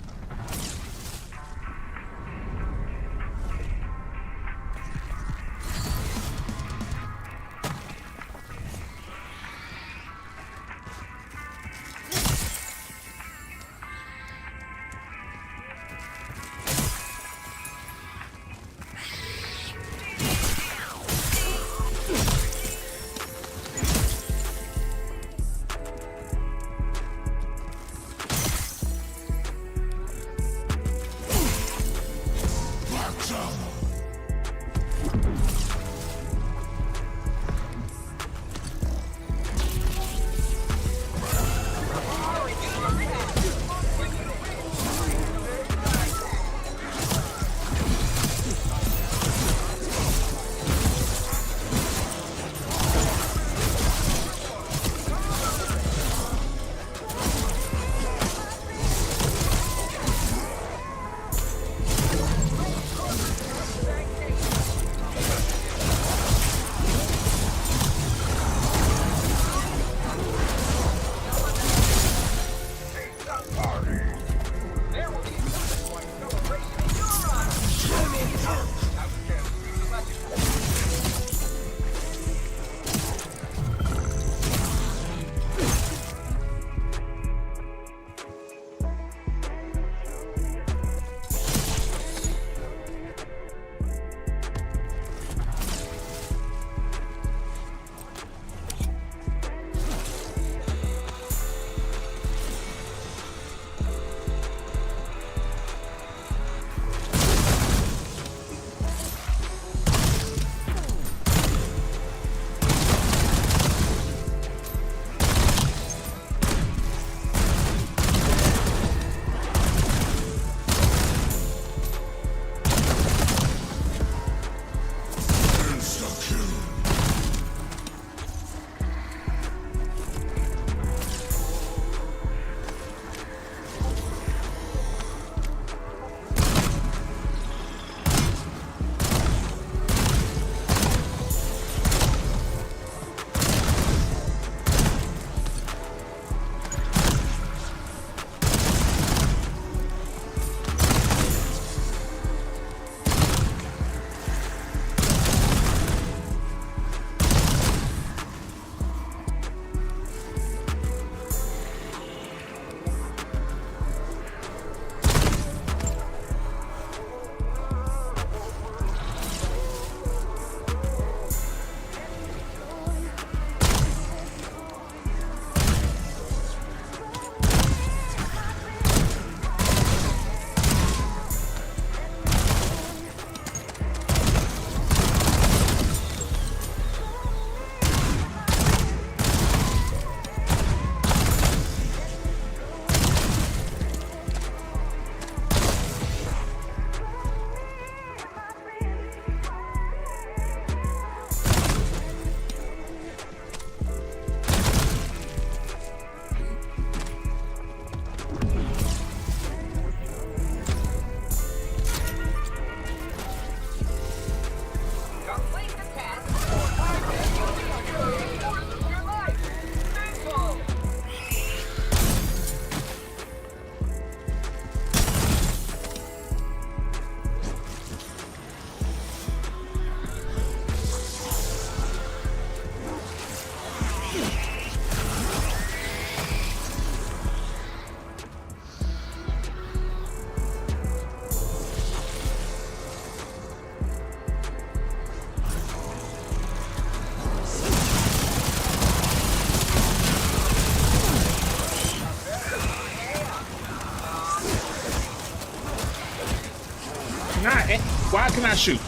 Why can I shoot?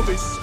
movies.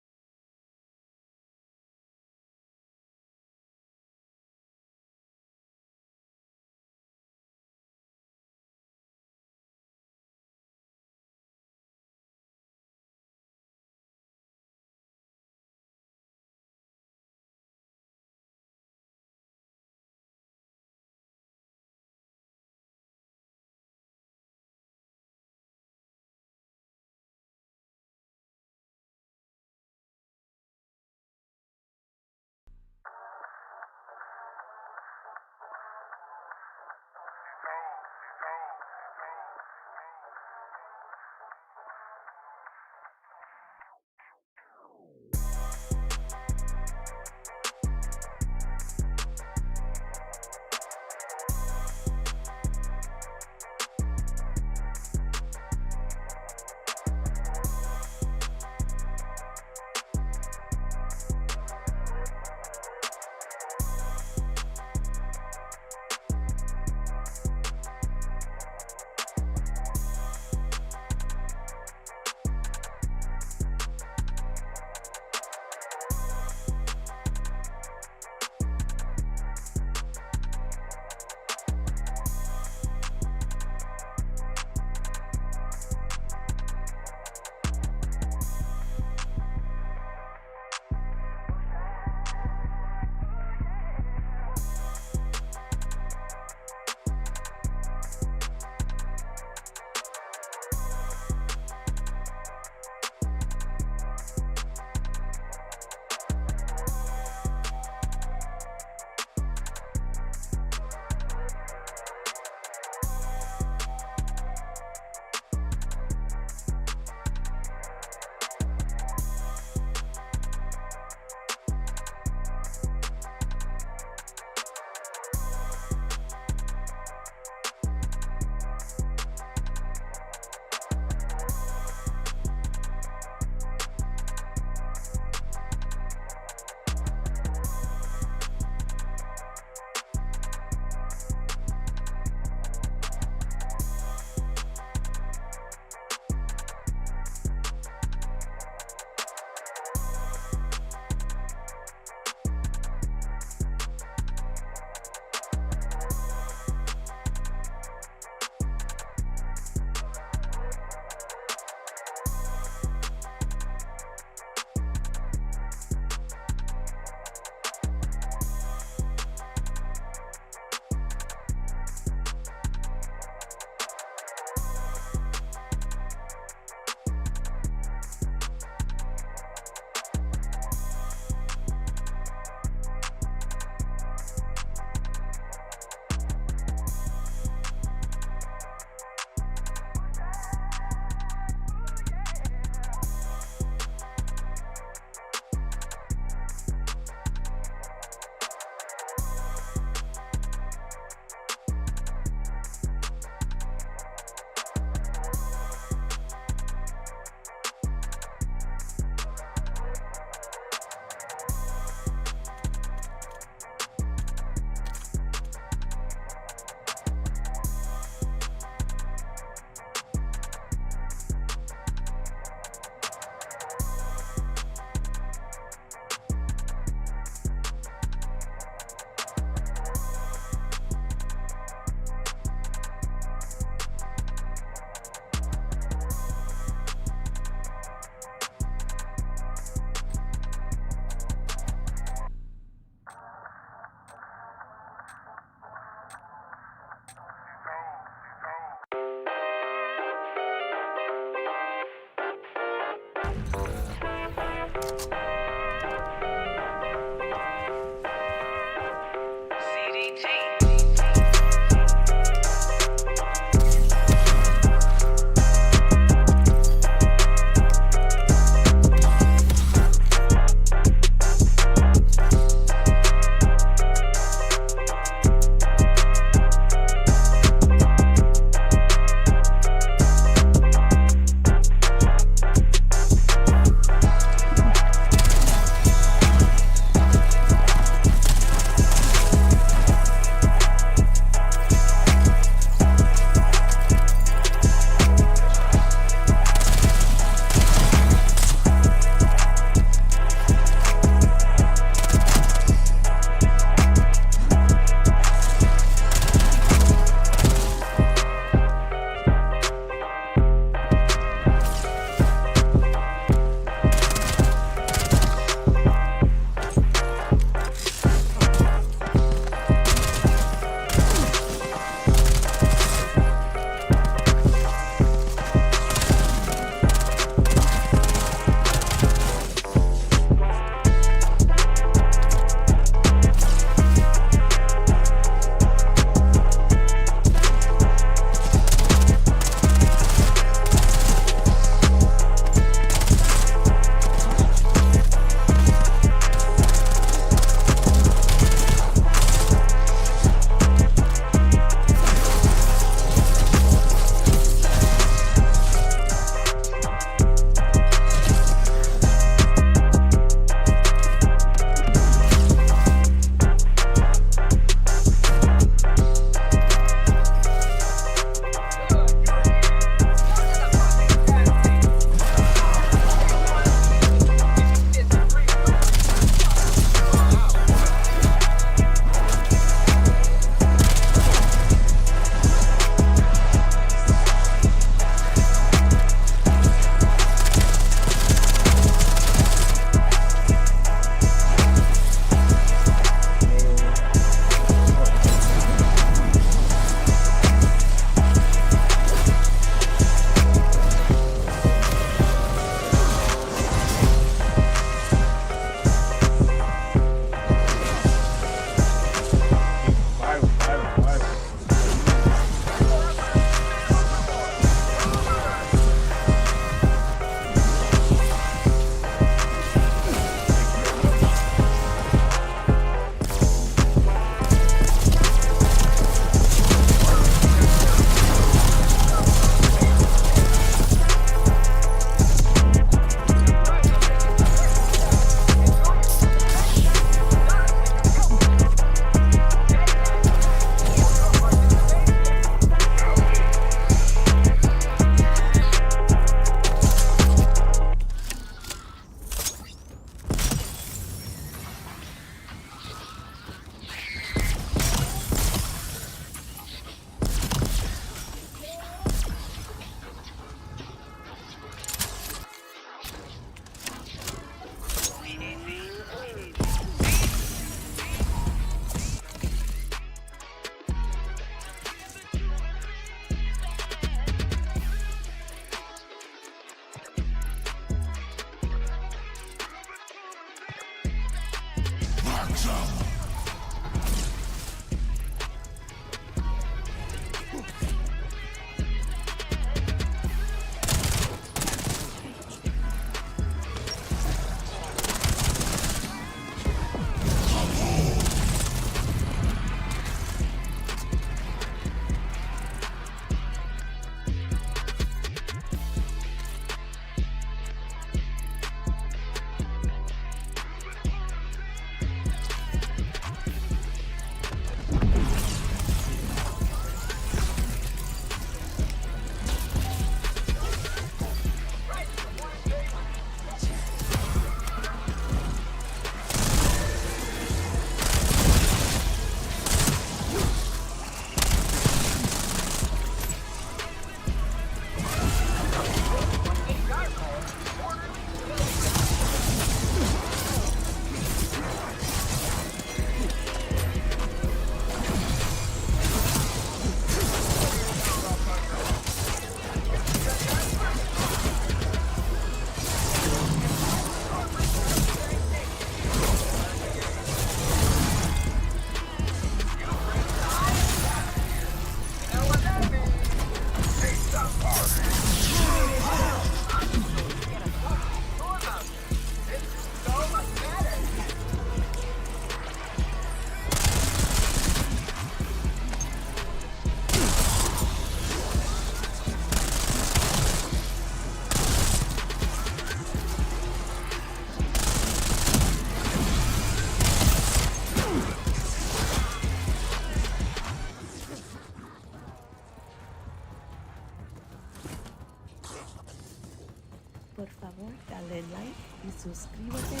Por favor, dale like y suscríbete a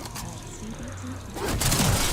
CBT.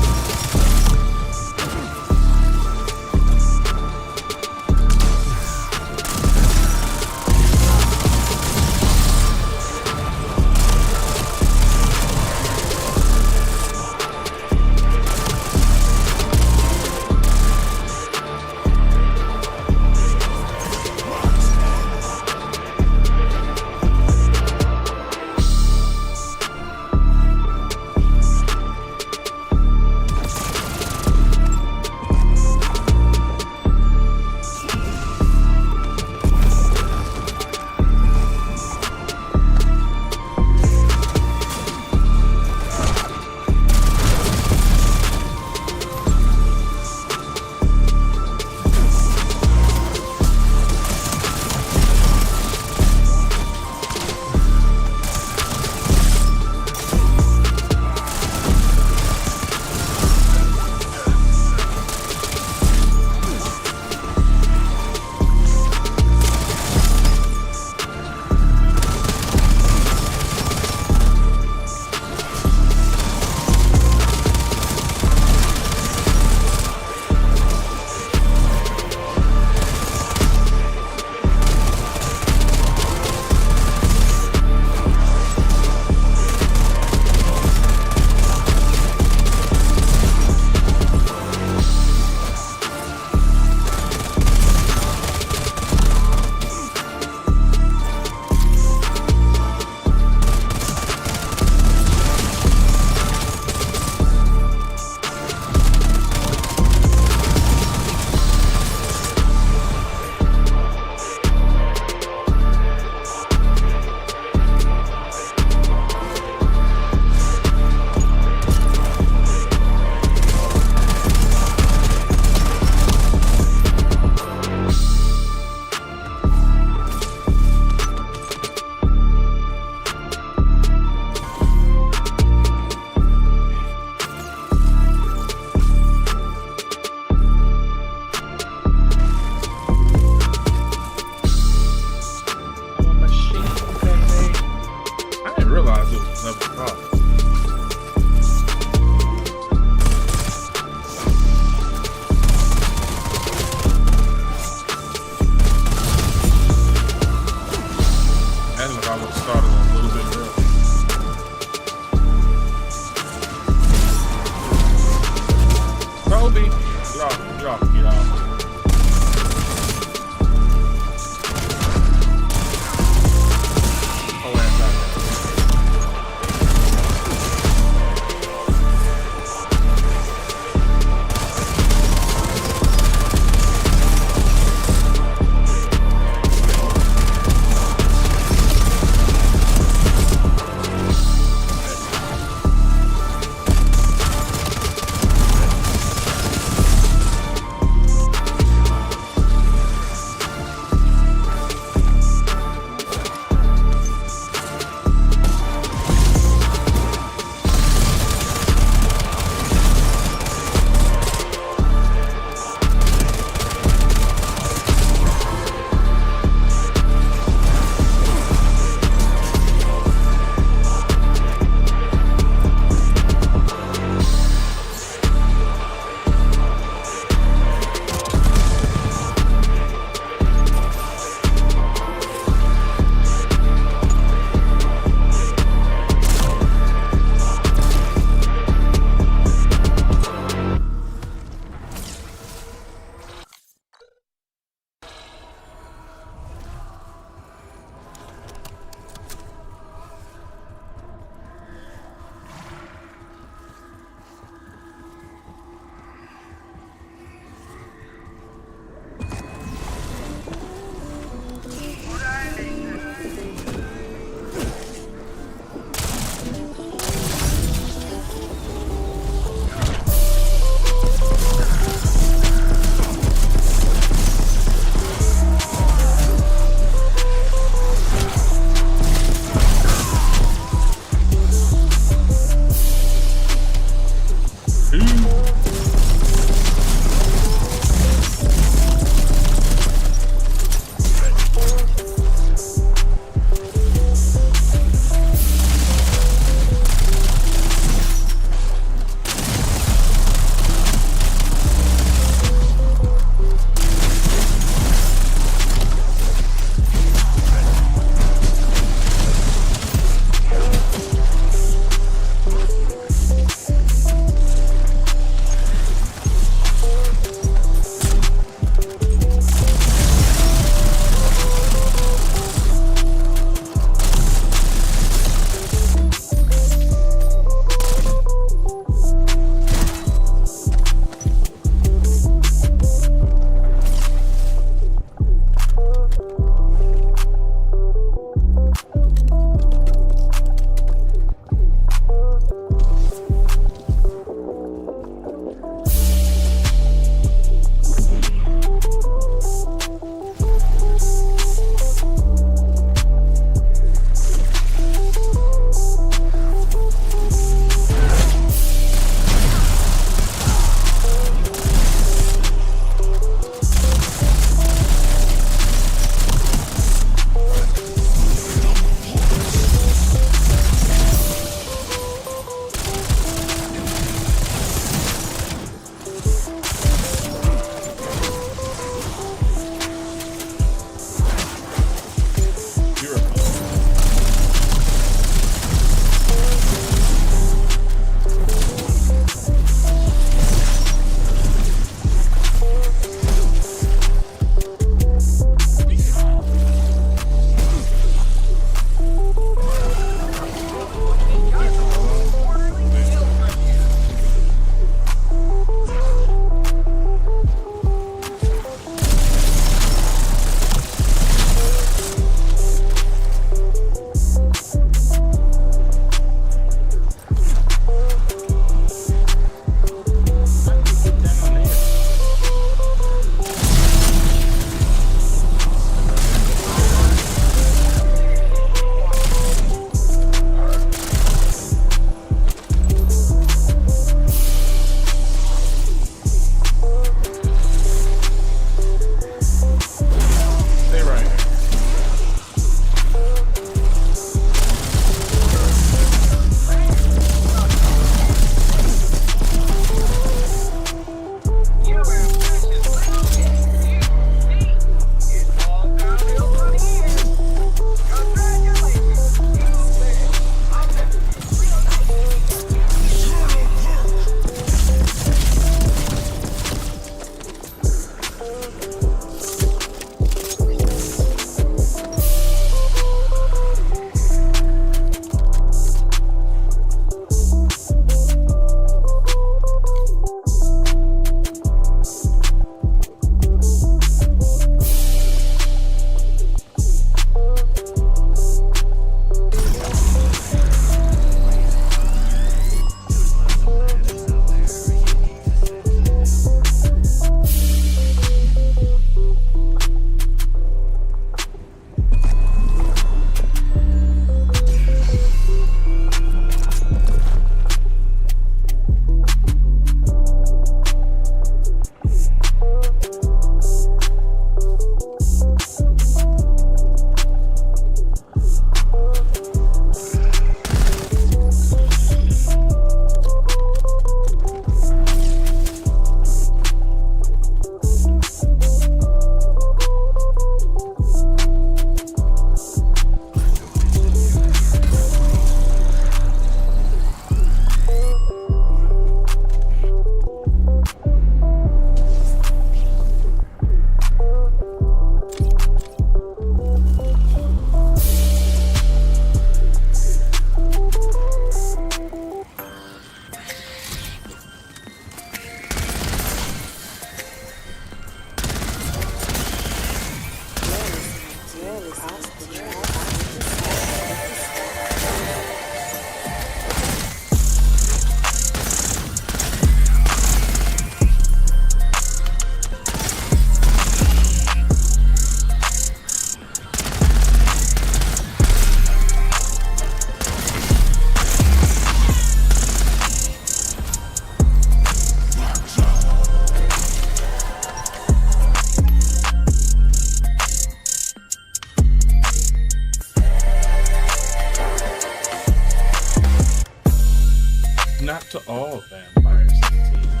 to all vampires in the team.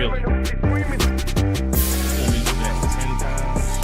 Really? Want me to do that 10 times?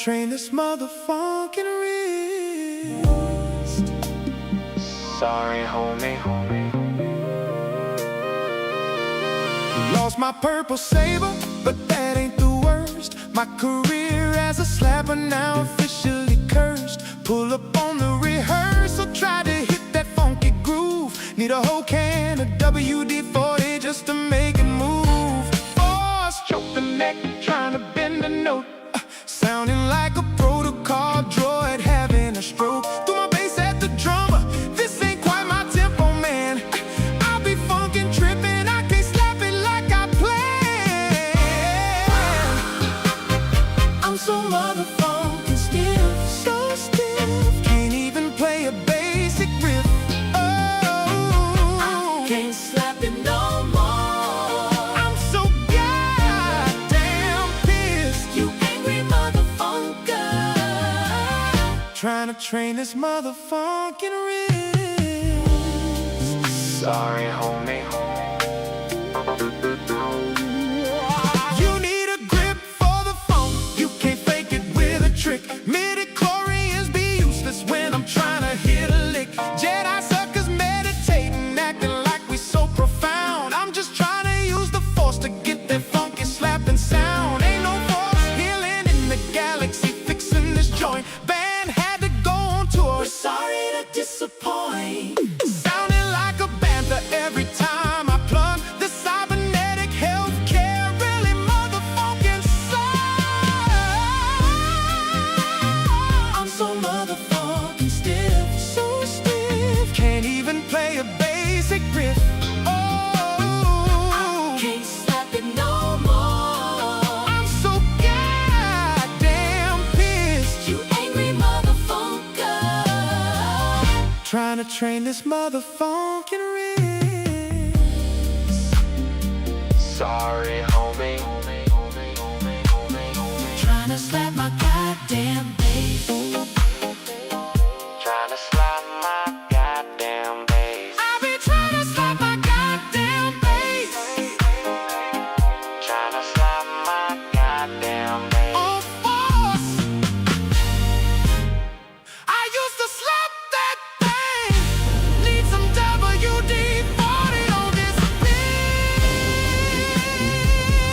train this motherfucking wrist. Sorry, homie. Lost my purple saber, but that ain't the worst. My career as a slapper now officially cursed. Pull up on the rehearsal, try to hit that funky groove. Need a whole can of WD-40 just to make it move. Force choke the neck, trying to bend a note. Sounding like a protocol droid having a stroke. Threw my bass at the drummer, this ain't quite my tempo, man. I'll be funkin' trippin', I can't slap it like I planned. I'm so motherfucking stiff, so stiff. Can't even play a basic riff. Oh, I can't slap it no more. I'm so goddamn pissed. You angry motherfucker, trying to train this motherfucking wrist. Sorry, homie. You need a grip for the phone. You can't fake it with a trick. Midi-chlorians be useless when I'm trying to hit a lick. Jedi suckers meditating, acting like we so profound. I'm just trying to use the force to get that funky slapping sound. Ain't no force healing in the galaxy fixing this joint. Band had to go on tour. We're sorry to disappoint. Sounding like a bantha every time I plug the cybernetic healthcare really motherfucking sucks. I'm so motherfucking stiff, so stiff. Can't even play a basic riff. Oh, I can't slap it no more. I'm so goddamn pissed. You angry motherfucker, trying to train this motherfucking wrist. Sorry, homie. Trying to slap my goddamn bass. Trying to slap my goddamn bass. I be trying to slap my goddamn bass. Trying to slap my goddamn bass. On force. I used to slap that thing. Need some WD-40 on this beat.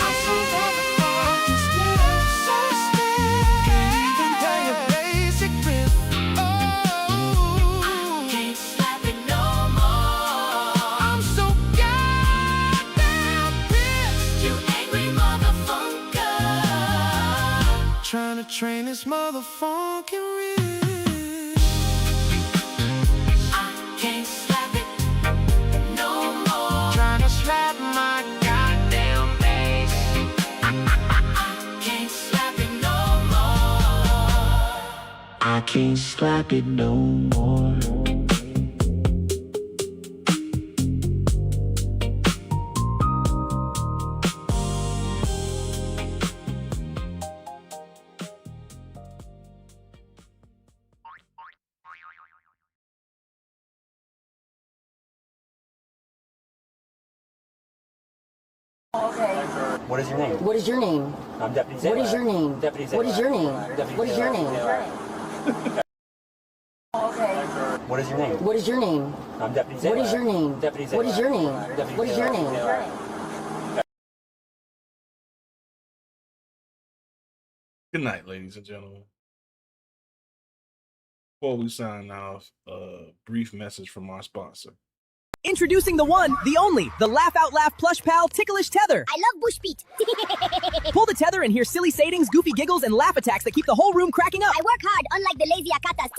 I'm so motherfucking stiff, so stiff. Can't even play a basic riff. Oh, I can't slap it no more. I'm so goddamn pissed. You angry motherfucker, trying to train this motherfucking wrist. I can't slap it no more. Trying to slap my goddamn bass. I can't slap it no more. I can't slap it no more. What is your name? What is your name? I'm Deputy What is your name? Deputy What is your name? What is your name? What is your name? What is your name? I'm Deputy What is your name? Deputy What is your name? What is your name? Good night, ladies and gentlemen. Before we sign off, a brief message from our sponsor. Introducing the one, the only, the Laugh Out Laugh Plush Pal Ticklish Tether. I love Bush Beat. Pull the tether and hear silly sayings, goofy giggles, and laugh attacks that keep the whole room cracking up. I work hard, unlike the lazy akatas.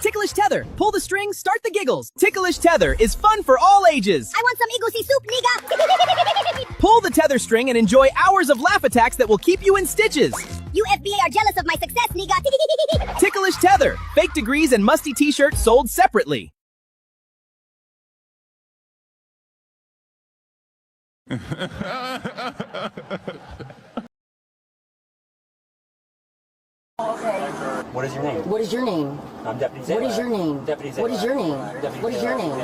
Ticklish Tether. Pull the string, start the giggles. Ticklish Tether is fun for all ages. I want some egusi soup, nigga. Pull the tether string and enjoy hours of laugh attacks that will keep you in stitches. You FBI are jealous of my success, nigga. Ticklish Tether. Fake degrees and musty t-shirts sold separately. What is your name? What is your name? I'm Deputy What is your name? Deputy What is your name? What is your name?